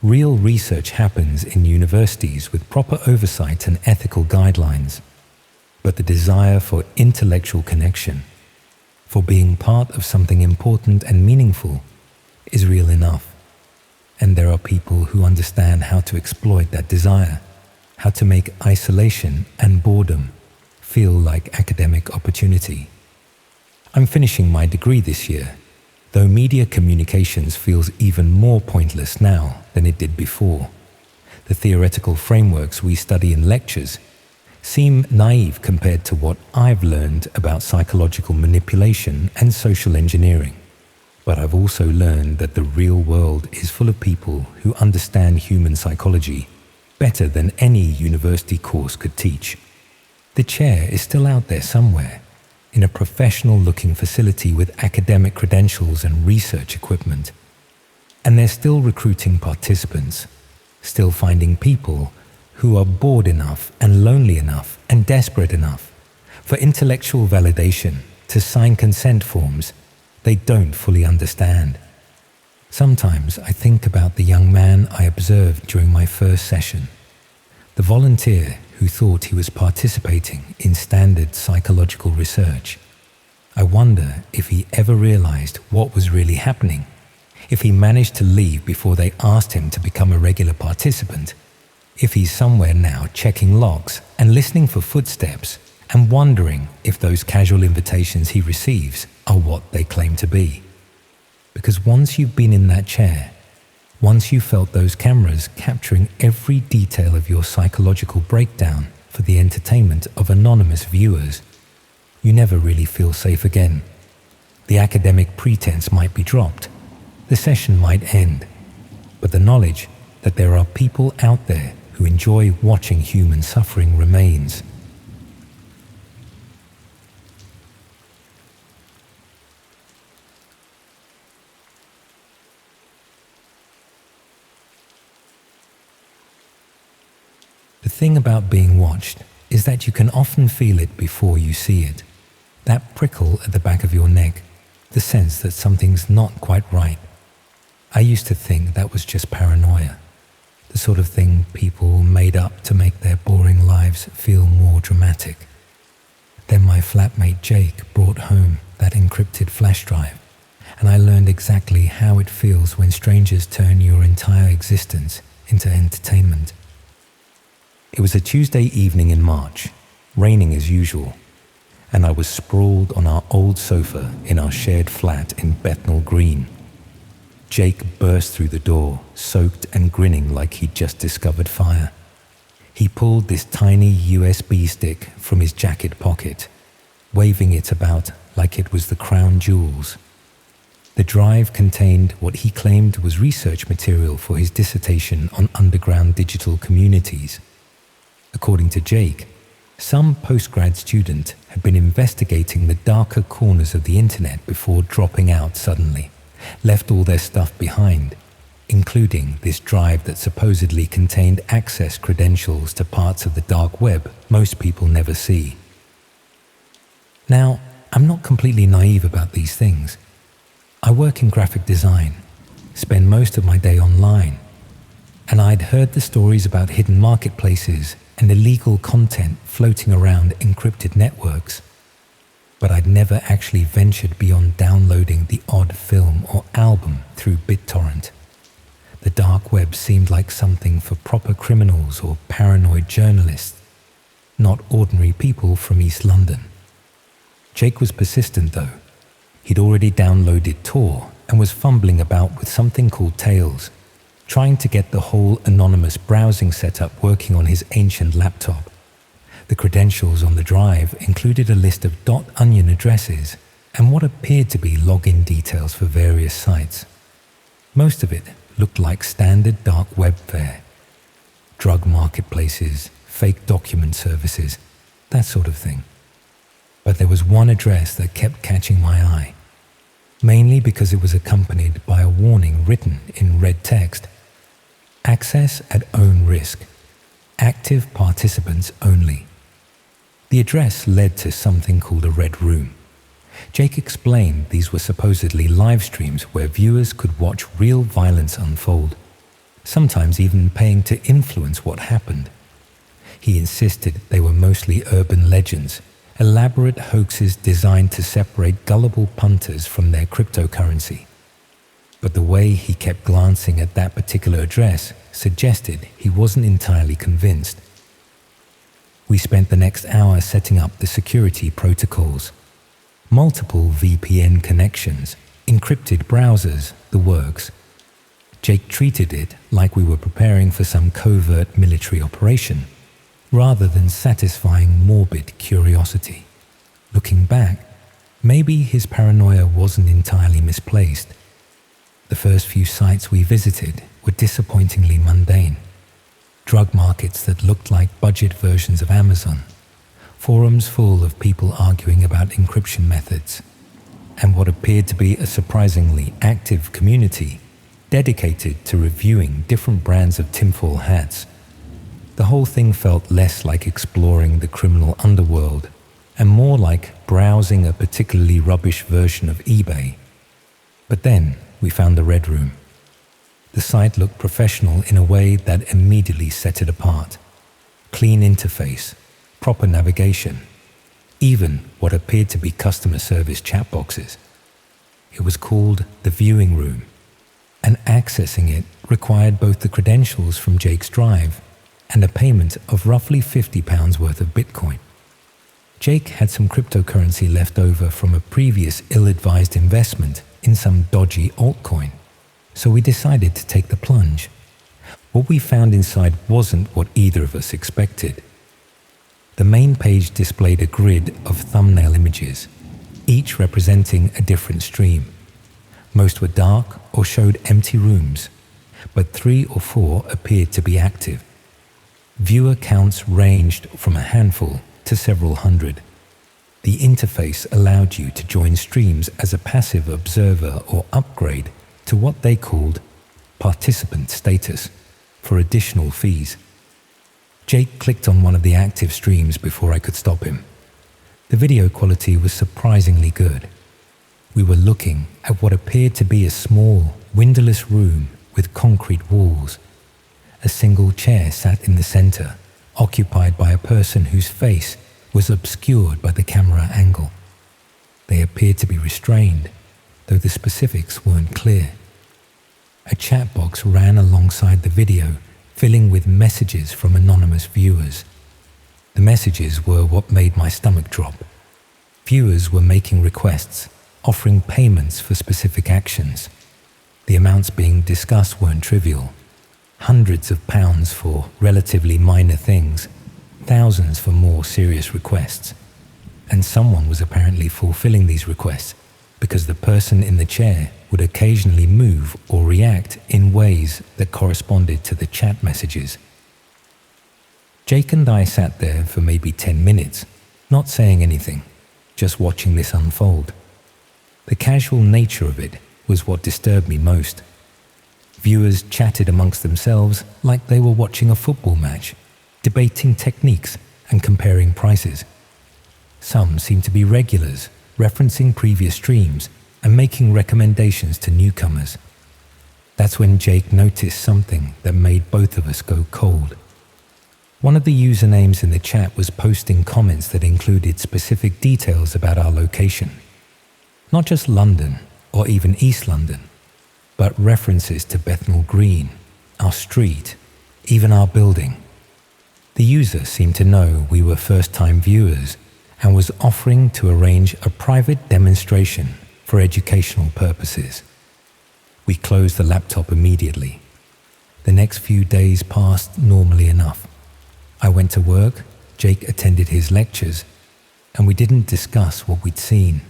Real research happens in universities with proper oversight and ethical guidelines. But the desire for intellectual connection, for being part of something important and meaningful, is real enough. And there are people who understand how to exploit that desire, how to make isolation and boredom feel like academic opportunity. I'm finishing my degree this year, though media communications feels even more pointless now than it did before. The theoretical frameworks we study in lectures seem naive compared to what I've learned about psychological manipulation and social engineering. But I've also learned that the real world is full of people who understand human psychology better than any university course could teach. The chair is still out there somewhere, in a professional-looking facility with academic credentials and research equipment. And they're still recruiting participants, still finding people who are bored enough and lonely enough and desperate enough for intellectual validation to sign consent forms they don't fully understand. Sometimes I think about the young man I observed during my first session, the volunteer who thought he was participating in standard psychological research. I wonder if he ever realized what was really happening, if he managed to leave before they asked him to become a regular participant, if he's somewhere now checking logs and listening for footsteps and wondering if those casual invitations he receives are what they claim to be. Because once you've been in that chair, once you felt those cameras capturing every detail of your psychological breakdown for the entertainment of anonymous viewers, you never really feel safe again. The academic pretense might be dropped, the session might end, but the knowledge that there are people out there who enjoy watching human suffering remains. The thing about being watched is that you can often feel it before you see it. That prickle at the back of your neck, the sense that something's not quite right. I used to think that was just paranoia, the sort of thing people made up to make their boring lives feel more dramatic. Then my flatmate Jake brought home that encrypted flash drive, and I learned exactly how it feels when strangers turn your entire existence into entertainment. It was a Tuesday evening in March, raining as usual, and I was sprawled on our old sofa in our shared flat in Bethnal Green. Jake burst through the door, soaked and grinning like he'd just discovered fire. He pulled this tiny USB stick from his jacket pocket, waving it about like it was the crown jewels. The drive contained what he claimed was research material for his dissertation on underground digital communities. According to Jake, some postgrad student had been investigating the darker corners of the internet before dropping out suddenly, left all their stuff behind, including this drive that supposedly contained access credentials to parts of the dark web most people never see. Now, I'm not completely naive about these things. I work in graphic design, spend most of my day online, and I'd heard the stories about hidden marketplaces and illegal content floating around encrypted networks. But I'd never actually ventured beyond downloading the odd film or album through BitTorrent. The dark web seemed like something for proper criminals or paranoid journalists, not ordinary people from East London. Jake was persistent though. He'd already downloaded Tor and was fumbling about with something called Tails, trying to get the whole anonymous browsing setup working on his ancient laptop. The credentials on the drive included a list of .onion addresses and what appeared to be login details for various sites. Most of it looked like standard dark web fare. Drug marketplaces, fake document services, that sort of thing. But there was one address that kept catching my eye, mainly because it was accompanied by a warning written in red text. Access at own risk. Active participants only. The address led to something called a red room. Jake explained these were supposedly live streams where viewers could watch real violence unfold, sometimes even paying to influence what happened. He insisted they were mostly urban legends, elaborate hoaxes designed to separate gullible punters from their cryptocurrency. But the way he kept glancing at that particular address suggested he wasn't entirely convinced. We spent the next hour setting up the security protocols. Multiple VPN connections, encrypted browsers, the works. Jake treated it like we were preparing for some covert military operation, rather than satisfying morbid curiosity. Looking back, maybe his paranoia wasn't entirely misplaced. The first few sites we visited were disappointingly mundane. Drug markets that looked like budget versions of Amazon, forums full of people arguing about encryption methods, and what appeared to be a surprisingly active community dedicated to reviewing different brands of tinfoil hats. The whole thing felt less like exploring the criminal underworld and more like browsing a particularly rubbish version of eBay. But then we found the Red Room. The site looked professional in a way that immediately set it apart. Clean interface, proper navigation, even what appeared to be customer service chat boxes. It was called the Viewing Room, and accessing it required both the credentials from Jake's drive and a payment of roughly £50 worth of Bitcoin. Jake had some cryptocurrency left over from a previous ill-advised investment in some dodgy altcoin, so we decided to take the plunge. What we found inside wasn't what either of us expected. The main page displayed a grid of thumbnail images, each representing a different stream. Most were dark or showed empty rooms, but 3 or 4 appeared to be active. Viewer counts ranged from a handful to several hundred. The interface allowed you to join streams as a passive observer or upgrade to what they called participant status for additional fees. Jake clicked on one of the active streams before I could stop him. The video quality was surprisingly good. We were looking at what appeared to be a small, windowless room with concrete walls. A single chair sat in the center, occupied by a person whose face was obscured by the camera angle. They appeared to be restrained, though the specifics weren't clear. A chat box ran alongside the video, filling with messages from anonymous viewers. The messages were what made my stomach drop. Viewers were making requests, offering payments for specific actions. The amounts being discussed weren't trivial. Hundreds of pounds for relatively minor things, thousands for more serious requests. And someone was apparently fulfilling these requests because the person in the chair would occasionally move or react in ways that corresponded to the chat messages. Jake and I sat there for maybe 10 minutes, not saying anything, just watching this unfold. The casual nature of it was what disturbed me most. Viewers chatted amongst themselves like they were watching a football match, debating techniques and comparing prices. Some seemed to be regulars, referencing previous streams and making recommendations to newcomers. That's when Jake noticed something that made both of us go cold. One of the usernames in the chat was posting comments that included specific details about our location. Not just London or even East London, but references to Bethnal Green, our street, even our building. The user seemed to know we were first-time viewers and was offering to arrange a private demonstration for educational purposes. We closed the laptop immediately. The next few days passed normally enough. I went to work, Jake attended his lectures, and we didn't discuss what we'd seen.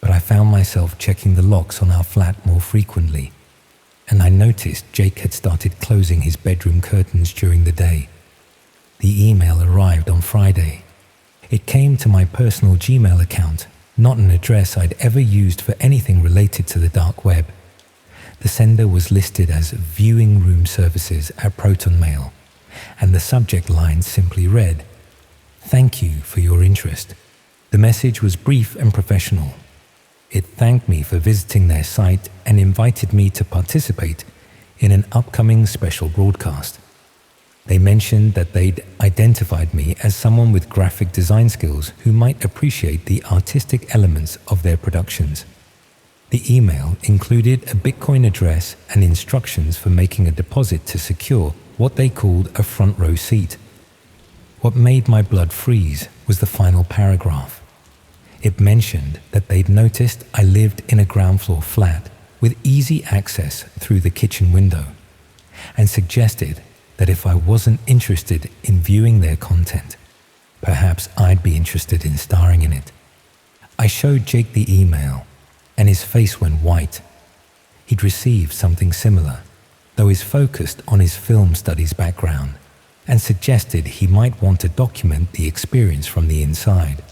But I found myself checking the locks on our flat more frequently, and I noticed Jake had started closing his bedroom curtains during the day. The email arrived on Friday. It came to my personal Gmail account, not an address I'd ever used for anything related to the dark web. The sender was listed as viewing room services at Proton Mail, and the subject line simply read, "Thank you for your interest." The message was brief and professional. It thanked me for visiting their site and invited me to participate in an upcoming special broadcast. They mentioned that they'd identified me as someone with graphic design skills who might appreciate the artistic elements of their productions. The email included a Bitcoin address and instructions for making a deposit to secure what they called a front row seat. What made my blood freeze was the final paragraph. It mentioned that they'd noticed I lived in a ground floor flat with easy access through the kitchen window, and suggested that if I wasn't interested in viewing their content, perhaps I'd be interested in starring in it. I showed Jake the email, and his face went white. He'd received something similar, though he's focused on his film studies background, and suggested he might want to document the experience from the inside.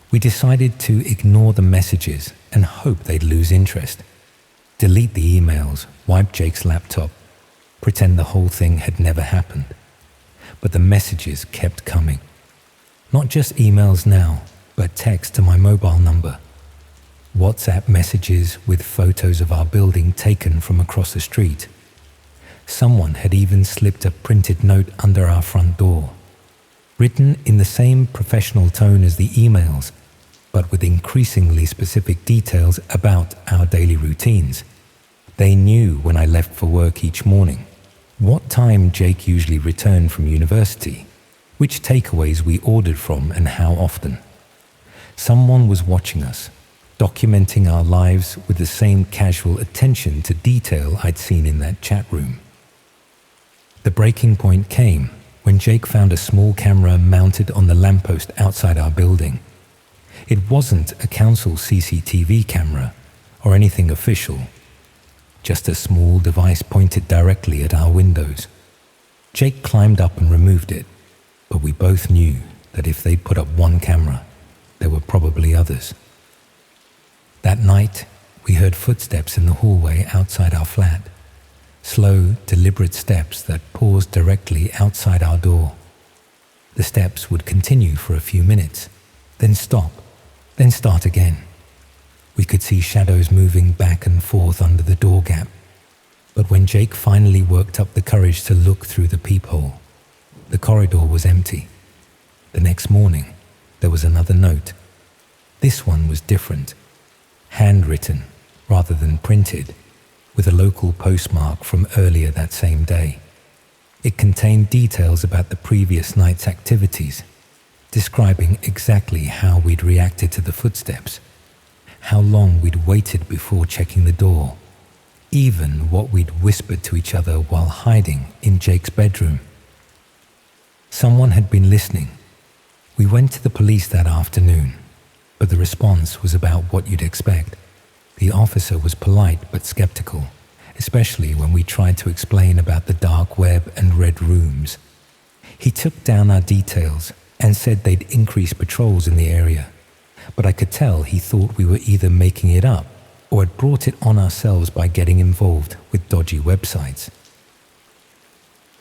We decided to ignore the messages and hope they'd lose interest, delete the emails, wipe Jake's laptop, pretend the whole thing had never happened. But the messages kept coming. Not just emails now, but text to my mobile number. WhatsApp messages with photos of our building taken from across the street. Someone had even slipped a printed note under our front door, written in the same professional tone as the emails, but with increasingly specific details about our daily routines. They knew when I left for work each morning, what time Jake usually returned from university, which takeaways we ordered from and how often. Someone was watching us, documenting our lives with the same casual attention to detail I'd seen in that chat room. The breaking point came when Jake found a small camera mounted on the lamppost outside our building. It wasn't a council CCTV camera or anything official, just a small device pointed directly at our windows. Jake climbed up and removed it, but we both knew that if they'd put up one camera, there were probably others. That night, we heard footsteps in the hallway outside our flat. Slow, deliberate steps that paused directly outside our door. The steps would continue for a few minutes, then stop, then start again. We could see shadows moving back and forth under the door gap. But when Jake finally worked up the courage to look through the peephole, the corridor was empty. The next morning, there was another note. This one was different, handwritten rather than printed, with a local postmark from earlier that same day. It contained details about the previous night's activities, describing exactly how we'd reacted to the footsteps, how long we'd waited before checking the door, even what we'd whispered to each other while hiding in Jake's bedroom. Someone had been listening. We went to the police that afternoon, but the response was about what you'd expect. The officer was polite but skeptical, especially when we tried to explain about the dark web and red rooms. He took down our details and said they'd increase patrols in the area, but I could tell he thought we were either making it up or had brought it on ourselves by getting involved with dodgy websites.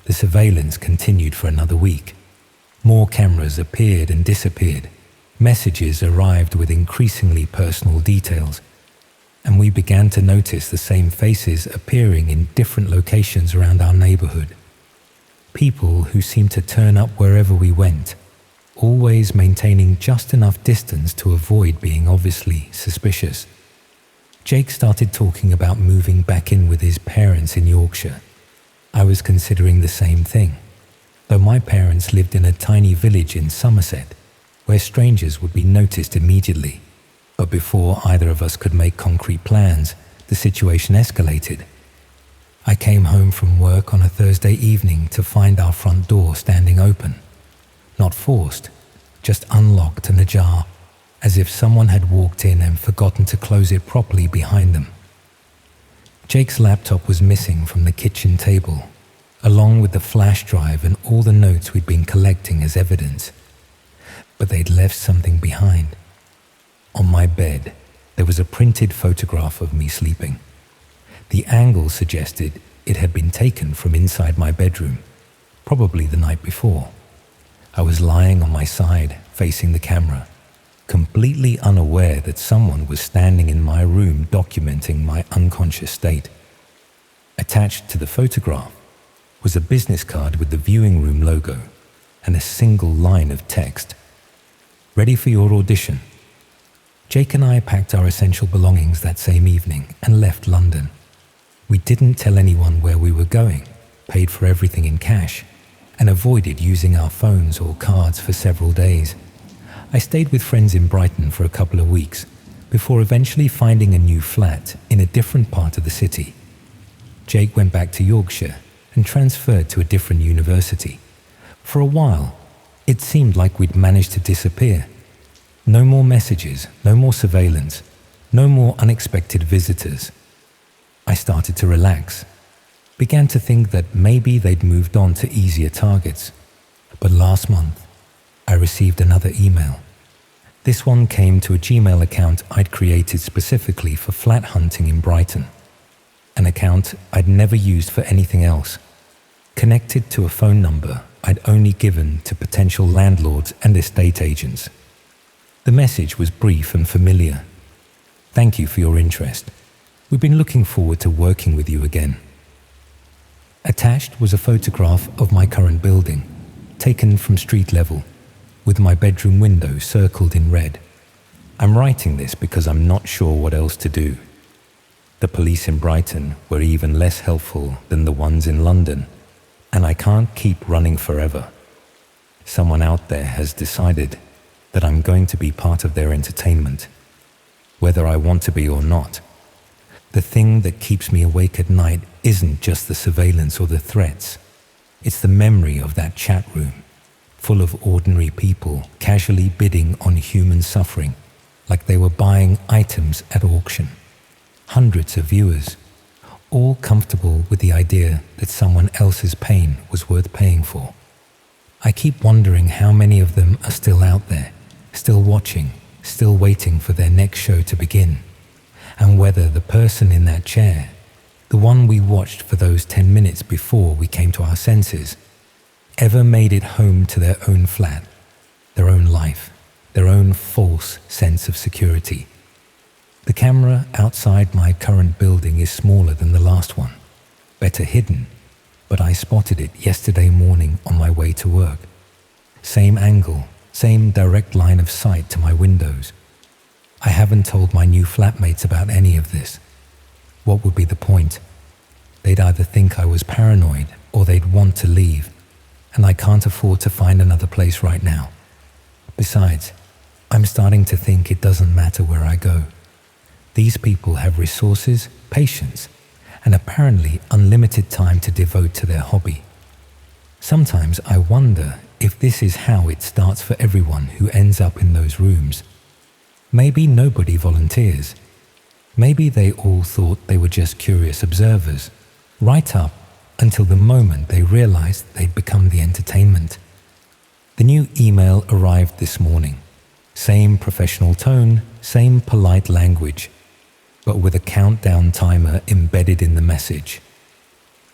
The surveillance continued for another week. More cameras appeared and disappeared. Messages arrived with increasingly personal details, and we began to notice the same faces appearing in different locations around our neighborhood. People who seemed to turn up wherever we went, always maintaining just enough distance to avoid being obviously suspicious. Jake started talking about moving back in with his parents in Yorkshire. I was considering the same thing, though my parents lived in a tiny village in Somerset, where strangers would be noticed immediately. But before either of us could make concrete plans, the situation escalated. I came home from work on a Thursday evening to find our front door standing open. Not forced, just unlocked and ajar, as if someone had walked in and forgotten to close it properly behind them. Jake's laptop was missing from the kitchen table, along with the flash drive and all the notes we'd been collecting as evidence. But they'd left something behind. On my bed, there was a printed photograph of me sleeping. The angle suggested it had been taken from inside my bedroom, probably the night before. I was lying on my side, facing the camera, completely unaware that someone was standing in my room documenting my unconscious state. Attached to the photograph was a business card with the viewing room logo and a single line of text. "Ready for your audition." Jake and I packed our essential belongings that same evening and left London. We didn't tell anyone where we were going, paid for everything in cash, and avoided using our phones or cards for several days. I stayed with friends in Brighton for a couple of weeks before eventually finding a new flat in a different part of the city. Jake went back to Yorkshire and transferred to a different university. For a while, it seemed like we'd managed to disappear. No more messages, no more surveillance, no more unexpected visitors. I started to relax, began to think that maybe they'd moved on to easier targets. But last month, I received another email. This one came to a Gmail account I'd created specifically for flat hunting in Brighton, an account I'd never used for anything else, connected to a phone number I'd only given to potential landlords and estate agents. The message was brief and familiar. "Thank you for your interest. We've been looking forward to working with you again." Attached was a photograph of my current building, taken from street level, with my bedroom window circled in red. I'm writing this because I'm not sure what else to do. The police in Brighton were even less helpful than the ones in London, and I can't keep running forever. Someone out there has decided that I'm going to be part of their entertainment, whether I want to be or not. The thing that keeps me awake at night isn't just the surveillance or the threats. It's the memory of that chat room, full of ordinary people casually bidding on human suffering, like they were buying items at auction. Hundreds of viewers, all comfortable with the idea that someone else's pain was worth paying for. I keep wondering how many of them are still out there, still watching, still waiting for their next show to begin, and whether the person in that chair, the one we watched for those 10 minutes before we came to our senses, ever made it home to their own flat, their own life, their own false sense of security. The camera outside my current building is smaller than the last one, better hidden, but I spotted it yesterday morning on my way to work. Same angle, same direct line of sight to my windows. I haven't told my new flatmates about any of this. What would be the point? They'd either think I was paranoid or they'd want to leave, and I can't afford to find another place right now. Besides, I'm starting to think it doesn't matter where I go. These people have resources, patience, and apparently unlimited time to devote to their hobby. Sometimes I wonder if this is how it starts for everyone who ends up in those rooms. Maybe nobody volunteers. Maybe they all thought they were just curious observers, right up until the moment they realized they'd become the entertainment. The new email arrived this morning. Same professional tone, same polite language, but with a countdown timer embedded in the message.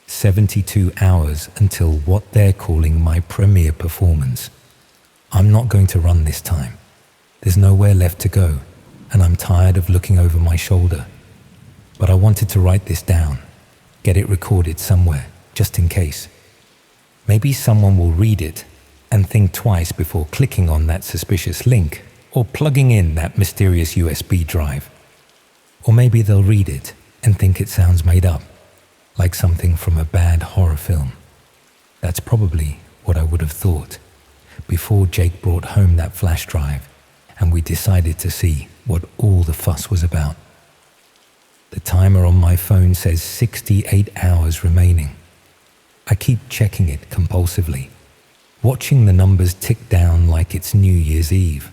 72 hours until what they're calling my premiere performance. I'm not going to run this time. There's nowhere left to go, and I'm tired of looking over my shoulder. But I wanted to write this down, get it recorded somewhere, just in case. Maybe someone will read it and think twice before clicking on that suspicious link or plugging in that mysterious USB drive. Or maybe they'll read it and think it sounds made up, like something from a bad horror film. That's probably what I would have thought before Jake brought home that flash drive and we decided to see what all the fuss was about. The timer on my phone says 68 hours remaining. I keep checking it compulsively, watching the numbers tick down like it's New Year's Eve.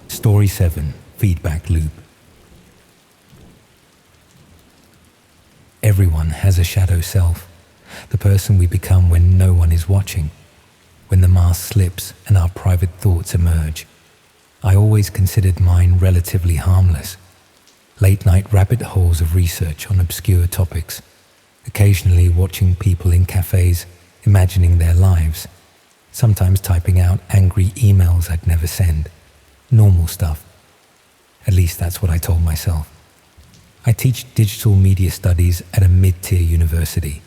Story 7, Feedback Loop. Everyone has a shadow self, the person we become when no one is watching, when the mask slips and our private thoughts emerge. I always considered mine relatively harmless. Late-night rabbit holes of research on obscure topics, occasionally watching people in cafes, imagining their lives, sometimes typing out angry emails I'd never send. Normal stuff. At least that's what I told myself. I teach digital media studies at a mid-tier university.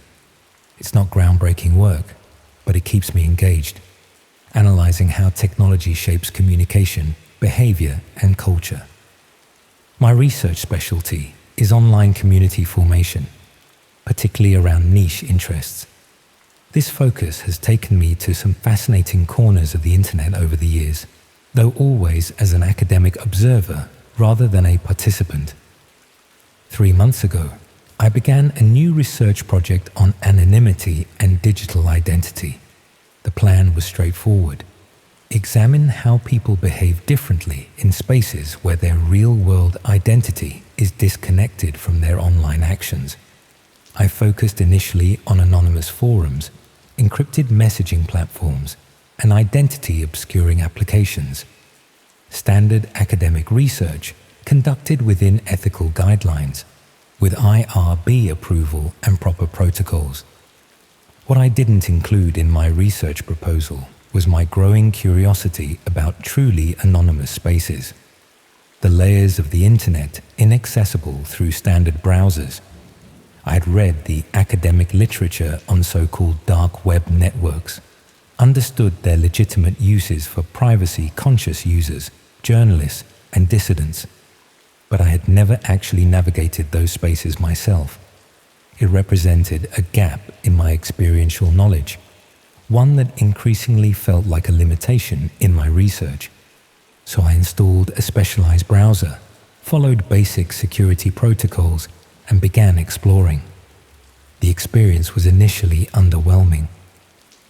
It's not groundbreaking work, but it keeps me engaged, analyzing how technology shapes communication, behavior, and culture. My research specialty is online community formation, particularly around niche interests. This focus has taken me to some fascinating corners of the internet over the years, though always as an academic observer rather than a participant. 3 months ago, I began a new research project on anonymity and digital identity. The plan was straightforward. Examine how people behave differently in spaces where their real-world identity is disconnected from their online actions. I focused initially on anonymous forums, encrypted messaging platforms, and identity-obscuring applications. Standard academic research conducted within ethical guidelines, with IRB approval and proper protocols. What I didn't include in my research proposal was my growing curiosity about truly anonymous spaces, the layers of the internet inaccessible through standard browsers. I had read the academic literature on so-called dark web networks, understood their legitimate uses for privacy-conscious users, journalists, and dissidents, but I had never actually navigated those spaces myself. It represented a gap in my experiential knowledge, one that increasingly felt like a limitation in my research. So I installed a specialized browser, followed basic security protocols, and began exploring. The experience was initially underwhelming.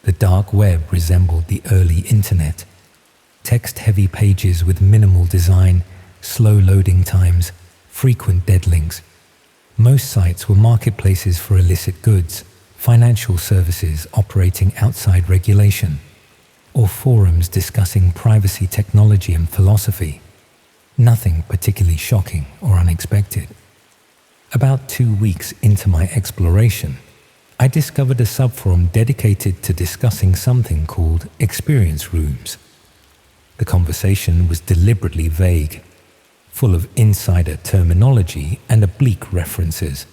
The dark web resembled the early internet. Text-heavy pages with minimal design, slow loading times, frequent dead links. Most sites were marketplaces for illicit goods, financial services operating outside regulation, or forums discussing privacy technology and philosophy. Nothing particularly shocking or unexpected. About 2 weeks into my exploration, I discovered a subforum dedicated to discussing something called experience rooms. The conversation was deliberately vague, full of insider terminology and oblique references.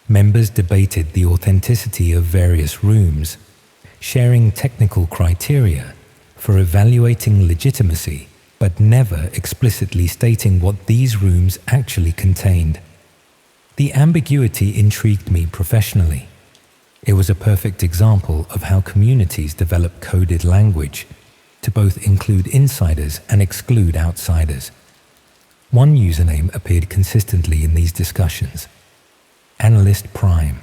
Members debated the authenticity of various rooms, sharing technical criteria for evaluating legitimacy, but never explicitly stating what these rooms actually contained. The ambiguity intrigued me professionally. It was a perfect example of how communities develop coded language to both include insiders and exclude outsiders. One username appeared consistently in these discussions: Analyst Prime.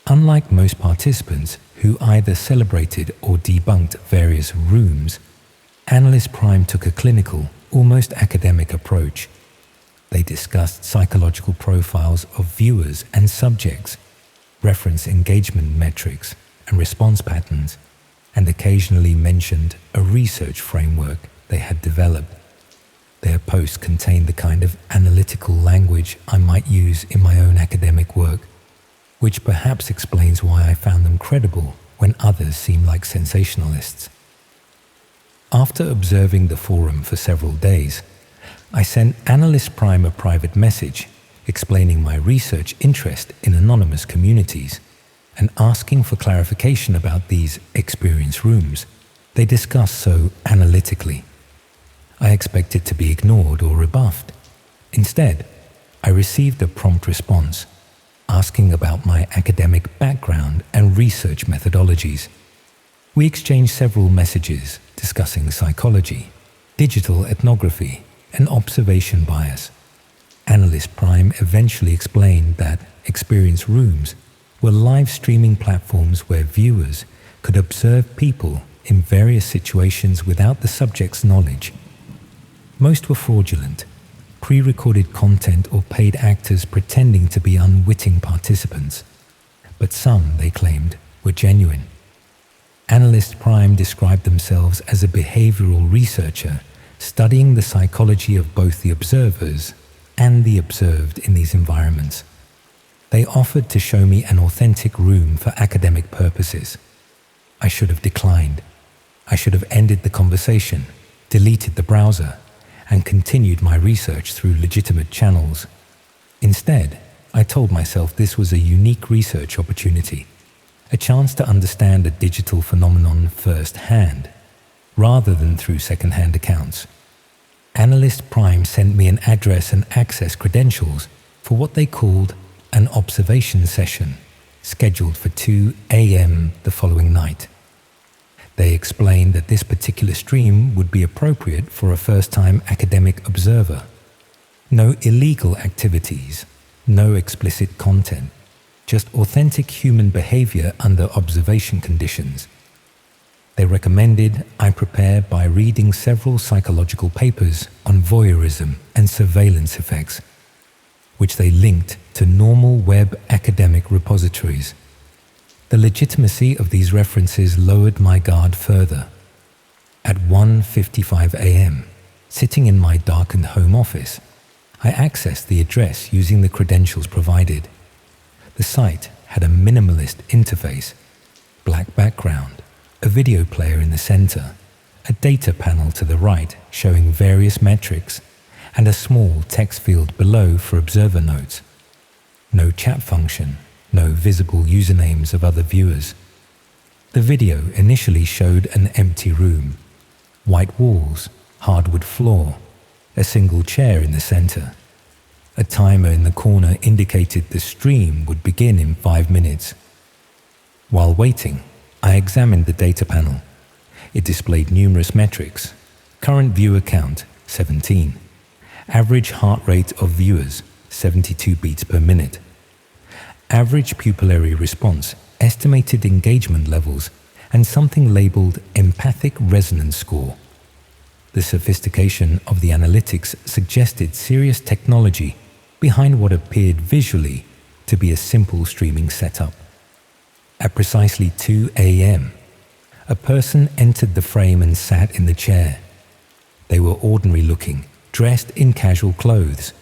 Unlike most participants who either celebrated or debunked various rooms, Analyst Prime took a clinical, almost academic approach. They discussed psychological profiles of viewers and subjects, reference engagement metrics and response patterns, and occasionally mentioned a research framework they had developed. Their posts contained the kind of analytical language I might use in my own academic work, which perhaps explains why I found them credible when others seemed like sensationalists. After observing the forum for several days, I sent Analyst Prime a private message explaining my research interest in anonymous communities and asking for clarification about these experience rooms they discussed so analytically. I expected to be ignored or rebuffed. Instead, I received a prompt response. asking about my academic background and research methodologies. We exchanged several messages discussing psychology, digital ethnography, and observation bias. Analyst Prime eventually explained that Experience Rooms were live streaming platforms where viewers could observe people in various situations without the subject's knowledge. Most were fraudulent, pre-recorded content or paid actors pretending to be unwitting participants. But some, they claimed, were genuine. Analyst Prime described themselves as a behavioral researcher studying the psychology of both the observers and the observed in these environments. They offered to show me an authentic room for academic purposes. I should have declined. I should have ended the conversation, deleted the browser, and continued my research through legitimate channels. Instead, I told myself this was a unique research opportunity, a chance to understand a digital phenomenon firsthand, rather than through second-hand accounts. Analyst Prime sent me an address and access credentials for what they called an observation session, scheduled for 2 a.m. the following night. They explained that this particular stream would be appropriate for a first-time academic observer. No illegal activities, no explicit content, just authentic human behavior under observation conditions. They recommended I prepare by reading several psychological papers on voyeurism and surveillance effects, which they linked to normal web academic repositories. The legitimacy of these references lowered my guard further. At 1:55 a.m., sitting in my darkened home office, I accessed the address using the credentials provided. The site had a minimalist interface, black background, a video player in the center, a data panel to the right showing various metrics, and a small text field below for observer notes. No chat function, no visible usernames of other viewers. The video initially showed an empty room, white walls, hardwood floor, a single chair in the center. A timer in the corner indicated the stream would begin in 5 minutes. While waiting, I examined the data panel. It displayed numerous metrics. Current viewer count, 17. Average heart rate of viewers, 72 beats per minute. Average pupillary response, estimated engagement levels, and something labeled empathic resonance score. The sophistication of the analytics suggested serious technology behind what appeared visually to be a simple streaming setup. At precisely 2 a.m., a person entered the frame and sat in the chair. They were ordinary looking, dressed in casual clothes,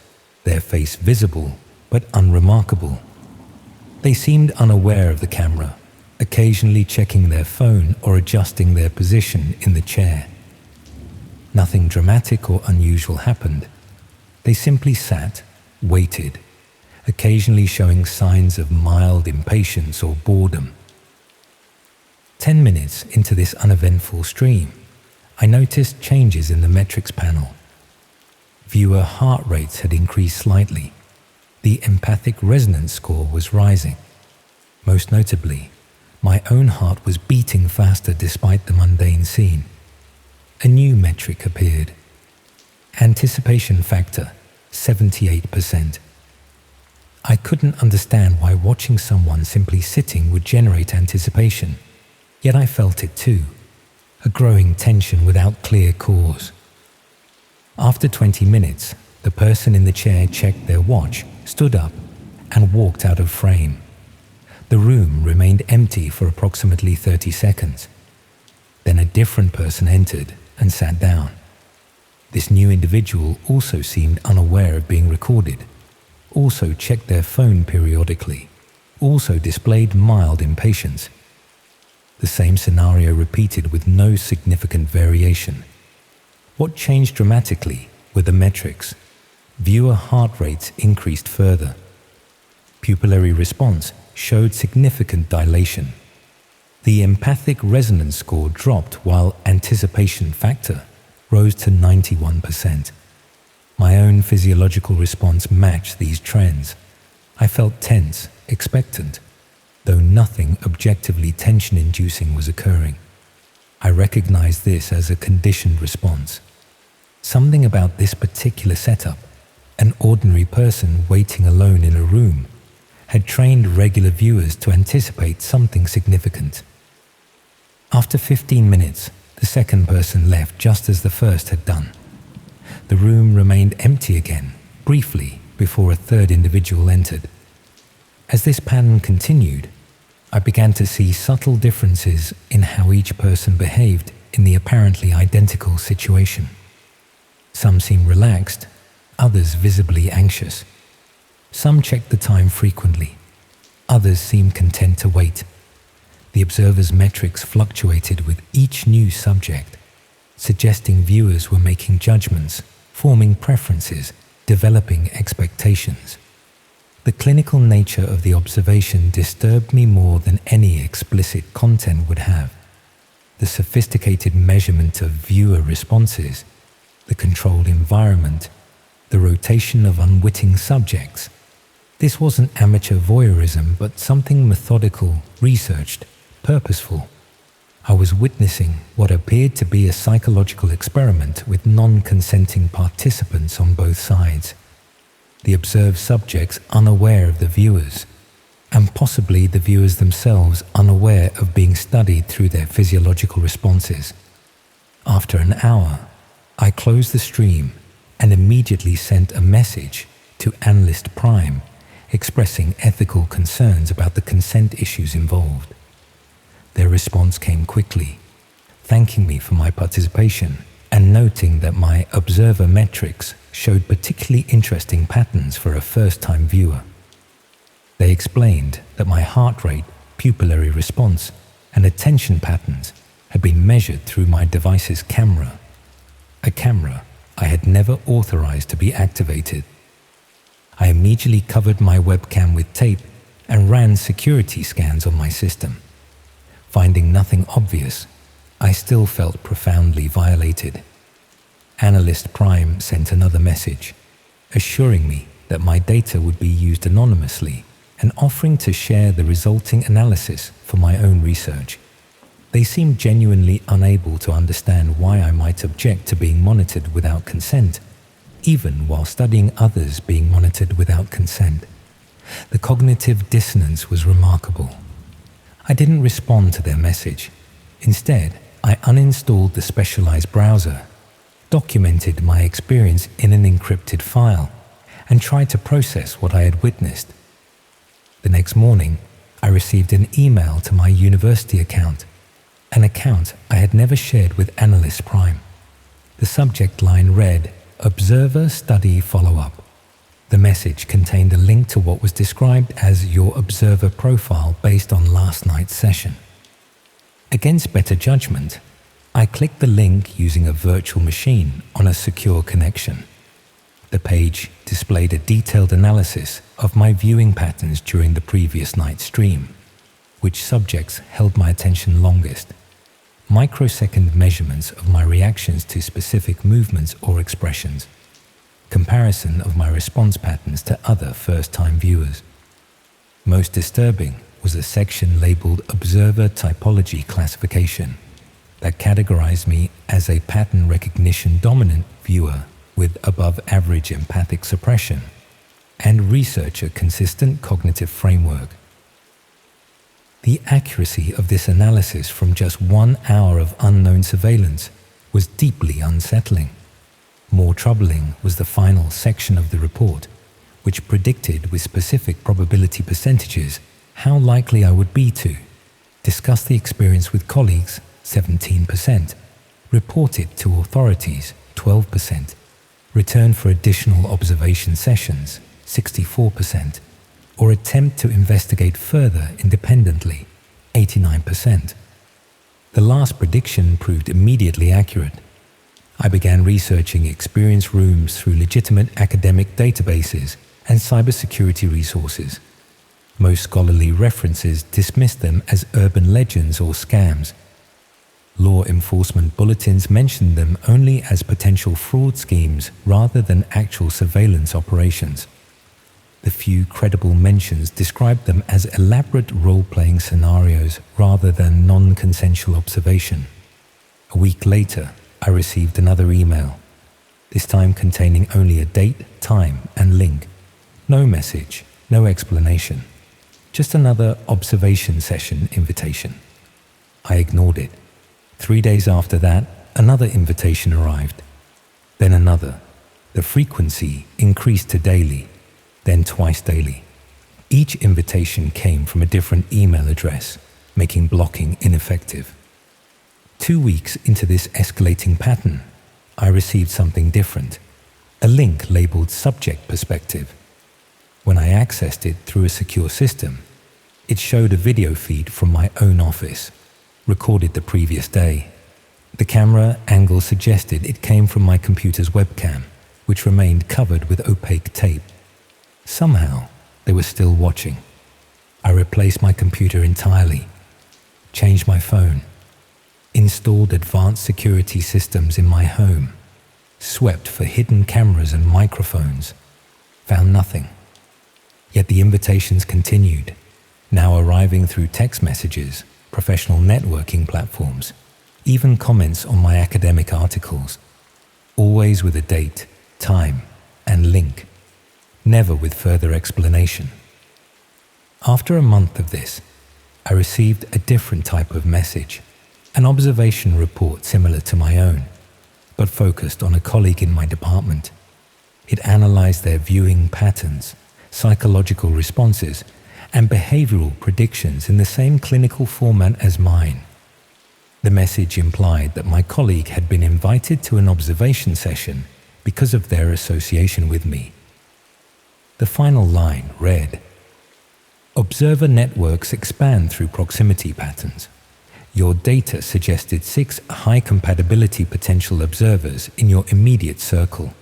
their face visible but unremarkable. They seemed unaware of the camera, occasionally checking their phone or adjusting their position in the chair. Nothing dramatic or unusual happened. They simply sat, waited, occasionally showing signs of mild impatience or boredom. 10 minutes into this uneventful stream, I noticed changes in the metrics panel. Viewer heart rates had increased slightly. The empathic resonance score was rising. Most notably, my own heart was beating faster despite the mundane scene. A new metric appeared. Anticipation factor, 78%. I couldn't understand why watching someone simply sitting would generate anticipation, yet I felt it too, a growing tension without clear cause. After 20 minutes, the person in the chair checked their watch, stood up, and walked out of frame. The room remained empty for approximately 30 seconds. Then a different person entered and sat down. This new individual also seemed unaware of being recorded, also checked their phone periodically, also displayed mild impatience. The same scenario repeated with no significant variation. What changed dramatically were the metrics. Viewer heart rates increased further. Pupillary response showed significant dilation. The empathic resonance score dropped while anticipation factor rose to 91%. My own physiological response matched these trends. I felt tense, expectant, though nothing objectively tension-inducing was occurring. I recognized this as a conditioned response. Something about this particular setup, an ordinary person waiting alone in a room, had trained regular viewers to anticipate something significant. After 15 minutes, the second person left just as the first had done. The room remained empty again, briefly, before a third individual entered. As this pattern continued, I began to see subtle differences in how each person behaved in the apparently identical situation. Some seemed relaxed, others visibly anxious. Some checked the time frequently. Others seemed content to wait. The observer's metrics fluctuated with each new subject, suggesting viewers were making judgments, forming preferences, developing expectations. The clinical nature of the observation disturbed me more than any explicit content would have. The sophisticated measurement of viewer responses, the controlled environment, the rotation of unwitting subjects. This wasn't amateur voyeurism, but something methodical, researched, purposeful. I was witnessing what appeared to be a psychological experiment with non-consenting participants on both sides. The observed subjects unaware of the viewers, and possibly the viewers themselves unaware of being studied through their physiological responses. After an hour, I closed the stream and immediately sent a message to Analyst Prime expressing ethical concerns about the consent issues involved. Their response came quickly, thanking me for my participation and noting that my observer metrics showed particularly interesting patterns for a first-time viewer. They explained that my heart rate, pupillary response, and attention patterns had been measured through my device's camera, a camera I had never authorized to be activated. I immediately covered my webcam with tape and ran security scans on my system. Finding nothing obvious, I still felt profoundly violated. Analyst Prime sent another message, assuring me that my data would be used anonymously and offering to share the resulting analysis for my own research. They seemed genuinely unable to understand why I might object to being monitored without consent, even while studying others being monitored without consent. The cognitive dissonance was remarkable. I didn't respond to their message. Instead, I uninstalled the specialized browser, documented my experience in an encrypted file, and tried to process what I had witnessed. The next morning, I received an email to my university account, an account I had never shared with Analyst Prime. The subject line read, "Observer Study Follow-Up." The message contained a link to what was described as your observer profile based on last night's session. Against better judgment, I clicked the link using a virtual machine on a secure connection. The page displayed a detailed analysis of my viewing patterns during the previous night's stream, which subjects held my attention longest, microsecond measurements of my reactions to specific movements or expressions, comparison of my response patterns to other first-time viewers. Most disturbing was a section labeled Observer Typology Classification that categorized me as a pattern recognition dominant viewer with above-average empathic suppression and researcher consistent cognitive framework. The accuracy of this analysis from just 1 hour of unknown surveillance was deeply unsettling. More troubling was the final section of the report, which predicted with specific probability percentages how likely I would be to discuss the experience with colleagues, 17%, report it to authorities, 12%, return for additional observation sessions, 64%, or attempt to investigate further independently, 89%. The last prediction proved immediately accurate. I began researching experience rooms through legitimate academic databases and cybersecurity resources. Most scholarly references dismissed them as urban legends or scams. Law enforcement bulletins mentioned them only as potential fraud schemes rather than actual surveillance operations. The few credible mentions described them as elaborate role-playing scenarios rather than non-consensual observation. A week later, I received another email, this time containing only a date, time, and link. No message, no explanation. Just another observation session invitation. I ignored it. 3 days after that, another invitation arrived. Then another. The frequency increased to daily, then twice daily. Each invitation came from a different email address, making blocking ineffective. 2 weeks into this escalating pattern, I received something different, a link labeled Subject Perspective. When I accessed it through a secure system, it showed a video feed from my own office, recorded the previous day. The camera angle suggested it came from my computer's webcam, which remained covered with opaque tape. Somehow, they were still watching. I replaced my computer entirely, changed my phone, installed advanced security systems in my home, swept for hidden cameras and microphones, found nothing. Yet the invitations continued, now arriving through text messages, professional networking platforms, even comments on my academic articles, always with a date, time, and link, never with further explanation. After a month of this, I received a different type of message, an observation report similar to my own, but focused on a colleague in my department. It analyzed their viewing patterns, psychological responses, and behavioral predictions in the same clinical format as mine. The message implied that my colleague had been invited to an observation session because of their association with me. The final line read, "Observer networks expand through proximity patterns. Your data suggested 6 high compatibility potential observers in your immediate circle."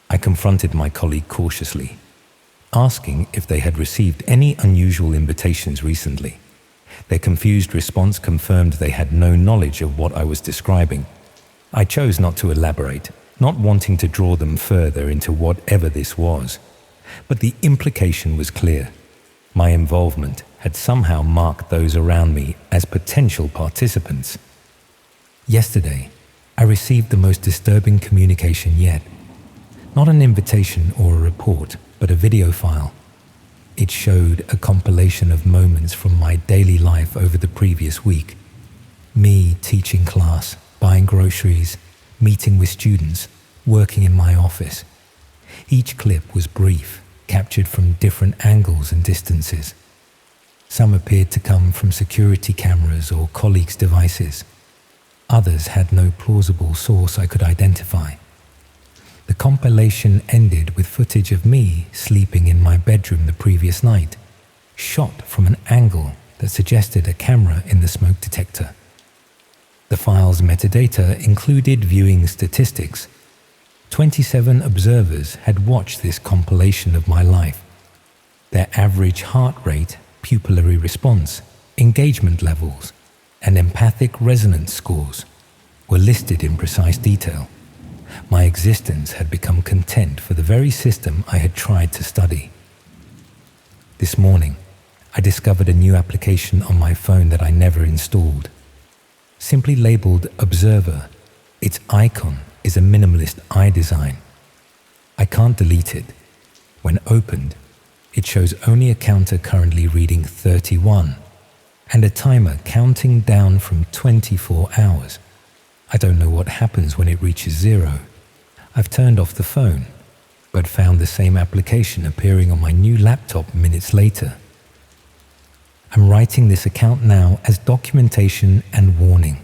I confronted my colleague cautiously, asking if they had received any unusual invitations recently. Their confused response confirmed they had no knowledge of what I was describing. I chose not to elaborate, not wanting to draw them further into whatever this was. But the implication was clear. My involvement had somehow marked those around me as potential participants. Yesterday, I received the most disturbing communication yet. Not an invitation or a report, but a video file. It showed a compilation of moments from my daily life over the previous week. Me teaching class, buying groceries, meeting with students, working in my office. Each clip was brief, captured from different angles and distances. Some appeared to come from security cameras or colleagues' devices. Others had no plausible source I could identify. The compilation ended with footage of me sleeping in my bedroom the previous night, shot from an angle that suggested a camera in the smoke detector. The file's metadata included viewing statistics. 27 observers had watched this compilation of my life. Their average heart rate, pupillary response, engagement levels, and empathic resonance scores were listed in precise detail. My existence had become content for the very system I had tried to study. This morning, I discovered a new application on my phone that I never installed. Simply labeled Observer, its icon is a minimalist eye design. I can't delete it. When opened, it shows only a counter currently reading 31 and a timer counting down from 24 hours. I don't know what happens when it reaches 0. I've turned off the phone, but found the same application appearing on my new laptop minutes later. I'm writing this account now as documentation and warning.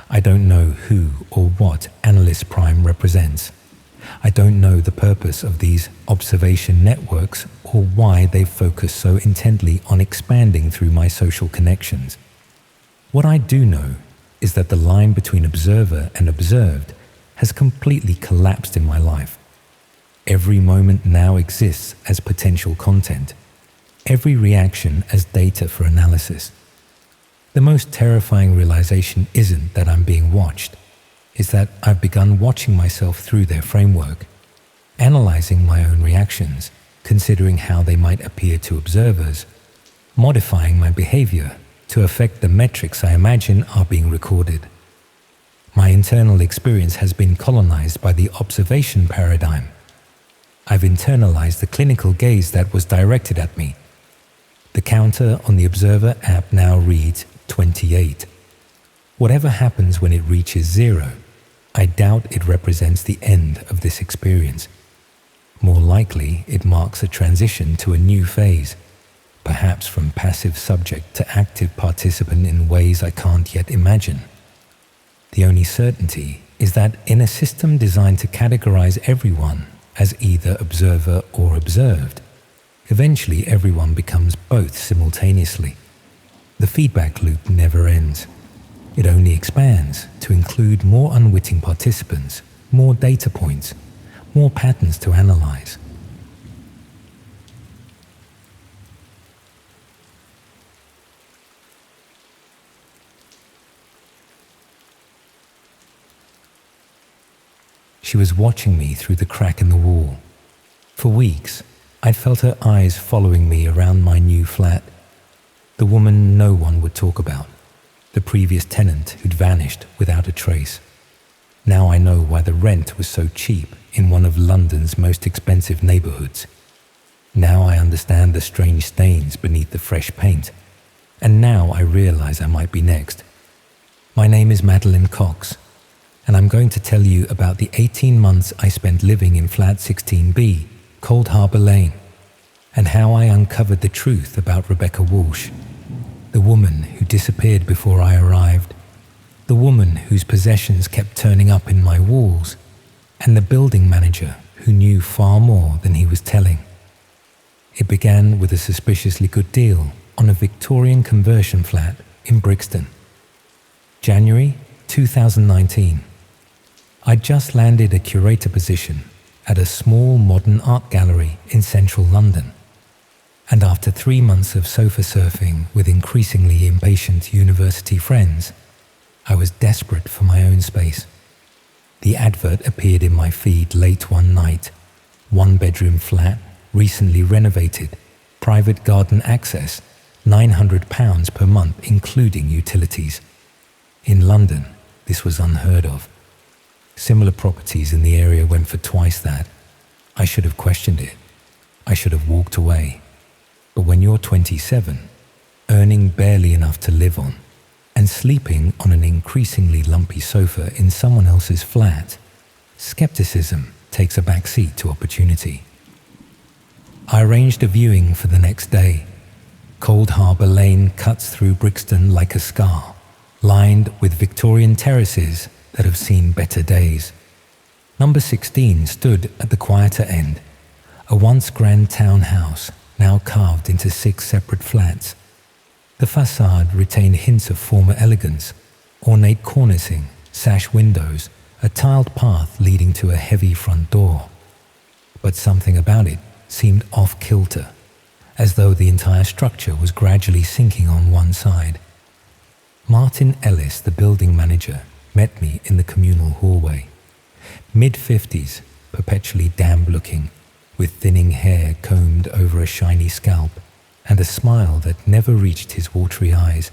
I don't know who or what Analyst Prime represents. I don't know the purpose of these observation networks or why they focus so intently on expanding through my social connections. What I do know is that the line between observer and observed has completely collapsed in my life. Every moment now exists as potential content, every reaction as data for analysis. The most terrifying realization isn't that I'm being watched, it's that I've begun watching myself through their framework, analyzing my own reactions, considering how they might appear to observers, modifying my behavior to affect the metrics I imagine are being recorded. My internal experience has been colonized by the observation paradigm. I've internalized the clinical gaze that was directed at me. The counter on the Observer app now reads 28. Whatever happens when it reaches 0, I doubt it represents the end of this experience. More likely, it marks a transition to a new phase, perhaps from passive subject to active participant in ways I can't yet imagine. The only certainty is that in a system designed to categorize everyone as either observer or observed, eventually everyone becomes both simultaneously. The feedback loop never ends. It only expands to include more unwitting participants, more data points, more patterns to analyze. She was watching me through the crack in the wall. For weeks, I'd felt her eyes following me around my new flat. The woman no one would talk about. The previous tenant who'd vanished without a trace. Now I know why the rent was so cheap in one of London's most expensive neighborhoods. Now I understand the strange stains beneath the fresh paint. And now I realize I might be next. My name is Madeline Cox, and I'm going to tell you about the 18 months I spent living in flat 16B, Cold Harbour Lane, and how I uncovered the truth about Rebecca Walsh, the woman who disappeared before I arrived, the woman whose possessions kept turning up in my walls, and the building manager who knew far more than he was telling. It began with a suspiciously good deal on a Victorian conversion flat in Brixton. January 2019. I'd just landed a curator position at a small modern art gallery in central London. And after 3 months of sofa surfing with increasingly impatient university friends, I was desperate for my own space. The advert appeared in my feed late one night. 1-bedroom flat, recently renovated, private garden access, £900 per month including utilities. In London, this was unheard of. Similar properties in the area went for twice that. I should have questioned it. I should have walked away. But when you're 27, earning barely enough to live on, and sleeping on an increasingly lumpy sofa in someone else's flat, skepticism takes a back seat to opportunity. I arranged a viewing for the next day. Cold Harbour Lane cuts through Brixton like a scar, lined with Victorian terraces that have seen better days. Number 16 stood at the quieter end, a once grand townhouse now carved into 6 separate flats. The facade retained hints of former elegance, ornate cornicing, sash windows, a tiled path leading to a heavy front door. But something about it seemed off-kilter, as though the entire structure was gradually sinking on one side. Martin Ellis, the building manager, met me in the communal hallway. Mid-50s, perpetually damp-looking, with thinning hair combed over a shiny scalp, and a smile that never reached his watery eyes.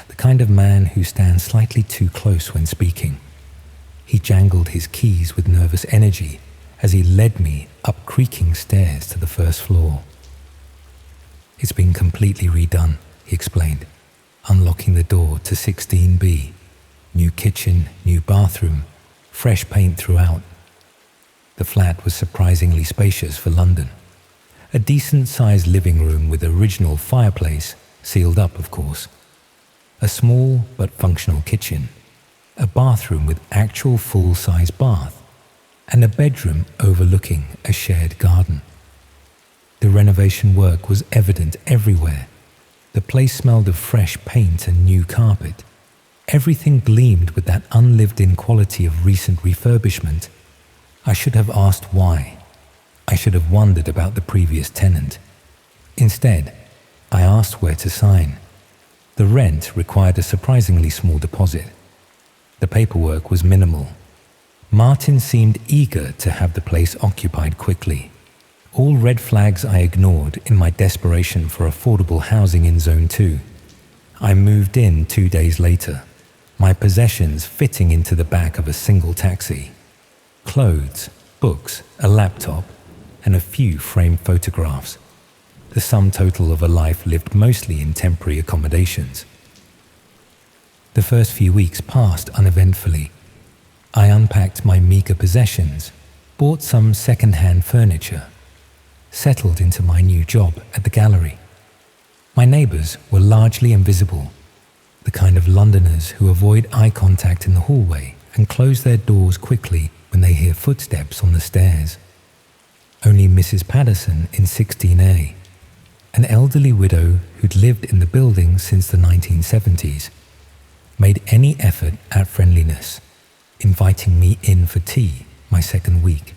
The kind of man who stands slightly too close when speaking. He jangled his keys with nervous energy as he led me up creaking stairs to the first floor. "It's been completely redone," he explained, unlocking the door to 16B. New kitchen, new bathroom, fresh paint throughout. The flat was surprisingly spacious for London. A decent-sized living room with original fireplace, sealed up of course. A small but functional kitchen. A bathroom with actual full-size bath. And a bedroom overlooking a shared garden. The renovation work was evident everywhere. The place smelled of fresh paint and new carpet. Everything gleamed with that unlived-in quality of recent refurbishment. I should have asked why. I should have wondered about the previous tenant. Instead, I asked where to sign. The rent required a surprisingly small deposit. The paperwork was minimal. Martin seemed eager to have the place occupied quickly. All red flags I ignored in my desperation for affordable housing in Zone 2. I moved in 2 days later, my possessions fitting into the back of a single taxi. Clothes, books, a laptop, and a few framed photographs. The sum total of a life lived mostly in temporary accommodations. The first few weeks passed uneventfully. I unpacked my meager possessions, bought some second-hand furniture, settled into my new job at the gallery. My neighbours were largely invisible, the kind of Londoners who avoid eye contact in the hallway and close their doors quickly when they hear footsteps on the stairs. Only Mrs. Patterson in 16A, an elderly widow who'd lived in the building since the 1970s, made any effort at friendliness, inviting me in for tea my second week.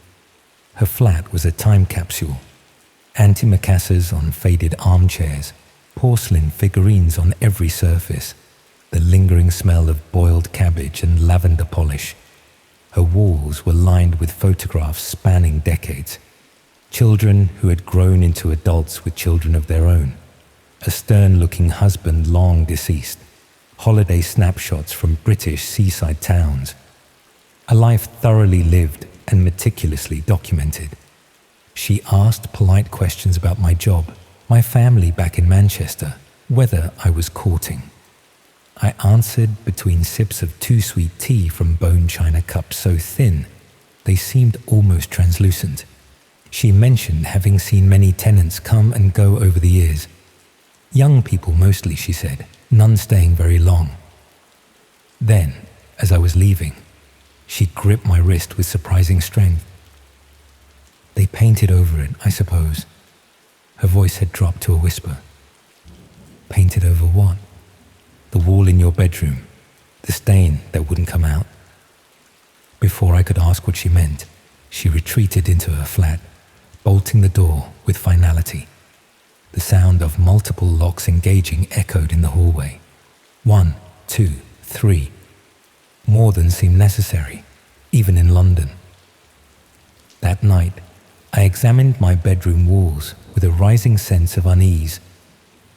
Her flat was a time capsule. Antimacassars on faded armchairs, porcelain figurines on every surface, the lingering smell of boiled cabbage and lavender polish. Her walls were lined with photographs spanning decades. Children who had grown into adults with children of their own. A stern-looking husband long deceased. Holiday snapshots from British seaside towns. A life thoroughly lived and meticulously documented. She asked polite questions about my job, my family back in Manchester, whether I was courting. I answered between sips of too sweet tea from bone china cups so thin they seemed almost translucent. She mentioned having seen many tenants come and go over the years. Young people mostly, she said, none staying very long. Then, as I was leaving, she gripped my wrist with surprising strength. They painted over it, I suppose. Her voice had dropped to a whisper. Painted over what? The wall in your bedroom, the stain that wouldn't come out. Before I could ask what she meant, she retreated into her flat, bolting the door with finality. The sound of multiple locks engaging echoed in the hallway. 1, 2, 3. More than seemed necessary, even in London. That night, I examined my bedroom walls with a rising sense of unease.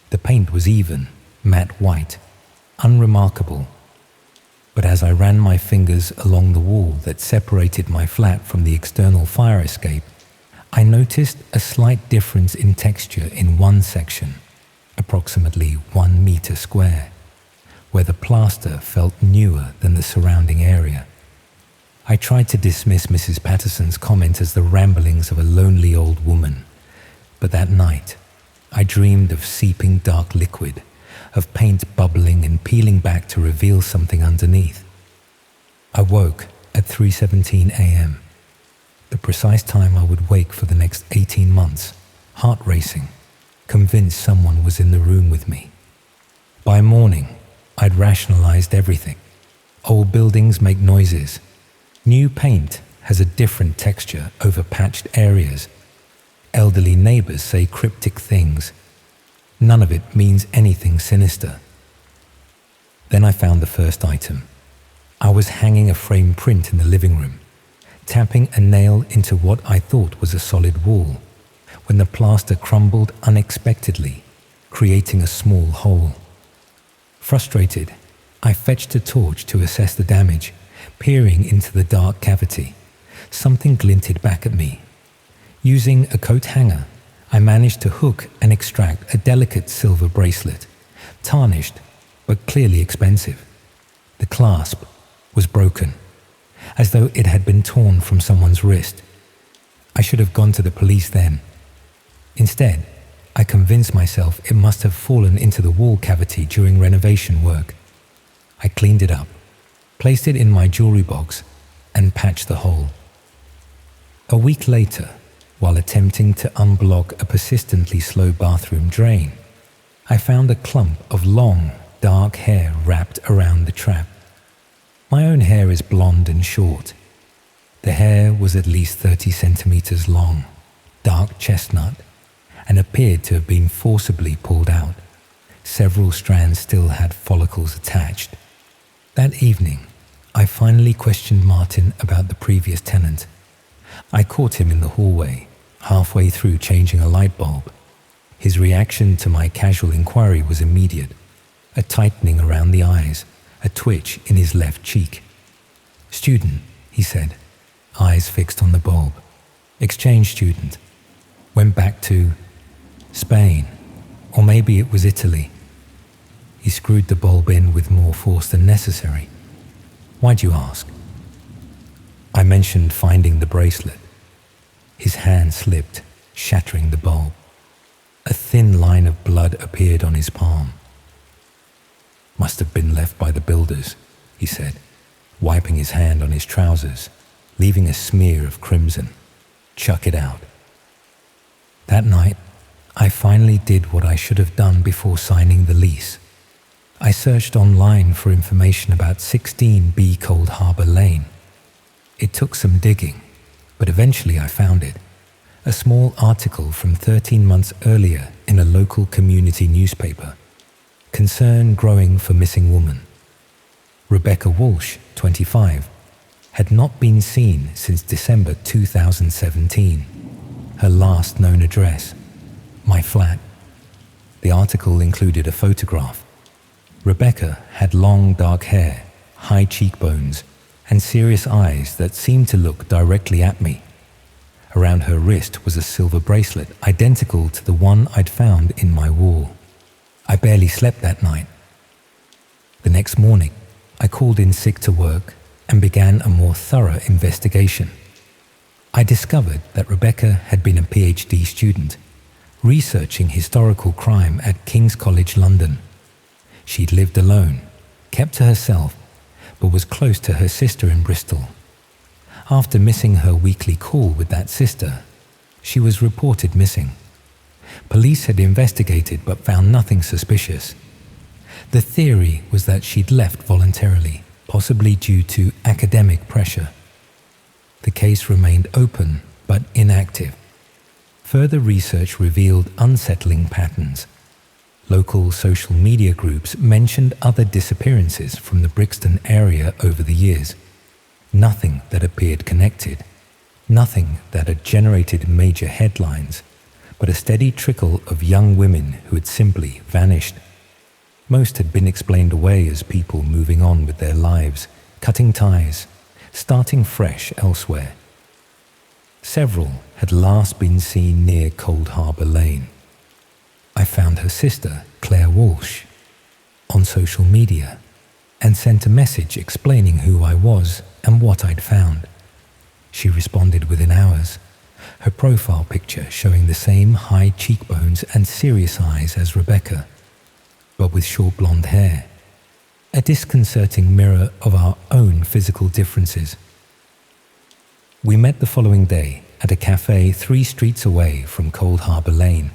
The paint was even, matte white, unremarkable. But as I ran my fingers along the wall that separated my flat from the external fire escape, I noticed a slight difference in texture in one section, approximately 1 meter square, where the plaster felt newer than the surrounding area. I tried to dismiss Mrs. Patterson's comment as the ramblings of a lonely old woman, but that night I dreamed of seeping dark liquid, of paint bubbling and peeling back to reveal something underneath. I woke at 3:17 a.m., the precise time I would wake for the next 18 months, heart racing, convinced someone was in the room with me. By morning, I'd rationalized everything. Old buildings make noises. New paint has a different texture over patched areas. Elderly neighbors say cryptic things. None of it means anything sinister. Then I found the first item. I was hanging a framed print in the living room, tapping a nail into what I thought was a solid wall, when the plaster crumbled unexpectedly, creating a small hole. Frustrated, I fetched a torch to assess the damage. Peering into the dark cavity, something glinted back at me. Using a coat hanger, I managed to hook and extract a delicate silver bracelet, tarnished but clearly expensive. The clasp was broken, as though it had been torn from someone's wrist. I should have gone to the police then. Instead, I convinced myself it must have fallen into the wall cavity during renovation work. I cleaned it up, placed it in my jewelry box, and patched the hole. A week later, while attempting to unblock a persistently slow bathroom drain, I found a clump of long, dark hair wrapped around the trap. My own hair is blonde and short. The hair was at least 30 centimeters long, dark chestnut, and appeared to have been forcibly pulled out. Several strands still had follicles attached. That evening, I finally questioned Martin about the previous tenant. I caught him in the hallway, halfway through changing a light bulb. His reaction to my casual inquiry was immediate. A tightening around the eyes, a twitch in his left cheek. "Student," he said, eyes fixed on the bulb. "Exchange student. Went back to Spain, or maybe it was Italy." He screwed the bulb in with more force than necessary. "Why'd you ask?" I mentioned finding the bracelet. His hand slipped, shattering the bulb. A thin line of blood appeared on his palm. "Must have been left by the builders," he said, wiping his hand on his trousers, leaving a smear of crimson. "Chuck it out." That night, I finally did what I should have done before signing the lease. I searched online for information about 16B Cold Harbor Lane. It took some digging, but eventually I found it. A small article from 13 months earlier in a local community newspaper. Concern growing for missing woman. Rebecca Walsh, 25, had not been seen since December 2017. Her last known address, my flat. The article included a photograph. Rebecca had long dark hair, high cheekbones, and serious eyes that seemed to look directly at me. Around her wrist was a silver bracelet identical to the one I'd found in my wall. I barely slept that night. The next morning, I called in sick to work and began a more thorough investigation. I discovered that Rebecca had been a PhD student, researching historical crime at King's College London. She'd lived alone, kept to herself, but was close to her sister in Bristol. After missing her weekly call with that sister, she was reported missing. Police had investigated but found nothing suspicious. The theory was that she'd left voluntarily, possibly due to academic pressure. The case remained open but inactive. Further research revealed unsettling patterns. Local social media groups mentioned other disappearances from the Brixton area over the years. Nothing that appeared connected, nothing that had generated major headlines, but a steady trickle of young women who had simply vanished. Most had been explained away as people moving on with their lives, cutting ties, starting fresh elsewhere. Several had last been seen near Cold Harbor Lane. I found her sister, Claire Walsh, on social media and sent a message explaining who I was and what I'd found. She responded within hours, her profile picture showing the same high cheekbones and serious eyes as Rebecca, but with short blonde hair, a disconcerting mirror of our own physical differences. We met the following day at a cafe 3 streets away from Cold Harbor Lane.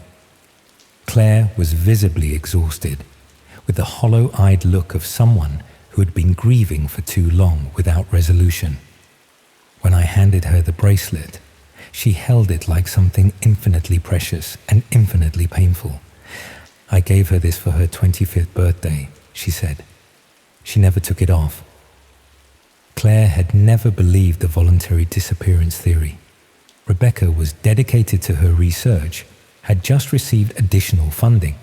Claire was visibly exhausted, with the hollow-eyed look of someone who had been grieving for too long without resolution. When I handed her the bracelet, she held it like something infinitely precious and infinitely painful. "I gave her this for her 25th birthday," she said. She never took it off. Claire had never believed the voluntary disappearance theory. Rebecca was dedicated to her research, had just received additional funding,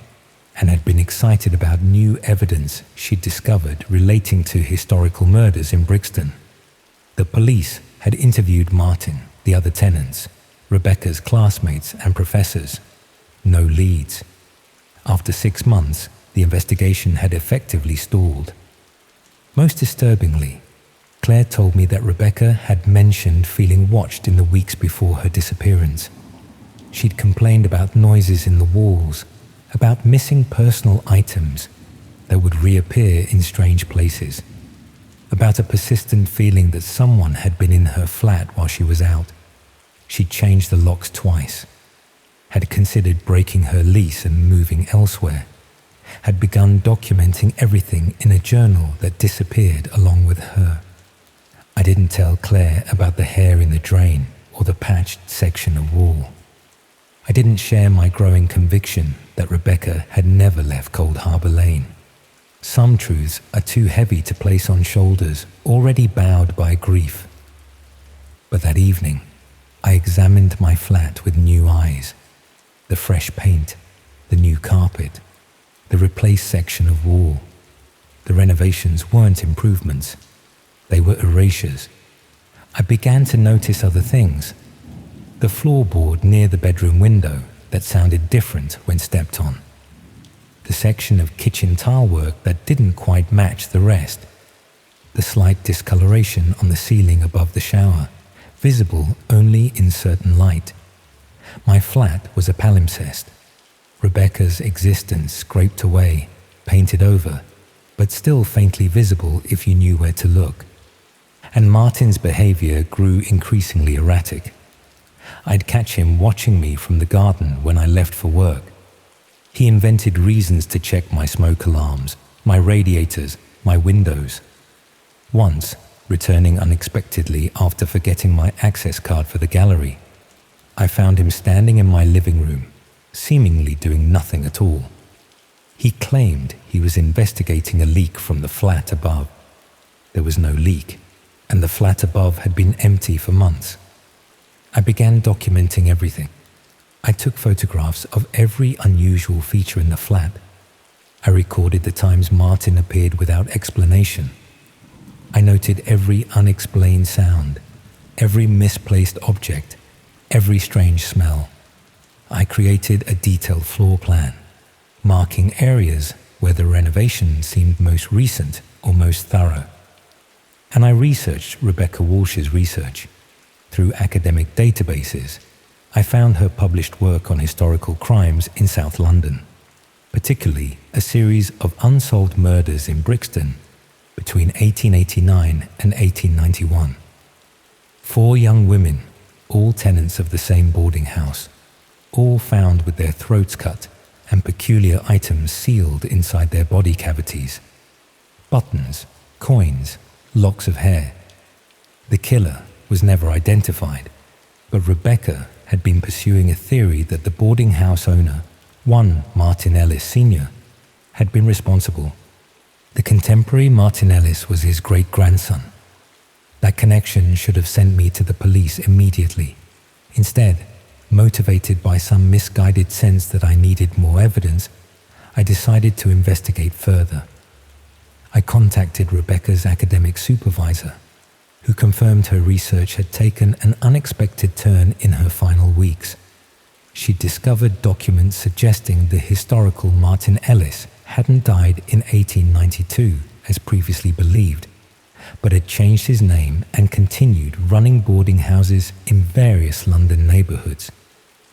and had been excited about new evidence she'd discovered relating to historical murders in Brixton. The police had interviewed Martin, the other tenants, Rebecca's classmates and professors. No leads. After 6 months, the investigation had effectively stalled. Most disturbingly, Claire told me that Rebecca had mentioned feeling watched in the weeks before her disappearance. She'd complained about noises in the walls, about missing personal items that would reappear in strange places, about a persistent feeling that someone had been in her flat while she was out. She'd changed the locks twice, had considered breaking her lease and moving elsewhere, had begun documenting everything in a journal that disappeared along with her. I didn't tell Claire about the hair in the drain or the patched section of wall. I didn't share my growing conviction that Rebecca had never left Cold Harbor Lane. Some truths are too heavy to place on shoulders already bowed by grief. But that evening, I examined my flat with new eyes. The fresh paint, the new carpet, the replaced section of wall. The renovations weren't improvements. They were erasures. I began to notice other things. The floorboard near the bedroom window that sounded different when stepped on. The section of kitchen tile work that didn't quite match the rest. The slight discoloration on the ceiling above the shower, visible only in certain light. My flat was a palimpsest. Rebecca's existence scraped away, painted over, but still faintly visible if you knew where to look. And Martin's behavior grew increasingly erratic. I'd catch him watching me from the garden when I left for work. He invented reasons to check my smoke alarms, my radiators, my windows. Once, returning unexpectedly after forgetting my access card for the gallery, I found him standing in my living room, seemingly doing nothing at all. He claimed he was investigating a leak from the flat above. There was no leak, and the flat above had been empty for months. I began documenting everything. I took photographs of every unusual feature in the flat. I recorded the times Martin appeared without explanation. I noted every unexplained sound, every misplaced object, every strange smell. I created a detailed floor plan, marking areas where the renovation seemed most recent or most thorough. And I researched Rebecca Walsh's research. Through academic databases, I found her published work on historical crimes in South London, particularly a series of unsolved murders in Brixton between 1889 and 1891. 4 young women, all tenants of the same boarding house, all found with their throats cut and peculiar items sealed inside their body cavities. Buttons, coins, locks of hair. The killer was never identified, but Rebecca had been pursuing a theory that the boarding house owner, one Martin Ellis Sr., had been responsible. The contemporary Martin Ellis was his great-grandson. That connection should have sent me to the police immediately. Instead, motivated by some misguided sense that I needed more evidence, I decided to investigate further. I contacted Rebecca's academic supervisor, who confirmed her research had taken an unexpected turn in her final weeks. She discovered documents suggesting the historical Martin Ellis hadn't died in 1892, as previously believed, but had changed his name and continued running boarding houses in various London neighbourhoods,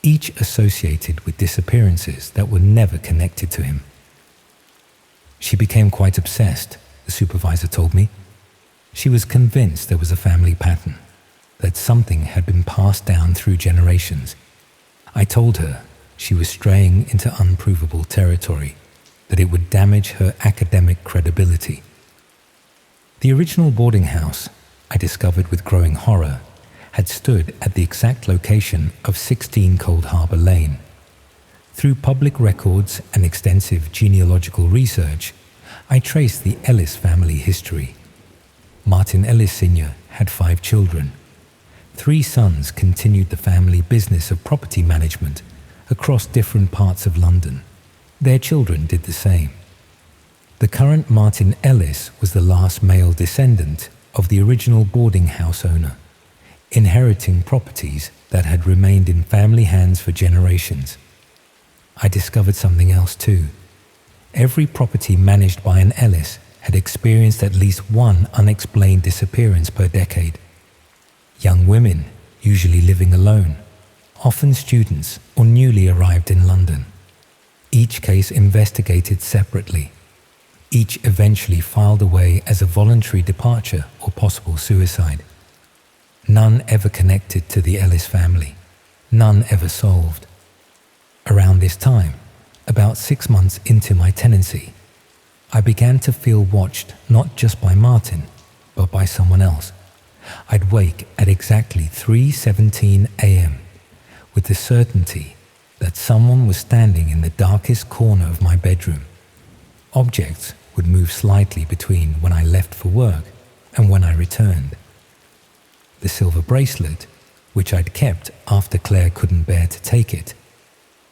each associated with disappearances that were never connected to him. She became quite obsessed, the supervisor told me. She was convinced there was a family pattern, that something had been passed down through generations. I told her she was straying into unprovable territory, that it would damage her academic credibility. The original boarding house, I discovered with growing horror, had stood at the exact location of 16 Cold Harbour Lane. Through public records and extensive genealogical research, I traced the Ellis family history. Martin Ellis Sr. had 5 children. 3 sons continued the family business of property management across different parts of London. Their children did the same. The current Martin Ellis was the last male descendant of the original boarding house owner, inheriting properties that had remained in family hands for generations. I discovered something else too. Every property managed by an Ellis had experienced at least one unexplained disappearance per decade. Young women, usually living alone, often students or newly arrived in London. Each case investigated separately. Each eventually filed away as a voluntary departure or possible suicide. None ever connected to the Ellis family. None ever solved. Around this time, about 6 months into my tenancy, I began to feel watched not just by Martin, but by someone else. I'd wake at exactly 3:17 a.m. with the certainty that someone was standing in the darkest corner of my bedroom. Objects would move slightly between when I left for work and when I returned. The silver bracelet, which I'd kept after Claire couldn't bear to take it,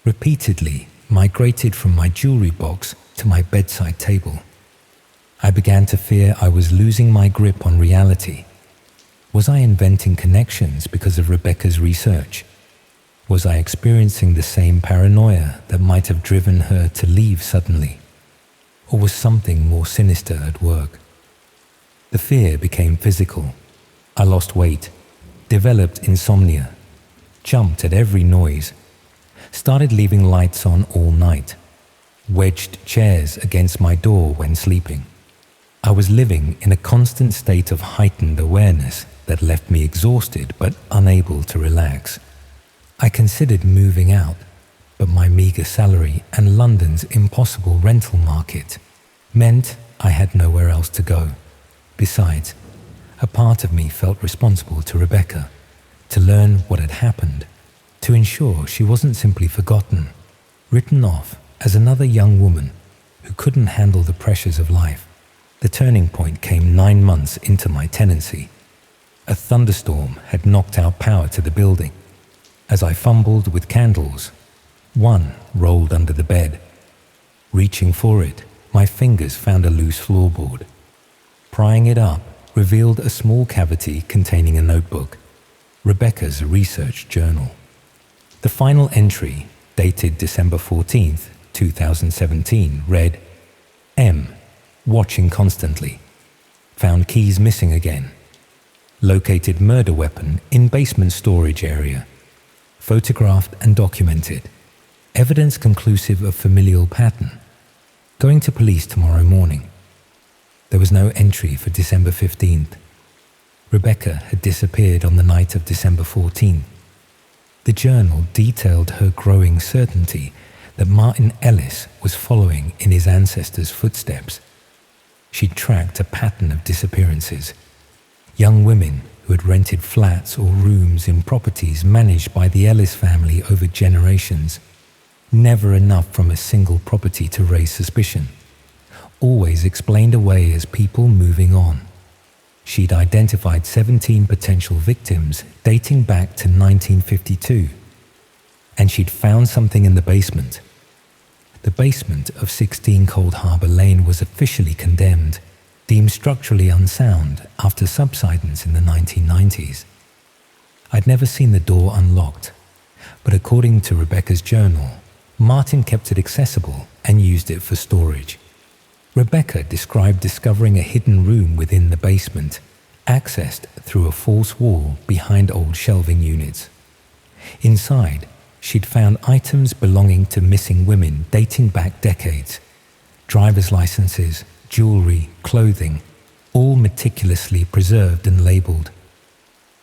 repeatedly migrated from my jewelry box to my bedside table. I began to fear I was losing my grip on reality. Was I inventing connections because of Rebecca's research? Was I experiencing the same paranoia that might have driven her to leave suddenly? Or was something more sinister at work? The fear became physical. I lost weight, developed insomnia, jumped at every noise, started leaving lights on all night, wedged chairs against my door when sleeping. I was living in a constant state of heightened awareness that left me exhausted but unable to relax. I considered moving out, but my meager salary and London's impossible rental market meant I had nowhere else to go. Besides, a part of me felt responsible to Rebecca, to learn what had happened, to ensure she wasn't simply forgotten, written off as another young woman who couldn't handle the pressures of life. The turning point came 9 months into my tenancy. A thunderstorm had knocked out power to the building. As I fumbled with candles, one rolled under the bed. Reaching for it, my fingers found a loose floorboard. Prying it up revealed a small cavity containing a notebook, Rebecca's research journal. The final entry, dated December 14th, 2017, read, M. Watching constantly. Found keys missing again. Located murder weapon in basement storage area. Photographed and documented. Evidence conclusive of familial pattern. Going to police tomorrow morning. There was no entry for December 15th. Rebecca had disappeared on the night of December 14th. The journal detailed her growing certainty that Martin Ellis was following in his ancestors' footsteps. She'd tracked a pattern of disappearances. Young women who had rented flats or rooms in properties managed by the Ellis family over generations. Never enough from a single property to raise suspicion. Always explained away as people moving on. She'd identified 17 potential victims dating back to 1952. And she'd found something in the basement. The basement of 16 Cold Harbour Lane was officially condemned, deemed structurally unsound after subsidence in the 1990s. I'd never seen the door unlocked, but according to Rebecca's journal, Martin kept it accessible and used it for storage. Rebecca described discovering a hidden room within the basement, accessed through a false wall behind old shelving units. Inside, she'd found items belonging to missing women dating back decades. Driver's licenses, jewelry, clothing, all meticulously preserved and labeled.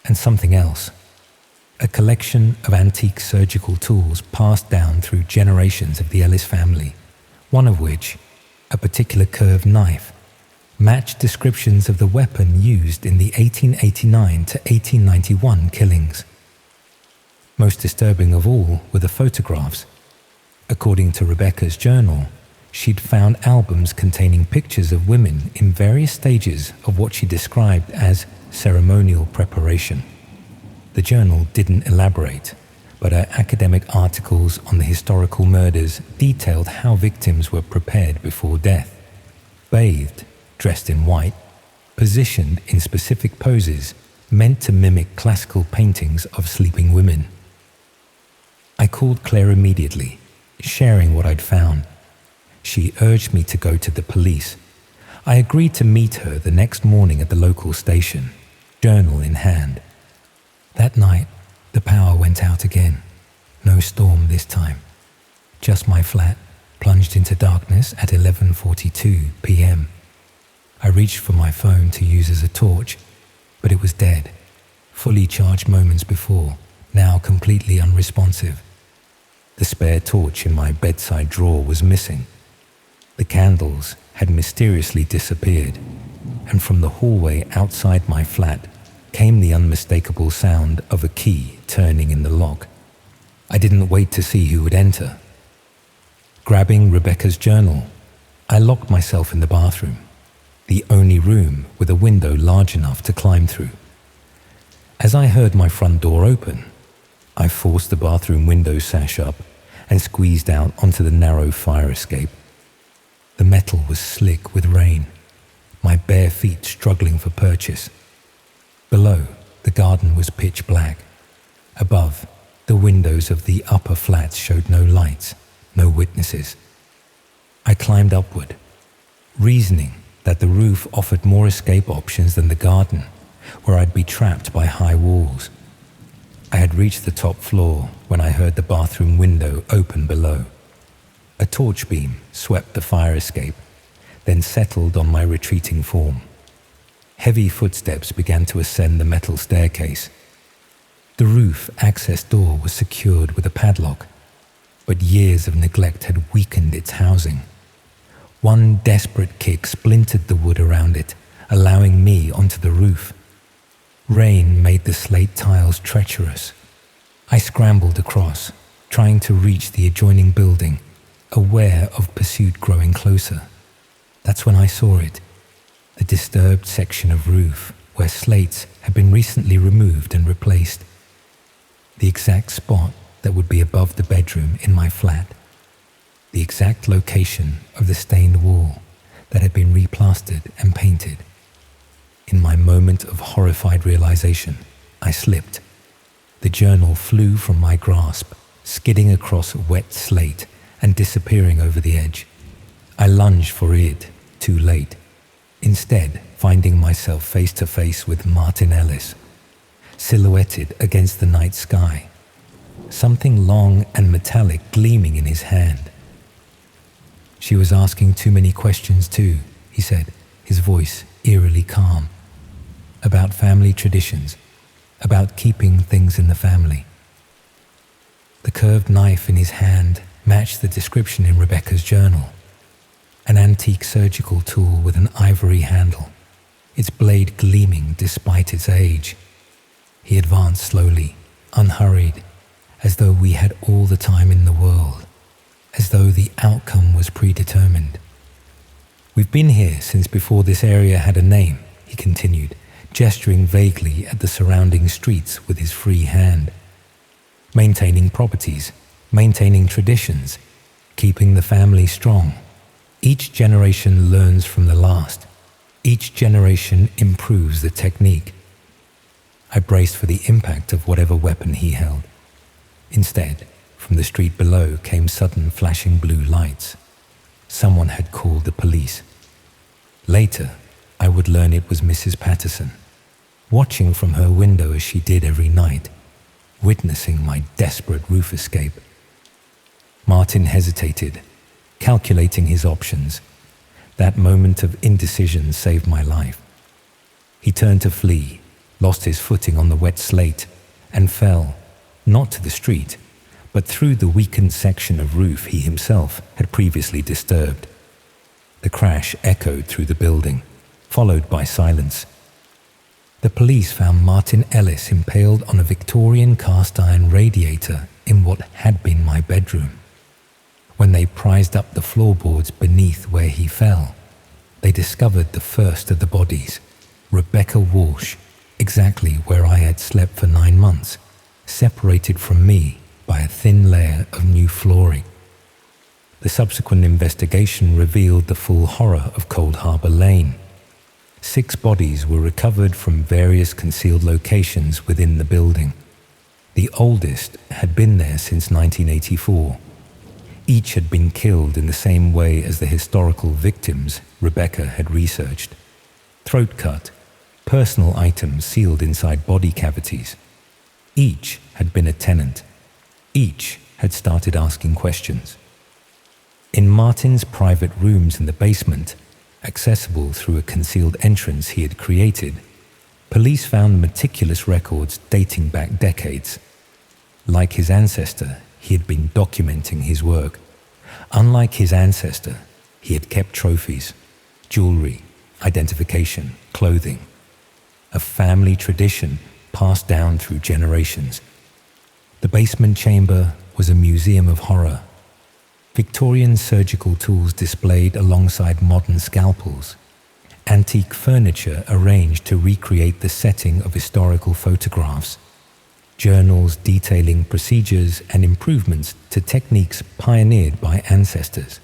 And something else. A collection of antique surgical tools passed down through generations of the Ellis family, one of which, a particular curved knife, matched descriptions of the weapon used in the 1889 to 1891 killings. Most disturbing of all were the photographs. According to Rebecca's journal, she'd found albums containing pictures of women in various stages of what she described as ceremonial preparation. The journal didn't elaborate, but her academic articles on the historical murders detailed how victims were prepared before death. Bathed, dressed in white, positioned in specific poses meant to mimic classical paintings of sleeping women. I called Claire immediately, sharing what I'd found. She urged me to go to the police. I agreed to meet her the next morning at the local station, journal in hand. That night, the power went out again. No storm this time. Just my flat, plunged into darkness at 11:42 p.m. I reached for my phone to use as a torch, but it was dead. Fully charged moments before, now completely unresponsive. The spare torch in my bedside drawer was missing. The candles had mysteriously disappeared, and from the hallway outside my flat came the unmistakable sound of a key turning in the lock. I didn't wait to see who would enter. Grabbing Rebecca's journal, I locked myself in the bathroom, the only room with a window large enough to climb through. As I heard my front door open, I forced the bathroom window sash up and squeezed out onto the narrow fire escape. The metal was slick with rain, my bare feet struggling for purchase. Below, the garden was pitch black. Above, the windows of the upper flats showed no lights, no witnesses. I climbed upward, reasoning that the roof offered more escape options than the garden, where I'd be trapped by high walls. I had reached the top floor when I heard the bathroom window open below. A torch beam swept the fire escape, then settled on my retreating form. Heavy footsteps began to ascend the metal staircase. The roof access door was secured with a padlock, but years of neglect had weakened its housing. One desperate kick splintered the wood around it, allowing me onto the roof. Rain made the slate tiles treacherous. I scrambled across, trying to reach the adjoining building, aware of pursuit growing closer. That's when I saw it, the disturbed section of roof where slates had been recently removed and replaced. The exact spot that would be above the bedroom in my flat. The exact location of the stained wall that had been replastered and painted. In my moment of horrified realization, I slipped. The journal flew from my grasp, skidding across wet slate and disappearing over the edge. I lunged for it, too late, instead finding myself face to face with Martin Ellis, silhouetted against the night sky, something long and metallic gleaming in his hand. "She was asking too many questions too," he said, his voice eerily calm. "About family traditions, about keeping things in the family." The curved knife in his hand matched the description in Rebecca's journal. An antique surgical tool with an ivory handle, its blade gleaming despite its age. He advanced slowly, unhurried, as though we had all the time in the world, as though the outcome was predetermined. "We've been here since before this area had a name," he continued, gesturing vaguely at the surrounding streets with his free hand. "Maintaining properties, maintaining traditions, keeping the family strong. Each generation learns from the last. Each generation improves the technique." I braced for the impact of whatever weapon he held. Instead, from the street below came sudden flashing blue lights. Someone had called the police. Later, I would learn it was Mrs. Patterson, watching from her window as she did every night, witnessing my desperate roof escape. Martin hesitated, calculating his options. That moment of indecision saved my life. He turned to flee, lost his footing on the wet slate, and fell, not to the street, but through the weakened section of roof he himself had previously disturbed. The crash echoed through the building, followed by silence. The police found Martin Ellis impaled on a Victorian cast-iron radiator in what had been my bedroom. When they prized up the floorboards beneath where he fell, they discovered the first of the bodies, Rebecca Walsh, exactly where I had slept for 9 months, separated from me by a thin layer of new flooring. The subsequent investigation revealed the full horror of Cold Harbour Lane. 6 bodies were recovered from various concealed locations within the building. The oldest had been there since 1984. Each had been killed in the same way as the historical victims Rebecca had researched. Throat cut, personal items sealed inside body cavities. Each had been a tenant. Each had started asking questions. In Martin's private rooms in the basement, accessible through a concealed entrance he had created, police found meticulous records dating back decades. Like his ancestor, he had been documenting his work. Unlike his ancestor, he had kept trophies, jewelry, identification, clothing. A family tradition passed down through generations. The basement chamber was a museum of horror. Victorian surgical tools displayed alongside modern scalpels. antique furniture arranged to recreate the setting of historical photographs, journals detailing procedures and improvements to techniques pioneered by ancestors,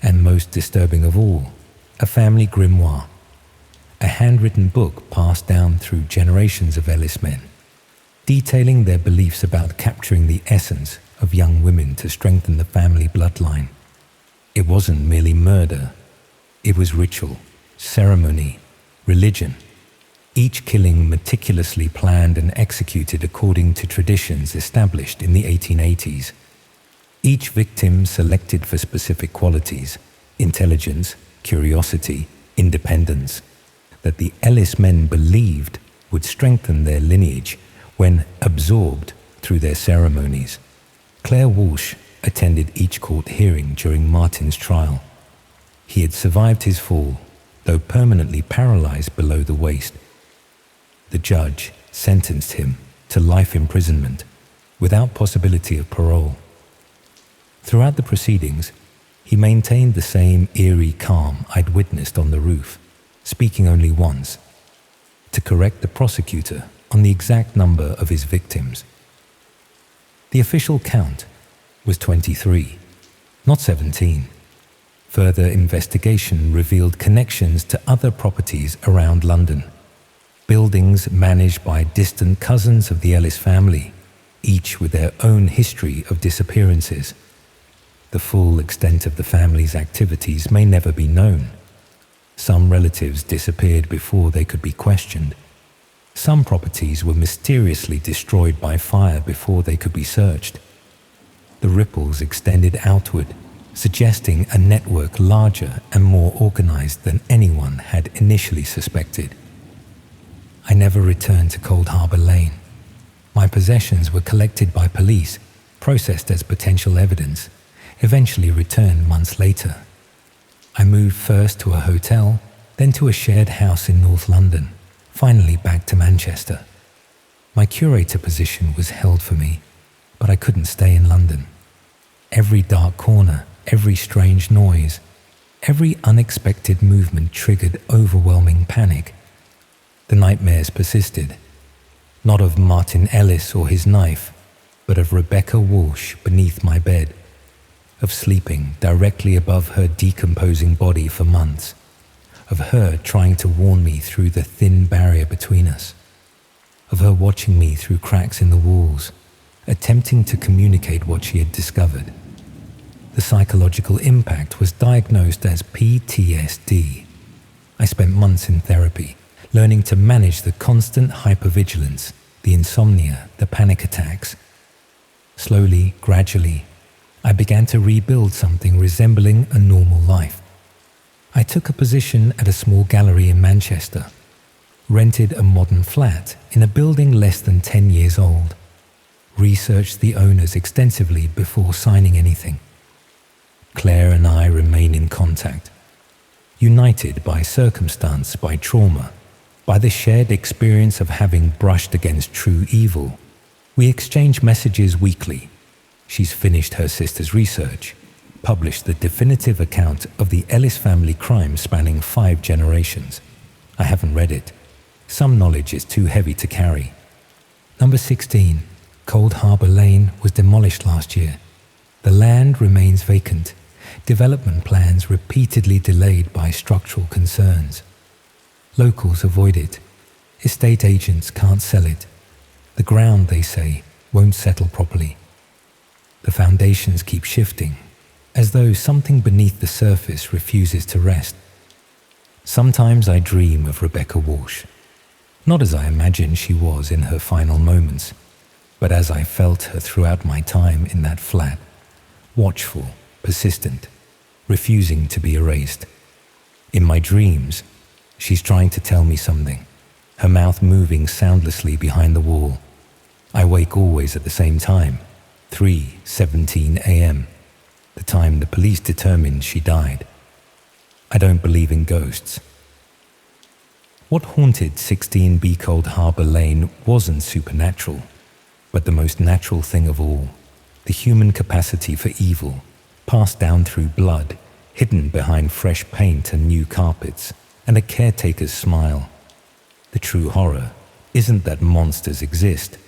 and most disturbing of all, a family grimoire, a handwritten book passed down through generations of Ellis men, detailing their beliefs about capturing the essence of young women to strengthen the family bloodline. It wasn't merely murder, it was ritual, ceremony, religion, each killing meticulously planned and executed according to traditions established in the 1880s. Each victim selected for specific qualities, intelligence, curiosity, independence, that the Ellis men believed would strengthen their lineage when absorbed through their ceremonies. Claire Walsh attended each court hearing during Martin's trial. He had survived his fall, though permanently paralyzed below the waist. The judge sentenced him to life imprisonment without possibility of parole. Throughout the proceedings, he maintained the same eerie calm I'd witnessed on the roof, speaking only once, to correct the prosecutor on the exact number of his victims. The official count was 23, not 17. Further investigation revealed connections to other properties around London, buildings managed by distant cousins of the Ellis family, each with their own history of disappearances. The full extent of the family's activities may never be known. Some relatives disappeared before they could be questioned. Some properties were mysteriously destroyed by fire before they could be searched. The ripples extended outward, suggesting a network larger and more organized than anyone had initially suspected. I never returned to Cold Harbour Lane. My possessions were collected by police, processed as potential evidence, eventually returned months later. I moved first to a hotel, then to a shared house in North London, finally back to Manchester. My curator position was held for me, but I couldn't stay in London. Every dark corner, every strange noise, every unexpected movement triggered overwhelming panic. The nightmares persisted, not of Martin Ellis or his knife, but of Rebecca Walsh beneath my bed, of sleeping directly above her decomposing body for months, of her trying to warn me through the thin barrier between us, of her watching me through cracks in the walls, attempting to communicate what she had discovered. The psychological impact was diagnosed as PTSD. I spent months in therapy, learning to manage the constant hypervigilance, the insomnia, the panic attacks. Slowly, gradually, I began to rebuild something resembling a normal life. I took a position at a small gallery in Manchester, rented a modern flat in a building less than 10 years old, researched the owners extensively before signing anything. Claire and I remain in contact, united by circumstance, by trauma, by the shared experience of having brushed against true evil. We exchange messages weekly. She's finished her sister's research, published the definitive account of the Ellis family crime spanning 5 generations. I haven't read it. Some knowledge is too heavy to carry. Number 16, Cold Harbour Lane, was demolished last year. The land remains vacant. Development plans repeatedly delayed by structural concerns. Locals avoid it. Estate agents can't sell it. The ground, they say, won't settle properly. The foundations keep shifting, as though something beneath the surface refuses to rest. Sometimes I dream of Rebecca Walsh, not as I imagine she was in her final moments, but as I felt her throughout my time in that flat, watchful, persistent, refusing to be erased. In my dreams, she's trying to tell me something, her mouth moving soundlessly behind the wall. I wake always at the same time, 3:17 a.m., the time the police determined she died. I don't believe in ghosts. What haunted 16B Cold Harbour Lane wasn't supernatural, but the most natural thing of all, the human capacity for evil, passed down through blood, hidden behind fresh paint and new carpets, and a caretaker's smile. The true horror isn't that monsters exist.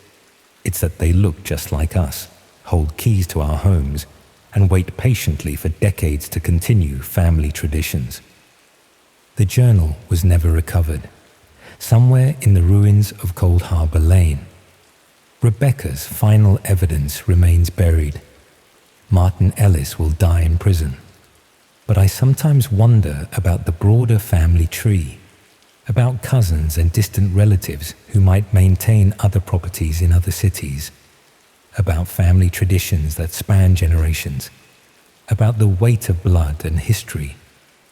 It's that they look just like us, hold keys to our homes, and wait patiently for decades to continue family traditions. The journal was never recovered. Somewhere in the ruins of Cold Harbor Lane, Rebecca's final evidence remains buried. Martin Ellis will die in prison. But I sometimes wonder about the broader family tree, about cousins and distant relatives who might maintain other properties in other cities, about family traditions that span generations, about the weight of blood and history,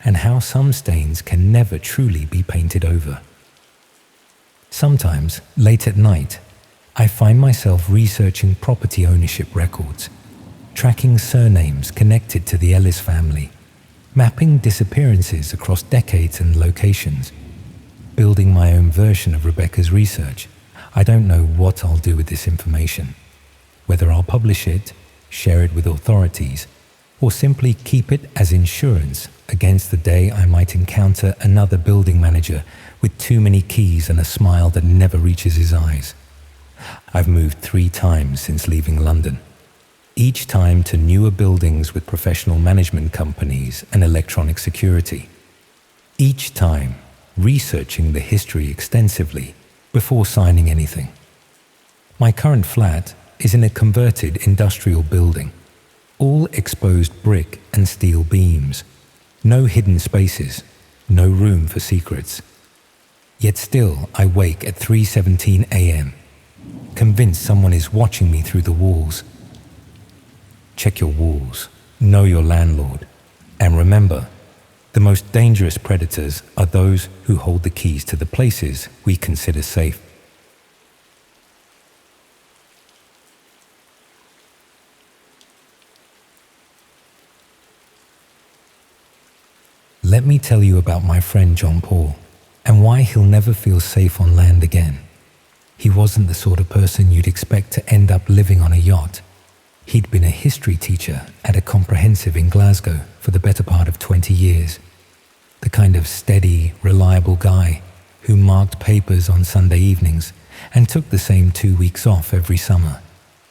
and how some stains can never truly be painted over. Sometimes, late at night, I find myself researching property ownership records, tracking surnames connected to the Ellis family, mapping disappearances across decades and locations, building my own version of Rebecca's research. I don't know what I'll do with this information, whether I'll publish it, share it with authorities, or simply keep it as insurance against the day I might encounter another building manager with too many keys and a smile that never reaches his eyes. I've moved 3 times since leaving London, each time to newer buildings with professional management companies and electronic security. Each time researching the history extensively before signing anything. My current flat is in a converted industrial building, all exposed brick and steel beams, no hidden spaces, no room for secrets. Yet still I wake at 3:17 a.m., convinced someone is watching me through the walls. Check your walls, know your landlord, and remember, the most dangerous predators are those who hold the keys to the places we consider safe. Let me tell you about my friend John Paul and why he'll never feel safe on land again. He wasn't the sort of person you'd expect to end up living on a yacht. He'd been a history teacher at a comprehensive in Glasgow for the better part of 20 years. The kind of steady, reliable guy who marked papers on Sunday evenings and took the same 2 weeks off every summer.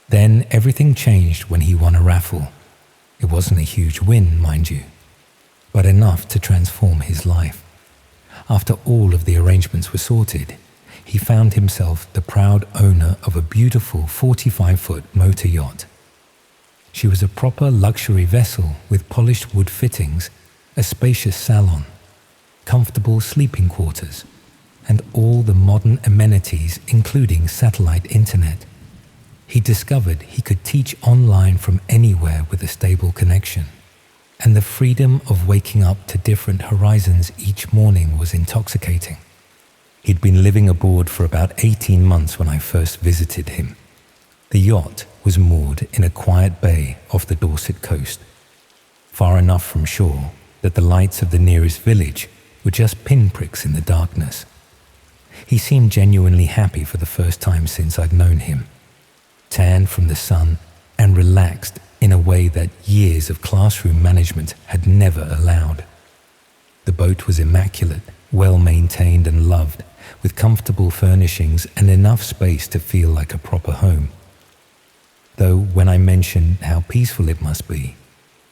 Then everything changed when he won a raffle. It wasn't a huge win, mind you, but enough to transform his life. After all of the arrangements were sorted, he found himself the proud owner of a beautiful 45-foot motor yacht. She was a proper luxury vessel with polished wood fittings, a spacious salon, comfortable sleeping quarters, and all the modern amenities including satellite internet. He discovered he could teach online from anywhere with a stable connection, and the freedom of waking up to different horizons each morning was intoxicating. He'd been living aboard for about 18 months when I first visited him. The yacht was moored in a quiet bay off the Dorset coast, far enough from shore that the lights of the nearest village were just pinpricks in the darkness. He seemed genuinely happy for the first time since I'd known him, tanned from the sun and relaxed in a way that years of classroom management had never allowed. The boat was immaculate, well maintained and loved, with comfortable furnishings and enough space to feel like a proper home. Though when I mentioned how peaceful it must be,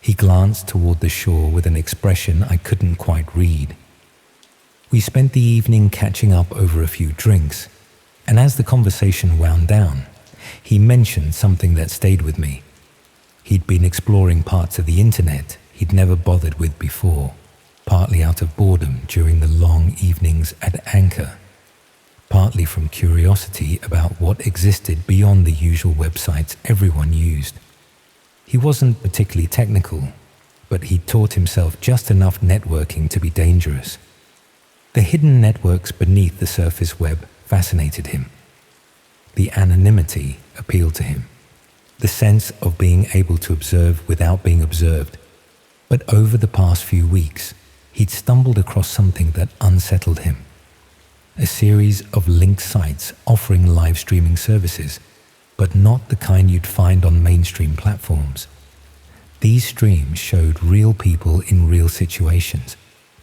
he glanced toward the shore with an expression I couldn't quite read. We spent the evening catching up over a few drinks, and as the conversation wound down, he mentioned something that stayed with me. He'd been exploring parts of the internet he'd never bothered with before, partly out of boredom during the long evenings at Anchor, partly from curiosity about what existed beyond the usual websites everyone used. He wasn't particularly technical, but he'd taught himself just enough networking to be dangerous. The hidden networks beneath the surface web fascinated him. The anonymity appealed to him, the sense of being able to observe without being observed. But over the past few weeks, he'd stumbled across something that unsettled him. A series of linked sites offering live streaming services, but not the kind you'd find on mainstream platforms. These streams showed real people in real situations,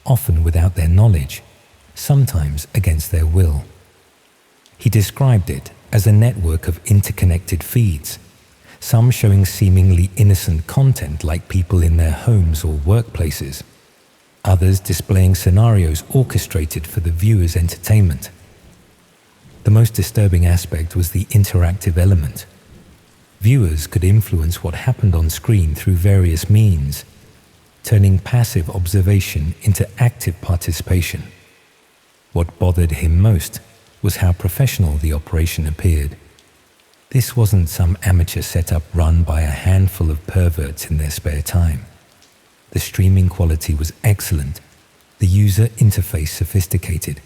often without their knowledge, sometimes against their will. He described it as a network of interconnected feeds, some showing seemingly innocent content like people in their homes or workplaces, others displaying scenarios orchestrated for the viewer's entertainment. The most disturbing aspect was the interactive element. Viewers could influence what happened on screen through various means, turning passive observation into active participation. What bothered him most was how professional the operation appeared. This wasn't some amateur setup run by a handful of perverts in their spare time. The streaming quality was excellent, the user interface sophisticated,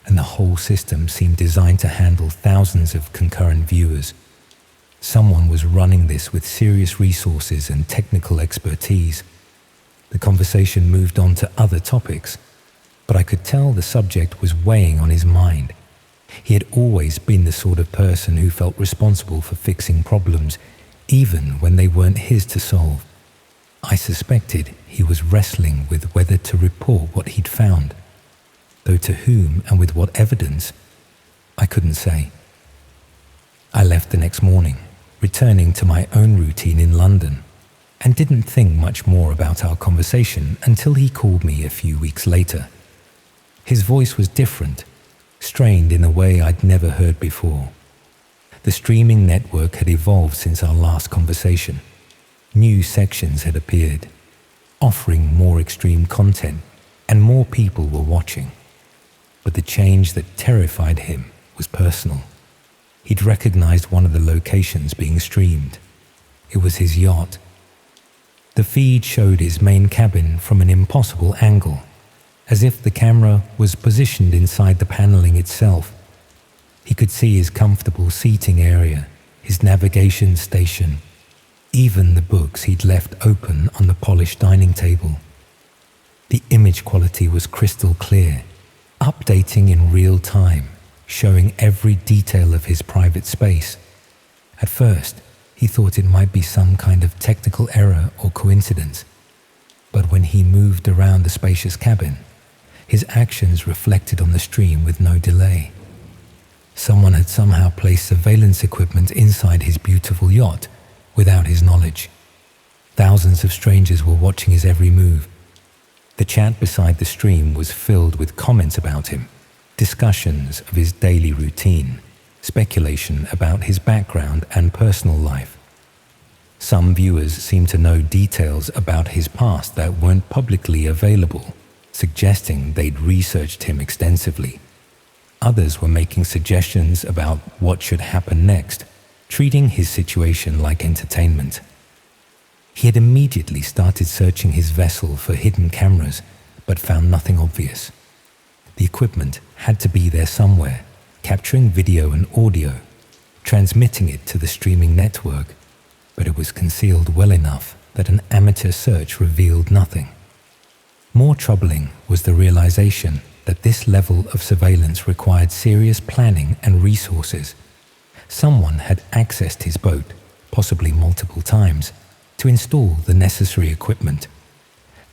and the whole system seemed designed to handle thousands of concurrent viewers. Someone was running this with serious resources and technical expertise. The conversation moved on to other topics, but I could tell the subject was weighing on his mind. He had always been the sort of person who felt responsible for fixing problems, even when they weren't his to solve. I suspected he was wrestling with whether to report what he'd found, though to whom and with what evidence, I couldn't say. I left the next morning, returning to my own routine in London, and didn't think much more about our conversation until he called me a few weeks later. His voice was different, strained in a way I'd never heard before. The streaming network had evolved since our last conversation. New sections had appeared, offering more extreme content, and more people were watching. But the change that terrified him was personal. He'd recognized one of the locations being streamed. It was his yacht. The feed showed his main cabin from an impossible angle, as if the camera was positioned inside the paneling itself. He could see his comfortable seating area, his navigation station, even the books he'd left open on the polished dining table. The image quality was crystal clear, updating in real time, showing every detail of his private space. At first, he thought it might be some kind of technical error or coincidence, but when he moved around the spacious cabin, his actions reflected on the stream with no delay. Someone had somehow placed surveillance equipment inside his beautiful yacht without his knowledge. Thousands of strangers were watching his every move. The chat beside the stream was filled with comments about him, discussions of his daily routine, speculation about his background and personal life. Some viewers seemed to know details about his past that weren't publicly available, suggesting they'd researched him extensively. Others were making suggestions about what should happen next, treating his situation like entertainment. He had immediately started searching his vessel for hidden cameras, but found nothing obvious. The equipment had to be there somewhere, capturing video and audio, transmitting it to the streaming network, but it was concealed well enough that an amateur search revealed nothing. More troubling was the realization that this level of surveillance required serious planning and resources. Someone had accessed his boat, possibly multiple times, to install the necessary equipment.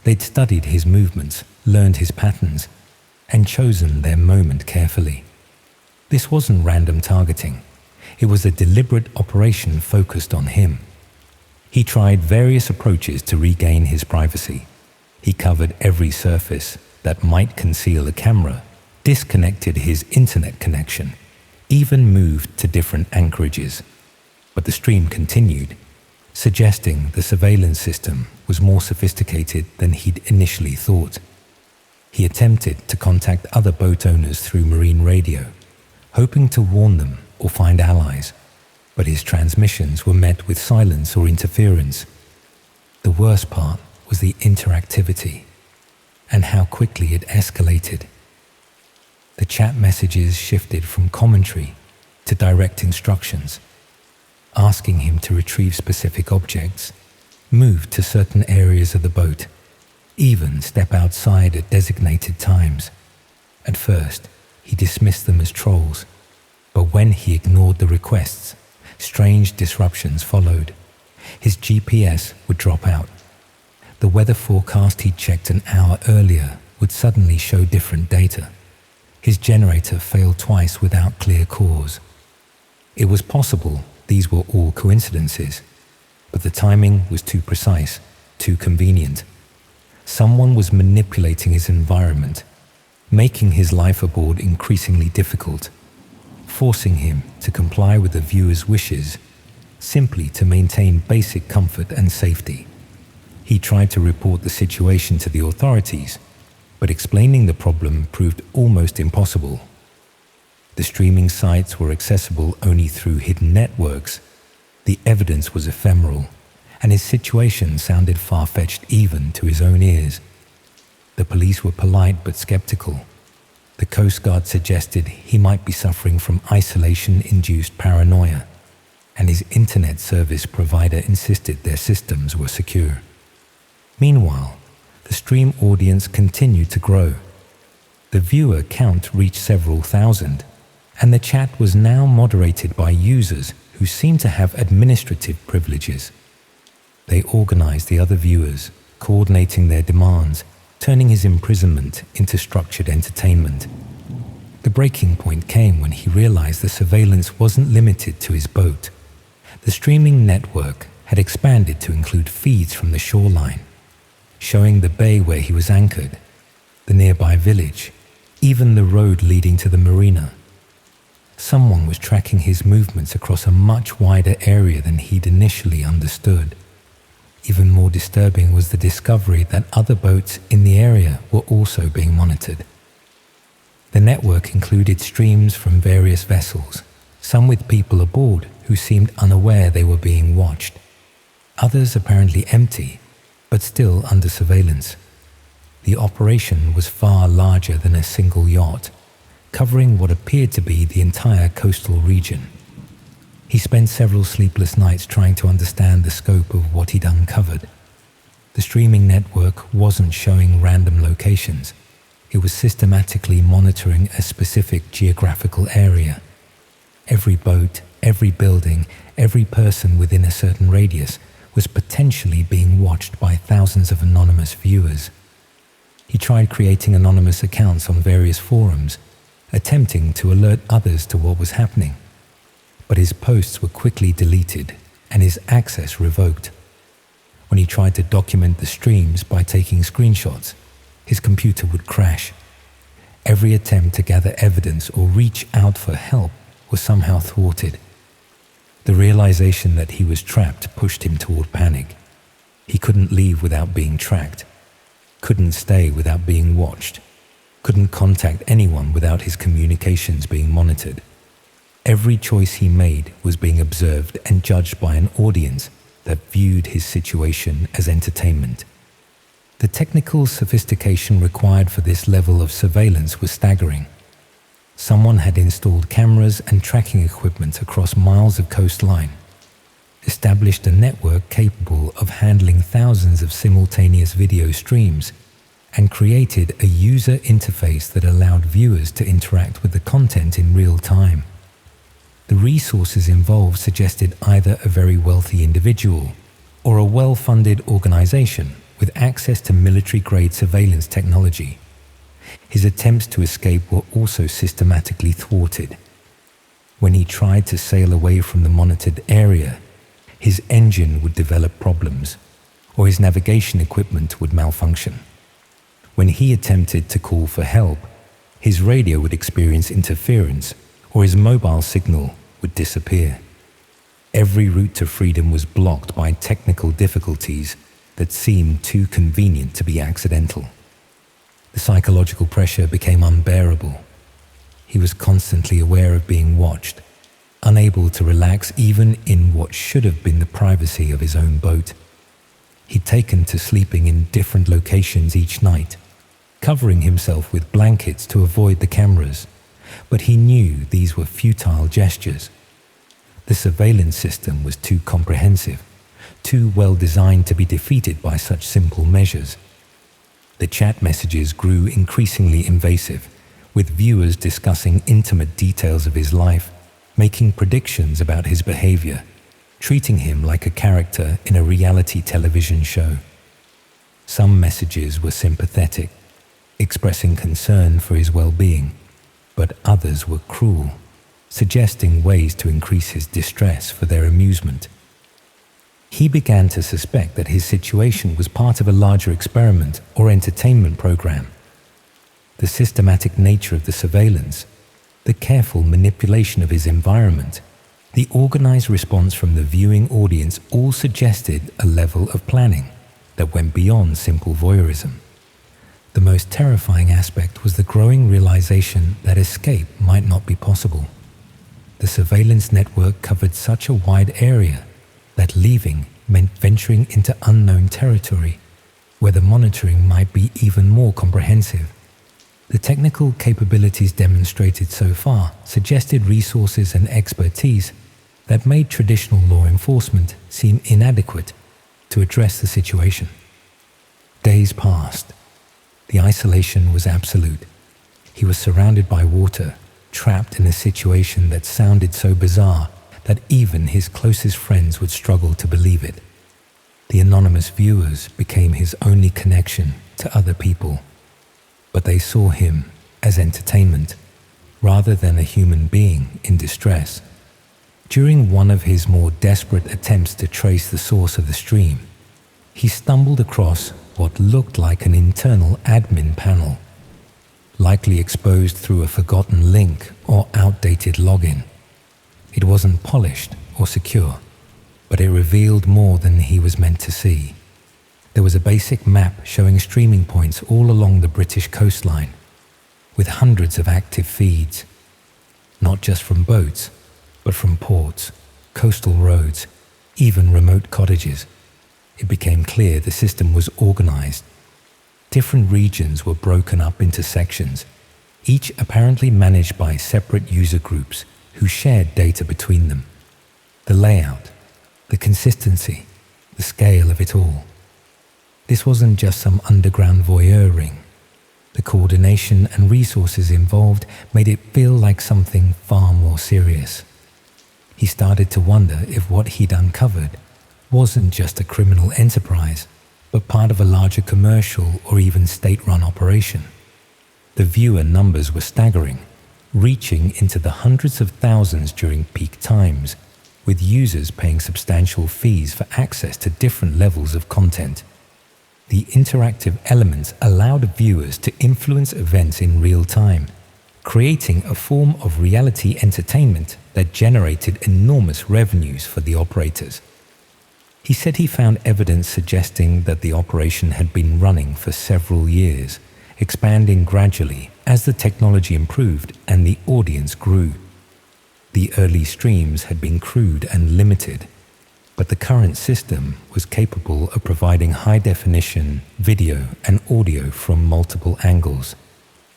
They'd studied his movements, learned his patterns, and chosen their moment carefully. This wasn't random targeting. It was a deliberate operation focused on him. He tried various approaches to regain his privacy. He covered every surface that might conceal a camera, disconnected his internet connection, even moved to different anchorages. But the stream continued, suggesting the surveillance system was more sophisticated than he'd initially thought. He attempted to contact other boat owners through marine radio, hoping to warn them or find allies, but his transmissions were met with silence or interference. The worst part was the interactivity and how quickly it escalated. The chat messages shifted from commentary to direct instructions, asking him to retrieve specific objects, move to certain areas of the boat, even step outside at designated times. At first, he dismissed them as trolls, but when he ignored the requests, strange disruptions followed. His GPS would drop out. The weather forecast he'd checked an hour earlier would suddenly show different data. His generator failed twice without clear cause. It was possible these were all coincidences, but the timing was too precise, too convenient. Someone was manipulating his environment, making his life aboard increasingly difficult, forcing him to comply with the viewer's wishes simply to maintain basic comfort and safety. He tried to report the situation to the authorities, but explaining the problem proved almost impossible. The streaming sites were accessible only through hidden networks. The evidence was ephemeral, and his situation sounded far-fetched even to his own ears. The police were polite but skeptical. The Coast Guard suggested he might be suffering from isolation-induced paranoia, and his internet service provider insisted their systems were secure. Meanwhile, the stream audience continued to grow. The viewer count reached several thousand, and the chat was now moderated by users who seemed to have administrative privileges. They organized the other viewers, coordinating their demands, turning his imprisonment into structured entertainment. The breaking point came when he realized the surveillance wasn't limited to his boat. The streaming network had expanded to include feeds from the shoreline, showing the bay where he was anchored, the nearby village, even the road leading to the marina. Someone was tracking his movements across a much wider area than he'd initially understood. Even more disturbing was the discovery that other boats in the area were also being monitored. The network included streams from various vessels, some with people aboard who seemed unaware they were being watched. Others apparently empty, but still under surveillance. The operation was far larger than a single yacht, covering what appeared to be the entire coastal region. He spent several sleepless nights trying to understand the scope of what he'd uncovered. The streaming network wasn't showing random locations. It was systematically monitoring a specific geographical area. Every boat, every building, every person within a certain radius was potentially being watched by thousands of anonymous viewers. He tried creating anonymous accounts on various forums, attempting to alert others to what was happening. But his posts were quickly deleted and his access revoked. When he tried to document the streams by taking screenshots, his computer would crash. Every attempt to gather evidence or reach out for help was somehow thwarted. The realization that he was trapped pushed him toward panic. He couldn't leave without being tracked, couldn't stay without being watched, couldn't contact anyone without his communications being monitored. Every choice he made was being observed and judged by an audience that viewed his situation as entertainment. The technical sophistication required for this level of surveillance was staggering. Someone had installed cameras and tracking equipment across miles of coastline, established a network capable of handling thousands of simultaneous video streams, and created a user interface that allowed viewers to interact with the content in real time. The resources involved suggested either a very wealthy individual or a well-funded organization with access to military-grade surveillance technology. His attempts to escape were also systematically thwarted. When he tried to sail away from the monitored area, his engine would develop problems, or his navigation equipment would malfunction. When he attempted to call for help, his radio would experience interference, or his mobile signal would disappear. Every route to freedom was blocked by technical difficulties that seemed too convenient to be accidental. The psychological pressure became unbearable. He was constantly aware of being watched, unable to relax even in what should have been the privacy of his own boat. He'd taken to sleeping in different locations each night, covering himself with blankets to avoid the cameras, but he knew these were futile gestures. The surveillance system was too comprehensive, too well designed to be defeated by such simple measures. The chat messages grew increasingly invasive, with viewers discussing intimate details of his life, making predictions about his behavior, treating him like a character in a reality television show. Some messages were sympathetic, expressing concern for his well-being. but others were cruel, suggesting ways to increase his distress for their amusement. He began to suspect that his situation was part of a larger experiment or entertainment program. The systematic nature of the surveillance, the careful manipulation of his environment, the organized response from the viewing audience all suggested a level of planning that went beyond simple voyeurism. The most terrifying aspect was the growing realization that escape might not be possible. The surveillance network covered such a wide area that leaving meant venturing into unknown territory, where the monitoring might be even more comprehensive. The technical capabilities demonstrated so far suggested resources and expertise that made traditional law enforcement seem inadequate to address the situation. Days passed. The isolation was absolute. He was surrounded by water, trapped in a situation that sounded so bizarre that even his closest friends would struggle to believe it. The anonymous viewers became his only connection to other people, but they saw him as entertainment rather than a human being in distress. During one of his more desperate attempts to trace the source of the stream, he stumbled across what looked like an internal admin panel, likely exposed through a forgotten link or outdated login. It wasn't polished or secure, but it revealed more than he was meant to see. There was a basic map showing streaming points all along the British coastline, with hundreds of active feeds, not just from boats, but from ports, coastal roads, even remote cottages. It became clear the system was organized. Different regions were broken up into sections, each apparently managed by separate user groups who shared data between them. The layout, the consistency, the scale of it all. This wasn't just some underground voyeur ring. The coordination and resources involved made it feel like something far more serious. He started to wonder if what he'd uncovered wasn't just a criminal enterprise, but part of a larger commercial or even state-run operation. The viewer numbers were staggering, reaching into the hundreds of thousands during peak times, with users paying substantial fees for access to different levels of content. The interactive elements allowed viewers to influence events in real time, creating a form of reality entertainment that generated enormous revenues for the operators. He said he found evidence suggesting that the operation had been running for several years, expanding gradually as the technology improved and the audience grew. The early streams had been crude and limited, but the current system was capable of providing high-definition video and audio from multiple angles,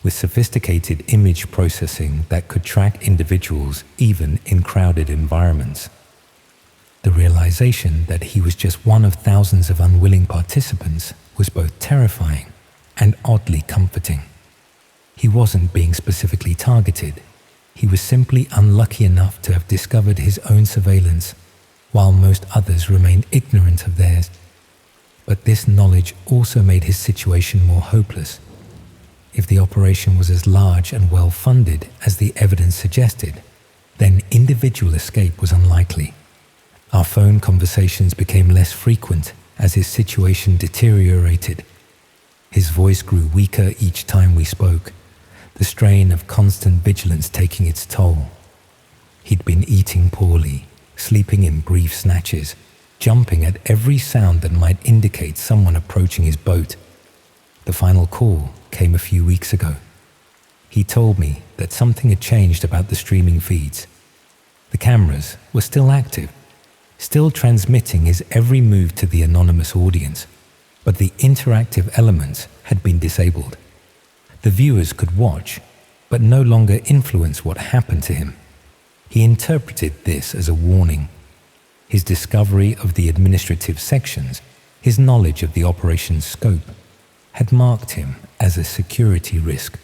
with sophisticated image processing that could track individuals even in crowded environments. The realization that he was just one of thousands of unwilling participants was both terrifying and oddly comforting. He wasn't being specifically targeted. He was simply unlucky enough to have discovered his own surveillance, while most others remained ignorant of theirs. But this knowledge also made his situation more hopeless. If the operation was as large and well-funded as the evidence suggested, then individual escape was unlikely. Our phone conversations became less frequent as his situation deteriorated. His voice grew weaker each time we spoke, the strain of constant vigilance taking its toll. He'd been eating poorly, sleeping in brief snatches, jumping at every sound that might indicate someone approaching his boat. The final call came a few weeks ago. He told me that something had changed about the streaming feeds. The cameras were still active, still transmitting his every move to the anonymous audience, but the interactive elements had been disabled. The viewers could watch, but no longer influence what happened to him. He interpreted this as a warning. His discovery of the administrative sections, his knowledge of the operation's scope, had marked him as a security risk.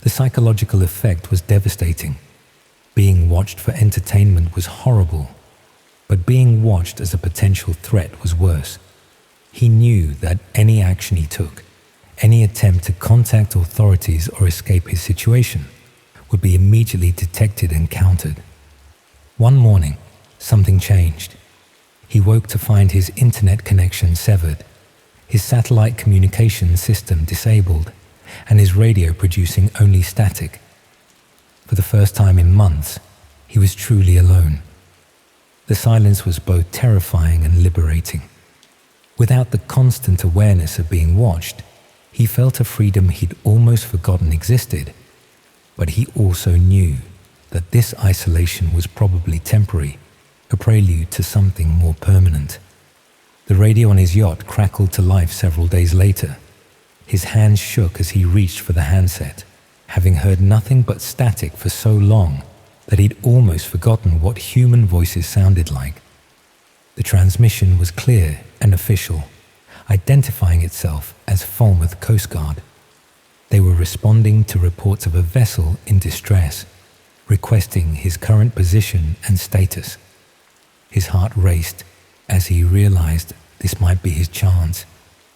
The psychological effect was devastating. Being watched for entertainment was horrible, but being watched as a potential threat was worse. He knew that any action he took, any attempt to contact authorities or escape his situation, would be immediately detected and countered. One morning, something changed. He woke to find his internet connection severed, his satellite communication system disabled, and his radio producing only static. For the first time in months, he was truly alone. The silence was both terrifying and liberating. Without the constant awareness of being watched, he felt a freedom he'd almost forgotten existed. But he also knew that this isolation was probably temporary, a prelude to something more permanent. The radio on his yacht crackled to life several days later. His hands shook as he reached for the handset, having heard nothing but static for so long that he'd almost forgotten what human voices sounded like. The transmission was clear and official, identifying itself as Falmouth Coast Guard. They were responding to reports of a vessel in distress, requesting his current position and status. His heart raced as he realized this might be his chance,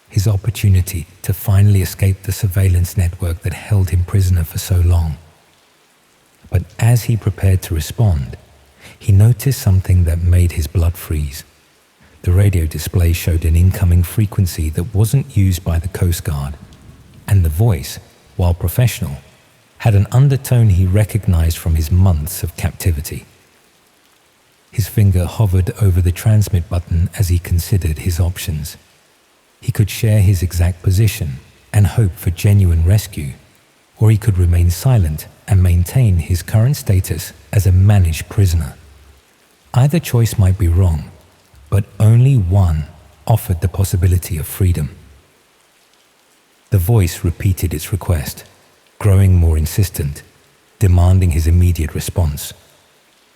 his opportunity to finally escape the surveillance network that held him prisoner for so long. But as he prepared to respond, he noticed something that made his blood freeze. The radio display showed an incoming frequency that wasn't used by the Coast Guard, and the voice, while professional, had an undertone he recognized from his months of captivity. His finger hovered over the transmit button as he considered his options. He could share his exact position and hope for genuine rescue, or he could remain silent and maintain his current status as a managed prisoner. Either choice might be wrong, but only one offered the possibility of freedom. The voice repeated its request, growing more insistent, demanding his immediate response.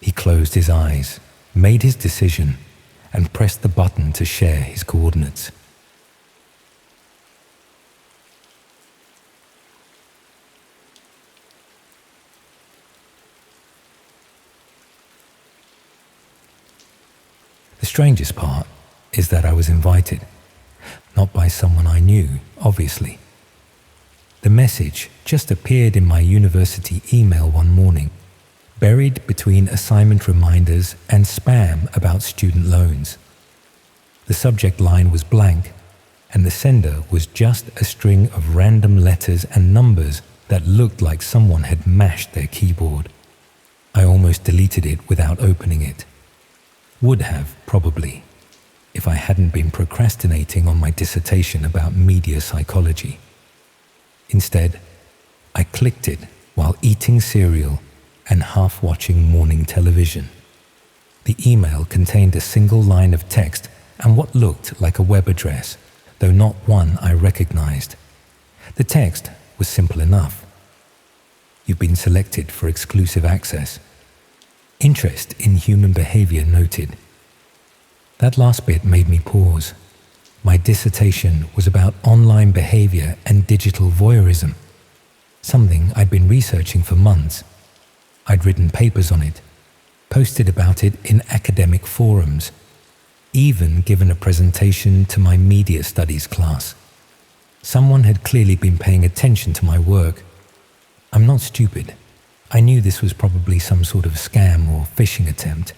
He closed his eyes, made his decision, and pressed the button to share his coordinates. The strangest part is that I was invited, not by someone I knew, obviously. The message just appeared in my university email one morning, buried between assignment reminders and spam about student loans. The subject line was blank, and the sender was just a string of random letters and numbers that looked like someone had mashed their keyboard. I almost deleted it without opening it. Would have, probably, if I hadn't been procrastinating on my dissertation about media psychology. Instead, I clicked it while eating cereal and half watching morning television. The email contained a single line of text and what looked like a web address, though not one I recognized. The text was simple enough. You've been selected for exclusive access. Interest in human behavior noted. That last bit made me pause. My dissertation was about online behavior and digital voyeurism, something I'd been researching for months. I'd written papers on it, posted about it in academic forums, even given a presentation to my media studies class. Someone had clearly been paying attention to my work. I'm not stupid. I knew this was probably some sort of scam or phishing attempt,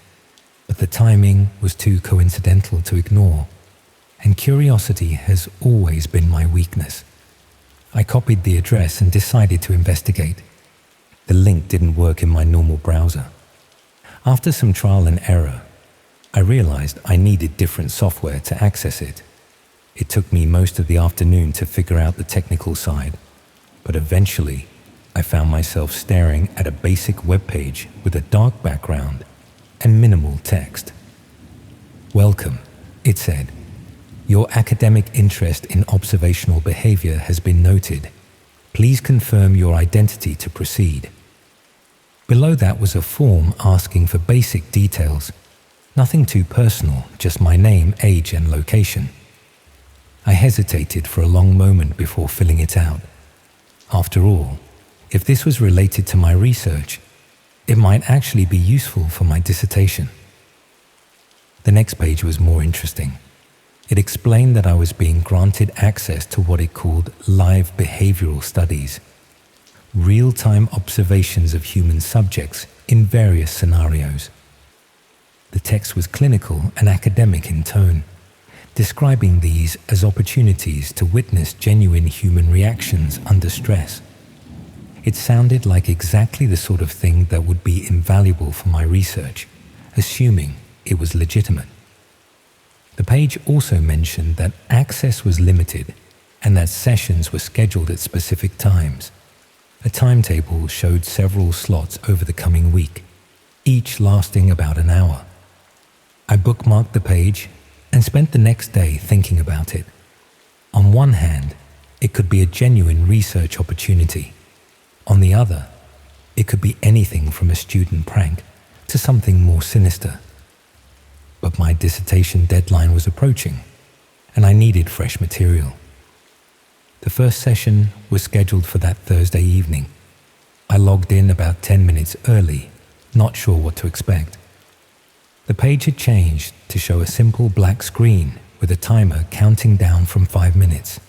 but the timing was too coincidental to ignore, and curiosity has always been my weakness. I copied the address and decided to investigate. The link didn't work in my normal browser. After some trial and error, I realized I needed different software to access it. It took me most of the afternoon to figure out the technical side, but eventually I found myself staring at a basic web page with a dark background and minimal text. "Welcome," it said. "Your academic interest in observational behavior has been noted. Please confirm your identity to proceed." Below that was a form asking for basic details. Nothing too personal, just my name, age, and location. I hesitated for a long moment before filling it out. After all, if this was related to my research, it might actually be useful for my dissertation. The next page was more interesting. It explained that I was being granted access to what it called live behavioral studies. real-time observations of human subjects in various scenarios. The text was clinical and academic in tone, describing these as opportunities to witness genuine human reactions under stress. It sounded like exactly the sort of thing that would be invaluable for my research, assuming it was legitimate. The page also mentioned that access was limited and that sessions were scheduled at specific times. A timetable showed several slots over the coming week, each lasting about an hour. I bookmarked the page and spent the next day thinking about it. On one hand, it could be a genuine research opportunity. On the other, it could be anything from a student prank to something more sinister. But my dissertation deadline was approaching, and I needed fresh material. The first session was scheduled for that Thursday evening. I logged in about 10 minutes early, not sure what to expect. The page had changed to show a simple black screen with a timer counting down from 5 minutes.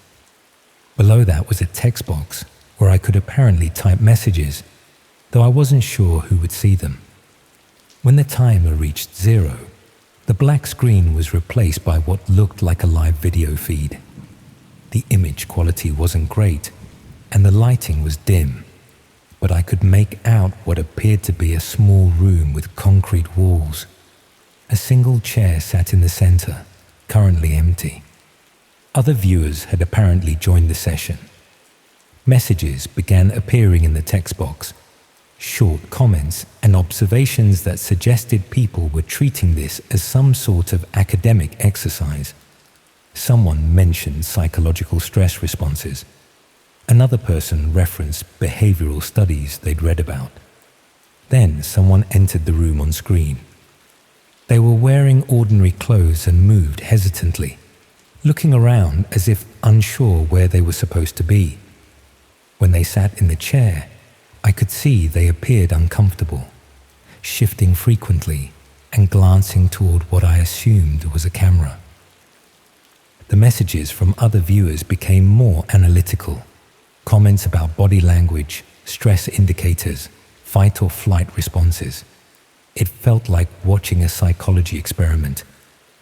Below that was a text box where I could apparently type messages, though I wasn't sure who would see them. When the timer reached 0, the black screen was replaced by what looked like a live video feed. The image quality wasn't great, and the lighting was dim, but I could make out what appeared to be a small room with concrete walls. A single chair sat in the center, currently empty. Other viewers had apparently joined the session. Messages began appearing in the text box, short comments and observations that suggested people were treating this as some sort of academic exercise. Someone mentioned psychological stress responses. Another person referenced behavioral studies they'd read about. Then someone entered the room on screen. They were wearing ordinary clothes and moved hesitantly, looking around as if unsure where they were supposed to be. When they sat in the chair, I could see they appeared uncomfortable, shifting frequently and glancing toward what I assumed was a camera. The messages from other viewers became more analytical. Comments about body language, stress indicators, fight or flight responses. It felt like watching a psychology experiment,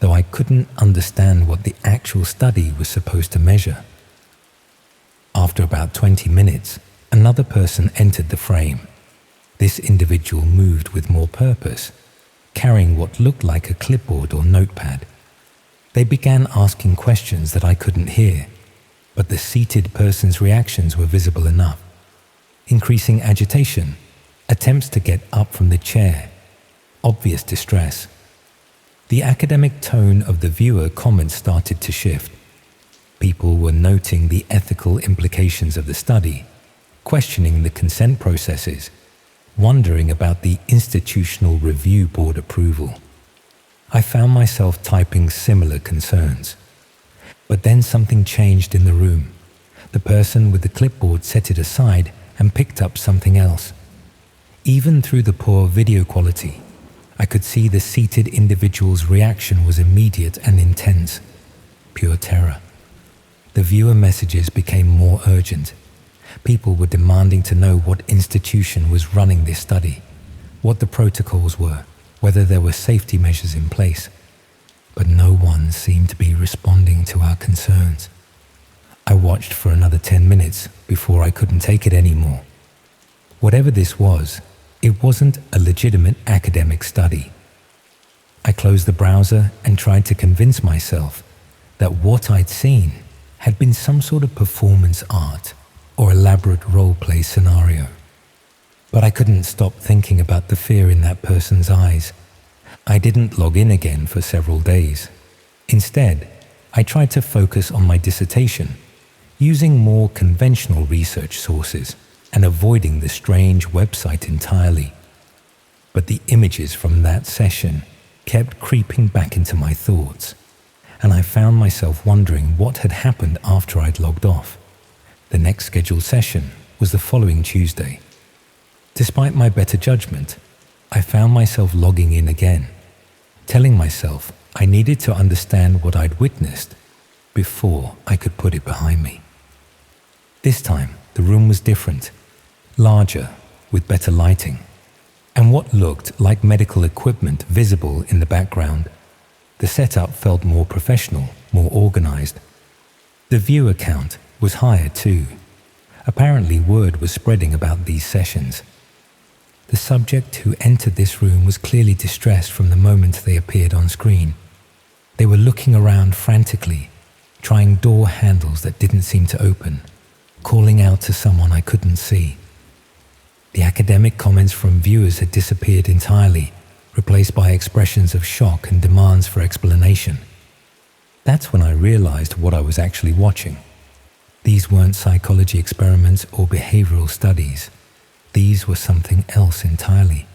though I couldn't understand what the actual study was supposed to measure. After about 20 minutes, another person entered the frame. This individual moved with more purpose, carrying what looked like a clipboard or notepad. They began asking questions that I couldn't hear, but the seated person's reactions were visible enough. Increasing agitation, attempts to get up from the chair, obvious distress. The academic tone of the viewer comments started to shift. People were noting the ethical implications of the study, questioning the consent processes, wondering about the institutional review board approval. I found myself typing similar concerns. But then something changed in the room. The person with the clipboard set it aside and picked up something else. Even through the poor video quality, I could see the seated individual's reaction was immediate and intense. Pure terror. The viewer messages became more urgent. People were demanding to know what institution was running this study, what the protocols were, whether there were safety measures in place. But no one seemed to be responding to our concerns. I watched for another 10 minutes before I couldn't take it anymore. Whatever this was, it wasn't a legitimate academic study. I closed the browser and tried to convince myself that what I'd seen had been some sort of performance art or elaborate role-play scenario. But I couldn't stop thinking about the fear in that person's eyes. I didn't log in again for several days. Instead, I tried to focus on my dissertation, using more conventional research sources and avoiding the strange website entirely. But the images from that session kept creeping back into my thoughts, and I found myself wondering what had happened after I'd logged off. The next scheduled session was the following Tuesday. Despite my better judgment, I found myself logging in again, telling myself I needed to understand what I'd witnessed before I could put it behind me. This time, the room was different. larger, with better lighting, and what looked like medical equipment visible in the background. The setup felt more professional, more organized. The viewer count was higher too. Apparently word was spreading about these sessions. The subject who entered this room was clearly distressed from the moment they appeared on screen. They were looking around frantically, trying door handles that didn't seem to open, calling out to someone I couldn't see. The academic comments from viewers had disappeared entirely, replaced by expressions of shock and demands for explanation. That's when I realized what I was actually watching. These weren't psychology experiments or behavioral studies. These were something else entirely.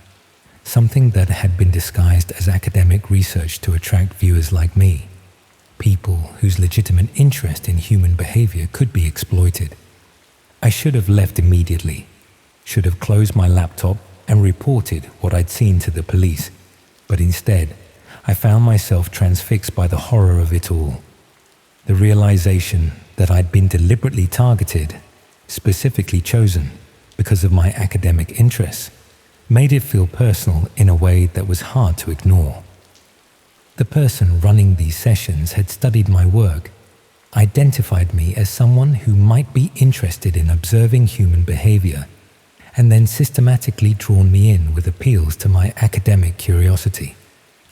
Something that had been disguised as academic research to attract viewers like me. People whose legitimate interest in human behavior could be exploited. I should have left immediately. Should have closed my laptop and reported what I'd seen to the police. But instead, I found myself transfixed by the horror of it all. The realization that I'd been deliberately targeted, specifically chosen because of my academic interests, made it feel personal in a way that was hard to ignore. The person running these sessions had studied my work, identified me as someone who might be interested in observing human behavior, and then systematically drawn me in with appeals to my academic curiosity.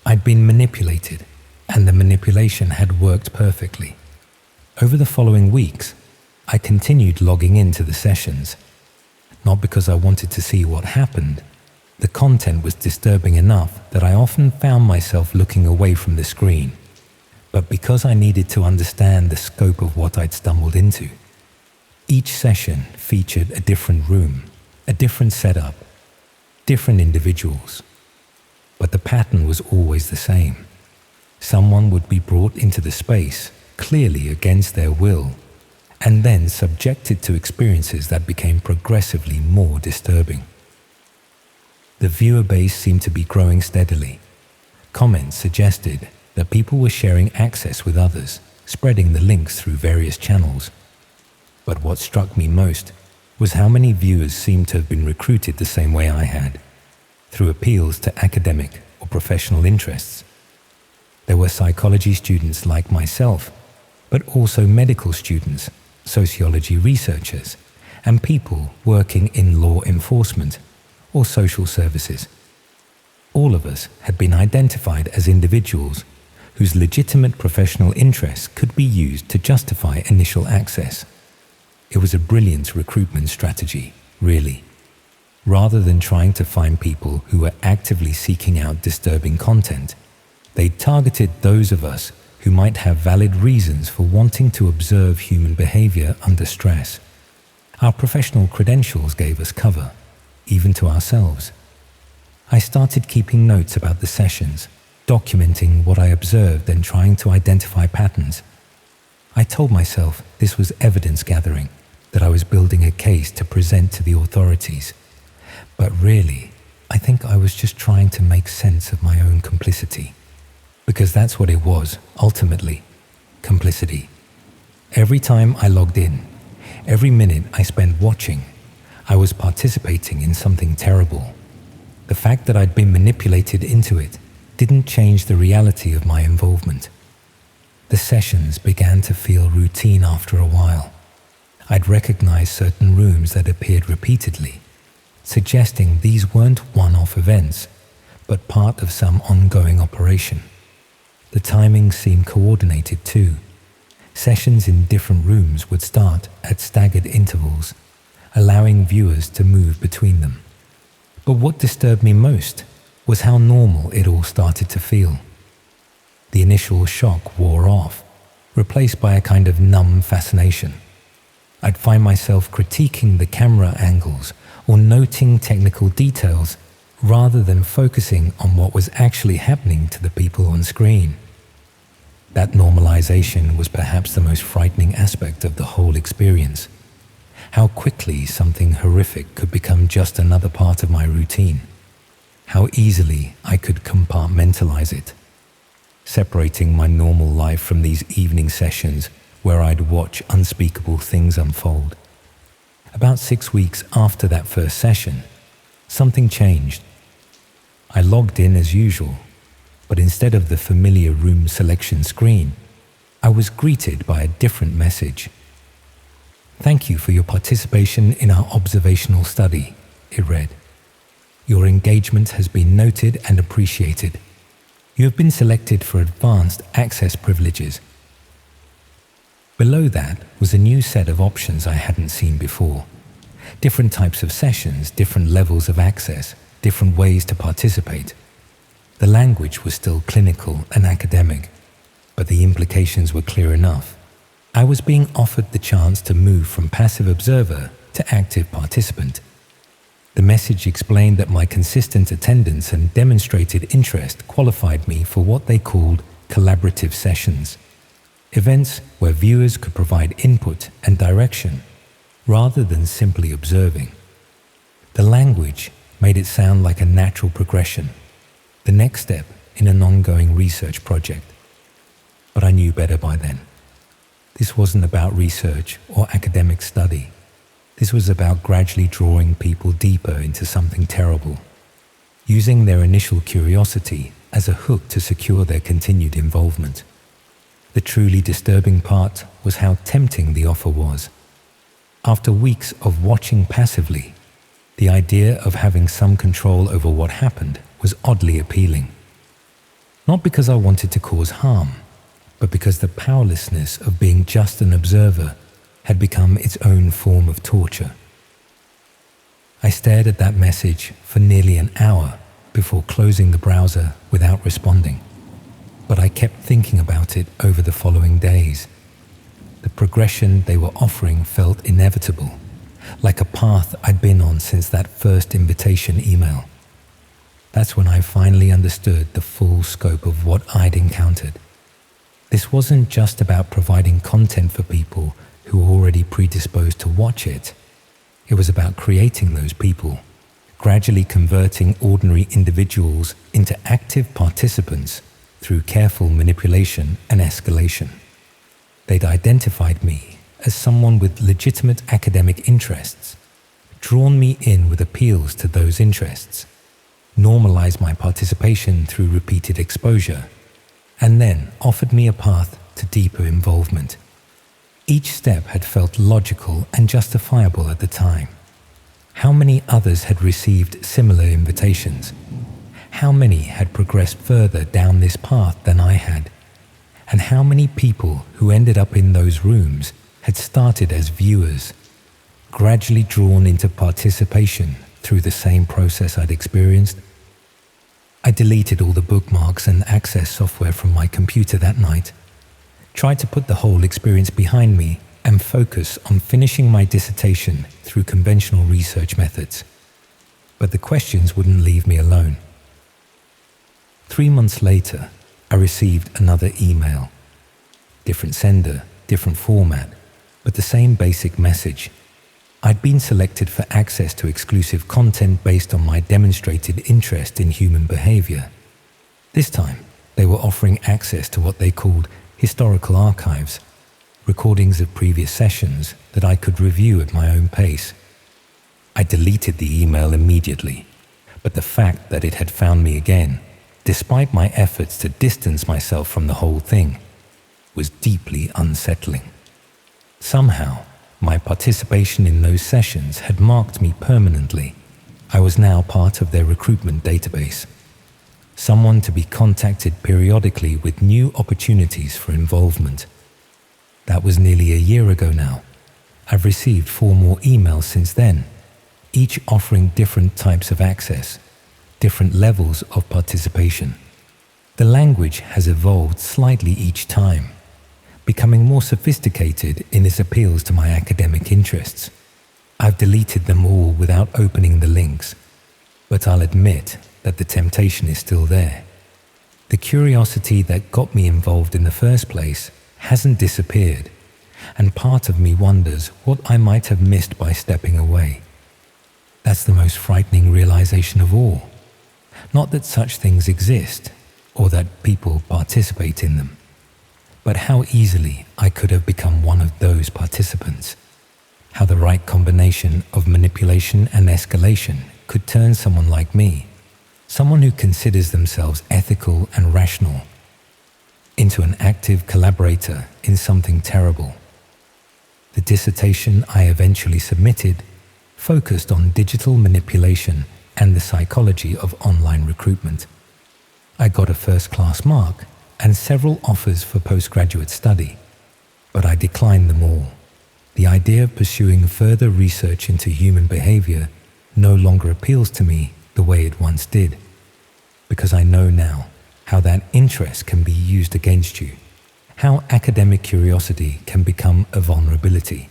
I'd been manipulated, and the manipulation had worked perfectly. Over the following weeks, I continued logging into the sessions, not because I wanted to see what happened. The content was disturbing enough that I often found myself looking away from the screen, but because I needed to understand the scope of what I'd stumbled into. Each session featured a different room, a different setup, different individuals. But the pattern was always the same. Someone would be brought into the space, clearly against their will, and then subjected to experiences that became progressively more disturbing. The viewer base seemed to be growing steadily. Comments suggested that people were sharing access with others, spreading the links through various channels. But what struck me most was how many viewers seemed to have been recruited the same way I had, through appeals to academic or professional interests. There were psychology students like myself, but also medical students, sociology researchers, and people working in law enforcement or social services. All of us had been identified as individuals whose legitimate professional interests could be used to justify initial access. It was a brilliant recruitment strategy, really. Rather than trying to find people who were actively seeking out disturbing content, they targeted those of us who might have valid reasons for wanting to observe human behavior under stress. Our professional credentials gave us cover, even to ourselves. I started keeping notes about the sessions, documenting what I observed and trying to identify patterns. I told myself this was evidence gathering, that I was building a case to present to the authorities. But really, I think I was just trying to make sense of my own complicity. Because that's what it was, ultimately, complicity. Every time I logged in, every minute I spent watching, I was participating in something terrible. The fact that I'd been manipulated into it didn't change the reality of my involvement. The sessions began to feel routine after a while. I'd recognize certain rooms that appeared repeatedly, suggesting these weren't one-off events, but part of some ongoing operation. The timing seemed coordinated too. Sessions in different rooms would start at staggered intervals, allowing viewers to move between them. But what disturbed me most was how normal it all started to feel. The initial shock wore off, replaced by a kind of numb fascination. I'd find myself critiquing the camera angles or noting technical details rather than focusing on what was actually happening to the people on screen. That normalization was perhaps the most frightening aspect of the whole experience. How quickly something horrific could become just another part of my routine. How easily I could compartmentalize it, separating my normal life from these evening sessions where I'd watch unspeakable things unfold. About 6 weeks after that first session, something changed. I logged in as usual, but instead of the familiar room selection screen, I was greeted by a different message. "Thank you for your participation in our observational study," it read. "Your engagement has been noted and appreciated. You have been selected for advanced access privileges." Below that was a new set of options I hadn't seen before. Different types of sessions, different levels of access, different ways to participate. The language was still clinical and academic, but the implications were clear enough. I was being offered the chance to move from passive observer to active participant. The message explained that my consistent attendance and demonstrated interest qualified me for what they called collaborative sessions, events where viewers could provide input and direction rather than simply observing. The language made it sound like a natural progression, the next step in an ongoing research project. But I knew better by then. This wasn't about research or academic study. This was about gradually drawing people deeper into something terrible, using their initial curiosity as a hook to secure their continued involvement. The truly disturbing part was how tempting the offer was. After weeks of watching passively, the idea of having some control over what happened was oddly appealing. Not because I wanted to cause harm, but because the powerlessness of being just an observer had become its own form of torture. I stared at that message for nearly an hour before closing the browser without responding, but I kept thinking about it over the following days. The progression they were offering felt inevitable, like a path I'd been on since that first invitation email. That's when I finally understood the full scope of what I'd encountered. This wasn't just about providing content for people who were already predisposed to watch it. It was about creating those people, gradually converting ordinary individuals into active participants through careful manipulation and escalation. They'd identified me as someone with legitimate academic interests, drawn me in with appeals to those interests, normalized my participation through repeated exposure, and then offered me a path to deeper involvement. Each step had felt logical and justifiable at the time. How many others had received similar invitations? How many had progressed further down this path than I had? And how many people who ended up in those rooms had started as viewers, gradually drawn into participation through the same process I'd experienced? I deleted all the bookmarks and access software from my computer that night, tried to put the whole experience behind me and focus on finishing my dissertation through conventional research methods. But the questions wouldn't leave me alone. 3 months later, I received another email. Different sender, different format, but the same basic message. I'd been selected for access to exclusive content based on my demonstrated interest in human behavior. This time, they were offering access to what they called historical archives, recordings of previous sessions that I could review at my own pace. I deleted the email immediately, but the fact that it had found me again, despite my efforts to distance myself from the whole thing, was deeply unsettling. Somehow, my participation in those sessions had marked me permanently. I was now part of their recruitment database, someone to be contacted periodically with new opportunities for involvement. That was nearly a year ago now. I've received 4 more emails since then, each offering different types of access, different levels of participation. The language has evolved slightly each time, becoming more sophisticated in its appeals to my academic interests. I've deleted them all without opening the links, but I'll admit that the temptation is still there. The curiosity that got me involved in the first place hasn't disappeared, and part of me wonders what I might have missed by stepping away. That's the most frightening realization of all. Not that such things exist, or that people participate in them, but how easily I could have become one of those participants. How the right combination of manipulation and escalation could turn someone like me, someone who considers themselves ethical and rational, into an active collaborator in something terrible. The dissertation I eventually submitted focused on digital manipulation and the psychology of online recruitment. I got a first-class mark and several offers for postgraduate study, but I declined them all. The idea of pursuing further research into human behavior no longer appeals to me the way it once did, because I know now how that interest can be used against you, how academic curiosity can become a vulnerability,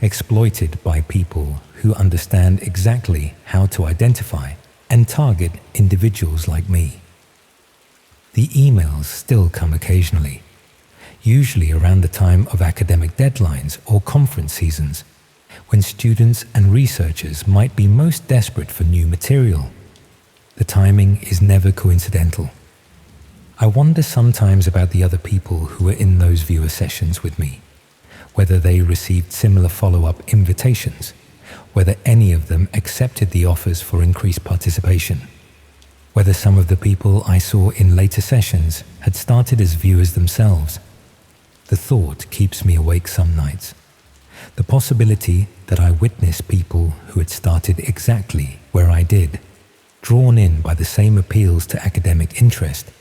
exploited by people who understand exactly how to identify and target individuals like me. The emails still come occasionally, usually around the time of academic deadlines or conference seasons, when students and researchers might be most desperate for new material. The timing is never coincidental. I wonder sometimes about the other people who were in those viewer sessions with me, whether they received similar follow-up invitations, whether any of them accepted the offers for increased participation, whether some of the people I saw in later sessions had started as viewers themselves. The thought keeps me awake some nights. The possibility that I witnessed people who had started exactly where I did, drawn in by the same appeals to academic interest,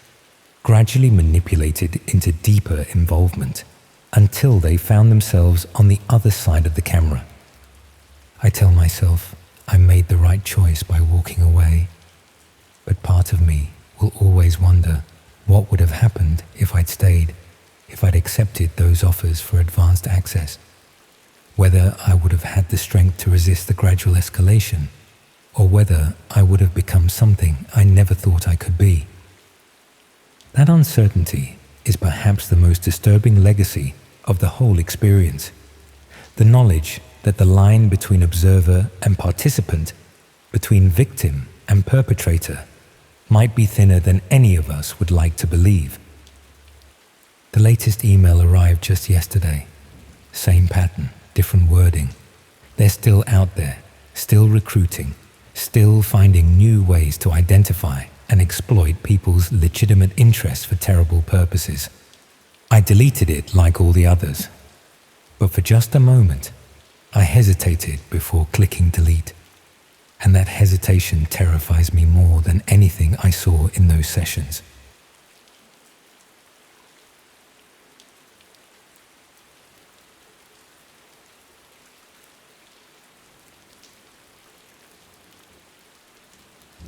gradually manipulated into deeper involvement until they found themselves on the other side of the camera. I tell myself I made the right choice by walking away, but part of me will always wonder what would have happened if I'd stayed, if I'd accepted those offers for advanced access, whether I would have had the strength to resist the gradual escalation, or whether I would have become something I never thought I could be. That uncertainty is perhaps the most disturbing legacy of the whole experience. The knowledge that the line between observer and participant, between victim and perpetrator, might be thinner than any of us would like to believe. The latest email arrived just yesterday. Same pattern, different wording. They're still out there, still recruiting, still finding new ways to identify and exploit people's legitimate interest for terrible purposes. I deleted it like all the others, but for just a moment, I hesitated before clicking delete, and that hesitation terrifies me more than anything I saw in those sessions.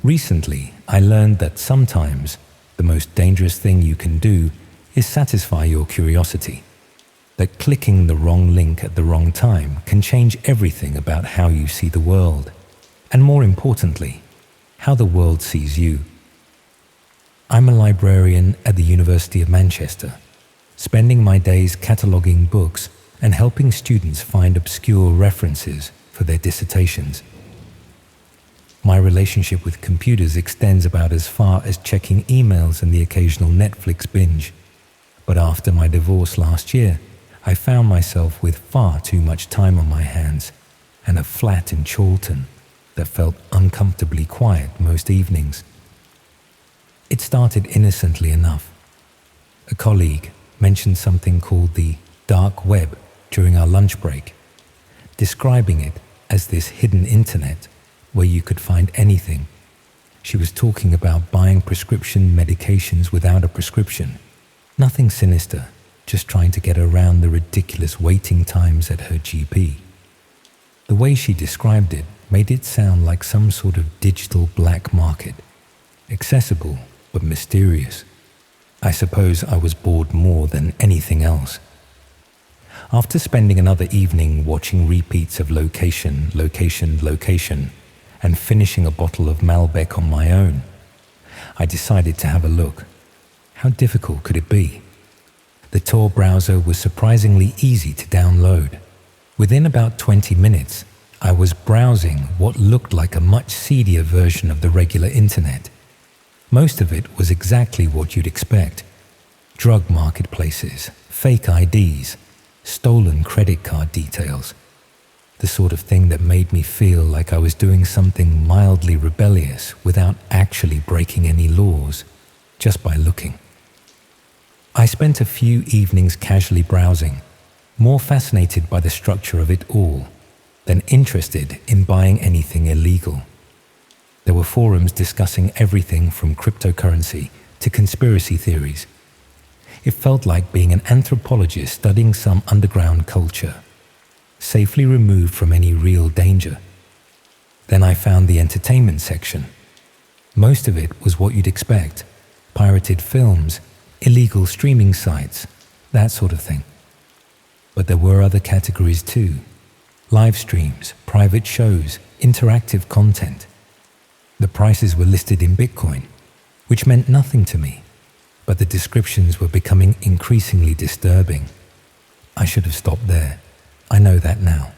Recently, I learned that sometimes the most dangerous thing you can do is satisfy your curiosity. That clicking the wrong link at the wrong time can change everything about how you see the world, and more importantly, how the world sees you. I'm a librarian at the University of Manchester, spending my days cataloguing books and helping students find obscure references for their dissertations. My relationship with computers extends about as far as checking emails and the occasional Netflix binge. But after my divorce last year, I found myself with far too much time on my hands and a flat in Chorlton that felt uncomfortably quiet most evenings. It started innocently enough. A colleague mentioned something called the dark web during our lunch break, describing it as this hidden internet where you could find anything. She was talking about buying prescription medications without a prescription. Nothing sinister, just trying to get around the ridiculous waiting times at her GP. The way she described it made it sound like some sort of digital black market, accessible but mysterious. I suppose I was bored more than anything else. After spending another evening watching repeats of Location, and finishing a bottle of Malbec on my own, I decided to have a look. How difficult could it be? The Tor browser was surprisingly easy to download. Within about 20 minutes, I was browsing what looked like a much seedier version of the regular internet. Most of it was exactly what you'd expect. Drug marketplaces, fake IDs, stolen credit card details. the sort of thing that made me feel like I was doing something mildly rebellious without actually breaking any laws, just by looking. I spent a few evenings casually browsing, more fascinated by the structure of it all than interested in buying anything illegal. There were forums discussing everything from cryptocurrency to conspiracy theories. It felt like being an anthropologist studying some underground culture, safely removed from any real danger. Then I found the entertainment section. Most of it was what you'd expect: pirated films, illegal streaming sites, that sort of thing. But there were other categories too: live streams, private shows, interactive content. The prices were listed in Bitcoin, which meant nothing to me, but the descriptions were becoming increasingly disturbing. I should have stopped there. I know that now.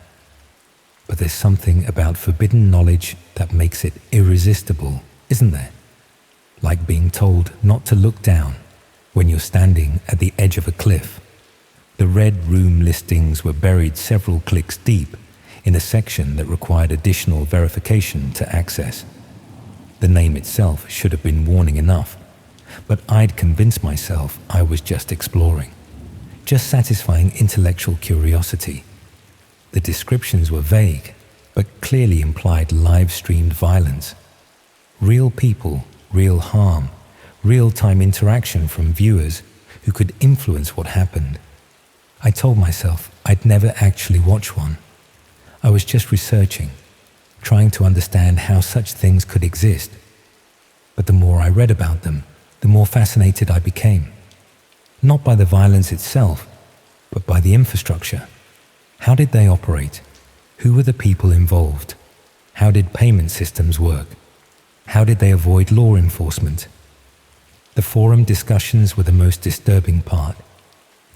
But there's something about forbidden knowledge that makes it irresistible, isn't there? Like being told not to look down when you're standing at the edge of a cliff. The red room listings were buried several clicks deep in a section that required additional verification to access. The name itself should have been warning enough, but I'd convinced myself I was just exploring, just satisfying intellectual curiosity. The descriptions were vague, but clearly implied live-streamed violence. Real people, real harm, real-time interaction from viewers who could influence what happened. I told myself I'd never actually watch one. I was just researching, trying to understand how such things could exist. But the more I read about them, the more fascinated I became. Not by the violence itself, but by the infrastructure. How did they operate? Who were the people involved? How did payment systems work? How did they avoid law enforcement? The forum discussions were the most disturbing part.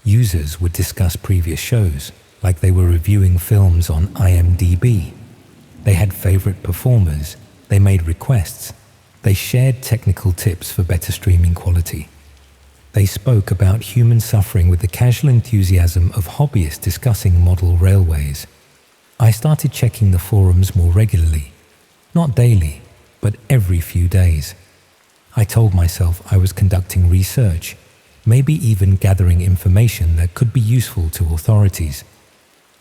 Users would discuss previous shows, like they were reviewing films on IMDb. They had favorite performers, they made requests, they shared technical tips for better streaming quality. They spoke about human suffering with the casual enthusiasm of hobbyists discussing model railways. I started checking the forums more regularly, not daily, but every few days. I told myself I was conducting research, maybe even gathering information that could be useful to authorities.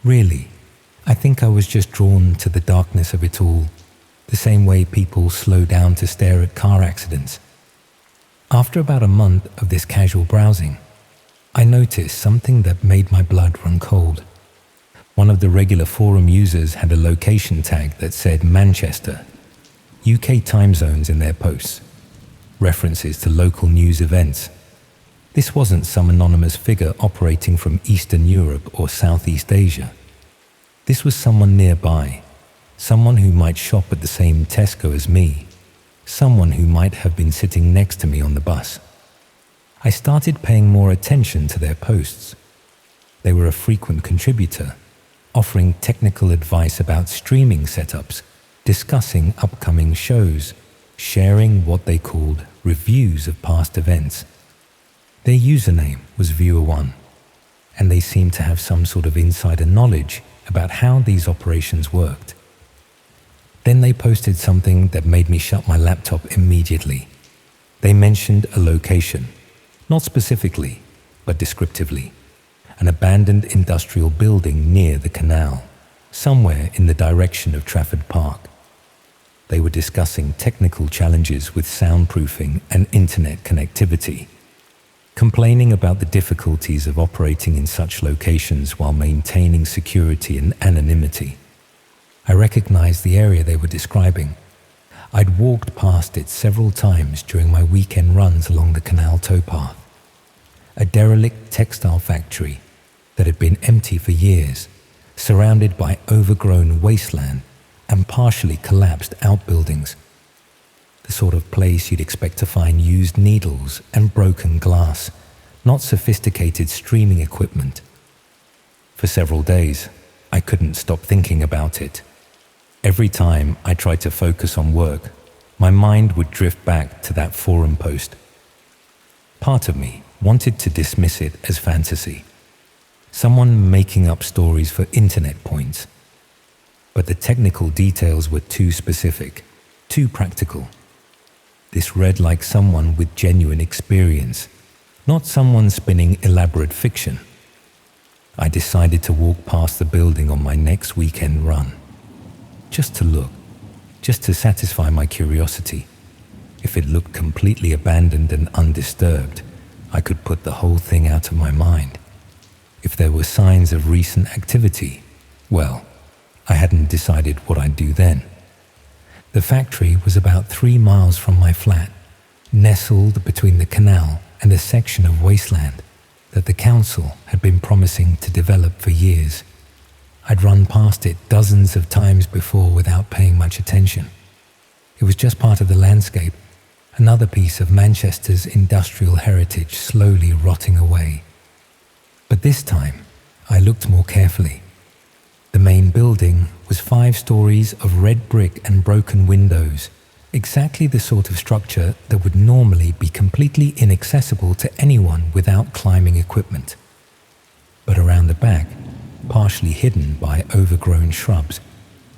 Really, I think I was just drawn to the darkness of it all, the same way people slow down to stare at car accidents. After about a month of this casual browsing, I noticed something that made my blood run cold. One of the regular forum users had a location tag that said Manchester, UK time zones in their posts, references to local news events. This wasn't some anonymous figure operating from Eastern Europe or Southeast Asia. This was someone nearby, someone who might shop at the same Tesco as me, someone who might have been sitting next to me on the bus. I started paying more attention to their posts. They were a frequent contributor, offering technical advice about streaming setups, discussing upcoming shows, sharing what they called reviews of past events. Their username was Viewer1, and they seemed to have some sort of insider knowledge about how these operations worked. Then they posted something that made me shut my laptop immediately. They mentioned a location, not specifically, but descriptively, an abandoned industrial building near the canal, somewhere in the direction of Trafford Park. They were discussing technical challenges with soundproofing and internet connectivity, complaining about the difficulties of operating in such locations while maintaining security and anonymity. I recognized the area they were describing. I'd walked past it several times during my weekend runs along the canal towpath. A derelict textile factory that had been empty for years, surrounded by overgrown wasteland and partially collapsed outbuildings. The sort of place you'd expect to find used needles and broken glass, not sophisticated streaming equipment. For several days, I couldn't stop thinking about it. Every time I tried to focus on work, my mind would drift back to that forum post. Part of me wanted to dismiss it as fantasy, someone making up stories for internet points. but the technical details were too specific, too practical. This read like someone with genuine experience, not someone spinning elaborate fiction. I decided to walk past the building on my next weekend run. Just to look, just to satisfy my curiosity. If it looked completely abandoned and undisturbed, I could put the whole thing out of my mind. If there were signs of recent activity, well, I hadn't decided what I'd do then. The factory was about 3 miles from my flat, nestled between the canal and a section of wasteland that the council had been promising to develop for years. I'd run past it dozens of times before without paying much attention. It was just part of the landscape, another piece of Manchester's industrial heritage slowly rotting away. But this time, I looked more carefully. The main building was 5 stories of red brick and broken windows, exactly the sort of structure that would normally be completely inaccessible to anyone without climbing equipment. But around the back, partially hidden by overgrown shrubs,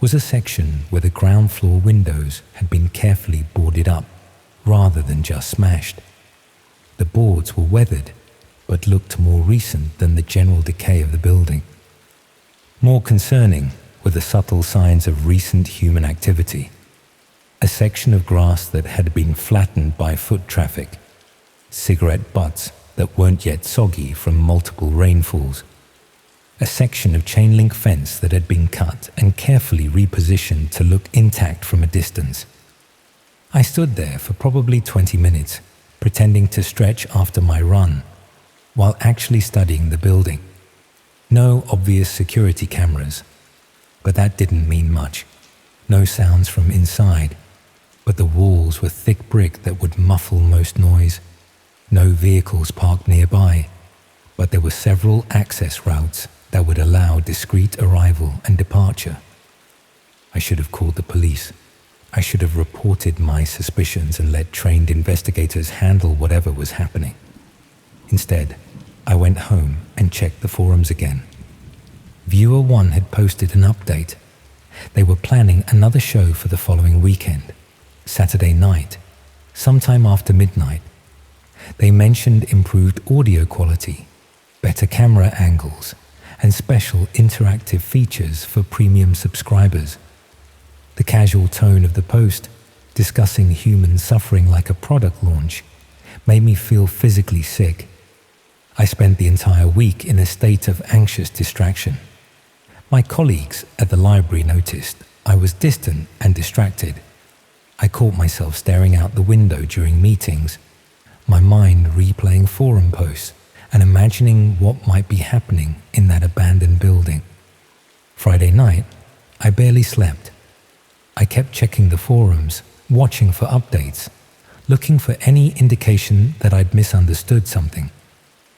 was a section where the ground floor windows had been carefully boarded up, rather than just smashed. The boards were weathered, but looked more recent than the general decay of the building. More concerning were the subtle signs of recent human activity. A section of grass that had been flattened by foot traffic, cigarette butts that weren't yet soggy from multiple rainfalls, a section of chain link fence that had been cut and carefully repositioned to look intact from a distance. I stood there for probably 20 minutes, pretending to stretch after my run, while actually studying the building. No obvious security cameras, but that didn't mean much. No sounds from inside, but the walls were thick brick that would muffle most noise. No vehicles parked nearby, but there were several access routes that would allow discreet arrival and departure. I should have called the police. I should have reported my suspicions and let trained investigators handle whatever was happening. Instead, I went home and checked the forums again. Viewer 1 had posted an update. They were planning another show for the following weekend, Saturday night, sometime after midnight. They mentioned improved audio quality, better camera angles, and special interactive features for premium subscribers. The casual tone of the post, discussing human suffering like a product launch, made me feel physically sick. I spent the entire week in a state of anxious distraction. My colleagues at the library noticed I was distant and distracted. I caught myself staring out the window during meetings, my mind replaying forum posts and imagining what might be happening in that abandoned building. Friday night, I barely slept. I kept checking the forums, watching for updates, looking for any indication that I'd misunderstood something.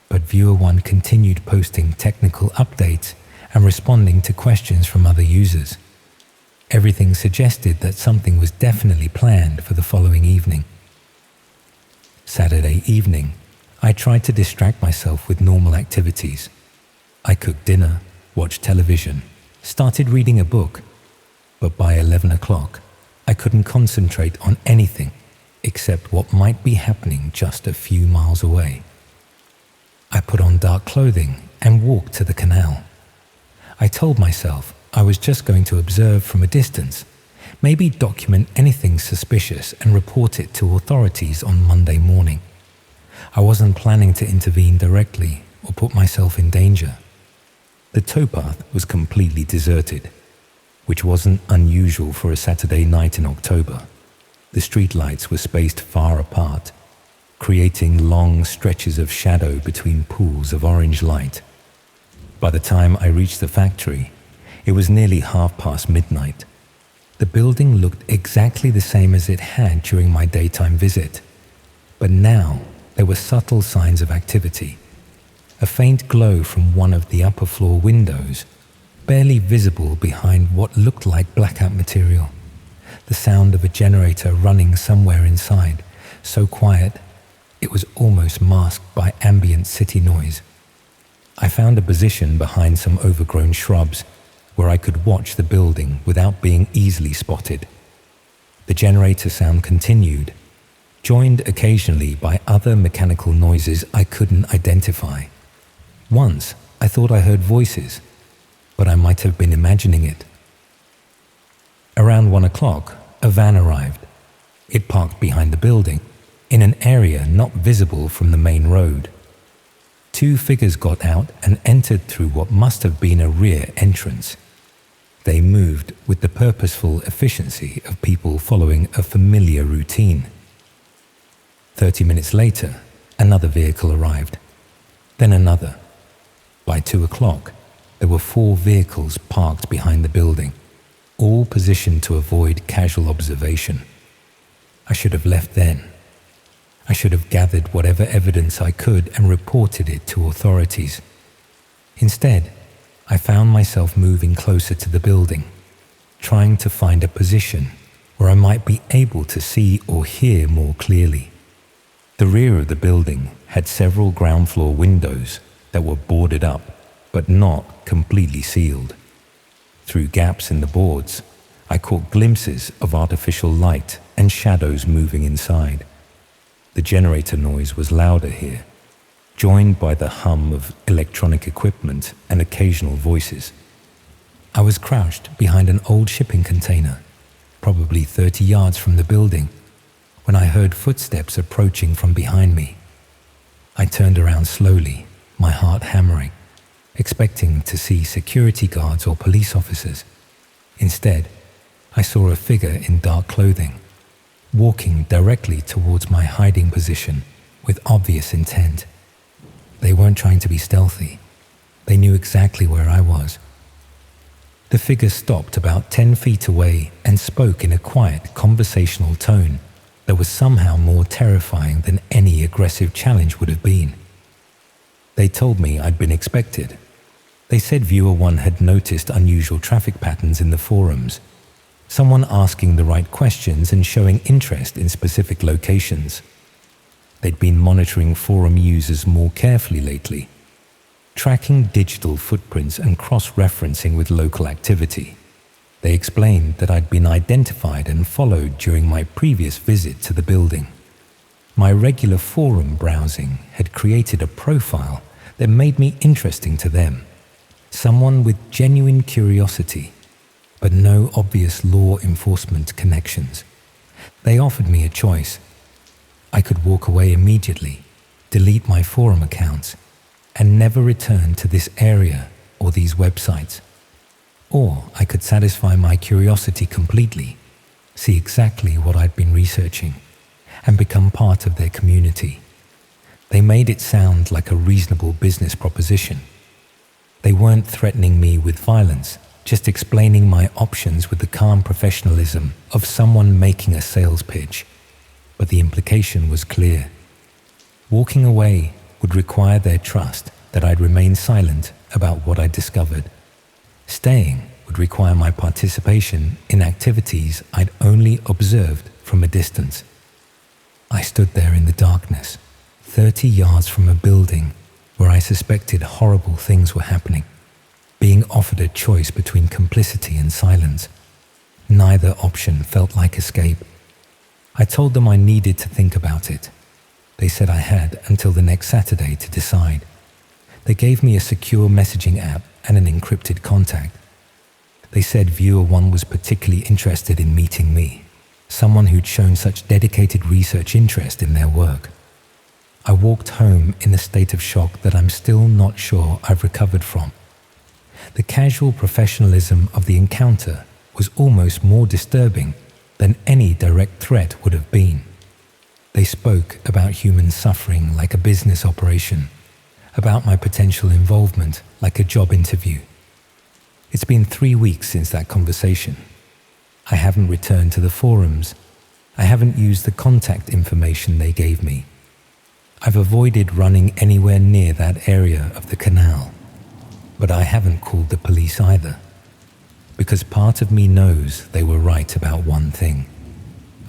But Viewer 1 continued posting technical updates and responding to questions from other users. Everything suggested that something was definitely planned for the following evening. Saturday evening, I tried to distract myself with normal activities. I cooked dinner, watched television, started reading a book, but by 11 o'clock, I couldn't concentrate on anything except what might be happening just a few miles away. I put on dark clothing and walked to the canal. I told myself I was just going to observe from a distance, maybe document anything suspicious and report it to authorities on Monday morning. I wasn't planning to intervene directly or put myself in danger. The towpath was completely deserted, which wasn't unusual for a Saturday night in October. The streetlights were spaced far apart, creating long stretches of shadow between pools of orange light. By the time I reached the factory, it was nearly midnight. The building looked exactly the same as it had during my daytime visit, but now there were subtle signs of activity. A faint glow from one of the upper floor windows, barely visible behind what looked like blackout material. The sound of a generator running somewhere inside, so quiet it was almost masked by ambient city noise. I found a position behind some overgrown shrubs, where I could watch the building without being easily spotted. The generator sound continued, joined occasionally by other mechanical noises I couldn't identify. Once, I thought I heard voices, but I might have been imagining it. Around 1 o'clock, a van arrived. It parked behind the building, in an area not visible from the main road. 2 figures got out and entered through what must have been a rear entrance. They moved with the purposeful efficiency of people following a familiar routine. 30 minutes later, another vehicle arrived, then another. By 2 o'clock, there were 4 vehicles parked behind the building, all positioned to avoid casual observation. I should have left then. I should have gathered whatever evidence I could and reported it to authorities. Instead, I found myself moving closer to the building, trying to find a position where I might be able to see or hear more clearly. The rear of the building had several ground floor windows that were boarded up, but not completely sealed. Through gaps in the boards, I caught glimpses of artificial light and shadows moving inside. The generator noise was louder here, joined by the hum of electronic equipment and occasional voices. I was crouched behind an old shipping container, probably 30 yards from the building, when I heard footsteps approaching from behind me. I turned around slowly, my heart hammering, expecting to see security guards or police officers. Instead, I saw a figure in dark clothing, walking directly towards my hiding position with obvious intent. They weren't trying to be stealthy. They knew exactly where I was. The figure stopped about 10 feet away and spoke in a quiet, conversational tone that was somehow more terrifying than any aggressive challenge would have been. They told me I'd been expected. They said Viewer 1 had noticed unusual traffic patterns in the forums, someone asking the right questions and showing interest in specific locations. They'd been monitoring forum users more carefully lately, tracking digital footprints and cross-referencing with local activity. They explained that I'd been identified and followed during my previous visit to the building. My regular forum browsing had created a profile that made me interesting to them, someone with genuine curiosity, but no obvious law enforcement connections. They offered me a choice. I could walk away immediately, delete my forum accounts, and never return to this area or these websites. Or I could satisfy my curiosity completely, see exactly what I'd been researching, and become part of their community. They made it sound like a reasonable business proposition. They weren't threatening me with violence, just explaining my options with the calm professionalism of someone making a sales pitch. But the implication was clear. Walking away would require their trust that I'd remain silent about what I'd discovered. Staying would require my participation in activities I'd only observed from a distance. I stood there in the darkness, 30 yards from a building where I suspected horrible things were happening, being offered a choice between complicity and silence. Neither option felt like escape. I told them I needed to think about it. They said I had until the next Saturday to decide. They gave me a secure messaging app and an encrypted contact. They said Viewer 1 was particularly interested in meeting me, someone who'd shown such dedicated research interest in their work. I walked home in a state of shock that I'm still not sure I've recovered from. The casual professionalism of the encounter was almost more disturbing than any direct threat would have been. They spoke about human suffering like a business operation, about my potential involvement like a job interview. It's been 3 weeks since that conversation. I haven't returned to the forums. I haven't used the contact information they gave me. I've avoided running anywhere near that area of the canal. But I haven't called the police either, because part of me knows they were right about one thing.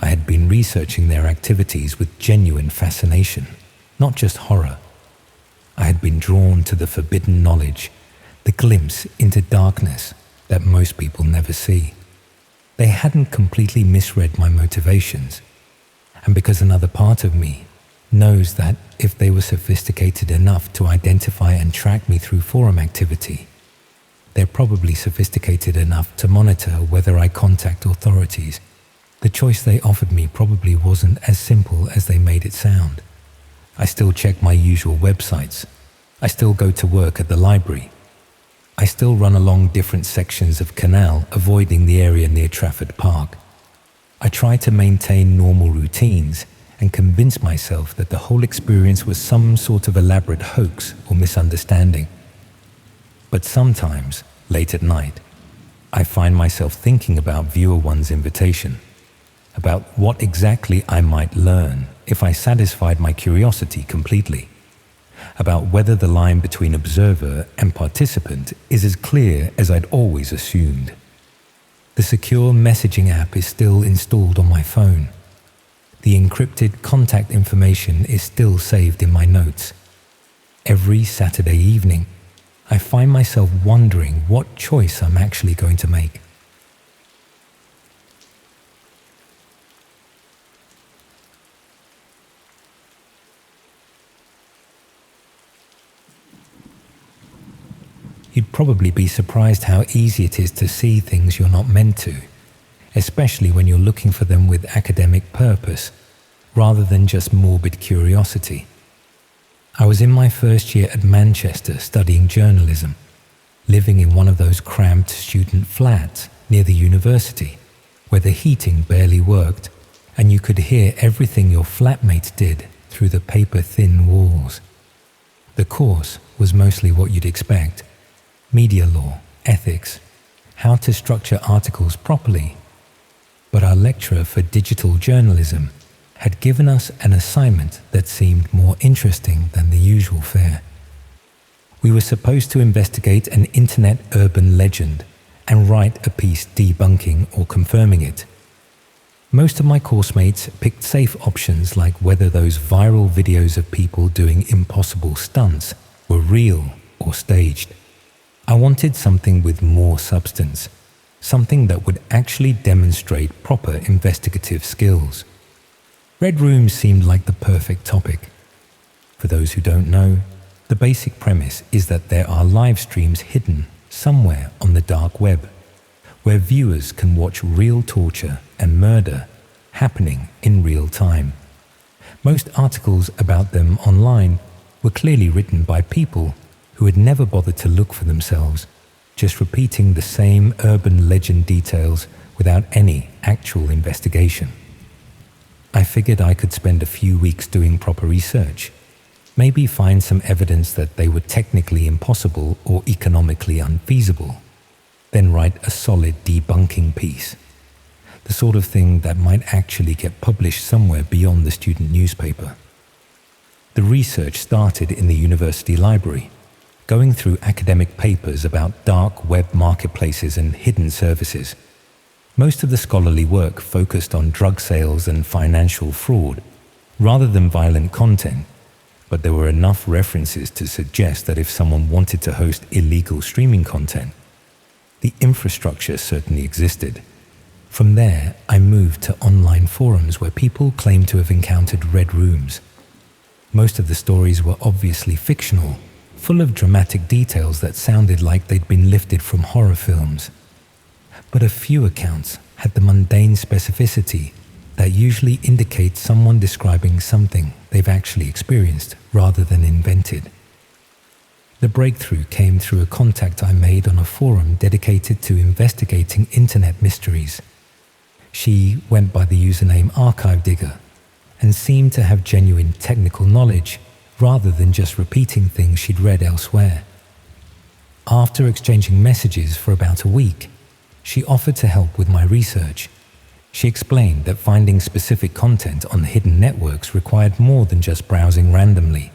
I had been researching their activities with genuine fascination, not just horror. I had been drawn to the forbidden knowledge, the glimpse into darkness that most people never see. They hadn't completely misread my motivations, and because another part of me knows that if they were sophisticated enough to identify and track me through forum activity, they're probably sophisticated enough to monitor whether I contact authorities. The choice they offered me probably wasn't as simple as they made it sound. I still check my usual websites. I still go to work at the library. I still run along different sections of canal, avoiding the area near Trafford Park. I try to maintain normal routines and convince myself that the whole experience was some sort of elaborate hoax or misunderstanding. But sometimes, late at night, I find myself thinking about Viewer One's invitation, about what exactly I might learn if I satisfied my curiosity completely, about whether the line between observer and participant is as clear as I'd always assumed. The secure messaging app is still installed on my phone. The encrypted contact information is still saved in my notes. Every Saturday evening, I find myself wondering what choice I'm actually going to make. You'd probably be surprised how easy it is to see things you're not meant to, especially when you're looking for them with academic purpose, rather than just morbid curiosity. I was in my first year at Manchester studying journalism, living in one of those cramped student flats near the university, where the heating barely worked, and you could hear everything your flatmates did through the paper-thin walls. The course was mostly what you'd expect: media law, ethics, how to structure articles properly. But our lecturer for digital journalism had given us an assignment that seemed more interesting than the usual fare. We were supposed to investigate an internet urban legend and write a piece debunking or confirming it. Most of my course mates picked safe options, like whether those viral videos of people doing impossible stunts were real or staged. I wanted something with more substance, something that would actually demonstrate proper investigative skills. Red rooms seemed like the perfect topic. For those who don't know, the basic premise is that there are live streams hidden somewhere on the dark web, where viewers can watch real torture and murder happening in real time. Most articles about them online were clearly written by people who had never bothered to look for themselves, just repeating the same urban legend details without any actual investigation. I figured I could spend a few weeks doing proper research, maybe find some evidence that they were technically impossible or economically unfeasible, then write a solid debunking piece, the sort of thing that might actually get published somewhere beyond the student newspaper. The research started in the university library, going through academic papers about dark web marketplaces and hidden services. Most of the scholarly work focused on drug sales and financial fraud, rather than violent content, but there were enough references to suggest that if someone wanted to host illegal streaming content, the infrastructure certainly existed. From there, I moved to online forums where people claimed to have encountered red rooms. Most of the stories were obviously fictional, full of dramatic details that sounded like they'd been lifted from horror films. But a few accounts had the mundane specificity that usually indicates someone describing something they've actually experienced rather than invented. The breakthrough came through a contact I made on a forum dedicated to investigating internet mysteries. She went by the username Archive Digger and seemed to have genuine technical knowledge rather than just repeating things she'd read elsewhere. After exchanging messages for about a week, she offered to help with my research. She explained that finding specific content on hidden networks required more than just browsing randomly.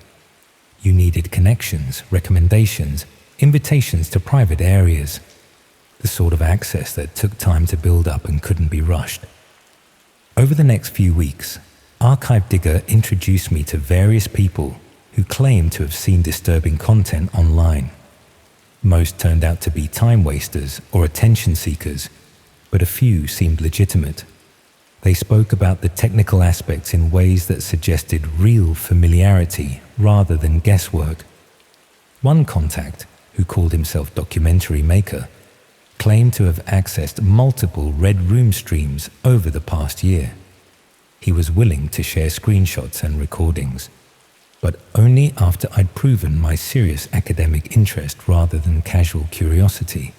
You needed connections, recommendations, invitations to private areas, the sort of access that took time to build up and couldn't be rushed. Over the next few weeks, Archive Digger introduced me to various people who claimed to have seen disturbing content online. Most turned out to be time wasters or attention seekers, but a few seemed legitimate. They spoke about the technical aspects in ways that suggested real familiarity rather than guesswork. One contact, who called himself Documentary Maker, claimed to have accessed multiple Red Room streams over the past year. He was willing to share screenshots and recordings, but only after I'd proven my serious academic interest rather than casual curiosity.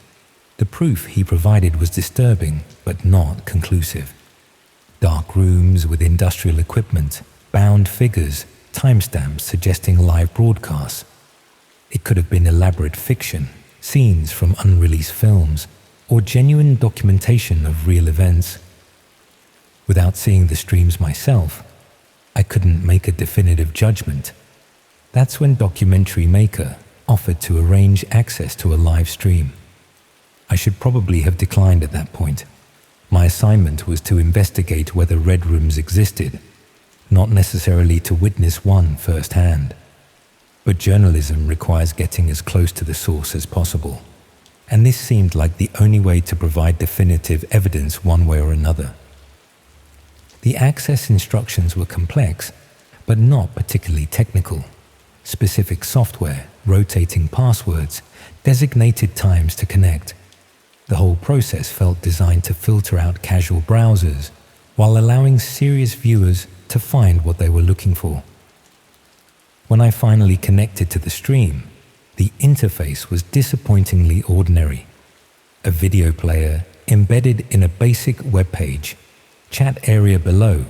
The proof he provided was disturbing, but not conclusive. Dark rooms with industrial equipment, bound figures, timestamps suggesting live broadcasts. It could have been elaborate fiction, scenes from unreleased films, or genuine documentation of real events. Without seeing the streams myself, I couldn't make a definitive judgment. That's when Documentary Maker offered to arrange access to a live stream. I should probably have declined at that point. My assignment was to investigate whether Red Rooms existed, not necessarily to witness one firsthand. But journalism requires getting as close to the source as possible, and this seemed like the only way to provide definitive evidence one way or another. The access instructions were complex, but not particularly technical. Specific software, rotating passwords, designated times to connect. The whole process felt designed to filter out casual browsers while allowing serious viewers to find what they were looking for. When I finally connected to the stream, the interface was disappointingly ordinary. A video player embedded in a basic web page, chat area below,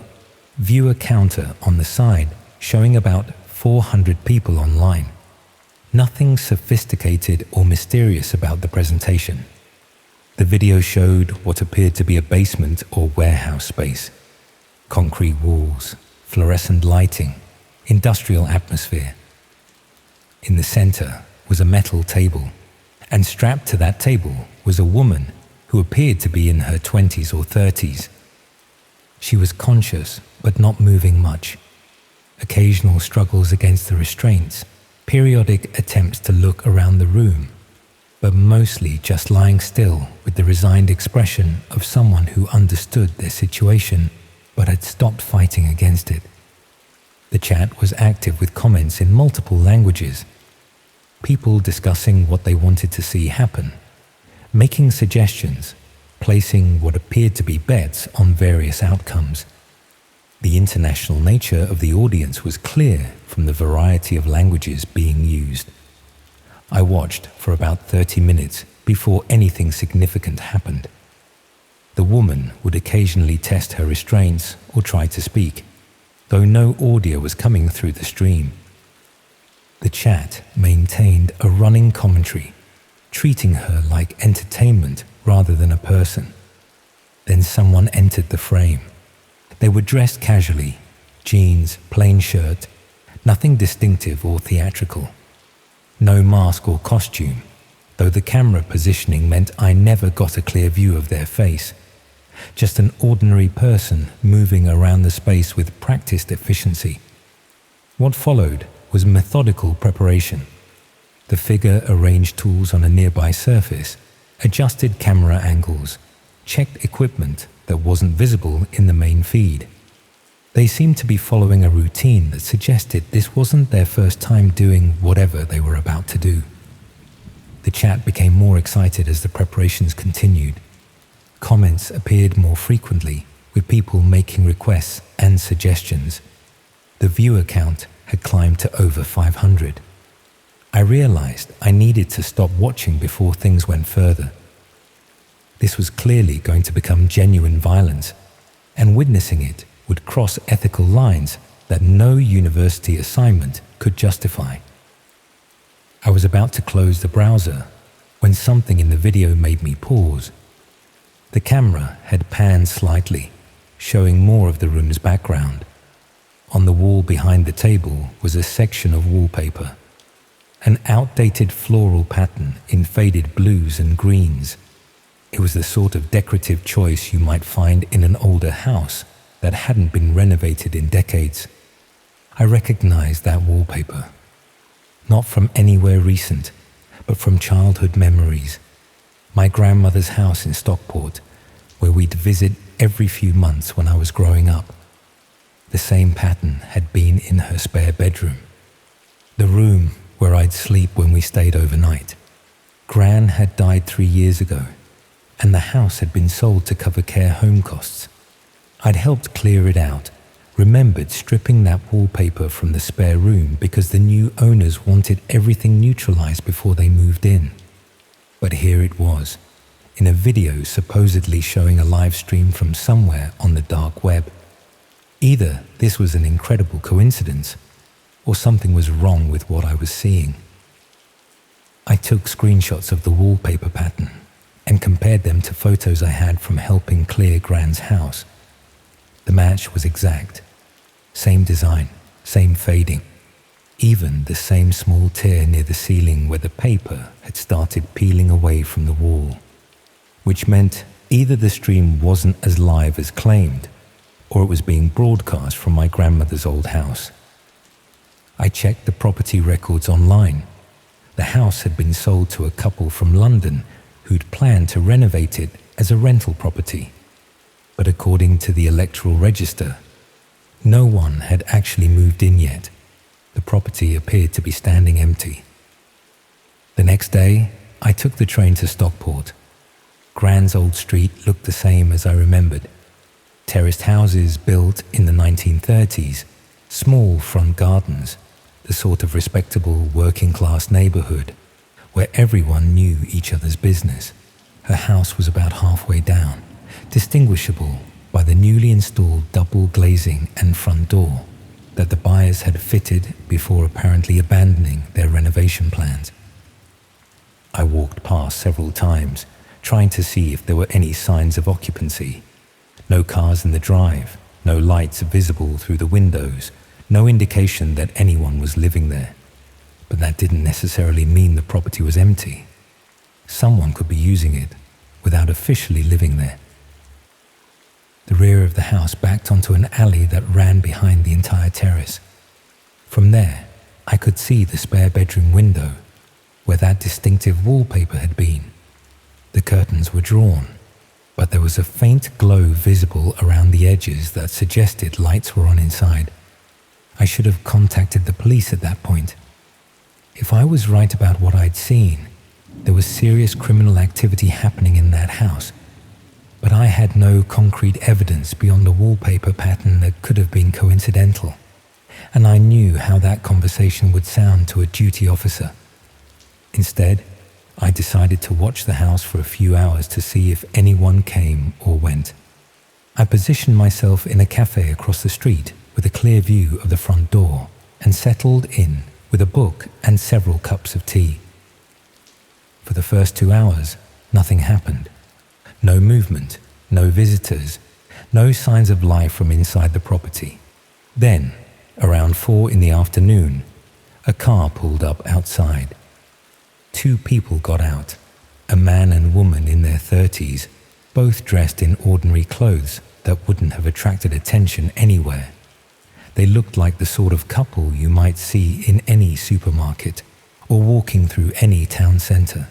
viewer counter on the side showing about 400 people online. Nothing sophisticated or mysterious about the presentation. The video showed what appeared to be a basement or warehouse space. Concrete walls, fluorescent lighting, industrial atmosphere. In the center was a metal table, and strapped to that table was a woman who appeared to be in her 20s or 30s. She was conscious but not moving much. Occasional struggles against the restraints, periodic attempts to look around the room, but mostly just lying still with the resigned expression of someone who understood their situation but had stopped fighting against it. The chat was active with comments in multiple languages, people discussing what they wanted to see happen, making suggestions, placing what appeared to be bets on various outcomes. The international nature of the audience was clear from the variety of languages being used. I watched for about 30 minutes before anything significant happened. The woman would occasionally test her restraints or try to speak, though no audio was coming through the stream. The chat maintained a running commentary, treating her like entertainment rather than a person. Then someone entered the frame. They were dressed casually, jeans, plain shirt, nothing distinctive or theatrical. No mask or costume, though the camera positioning meant I never got a clear view of their face. Just an ordinary person moving around the space with practiced efficiency. What followed was methodical preparation. The figure arranged tools on a nearby surface, adjusted camera angles, checked equipment that wasn't visible in the main feed. They seemed to be following a routine that suggested this wasn't their first time doing whatever they were about to do. The chat became more excited as the preparations continued. Comments appeared more frequently, with people making requests and suggestions. The viewer count had climbed to over 500. I realized I needed to stop watching before things went further. This was clearly going to become genuine violence, and witnessing it would cross ethical lines that no university assignment could justify. I was about to close the browser when something in the video made me pause. The camera had panned slightly, showing more of the room's background. On the wall behind the table was a section of wallpaper, an outdated floral pattern in faded blues and greens. It was the sort of decorative choice you might find in an older house that hadn't been renovated in decades. I recognized that wallpaper. Not from anywhere recent, but from childhood memories. My grandmother's house in Stockport, where we'd visit every few months when I was growing up. The same pattern had been in her spare bedroom. The room where I'd sleep when we stayed overnight. Gran had died 3 years ago, and the house had been sold to cover care home costs. I'd helped clear it out, remembered stripping that wallpaper from the spare room because the new owners wanted everything neutralized before they moved in. But here it was, in a video supposedly showing a live stream from somewhere on the dark web. Either this was an incredible coincidence, or something was wrong with what I was seeing. I took screenshots of the wallpaper pattern and compared them to photos I had from helping clear Gran's house. The match was exact. Same design, same fading, even the same small tear near the ceiling where the paper had started peeling away from the wall, which meant either the stream wasn't as live as claimed, or it was being broadcast from my grandmother's old house. I checked the property records online. The house had been sold to a couple from London who'd planned to renovate it as a rental property. But according to the electoral register, no one had actually moved in yet. The property appeared to be standing empty. The next day, I took the train to Stockport. Gran's old street looked the same as I remembered. Terraced houses built in the 1930s, small front gardens, the sort of respectable working-class neighborhood where everyone knew each other's business. Her house was about halfway down, distinguishable by the newly installed double glazing and front door that the buyers had fitted before apparently abandoning their renovation plans. I walked past several times, trying to see if there were any signs of occupancy. No cars in the drive, no lights visible through the windows, no indication that anyone was living there. But that didn't necessarily mean the property was empty. Someone could be using it without officially living there. The rear of the house backed onto an alley that ran behind the entire terrace. From there, I could see the spare bedroom window where that distinctive wallpaper had been. The curtains were drawn, but there was a faint glow visible around the edges that suggested lights were on inside. I should have contacted the police at that point. If I was right about what I'd seen, there was serious criminal activity happening in that house, but I had no concrete evidence beyond a wallpaper pattern that could have been coincidental, and I knew how that conversation would sound to a duty officer. Instead, I decided to watch the house for a few hours to see if anyone came or went. I positioned myself in a cafe across the street with a clear view of the front door and settled in with a book and several cups of tea. For the first 2 hours, nothing happened. No movement, no visitors, no signs of life from inside the property. Then, around 4 in the afternoon, a car pulled up outside. 2 people got out, a man and woman in their 30s, both dressed in ordinary clothes that wouldn't have attracted attention anywhere. They looked like the sort of couple you might see in any supermarket or walking through any town center.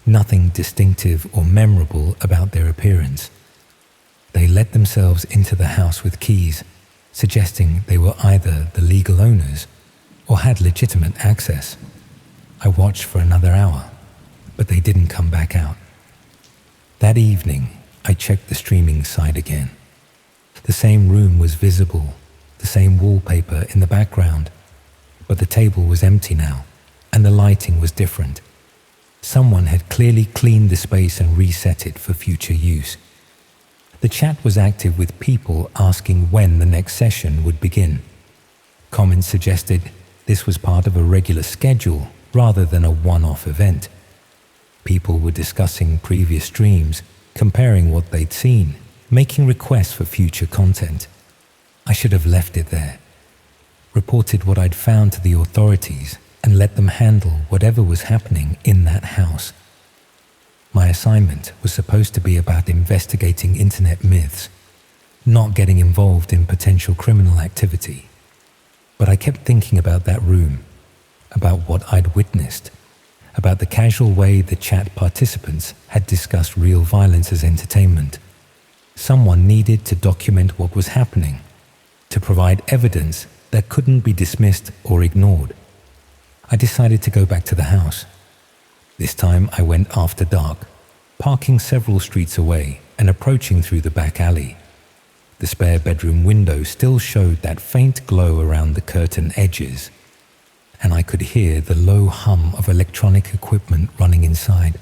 Nothing distinctive or memorable about their appearance. They let themselves into the house with keys, suggesting they were either the legal owners or had legitimate access. I watched for another hour, but they didn't come back out. That evening, I checked the streaming site again. The same room was visible, the same wallpaper in the background, but the table was empty now, and the lighting was different. Someone had clearly cleaned the space and reset it for future use. The chat was active with people asking when the next session would begin. Comments suggested this was part of a regular schedule rather than a one-off event. People were discussing previous streams, comparing what they'd seen, making requests for future content. I should have left it there, reported what I'd found to the authorities, and let them handle whatever was happening in that house. My assignment was supposed to be about investigating internet myths, not getting involved in potential criminal activity. But I kept thinking about that room, about what I'd witnessed, about the casual way the chat participants had discussed real violence as entertainment. Someone needed to document what was happening, to provide evidence that couldn't be dismissed or ignored. I decided to go back to the house. This time I went after dark, parking several streets away and approaching through the back alley. The spare bedroom window still showed that faint glow around the curtain edges, and I could hear the low hum of electronic equipment running inside.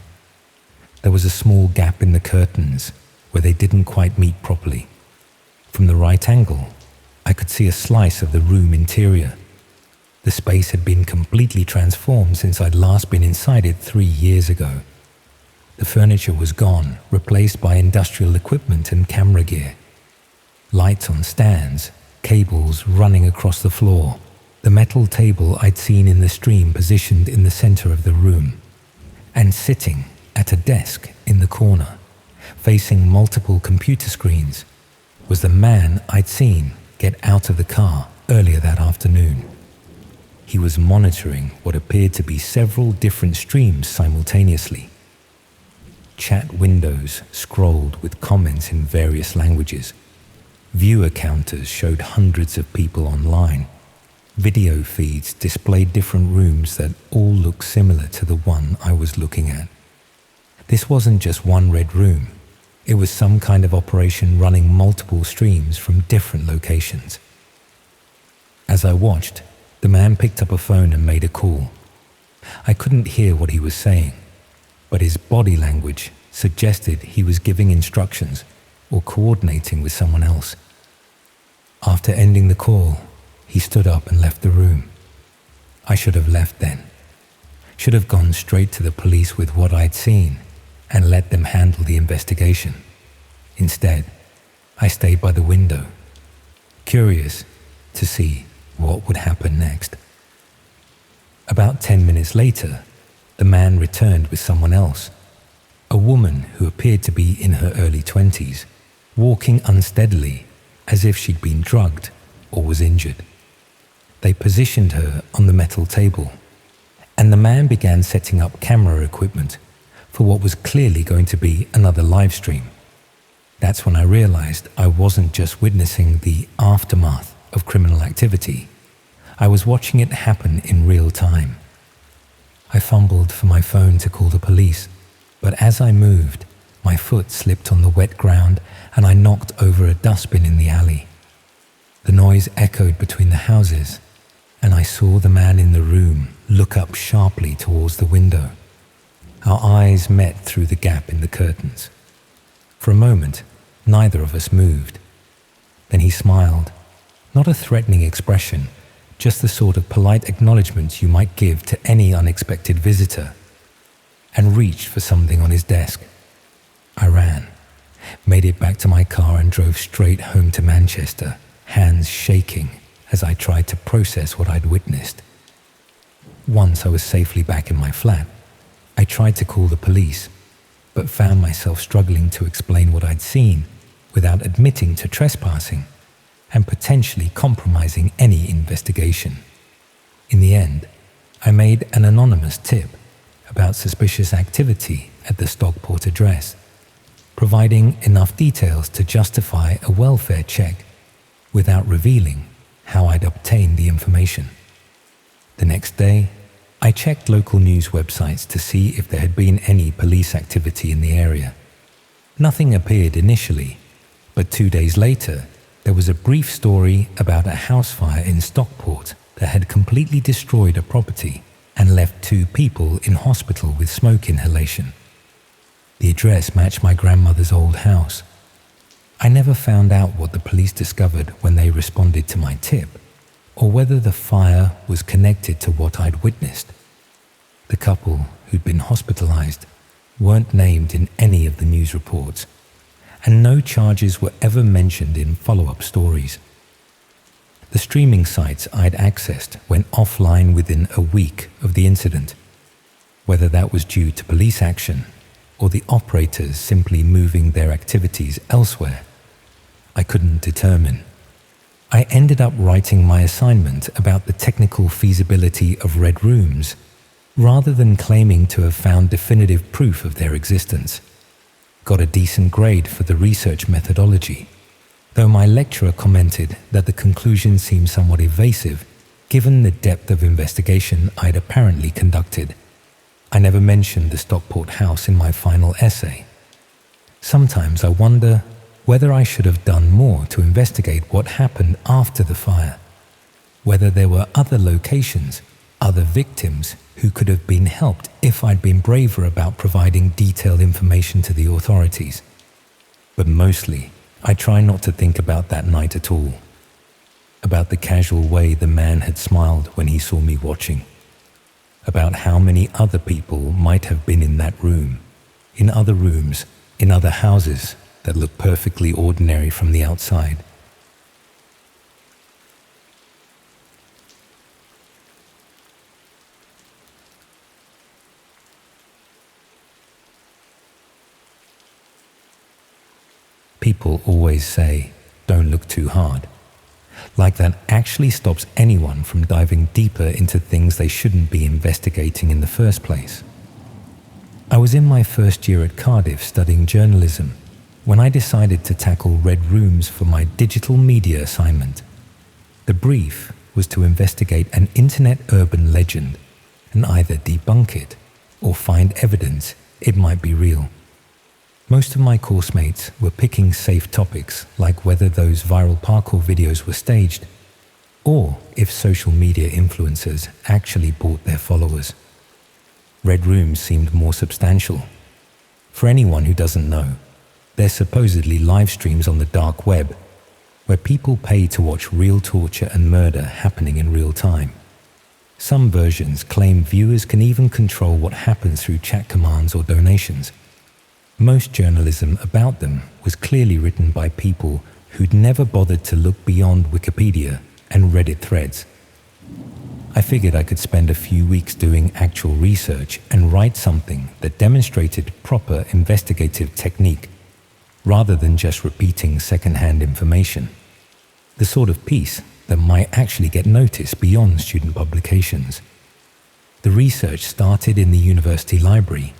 There was a small gap in the curtains where they didn't quite meet properly. From the right angle, I could see a slice of the room interior. The space had been completely transformed since I'd last been inside it 3 years ago. The furniture was gone, replaced by industrial equipment and camera gear. Lights on stands, cables running across the floor, the metal table I'd seen in the stream positioned in the center of the room, and sitting at a desk in the corner, facing multiple computer screens, was the man I'd seen get out of the car earlier that afternoon. He was monitoring what appeared to be several different streams simultaneously. Chat windows scrolled with comments in various languages. Viewer counters showed hundreds of people online. Video feeds displayed different rooms that all looked similar to the one I was looking at. This wasn't just one red room. It was some kind of operation running multiple streams from different locations. As I watched, the man picked up a phone and made a call. I couldn't hear what he was saying, but his body language suggested he was giving instructions or coordinating with someone else. After ending the call, he stood up and left the room. I should have left then. Should have gone straight to the police with what I'd seen and let them handle the investigation. Instead, I stayed by the window, curious to see what would happen next. About 10 minutes later, the man returned with someone else, a woman who appeared to be in her early 20s, walking unsteadily as if she'd been drugged or was injured. They positioned her on the metal table, and the man began setting up camera equipment for what was clearly going to be another live stream. That's when I realized I wasn't just witnessing the aftermath of criminal activity. I was watching it happen in real time. I fumbled for my phone to call the police, but as I moved, my foot slipped on the wet ground and I knocked over a dustbin in the alley. The noise echoed between the houses, and I saw the man in the room look up sharply towards the window. Our eyes met through the gap in the curtains. For a moment, neither of us moved. Then he smiled, not a threatening expression, just the sort of polite acknowledgement you might give to any unexpected visitor, and reached for something on his desk. I ran, made it back to my car and drove straight home to Manchester, hands shaking as I tried to process what I'd witnessed. Once I was safely back in my flat, I tried to call the police, but found myself struggling to explain what I'd seen without admitting to trespassing and potentially compromising any investigation. In the end, I made an anonymous tip about suspicious activity at the Stockport address, providing enough details to justify a welfare check without revealing how I'd obtained the information. The next day, I checked local news websites to see if there had been any police activity in the area. Nothing appeared initially, but 2 days later, there was a brief story about a house fire in Stockport that had completely destroyed a property and left 2 people in hospital with smoke inhalation. The address matched my grandmother's old house. I never found out what the police discovered when they responded to my tip, or whether the fire was connected to what I'd witnessed. The couple who'd been hospitalized weren't named in any of the news reports, and no charges were ever mentioned in follow-up stories. The streaming sites I'd accessed went offline within a week of the incident. Whether that was due to police action or the operators simply moving their activities elsewhere, I couldn't determine. I ended up writing my assignment about the technical feasibility of red rooms rather than claiming to have found definitive proof of their existence. Got a decent grade for the research methodology, though my lecturer commented that the conclusion seemed somewhat evasive given the depth of investigation I'd apparently conducted. I never mentioned the Stockport house in my final essay. Sometimes I wonder whether I should have done more to investigate what happened after the fire, whether there were other locations, other victims who could have been helped if I'd been braver about providing detailed information to the authorities. But mostly, I try not to think about that night at all, about the casual way the man had smiled when he saw me watching, about how many other people might have been in that room, in other rooms, in other houses that look perfectly ordinary from the outside. People always say, "Don't look too hard," like that actually stops anyone from diving deeper into things they shouldn't be investigating in the first place. I was in my first year at Cardiff studying journalism when I decided to tackle red rooms for my digital media assignment. The brief was to investigate an internet urban legend and either debunk it or find evidence it might be real. Most of my course mates were picking safe topics like whether those viral parkour videos were staged or if social media influencers actually bought their followers. Red rooms seemed more substantial. For anyone who doesn't know, they're supposedly live streams on the dark web where people pay to watch real torture and murder happening in real time. Some versions claim viewers can even control what happens through chat commands or donations. Most journalism about them was clearly written by people who'd never bothered to look beyond Wikipedia and Reddit threads. I figured I could spend a few weeks doing actual research and write something that demonstrated proper investigative technique, rather than just repeating second-hand information. The sort of piece that might actually get noticed beyond student publications. The research started in the university library,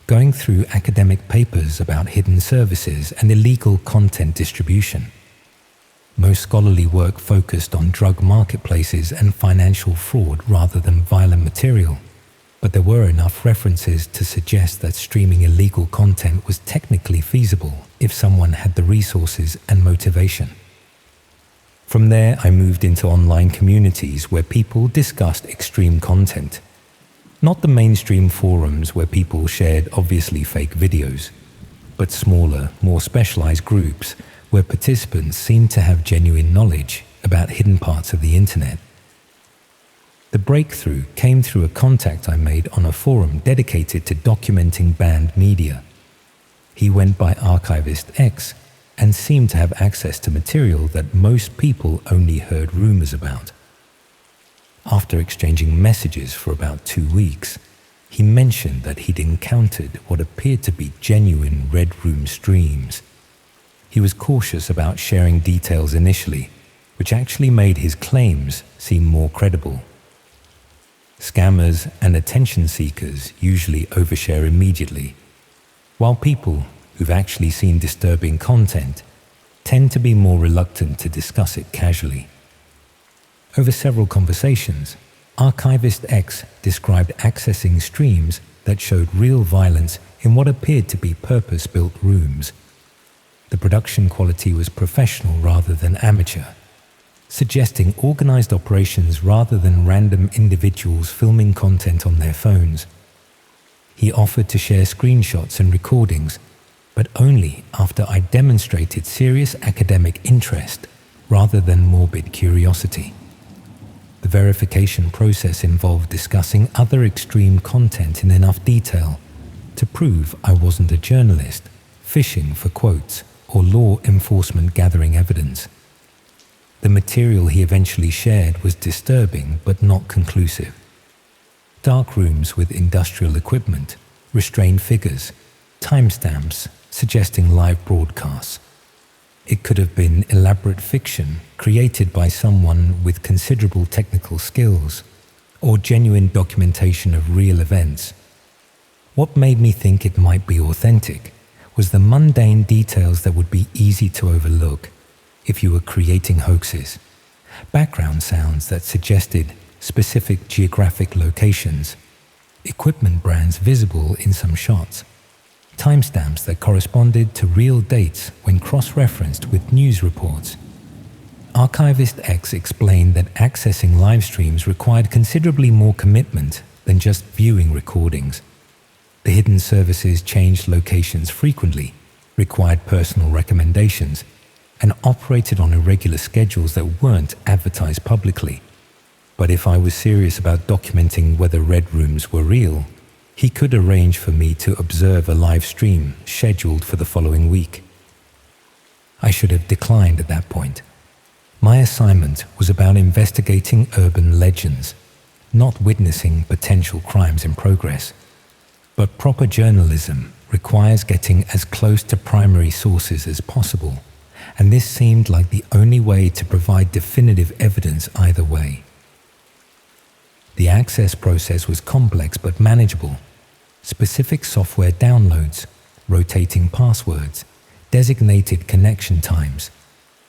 going through academic papers about hidden services and illegal content distribution. Most scholarly work focused on drug marketplaces and financial fraud rather than violent material, but there were enough references to suggest that streaming illegal content was technically feasible if someone had the resources and motivation. From there, I moved into online communities where people discussed extreme content. Not the mainstream forums where people shared obviously fake videos, but smaller, more specialized groups where participants seemed to have genuine knowledge about hidden parts of the internet. The breakthrough came through a contact I made on a forum dedicated to documenting banned media. He went by Archivist X and seemed to have access to material that most people only heard rumors about. After exchanging messages for about 2 weeks, he mentioned that he'd encountered what appeared to be genuine Red Room streams. He was cautious about sharing details initially, which actually made his claims seem more credible. Scammers and attention seekers usually overshare immediately, while people who've actually seen disturbing content tend to be more reluctant to discuss it casually. Over several conversations, Archivist X described accessing streams that showed real violence in what appeared to be purpose-built rooms. The production quality was professional rather than amateur, suggesting organized operations rather than random individuals filming content on their phones. He offered to share screenshots and recordings, but only after I demonstrated serious academic interest rather than morbid curiosity. The verification process involved discussing other extreme content in enough detail to prove I wasn't a journalist, fishing for quotes, or law enforcement gathering evidence. The material he eventually shared was disturbing but not conclusive. Dark rooms with industrial equipment, restrained figures, timestamps suggesting live broadcasts. It could have been elaborate fiction created by someone with considerable technical skills, or genuine documentation of real events. What made me think it might be authentic was the mundane details that would be easy to overlook if you were creating hoaxes. Background sounds that suggested specific geographic locations, equipment brands visible in some shots, timestamps that corresponded to real dates when cross-referenced with news reports. Archivist X explained that accessing live streams required considerably more commitment than just viewing recordings. The hidden services changed locations frequently, required personal recommendations, and operated on irregular schedules that weren't advertised publicly. But if I was serious about documenting whether red rooms were real, he could arrange for me to observe a live stream scheduled for the following week. I should have declined at that point. My assignment was about investigating urban legends, not witnessing potential crimes in progress. But proper journalism requires getting as close to primary sources as possible, and this seemed like the only way to provide definitive evidence either way. The access process was complex but manageable. Specific software downloads, rotating passwords, designated connection times.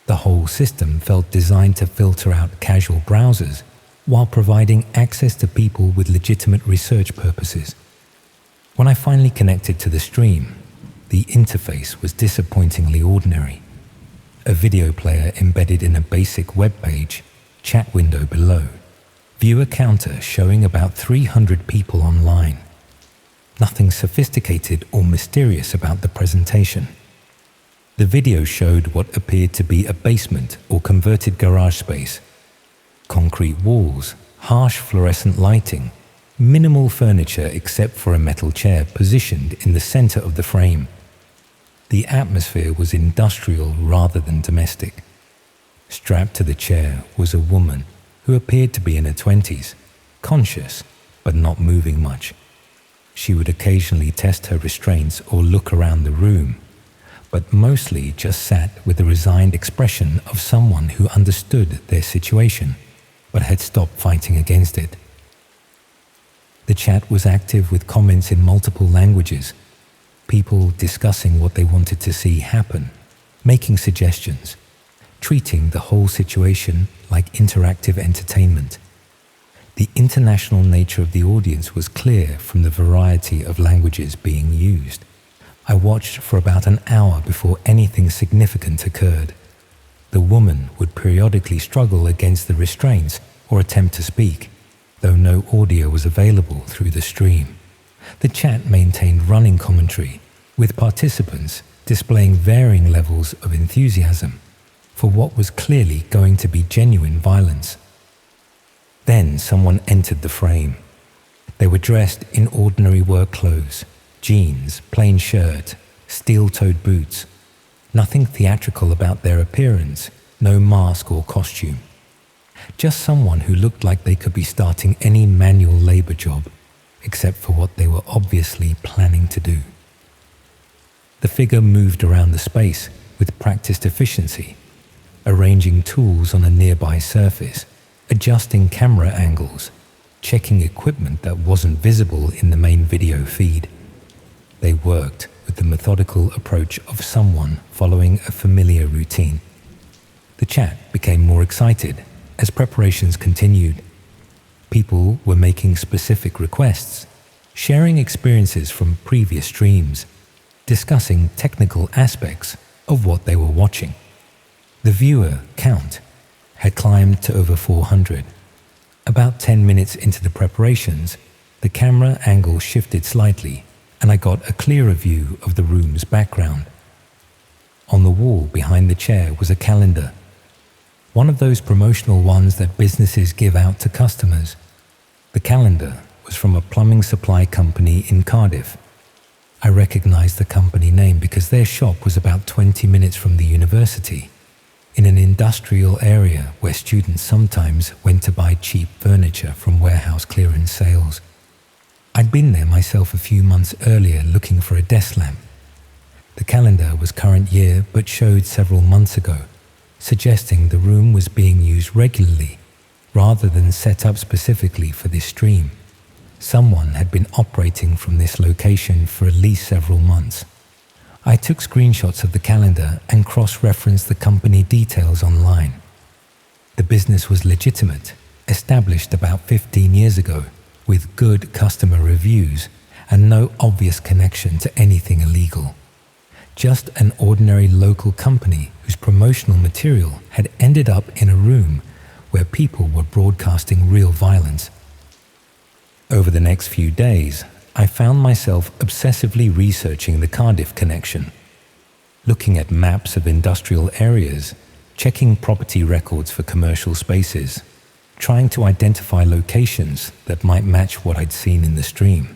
The whole system felt designed to filter out casual browsers while providing access to people with legitimate research purposes. When I finally connected to the stream, the interface was disappointingly ordinary. A video player embedded in a basic web page, chat window below, viewer counter showing about 300 people online. Nothing sophisticated or mysterious about the presentation. The video showed what appeared to be a basement or converted garage space. Concrete walls, harsh fluorescent lighting, minimal furniture except for a metal chair positioned in the center of the frame. The atmosphere was industrial rather than domestic. Strapped to the chair was a woman who appeared to be in her 20s, conscious but not moving much. She would occasionally test her restraints or look around the room, but mostly just sat with the resigned expression of someone who understood their situation but had stopped fighting against it. The chat was active with comments in multiple languages, people discussing what they wanted to see happen, making suggestions, treating the whole situation like interactive entertainment. The international nature of the audience was clear from the variety of languages being used. I watched for about an hour before anything significant occurred. The woman would periodically struggle against the restraints or attempt to speak, though no audio was available through the stream. The chat maintained running commentary, with participants displaying varying levels of enthusiasm for what was clearly going to be genuine violence. Then someone entered the frame. They were dressed in ordinary work clothes, jeans, plain shirt, steel-toed boots. Nothing theatrical about their appearance, no mask or costume. Just someone who looked like they could be starting any manual labor job, except for what they were obviously planning to do. The figure moved around the space with practiced efficiency, arranging tools on a nearby surface, adjusting camera angles, checking equipment that wasn't visible in the main video feed. They worked with the methodical approach of someone following a familiar routine. The chat became more excited as preparations continued. People were making specific requests, sharing experiences from previous streams, discussing technical aspects of what they were watching. The viewer count had climbed to over 400. About 10 minutes into the preparations, the camera angle shifted slightly and I got a clearer view of the room's background. On the wall behind the chair was a calendar, one of those promotional ones that businesses give out to customers. The calendar was from a plumbing supply company in Cardiff. I recognized the company name because their shop was about 20 minutes from the university, in an industrial area where students sometimes went to buy cheap furniture from warehouse clearance sales. I'd been there myself a few months earlier looking for a desk lamp. The calendar was current year but showed several months ago, suggesting the room was being used regularly rather than set up specifically for this stream. Someone had been operating from this location for at least several months. I took screenshots of the calendar and cross-referenced the company details online. The business was legitimate, established about 15 years ago, with good customer reviews and no obvious connection to anything illegal. Just an ordinary local company whose promotional material had ended up in a room where people were broadcasting real violence. Over the next few days, I found myself obsessively researching the Cardiff connection, looking at maps of industrial areas, checking property records for commercial spaces, trying to identify locations that might match what I'd seen in the stream.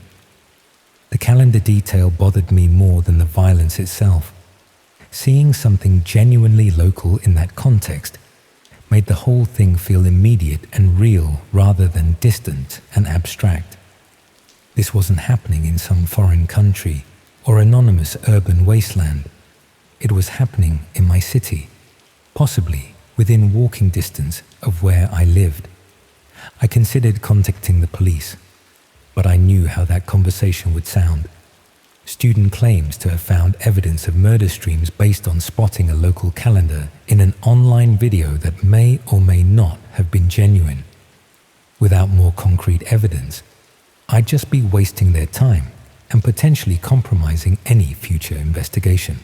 The calendar detail bothered me more than the violence itself. Seeing something genuinely local in that context made the whole thing feel immediate and real rather than distant and abstract. This wasn't happening in some foreign country or anonymous urban wasteland. It was happening in my city, possibly within walking distance of where I lived. I considered contacting the police, but I knew how that conversation would sound. Student claims to have found evidence of murder streams based on spotting a local calendar in an online video that may or may not have been genuine. Without more concrete evidence, I'd just be wasting their time and potentially compromising any future investigation.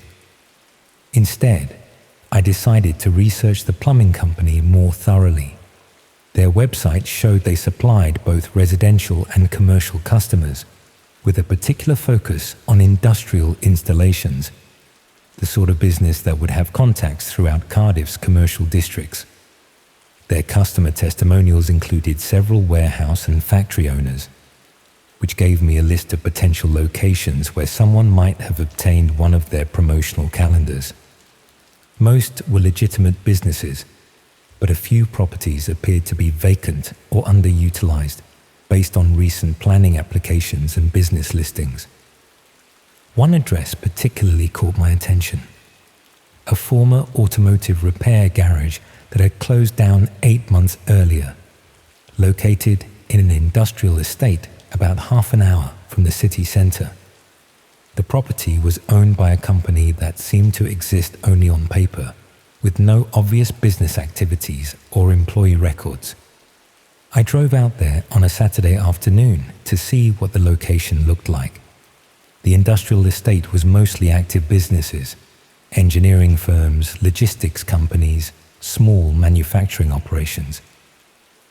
Instead, I decided to research the plumbing company more thoroughly. Their website showed they supplied both residential and commercial customers, with a particular focus on industrial installations, the sort of business that would have contacts throughout Cardiff's commercial districts. Their customer testimonials included several warehouse and factory owners, which gave me a list of potential locations where someone might have obtained one of their promotional calendars. Most were legitimate businesses, but a few properties appeared to be vacant or underutilized based on recent planning applications and business listings. One address particularly caught my attention: a former automotive repair garage that had closed down 8 months earlier, located in an industrial estate about half an hour from the city centre. The property was owned by a company that seemed to exist only on paper, with no obvious business activities or employee records. I drove out there on a Saturday afternoon to see what the location looked like. The industrial estate was mostly active businesses, engineering firms, logistics companies, small manufacturing operations.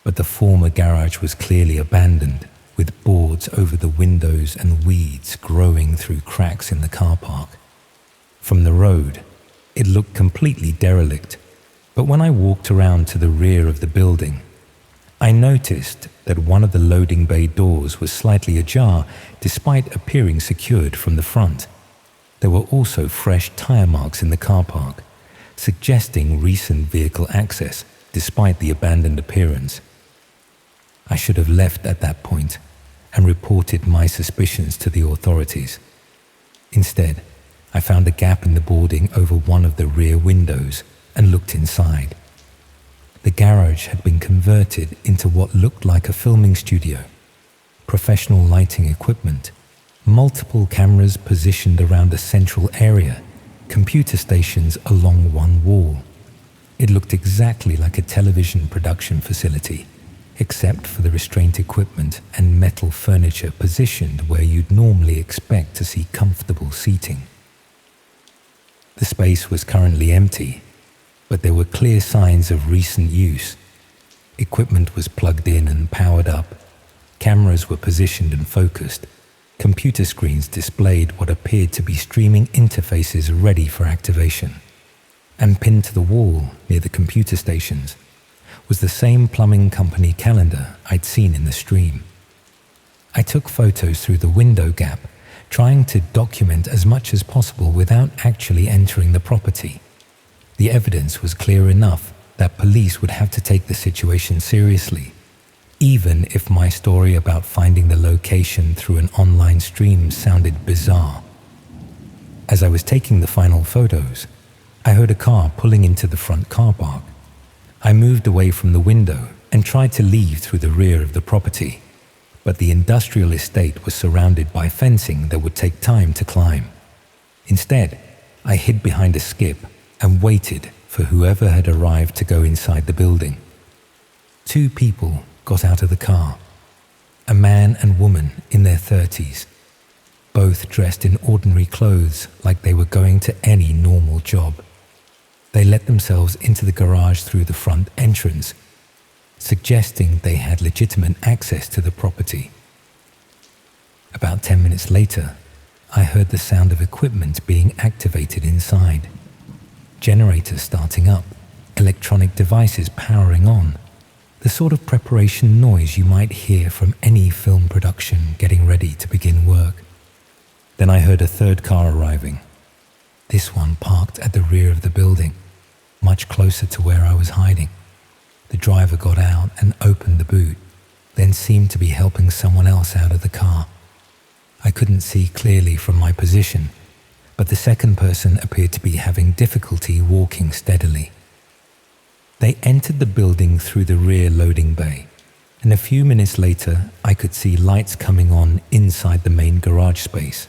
But the former garage was clearly abandoned, with boards over the windows and weeds growing through cracks in the car park. From the road, it looked completely derelict, but when I walked around to the rear of the building, I noticed that one of the loading bay doors was slightly ajar despite appearing secured from the front. There were also fresh tire marks in the car park, suggesting recent vehicle access despite the abandoned appearance. I should have left at that point and reported my suspicions to the authorities. Instead, I found a gap in the boarding over one of the rear windows and looked inside. The garage had been converted into what looked like a filming studio, professional lighting equipment, multiple cameras positioned around a central area, computer stations along one wall. It looked exactly like a television production facility, except for the restraint equipment and metal furniture positioned where you'd normally expect to see comfortable seating. The space was currently empty, but there were clear signs of recent use. Equipment was plugged in and powered up. Cameras were positioned and focused. Computer screens displayed what appeared to be streaming interfaces ready for activation. And pinned to the wall near the computer stations was the same plumbing company calendar I'd seen in the stream. I took photos through the window gap, trying to document as much as possible without actually entering the property. The evidence was clear enough that police would have to take the situation seriously, even if my story about finding the location through an online stream sounded bizarre. As I was taking the final photos, I heard a car pulling into the front car park. I moved away from the window and tried to leave through the rear of the property, but the industrial estate was surrounded by fencing that would take time to climb. Instead, I hid behind a skip and waited for whoever had arrived to go inside the building. 2 people got out of the car, a man and woman in their 30s, both dressed in ordinary clothes like they were going to any normal job. They let themselves into the garage through the front entrance, suggesting they had legitimate access to the property. About 10 minutes later, I heard the sound of equipment being activated inside. Generators starting up, electronic devices powering on, the sort of preparation noise you might hear from any film production getting ready to begin work. Then I heard a 3rd car arriving. This one parked at the rear of the building, much closer to where I was hiding. The driver got out and opened the boot, then seemed to be helping someone else out of the car. I couldn't see clearly from my position, but the second person appeared to be having difficulty walking steadily. They entered the building through the rear loading bay, and a few minutes later I could see lights coming on inside the main garage space.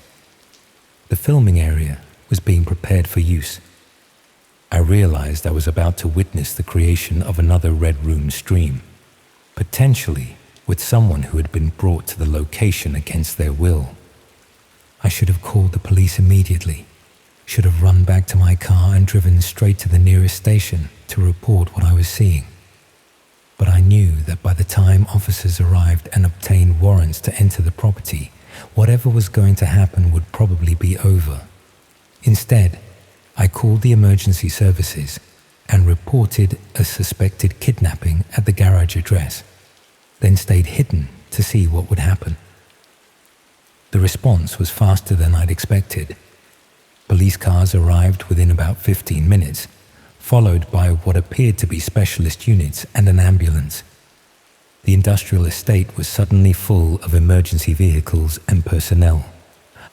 The filming area was being prepared for use. I realized I was about to witness the creation of another Red Room stream, potentially with someone who had been brought to the location against their will. I should have called the police immediately, should have run back to my car and driven straight to the nearest station to report what I was seeing. But I knew that by the time officers arrived and obtained warrants to enter the property, whatever was going to happen would probably be over. Instead, I called the emergency services and reported a suspected kidnapping at the garage address, then stayed hidden to see what would happen. The response was faster than I'd expected. Police cars arrived within about 15 minutes, followed by what appeared to be specialist units and an ambulance. The industrial estate was suddenly full of emergency vehicles and personnel.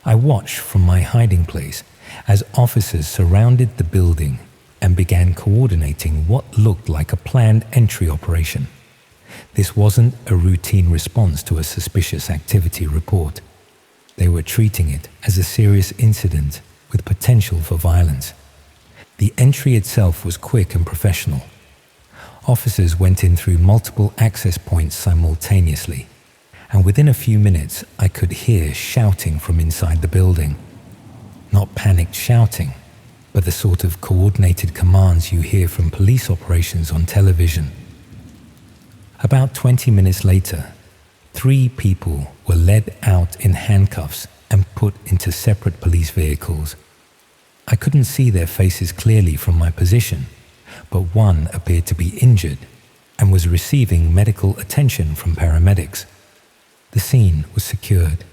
I watched from my hiding place as officers surrounded the building and began coordinating what looked like a planned entry operation. This wasn't a routine response to a suspicious activity report. They were treating it as a serious incident with potential for violence. The entry itself was quick and professional. Officers went in through multiple access points simultaneously, and within a few minutes I could hear shouting from inside the building. Not panicked shouting, but the sort of coordinated commands you hear from police operations on television. About 20 minutes later, 3 people were led out in handcuffs and put into separate police vehicles. I couldn't see their faces clearly from my position, but one appeared to be injured and was receiving medical attention from paramedics. The scene was secured,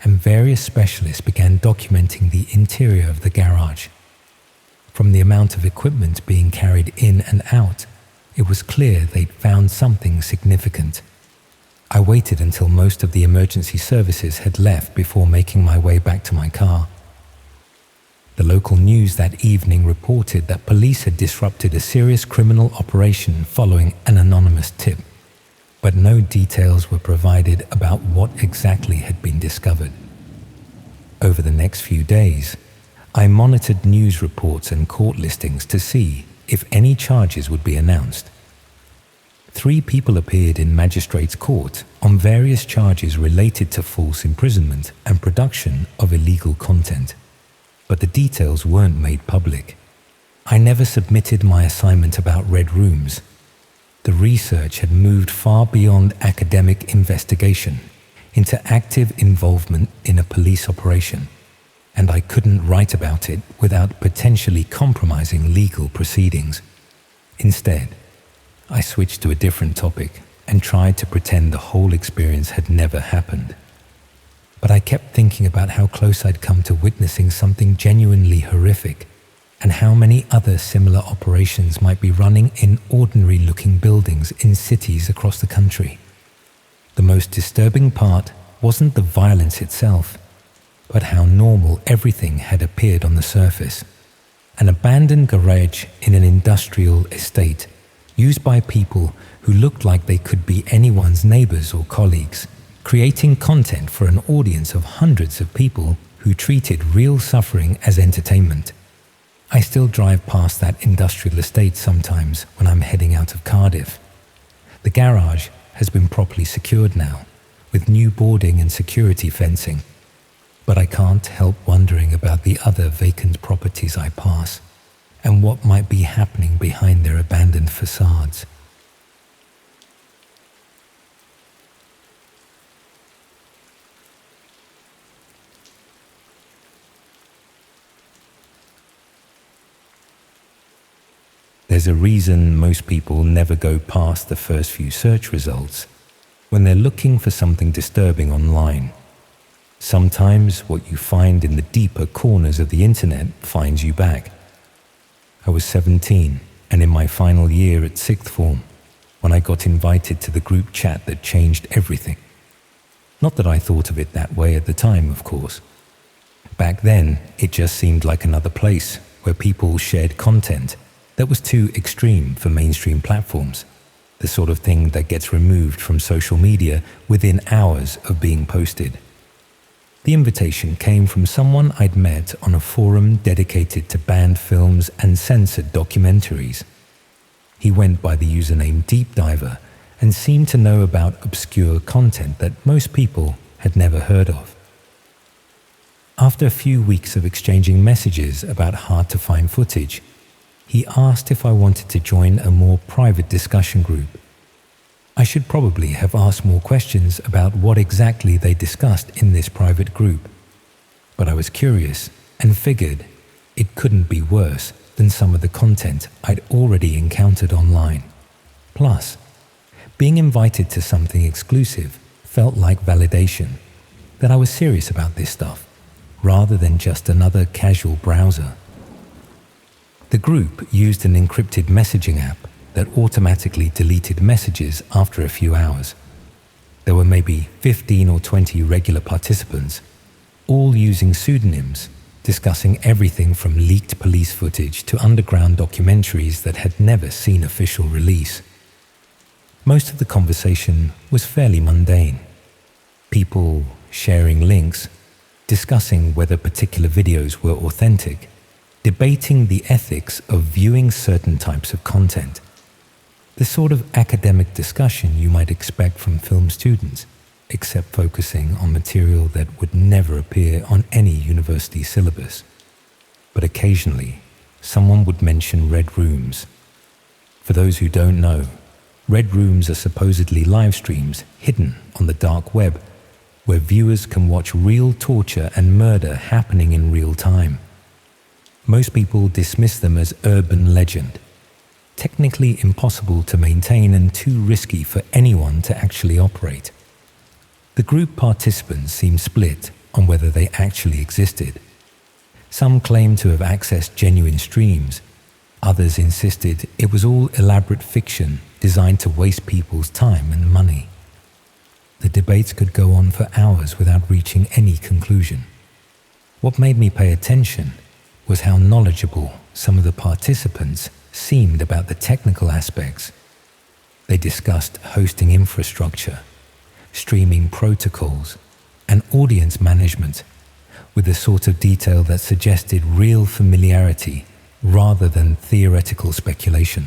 and various specialists began documenting the interior of the garage. From the amount of equipment being carried in and out, it was clear they'd found something significant. I waited until most of the emergency services had left before making my way back to my car. The local news that evening reported that police had disrupted a serious criminal operation following an anonymous tip, but no details were provided about what exactly had been discovered. Over the next few days, I monitored news reports and court listings to see if any charges would be announced. 3 people appeared in magistrate's court on various charges related to false imprisonment and production of illegal content, but the details weren't made public. I never submitted my assignment about Red Rooms. The research had moved far beyond academic investigation into active involvement in a police operation, and I couldn't write about it without potentially compromising legal proceedings. Instead, I switched to a different topic and tried to pretend the whole experience had never happened. But I kept thinking about how close I'd come to witnessing something genuinely horrific, and how many other similar operations might be running in ordinary-looking buildings in cities across the country. The most disturbing part wasn't the violence itself, but how normal everything had appeared on the surface. An abandoned garage in an industrial estate, used by people who looked like they could be anyone's neighbors or colleagues, creating content for an audience of hundreds of people who treated real suffering as entertainment. I still drive past that industrial estate sometimes when I'm heading out of Cardiff. The garage has been properly secured now, with new boarding and security fencing, but I can't help wondering about the other vacant properties I pass and what might be happening behind their abandoned facades. There's a reason most people never go past the first few search results when they're looking for something disturbing online. Sometimes what you find in the deeper corners of the internet finds you back. I was 17 and in my final year at sixth form when I got invited to the group chat that changed everything. Not that I thought of it that way at the time, of course. Back then, it just seemed like another place where people shared content that was too extreme for mainstream platforms, the sort of thing that gets removed from social media within hours of being posted. The invitation came from someone I'd met on a forum dedicated to banned films and censored documentaries. He went by the username Deep Diver and seemed to know about obscure content that most people had never heard of. After a few weeks of exchanging messages about hard-to-find footage, he asked if I wanted to join a more private discussion group. I should probably have asked more questions about what exactly they discussed in this private group, but I was curious and figured it couldn't be worse than some of the content I'd already encountered online. Plus, being invited to something exclusive felt like validation that I was serious about this stuff, rather than just another casual browser. The group used an encrypted messaging app that automatically deleted messages after a few hours. There were maybe 15 or 20 regular participants, all using pseudonyms, discussing everything from leaked police footage to underground documentaries that had never seen official release. Most of the conversation was fairly mundane. People sharing links, discussing whether particular videos were authentic, debating the ethics of viewing certain types of content. The sort of academic discussion you might expect from film students, except focusing on material that would never appear on any university syllabus. But occasionally, someone would mention red rooms. For those who don't know, red rooms are supposedly live streams hidden on the dark web, where viewers can watch real torture and murder happening in real time. Most people dismiss them as urban legend, technically impossible to maintain and too risky for anyone to actually operate. The group participants seemed split on whether they actually existed. Some claimed to have accessed genuine streams. Others insisted it was all elaborate fiction designed to waste people's time and money. The debates could go on for hours without reaching any conclusion. What made me pay attention was how knowledgeable some of the participants seemed about the technical aspects. They discussed hosting infrastructure, streaming protocols, and audience management with a sort of detail that suggested real familiarity rather than theoretical speculation.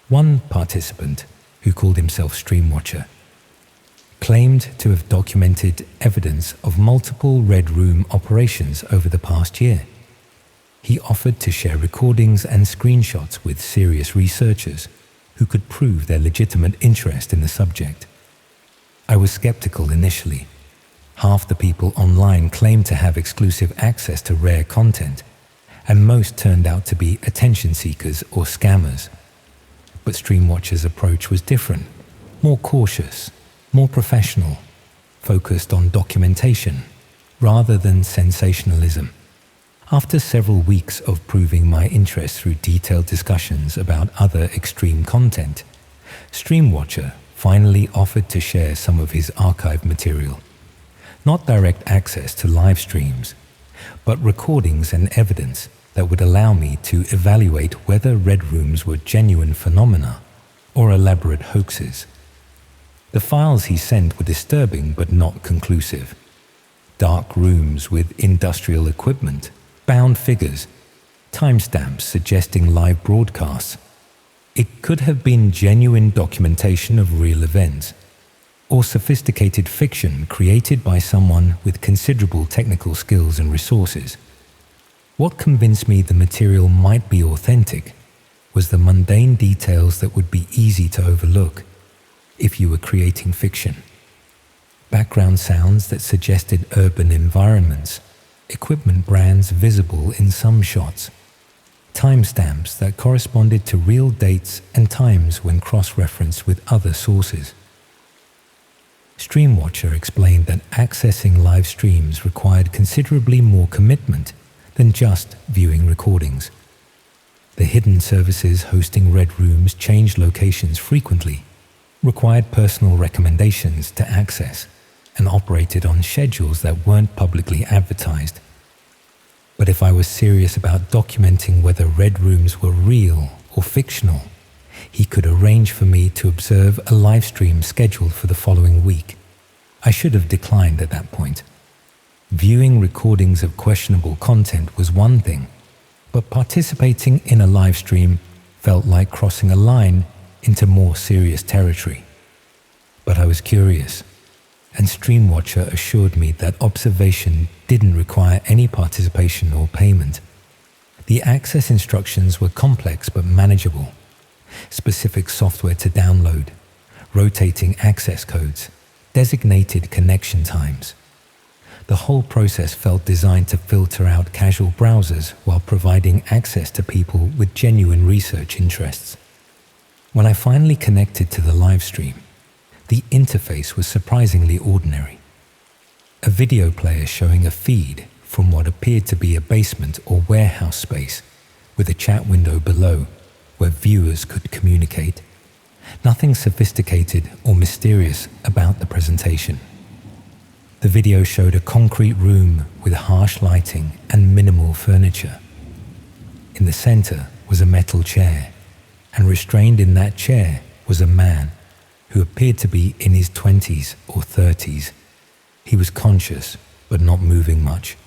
One participant, who called himself Stream Watcher, claimed to have documented evidence of multiple Red Room operations over the past year. He offered to share recordings and screenshots with serious researchers who could prove their legitimate interest in the subject. I was skeptical initially. Half the people online claimed to have exclusive access to rare content, and most turned out to be attention seekers or scammers. But Streamwatcher's approach was different, more cautious, more professional, focused on documentation rather than sensationalism. After several weeks of proving my interest through detailed discussions about other extreme content, Streamwatcher finally offered to share some of his archive material. Not direct access to live streams, but recordings and evidence that would allow me to evaluate whether red rooms were genuine phenomena or elaborate hoaxes. The files he sent were disturbing but not conclusive. Dark rooms with industrial equipment, bound figures, timestamps suggesting live broadcasts. It could have been genuine documentation of real events, or sophisticated fiction created by someone with considerable technical skills and resources. What convinced me the material might be authentic was the mundane details that would be easy to overlook if you were creating fiction. Background sounds that suggested urban environments, equipment brands visible in some shots, timestamps that corresponded to real dates and times when cross-referenced with other sources. Streamwatcher explained that accessing live streams required considerably more commitment than just viewing recordings. The hidden services hosting Red Rooms changed locations frequently, required personal recommendations to access, and operated on schedules that weren't publicly advertised. But if I was serious about documenting whether Red Rooms were real or fictional, he could arrange for me to observe a live stream scheduled for the following week. I should have declined at that point. Viewing recordings of questionable content was one thing, but participating in a live stream felt like crossing a line into more serious territory. But I was curious, and Streamwatcher assured me that observation didn't require any participation or payment. The access instructions were complex but manageable. Specific software to download, rotating access codes, designated connection times. The whole process felt designed to filter out casual browsers while providing access to people with genuine research interests. When I finally connected to the live stream, the interface was surprisingly ordinary. A video player showing a feed from what appeared to be a basement or warehouse space, with a chat window below where viewers could communicate. Nothing sophisticated or mysterious about the presentation. The video showed a concrete room with harsh lighting and minimal furniture. In the center was a metal chair, and restrained in that chair was a man who appeared to be in his 20s or 30s. He was conscious, but not moving much,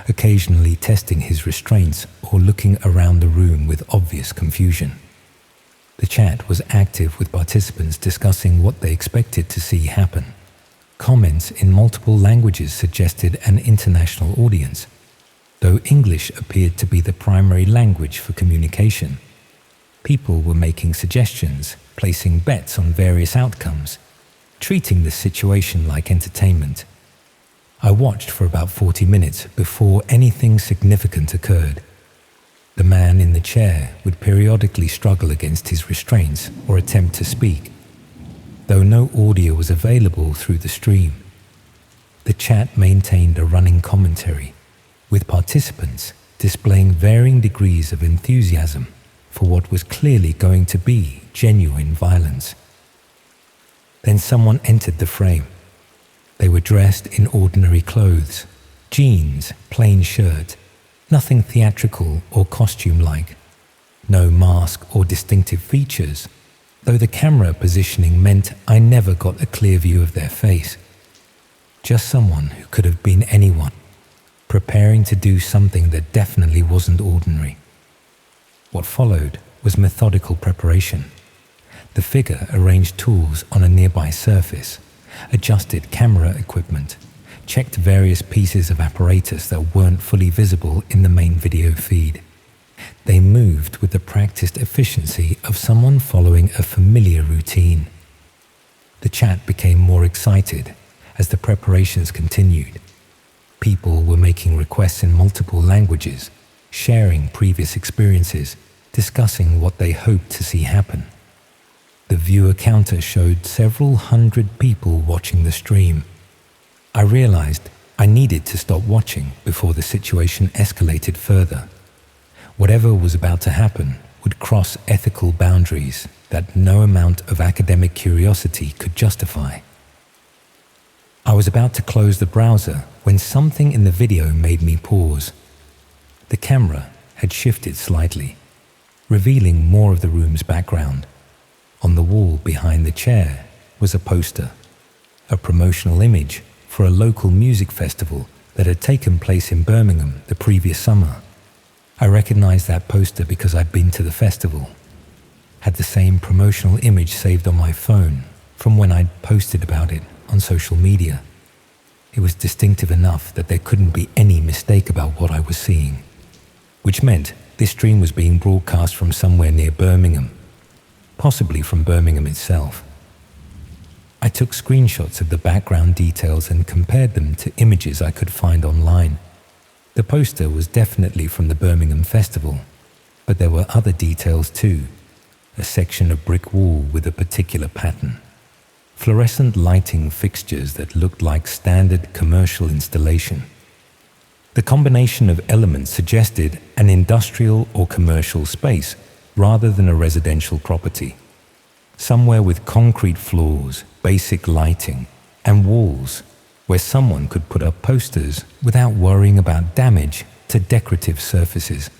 occasionally testing his restraints or looking around the room with obvious confusion. The chat was active with participants discussing what they expected to see happen. Comments in multiple languages suggested an international audience, though English appeared to be the primary language for communication. People were making suggestions, placing bets on various outcomes, treating the situation like entertainment. I watched for about 40 minutes before anything significant occurred. The man in the chair would periodically struggle against his restraints or attempt to speak, though no audio was available through the stream. The chat maintained a running commentary, with participants displaying varying degrees of enthusiasm for what was clearly going to be genuine violence. Then someone entered the frame. They were dressed in ordinary clothes, jeans, plain shirt, nothing theatrical or costume-like, no mask or distinctive features, though the camera positioning meant I never got a clear view of their face. Just someone who could have been anyone, preparing to do something that definitely wasn't ordinary. What followed was methodical preparation. The figure arranged tools on a nearby surface, adjusted camera equipment, checked various pieces of apparatus that weren't fully visible in the main video feed. They moved with the practiced efficiency of someone following a familiar routine. The chat became more excited as the preparations continued. People were making requests in multiple languages, sharing previous experiences, discussing what they hoped to see happen. The viewer counter showed several hundred people watching the stream. I realized I needed to stop watching before the situation escalated further. Whatever was about to happen would cross ethical boundaries that no amount of academic curiosity could justify. I was about to close the browser when something in the video made me pause. The camera had shifted slightly, revealing more of the room's background. On the wall behind the chair was a poster, a promotional image for a local music festival that had taken place in Birmingham the previous summer. I recognized that poster because I'd been to the festival, had the same promotional image saved on my phone from when I'd posted about it on social media. It was distinctive enough that there couldn't be any mistake about what I was seeing, which meant this stream was being broadcast from somewhere near Birmingham, possibly from Birmingham itself. I took screenshots of the background details and compared them to images I could find online. The poster was definitely from the Birmingham Festival, but there were other details too. A section of brick wall with a particular pattern. Fluorescent lighting fixtures that looked like standard commercial installation. The combination of elements suggested an industrial or commercial space rather than a residential property. Somewhere with concrete floors, basic lighting, and walls where someone could put up posters without worrying about damage to decorative surfaces.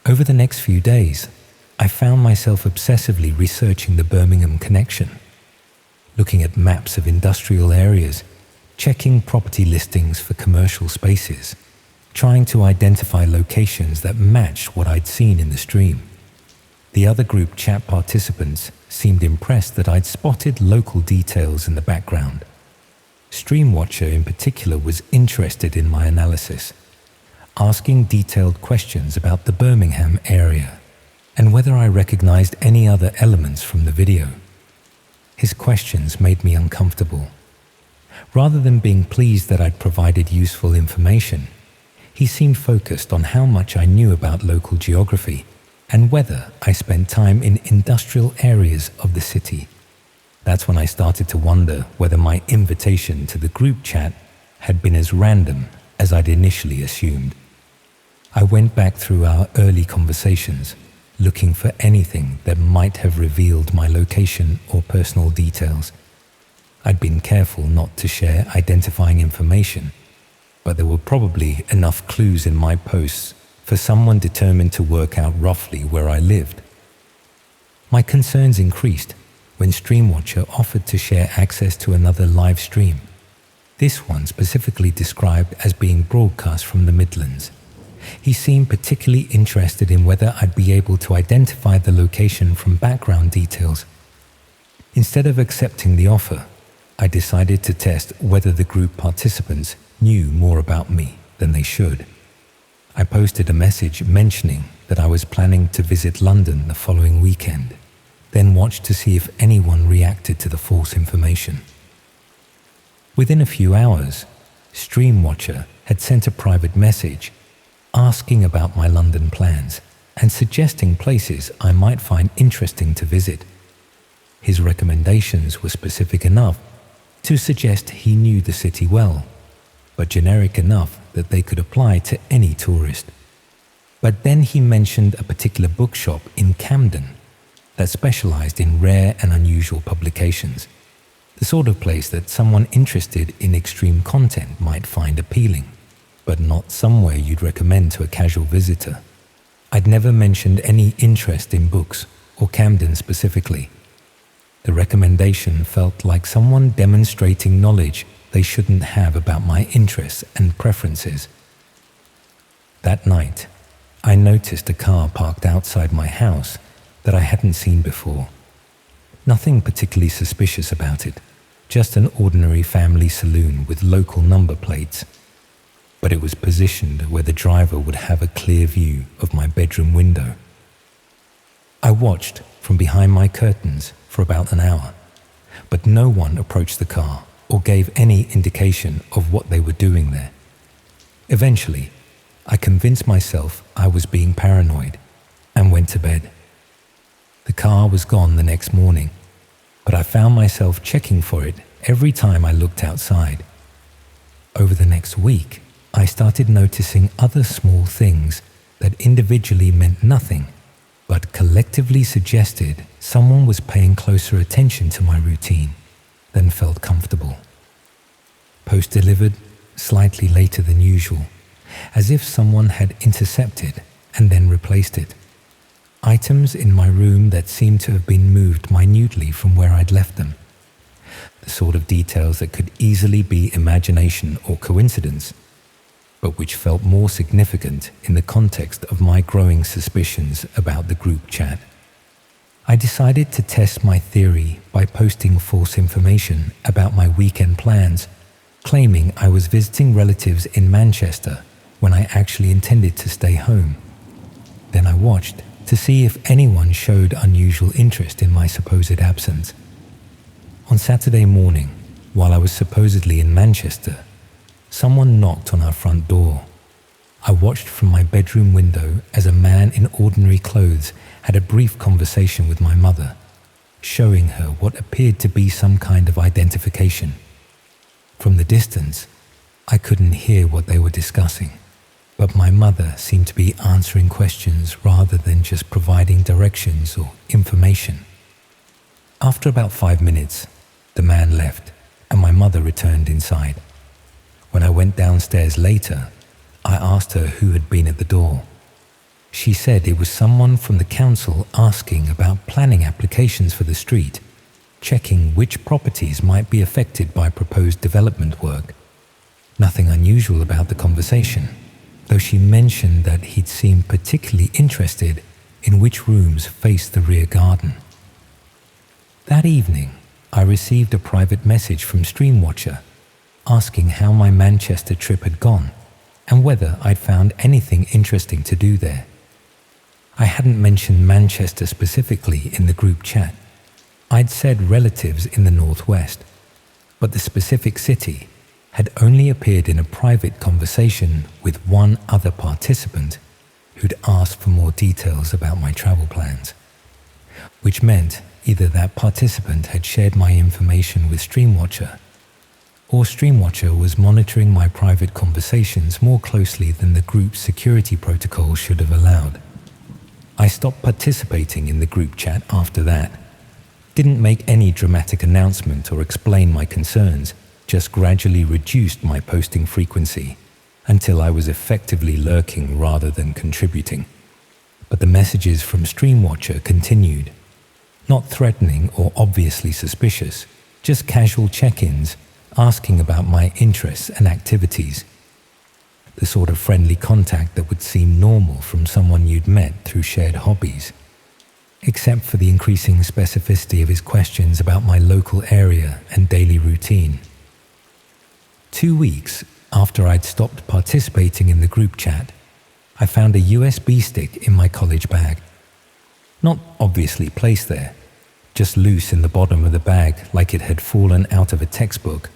Over the next few days, I found myself obsessively researching the Birmingham connection, looking at maps of industrial areas, checking property listings for commercial spaces, trying to identify locations that matched what I'd seen in the stream. The other group chat participants seemed impressed that I'd spotted local details in the background. Streamwatcher in particular was interested in my analysis, asking detailed questions about the Birmingham area and whether I recognized any other elements from the video. His questions made me uncomfortable. Rather than being pleased that I'd provided useful information, he seemed focused on how much I knew about local geography and whether I spent time in industrial areas of the city. That's when I started to wonder whether my invitation to the group chat had been as random as I'd initially assumed. I went back through our early conversations, looking for anything that might have revealed my location or personal details. I'd been careful not to share identifying information, but there were probably enough clues in my posts for someone determined to work out roughly where I lived. My concerns increased when Streamwatcher offered to share access to another live stream, this one specifically described as being broadcast from the Midlands. He seemed particularly interested in whether I'd be able to identify the location from background details. Instead of accepting the offer, I decided to test whether the group participants knew more about me than they should. I posted a message mentioning that I was planning to visit London the following weekend, then watched to see if anyone reacted to the false information. Within a few hours, Streamwatcher had sent a private message asking about my London plans and suggesting places I might find interesting to visit. His recommendations were specific enough to suggest he knew the city well, but generic enough that they could apply to any tourist. But then he mentioned a particular bookshop in Camden that specialized in rare and unusual publications, the sort of place that someone interested in extreme content might find appealing, but not somewhere you'd recommend to a casual visitor. I'd never mentioned any interest in books or Camden specifically. The recommendation felt like someone demonstrating knowledge they shouldn't have about my interests and preferences. That night, I noticed a car parked outside my house that I hadn't seen before. Nothing particularly suspicious about it, just an ordinary family saloon with local number plates. But it was positioned where the driver would have a clear view of my bedroom window. I watched from behind my curtains for about an hour, but no one approached the car or gave any indication of what they were doing there. Eventually, I convinced myself I was being paranoid and went to bed. The car was gone the next morning, but I found myself checking for it every time I looked outside. Over the next week, I started noticing other small things that individually meant nothing, but collectively suggested someone was paying closer attention to my routine than felt comfortable. Post delivered slightly later than usual, as if someone had intercepted and then replaced it. items in my room that seemed to have been moved minutely from where I'd left them. The sort of details that could easily be imagination or coincidence, but which felt more significant in the context of my growing suspicions about the group chat. I decided to test my theory by posting false information about my weekend plans, claiming I was visiting relatives in Manchester when I actually intended to stay home. Then I watched to see if anyone showed unusual interest in my supposed absence. On Saturday morning, while I was supposedly in Manchester, someone knocked on our front door. I watched from my bedroom window as a man in ordinary clothes had a brief conversation with my mother, showing her what appeared to be some kind of identification. From the distance, I couldn't hear what they were discussing, but my mother seemed to be answering questions rather than just providing directions or information. After about 5 minutes, the man left and my mother returned inside. When I went downstairs later, I asked her who had been at the door. She said it was someone from the council asking about planning applications for the street, checking which properties might be affected by proposed development work. Nothing unusual about the conversation, though she mentioned that he'd seemed particularly interested in which rooms faced the rear garden. That evening, I received a private message from Streamwatcher asking how my Manchester trip had gone and whether I'd found anything interesting to do there. I hadn't mentioned Manchester specifically in the group chat. I'd said relatives in the northwest, but the specific city had only appeared in a private conversation with one other participant who'd asked for more details about my travel plans, which meant either that participant had shared my information with Streamwatcher, or Streamwatcher was monitoring my private conversations more closely than the group's security protocol should have allowed. I stopped participating in the group chat after that. Didn't make any dramatic announcement or explain my concerns, just gradually reduced my posting frequency until I was effectively lurking rather than contributing. But the messages from Streamwatcher continued. Not threatening or obviously suspicious, just casual check-ins asking about my interests and activities. The sort of friendly contact that would seem normal from someone you'd met through shared hobbies, except for the increasing specificity of his questions about my local area and daily routine. 2 weeks after I'd stopped participating in the group chat, I found a USB stick in my college bag. Not obviously placed there, just loose in the bottom of the bag like it had fallen out of a textbook,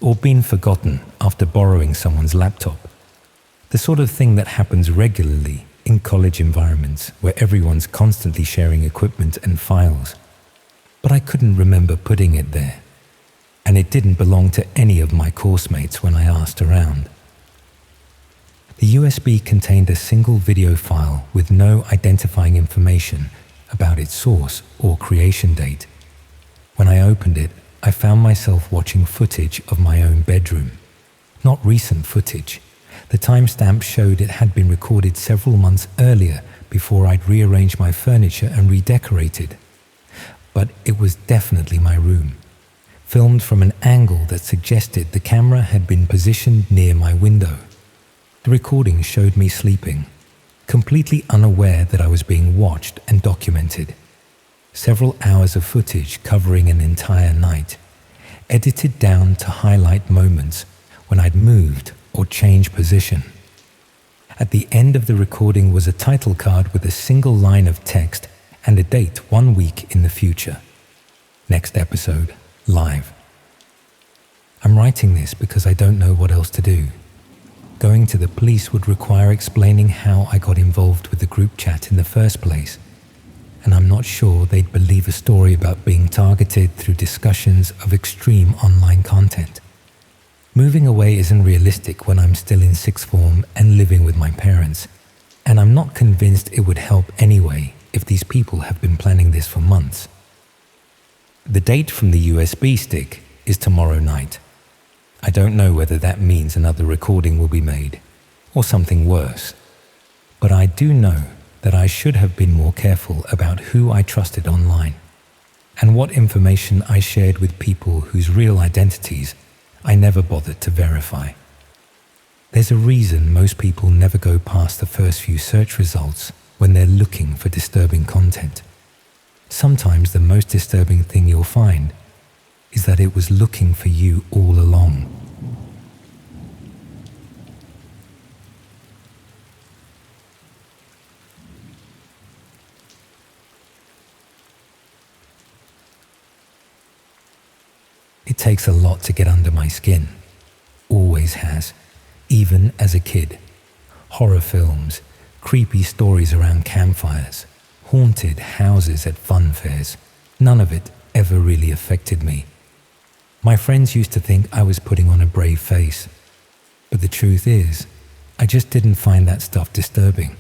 or been forgotten after borrowing someone's laptop. The sort of thing that happens regularly in college environments where everyone's constantly sharing equipment and files. But I couldn't remember putting it there, and it didn't belong to any of my course mates when I asked around. The USB contained a single video file with no identifying information about its source or creation date. When I opened it, I found myself watching footage of my own bedroom. Not recent footage. The timestamp showed it had been recorded several months earlier before I'd rearranged my furniture and redecorated. But it was definitely my room, filmed from an angle that suggested the camera had been positioned near my window. The recording showed me sleeping, completely unaware that I was being watched and documented. Several hours of footage covering an entire night, edited down to highlight moments when I'd moved or changed position. At the end of the recording was a title card with a single line of text and a date 1 week in the future. Next episode, live. I'm writing this because I don't know what else to do. Going to the police would require explaining how I got involved with the group chat in the first place, and I'm not sure they'd believe a story about being targeted through discussions of extreme online content. Moving away isn't realistic when I'm still in sixth form and living with my parents, and I'm not convinced it would help anyway if these people have been planning this for months. The date from the USB stick is tomorrow night. I don't know whether that means another recording will be made, or something worse. But I do know that I should have been more careful about who I trusted online and what information I shared with people whose real identities I never bothered to verify. There's a reason most people never go past the first few search results when they're looking for disturbing content. Sometimes the most disturbing thing you'll find is that it was looking for you all along. It takes a lot to get under my skin. Always has, even as a kid. Horror films, creepy stories around campfires, haunted houses at fun fairs. None of it ever really affected me. My friends used to think I was putting on a brave face. But the truth is, I just didn't find that stuff disturbing.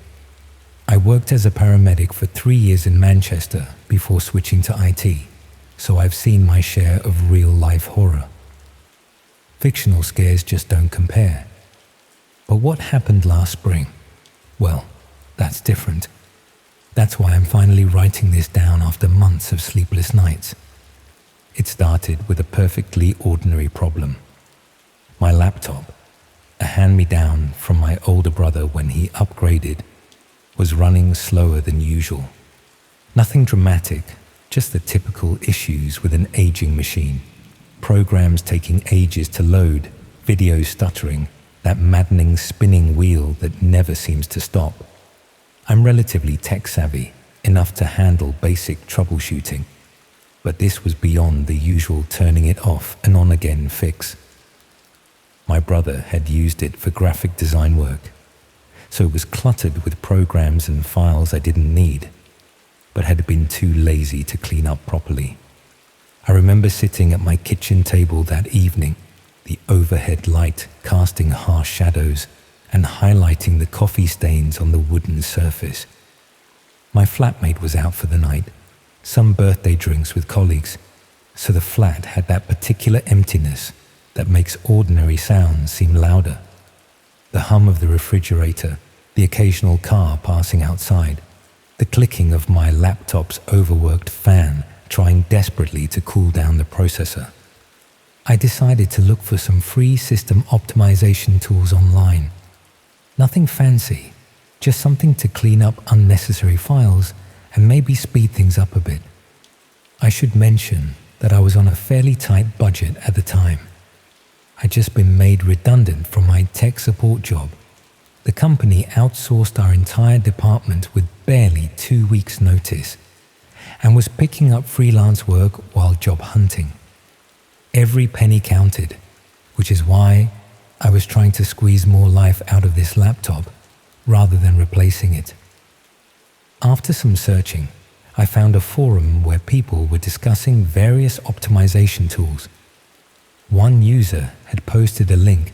I worked as a paramedic for 3 years in Manchester before switching to IT. So I've seen my share of real-life horror. Fictional scares just don't compare. But what happened last spring? Well, that's different. That's why I'm finally writing this down after months of sleepless nights. It started with a perfectly ordinary problem. My laptop, a hand-me-down from my older brother when he upgraded, was running slower than usual. Nothing dramatic, just the typical issues with an aging machine. Programs taking ages to load, videos stuttering, that maddening spinning wheel that never seems to stop. I'm relatively tech-savvy, enough to handle basic troubleshooting, but this was beyond the usual turning it off and on again fix. My brother had used it for graphic design work, so it was cluttered with programs and files I didn't need, but had been too lazy to clean up properly. I remember sitting at my kitchen table that evening, the overhead light casting harsh shadows and highlighting the coffee stains on the wooden surface. My flatmate was out for the night, some birthday drinks with colleagues, so the flat had that particular emptiness that makes ordinary sounds seem louder. The hum of the refrigerator, the occasional car passing outside, the clicking of my laptop's overworked fan trying desperately to cool down the processor. I decided to look for some free system optimization tools online. Nothing fancy, just something to clean up unnecessary files and maybe speed things up a bit. I should mention that I was on a fairly tight budget at the time. I'd just been made redundant from my tech support job. The company outsourced our entire department with barely 2 weeks' notice and was picking up freelance work while job hunting. Every penny counted, which is why I was trying to squeeze more life out of this laptop rather than replacing it. After some searching, I found a forum where people were discussing various optimization tools. One user had posted a link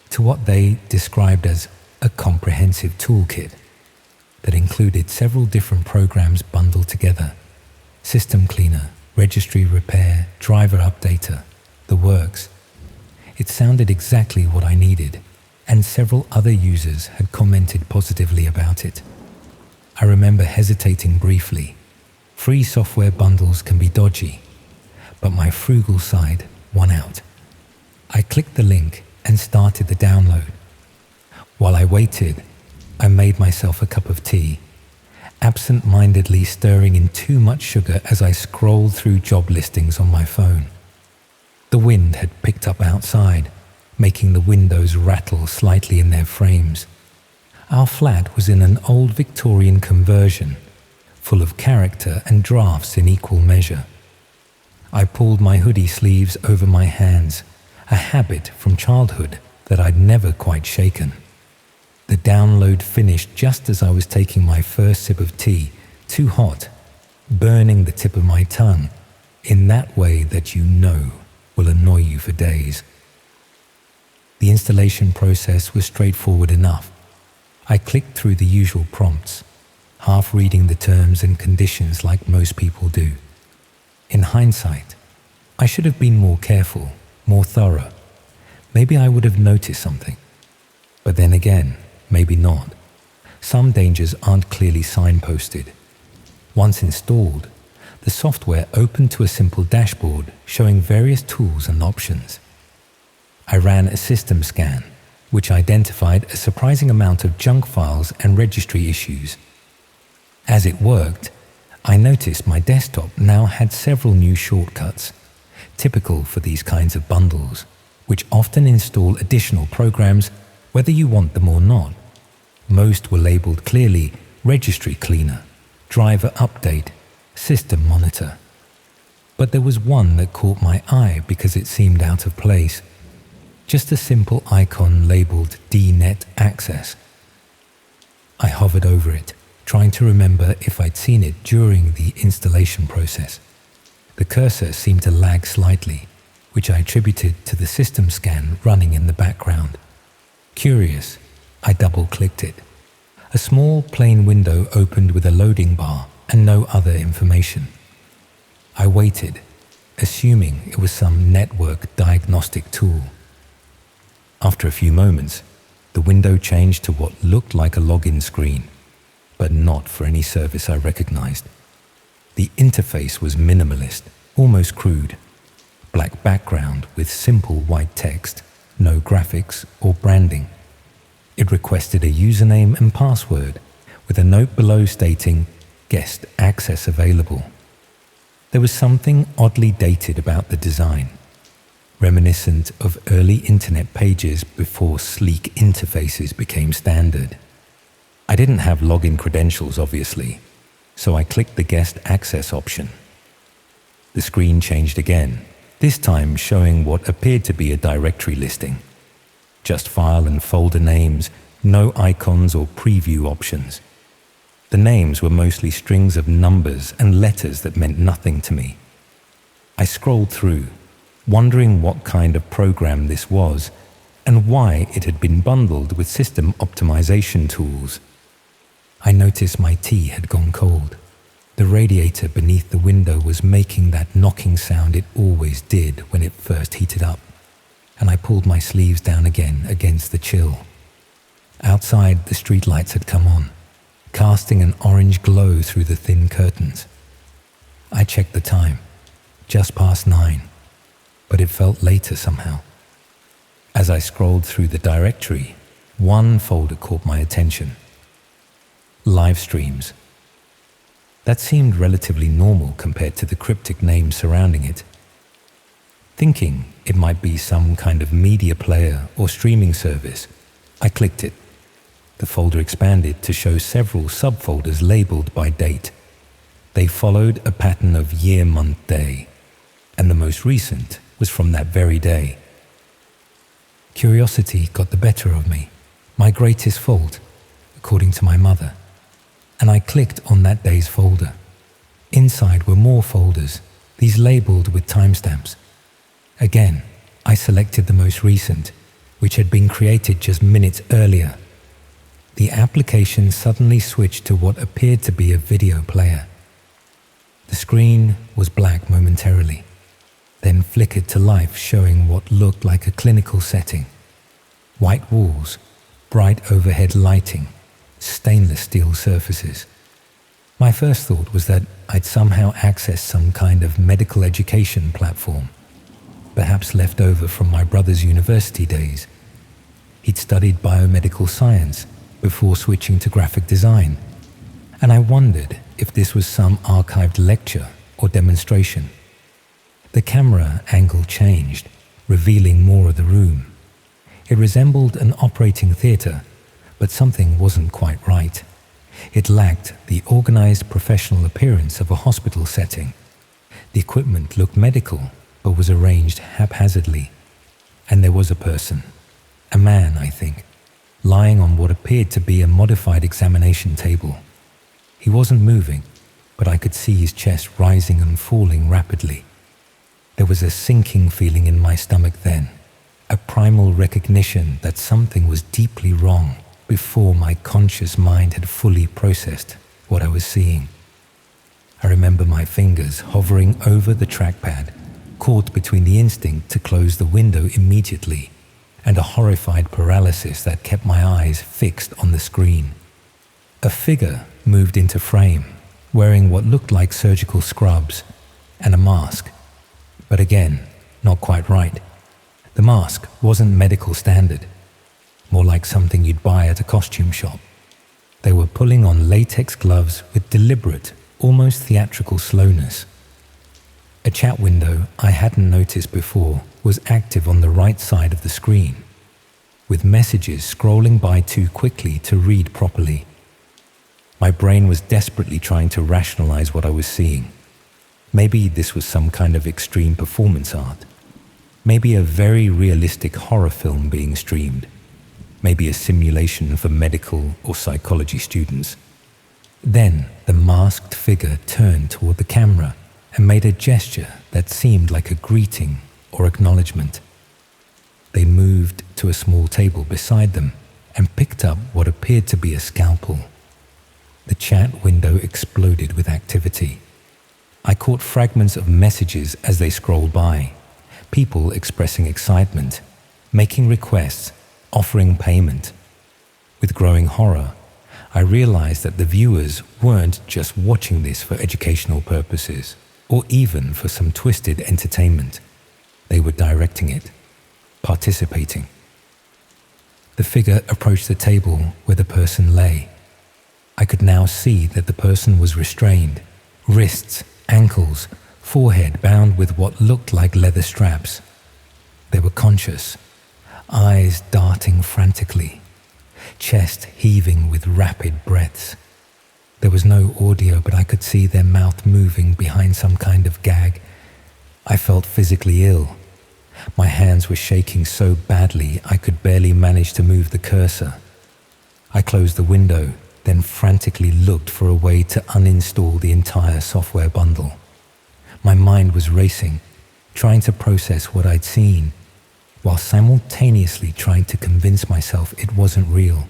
to what they described as a comprehensive toolkit that included several different programs bundled together: system cleaner, registry repair, driver updater, the works. It sounded exactly what I needed, and several other users had commented positively about it. I remember hesitating briefly. Free software bundles can be dodgy, but my frugal side won out. I clicked the link and started the download. While I waited, I made myself a cup of tea, absent-mindedly stirring in too much sugar as I scrolled through job listings on my phone. The wind had picked up outside, making the windows rattle slightly in their frames. Our flat was in an old Victorian conversion, full of character and drafts in equal measure. I pulled my hoodie sleeves over my hands, a habit from childhood that I'd never quite shaken. The download finished just as I was taking my first sip of tea, too hot, burning the tip of my tongue in that way that you know will annoy you for days. The installation process was straightforward enough. I clicked through the usual prompts, half reading the terms and conditions like most people do. In hindsight, I should have been more careful, more thorough. Maybe I would have noticed something. But then again, maybe not. some dangers aren't clearly signposted. Once installed, the software opened to a simple dashboard showing various tools and options. I ran a system scan, which identified a surprising amount of junk files and registry issues. As it worked, I noticed my desktop now had several new shortcuts, typical for these kinds of bundles, which often install additional programs whether you want them or not. Most were labeled clearly Registry Cleaner, Driver Update, System Monitor. But there was one that caught my eye because it seemed out of place. Just a simple icon labeled DNet Access. I hovered over it, trying to remember if I'd seen it during the installation process. The cursor seemed to lag slightly, which I attributed to the system scan running in the background. Curious, I double-clicked it. A small plain window opened with a loading bar and no other information. I waited, assuming it was some network diagnostic tool. After a few moments, the window changed to what looked like a login screen, but not for any service I recognized. The interface was minimalist, almost crude. Black background with simple white text, no graphics or branding. It requested a username and password, with a note below stating, "Guest access available." There was something oddly dated about the design, reminiscent of early internet pages before sleek interfaces became standard. I didn't have login credentials, obviously, so I clicked the guest access option. The screen changed again, this time showing what appeared to be a directory listing. Just file and folder names, no icons or preview options. The names were mostly strings of numbers and letters that meant nothing to me. I scrolled through, wondering what kind of program this was and why it had been bundled with system optimization tools. I noticed my tea had gone cold. The radiator beneath the window was making that knocking sound it always did when it first heated up, and I pulled my sleeves down again against the chill. Outside, the streetlights had come on, casting an orange glow through the thin curtains. I checked the time, just past 9, but it felt later somehow. As I scrolled through the directory, one folder caught my attention. Live streams. That seemed relatively normal compared to the cryptic name surrounding it. Thinking it might be some kind of media player or streaming service, I clicked it. The folder expanded to show several subfolders labeled by date. They followed a pattern of year, month, day, and the most recent was from that very day. Curiosity got the better of me, my greatest fault, according to my mother, and I clicked on that day's folder. Inside were more folders, these labeled with timestamps. Again, I selected the most recent, which had been created just minutes earlier. The application suddenly switched to what appeared to be a video player. The screen was black momentarily, then flickered to life, showing what looked like a clinical setting. White walls, bright overhead lighting, stainless steel surfaces. My first thought was that I'd somehow accessed some kind of medical education platform, perhaps left over from my brother's university days. He'd studied biomedical science before switching to graphic design, and I wondered if this was some archived lecture or demonstration. The camera angle changed, revealing more of the room. It resembled an operating theatre, but something wasn't quite right. It lacked the organized professional appearance of a hospital setting. The equipment looked medical, but was arranged haphazardly. And there was a person, a man, I think, lying on what appeared to be a modified examination table. He wasn't moving, but I could see his chest rising and falling rapidly. There was a sinking feeling in my stomach then, a primal recognition that something was deeply wrong before my conscious mind had fully processed what I was seeing. I remember my fingers hovering over the trackpad, caught between the instinct to close the window immediately and a horrified paralysis that kept my eyes fixed on the screen. A figure moved into frame, wearing what looked like surgical scrubs and a mask. But again, not quite right. The mask wasn't medical standard, more like something you'd buy at a costume shop. They were pulling on latex gloves with deliberate, almost theatrical slowness. A chat window I hadn't noticed before was active on the right side of the screen, with messages scrolling by too quickly to read properly. My brain was desperately trying to rationalize what I was seeing. Maybe this was some kind of extreme performance art. Maybe a very realistic horror film being streamed. Maybe a simulation for medical or psychology students. Then the masked figure turned toward the camera and made a gesture that seemed like a greeting or acknowledgement. They moved to a small table beside them and picked up what appeared to be a scalpel. The chat window exploded with activity. I caught fragments of messages as they scrolled by, people expressing excitement, making requests, offering payment. With growing horror, I realized that the viewers weren't just watching this for educational purposes, or even for some twisted entertainment. They were directing it, participating. The figure approached the table where the person lay. I could now see that the person was restrained, wrists, ankles, forehead bound with what looked like leather straps. They were conscious, eyes darting frantically, chest heaving with rapid breaths. There was no audio, but I could see their mouth moving behind some kind of gag. I felt physically ill. My hands were shaking so badly I could barely manage to move the cursor. I closed the window, then frantically looked for a way to uninstall the entire software bundle. My mind was racing, trying to process what I'd seen, while simultaneously trying to convince myself it wasn't real.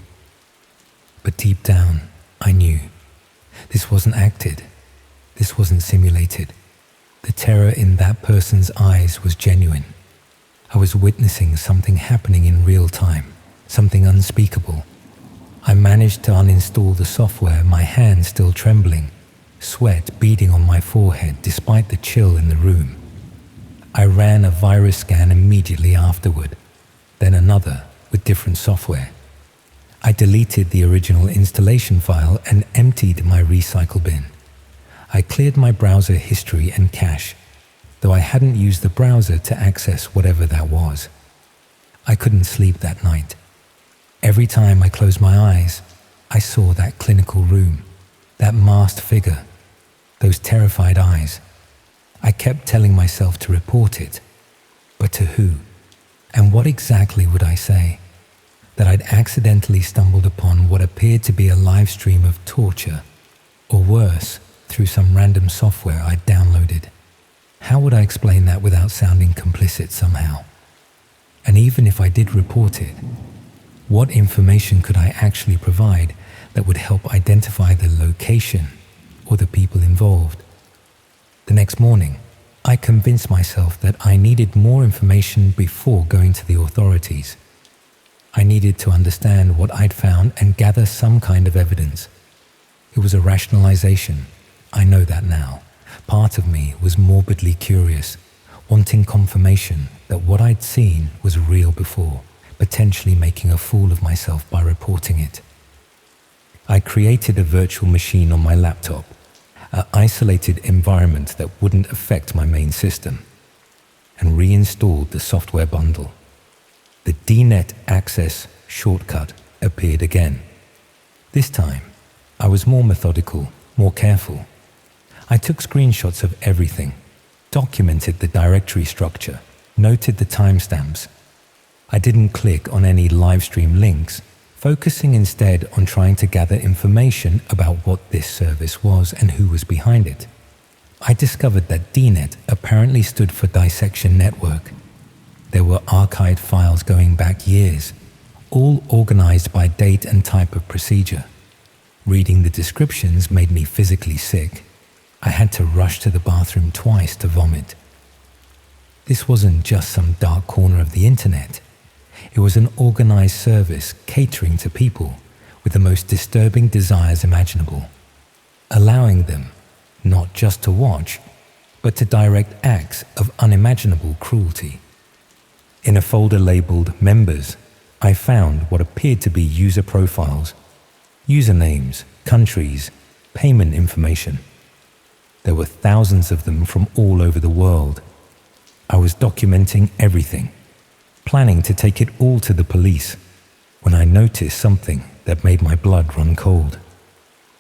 But deep down, I knew. This wasn't acted. This wasn't simulated. The terror in that person's eyes was genuine. I was witnessing something happening in real time, something unspeakable. I managed to uninstall the software, my hands still trembling, sweat beading on my forehead despite the chill in the room. I ran a virus scan immediately afterward, then another with different software. I deleted the original installation file and emptied my recycle bin. I cleared my browser history and cache, though I hadn't used the browser to access whatever that was. I couldn't sleep that night. Every time I closed my eyes, I saw that clinical room, that masked figure, those terrified eyes. I kept telling myself to report it, but to who? And what exactly would I say? That I'd accidentally stumbled upon what appeared to be a live stream of torture, or worse, through some random software I'd downloaded. How would I explain that without sounding complicit somehow? And even if I did report it, what information could I actually provide that would help identify the location or the people involved? The next morning, I convinced myself that I needed more information before going to the authorities. I needed to understand what I'd found and gather some kind of evidence. It was a rationalization. I know that now. Part of me was morbidly curious, wanting confirmation that what I'd seen was real before, potentially making a fool of myself by reporting it. I created a virtual machine on my laptop, an isolated environment that wouldn't affect my main system, and reinstalled the software bundle. The DNet access shortcut appeared again. This time, I was more methodical, more careful. I took screenshots of everything, documented the directory structure, noted the timestamps. I didn't click on any livestream links, focusing instead on trying to gather information about what this service was and who was behind it. I discovered that DNet apparently stood for Dissection Network. There were archived files going back years, all organized by date and type of procedure. Reading the descriptions made me physically sick. I had to rush to the bathroom twice to vomit. This wasn't just some dark corner of the internet. It was an organized service catering to people, with the most disturbing desires imaginable, allowing them not just to watch, but to direct acts of unimaginable cruelty. In a folder labeled Members, I found what appeared to be user profiles, usernames, countries, payment information. There were thousands of them from all over the world. I was documenting everything, planning to take it all to the police, when I noticed something that made my blood run cold.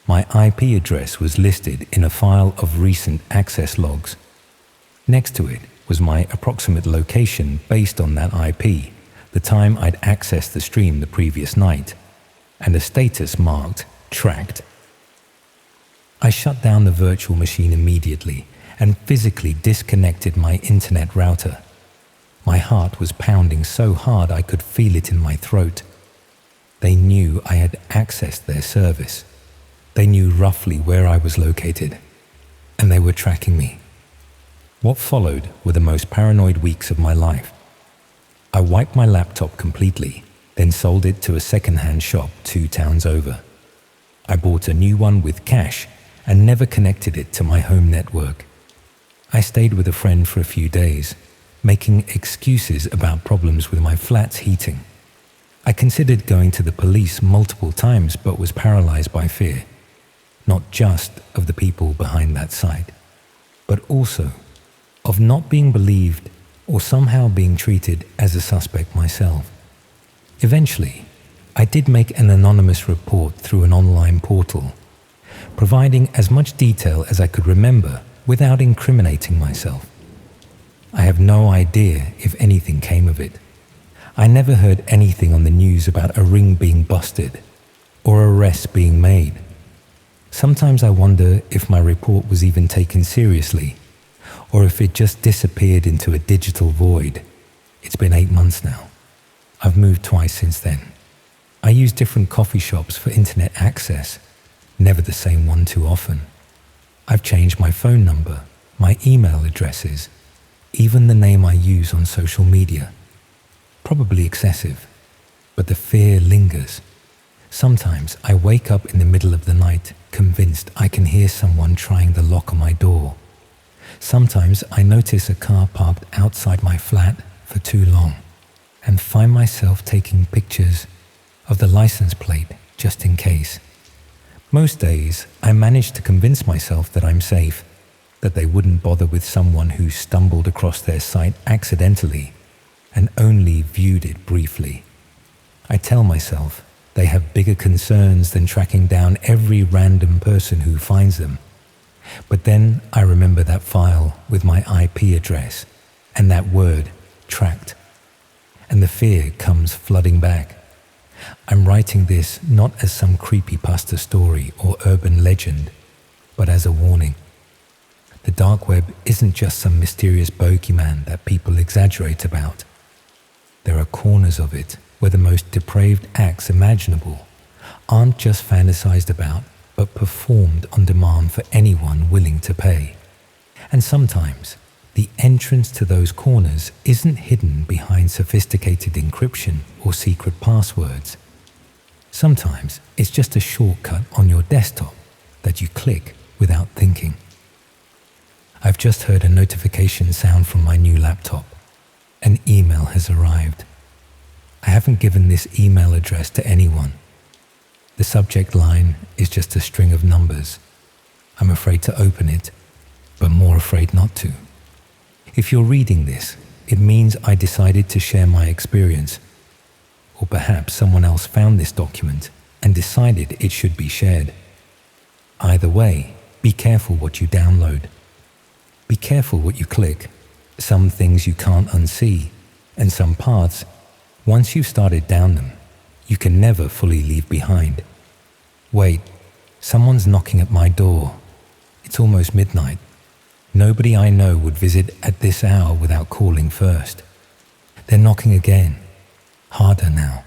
My IP address was listed in a file of recent access logs. Next to it was my approximate location based on that IP, the time I'd accessed the stream the previous night, and a status marked tracked. I shut down the virtual machine immediately and physically disconnected my internet router. My heart was pounding so hard I could feel it in my throat. They knew I had accessed their service. They knew roughly where I was located, and they were tracking me. What followed were the most paranoid weeks of my life. I wiped my laptop completely, then sold it to a second-hand shop 2 towns over. I bought a new one with cash and never connected it to my home network. I stayed with a friend for a few days, making excuses about problems with my flat's heating. I considered going to the police multiple times but was paralyzed by fear, not just of the people behind that site, but also of not being believed or somehow being treated as a suspect myself. Eventually, I did make an anonymous report through an online portal, providing as much detail as I could remember without incriminating myself. I have no idea if anything came of it. I never heard anything on the news about a ring being busted or arrests being made. Sometimes I wonder if my report was even taken seriously, or if it just disappeared into a digital void. It's been 8 months now. I've moved twice since then. I use different coffee shops for internet access, never the same one too often. I've changed my phone number, my email addresses, even the name I use on social media. Probably excessive, but the fear lingers. Sometimes I wake up in the middle of the night, convinced I can hear someone trying the lock on my door. Sometimes I notice a car parked outside my flat for too long and find myself taking pictures of the license plate just in case. Most days, I manage to convince myself that I'm safe, that they wouldn't bother with someone who stumbled across their site accidentally and only viewed it briefly. I tell myself they have bigger concerns than tracking down every random person who finds them. But then I remember that file with my IP address and that word, tracked, and the fear comes flooding back. I'm writing this not as some creepypasta story or urban legend, but as a warning. The dark web isn't just some mysterious bogeyman that people exaggerate about. There are corners of it where the most depraved acts imaginable aren't just fantasized about, but performed on demand for anyone willing to pay. And sometimes, the entrance to those corners isn't hidden behind sophisticated encryption or secret passwords. Sometimes it's just a shortcut on your desktop that you click without thinking. I've just heard a notification sound from my new laptop. An email has arrived. I haven't given this email address to anyone. The subject line is just a string of numbers. I'm afraid to open it, but more afraid not to. If you're reading this, it means I decided to share my experience. Or perhaps someone else found this document and decided it should be shared. Either way, be careful what you download. Be careful what you click. Some things you can't unsee, and some paths, once you've started down them, you can never fully leave behind. Wait, someone's knocking at my door. It's almost midnight. Nobody I know would visit at this hour without calling first. They're knocking again, harder now.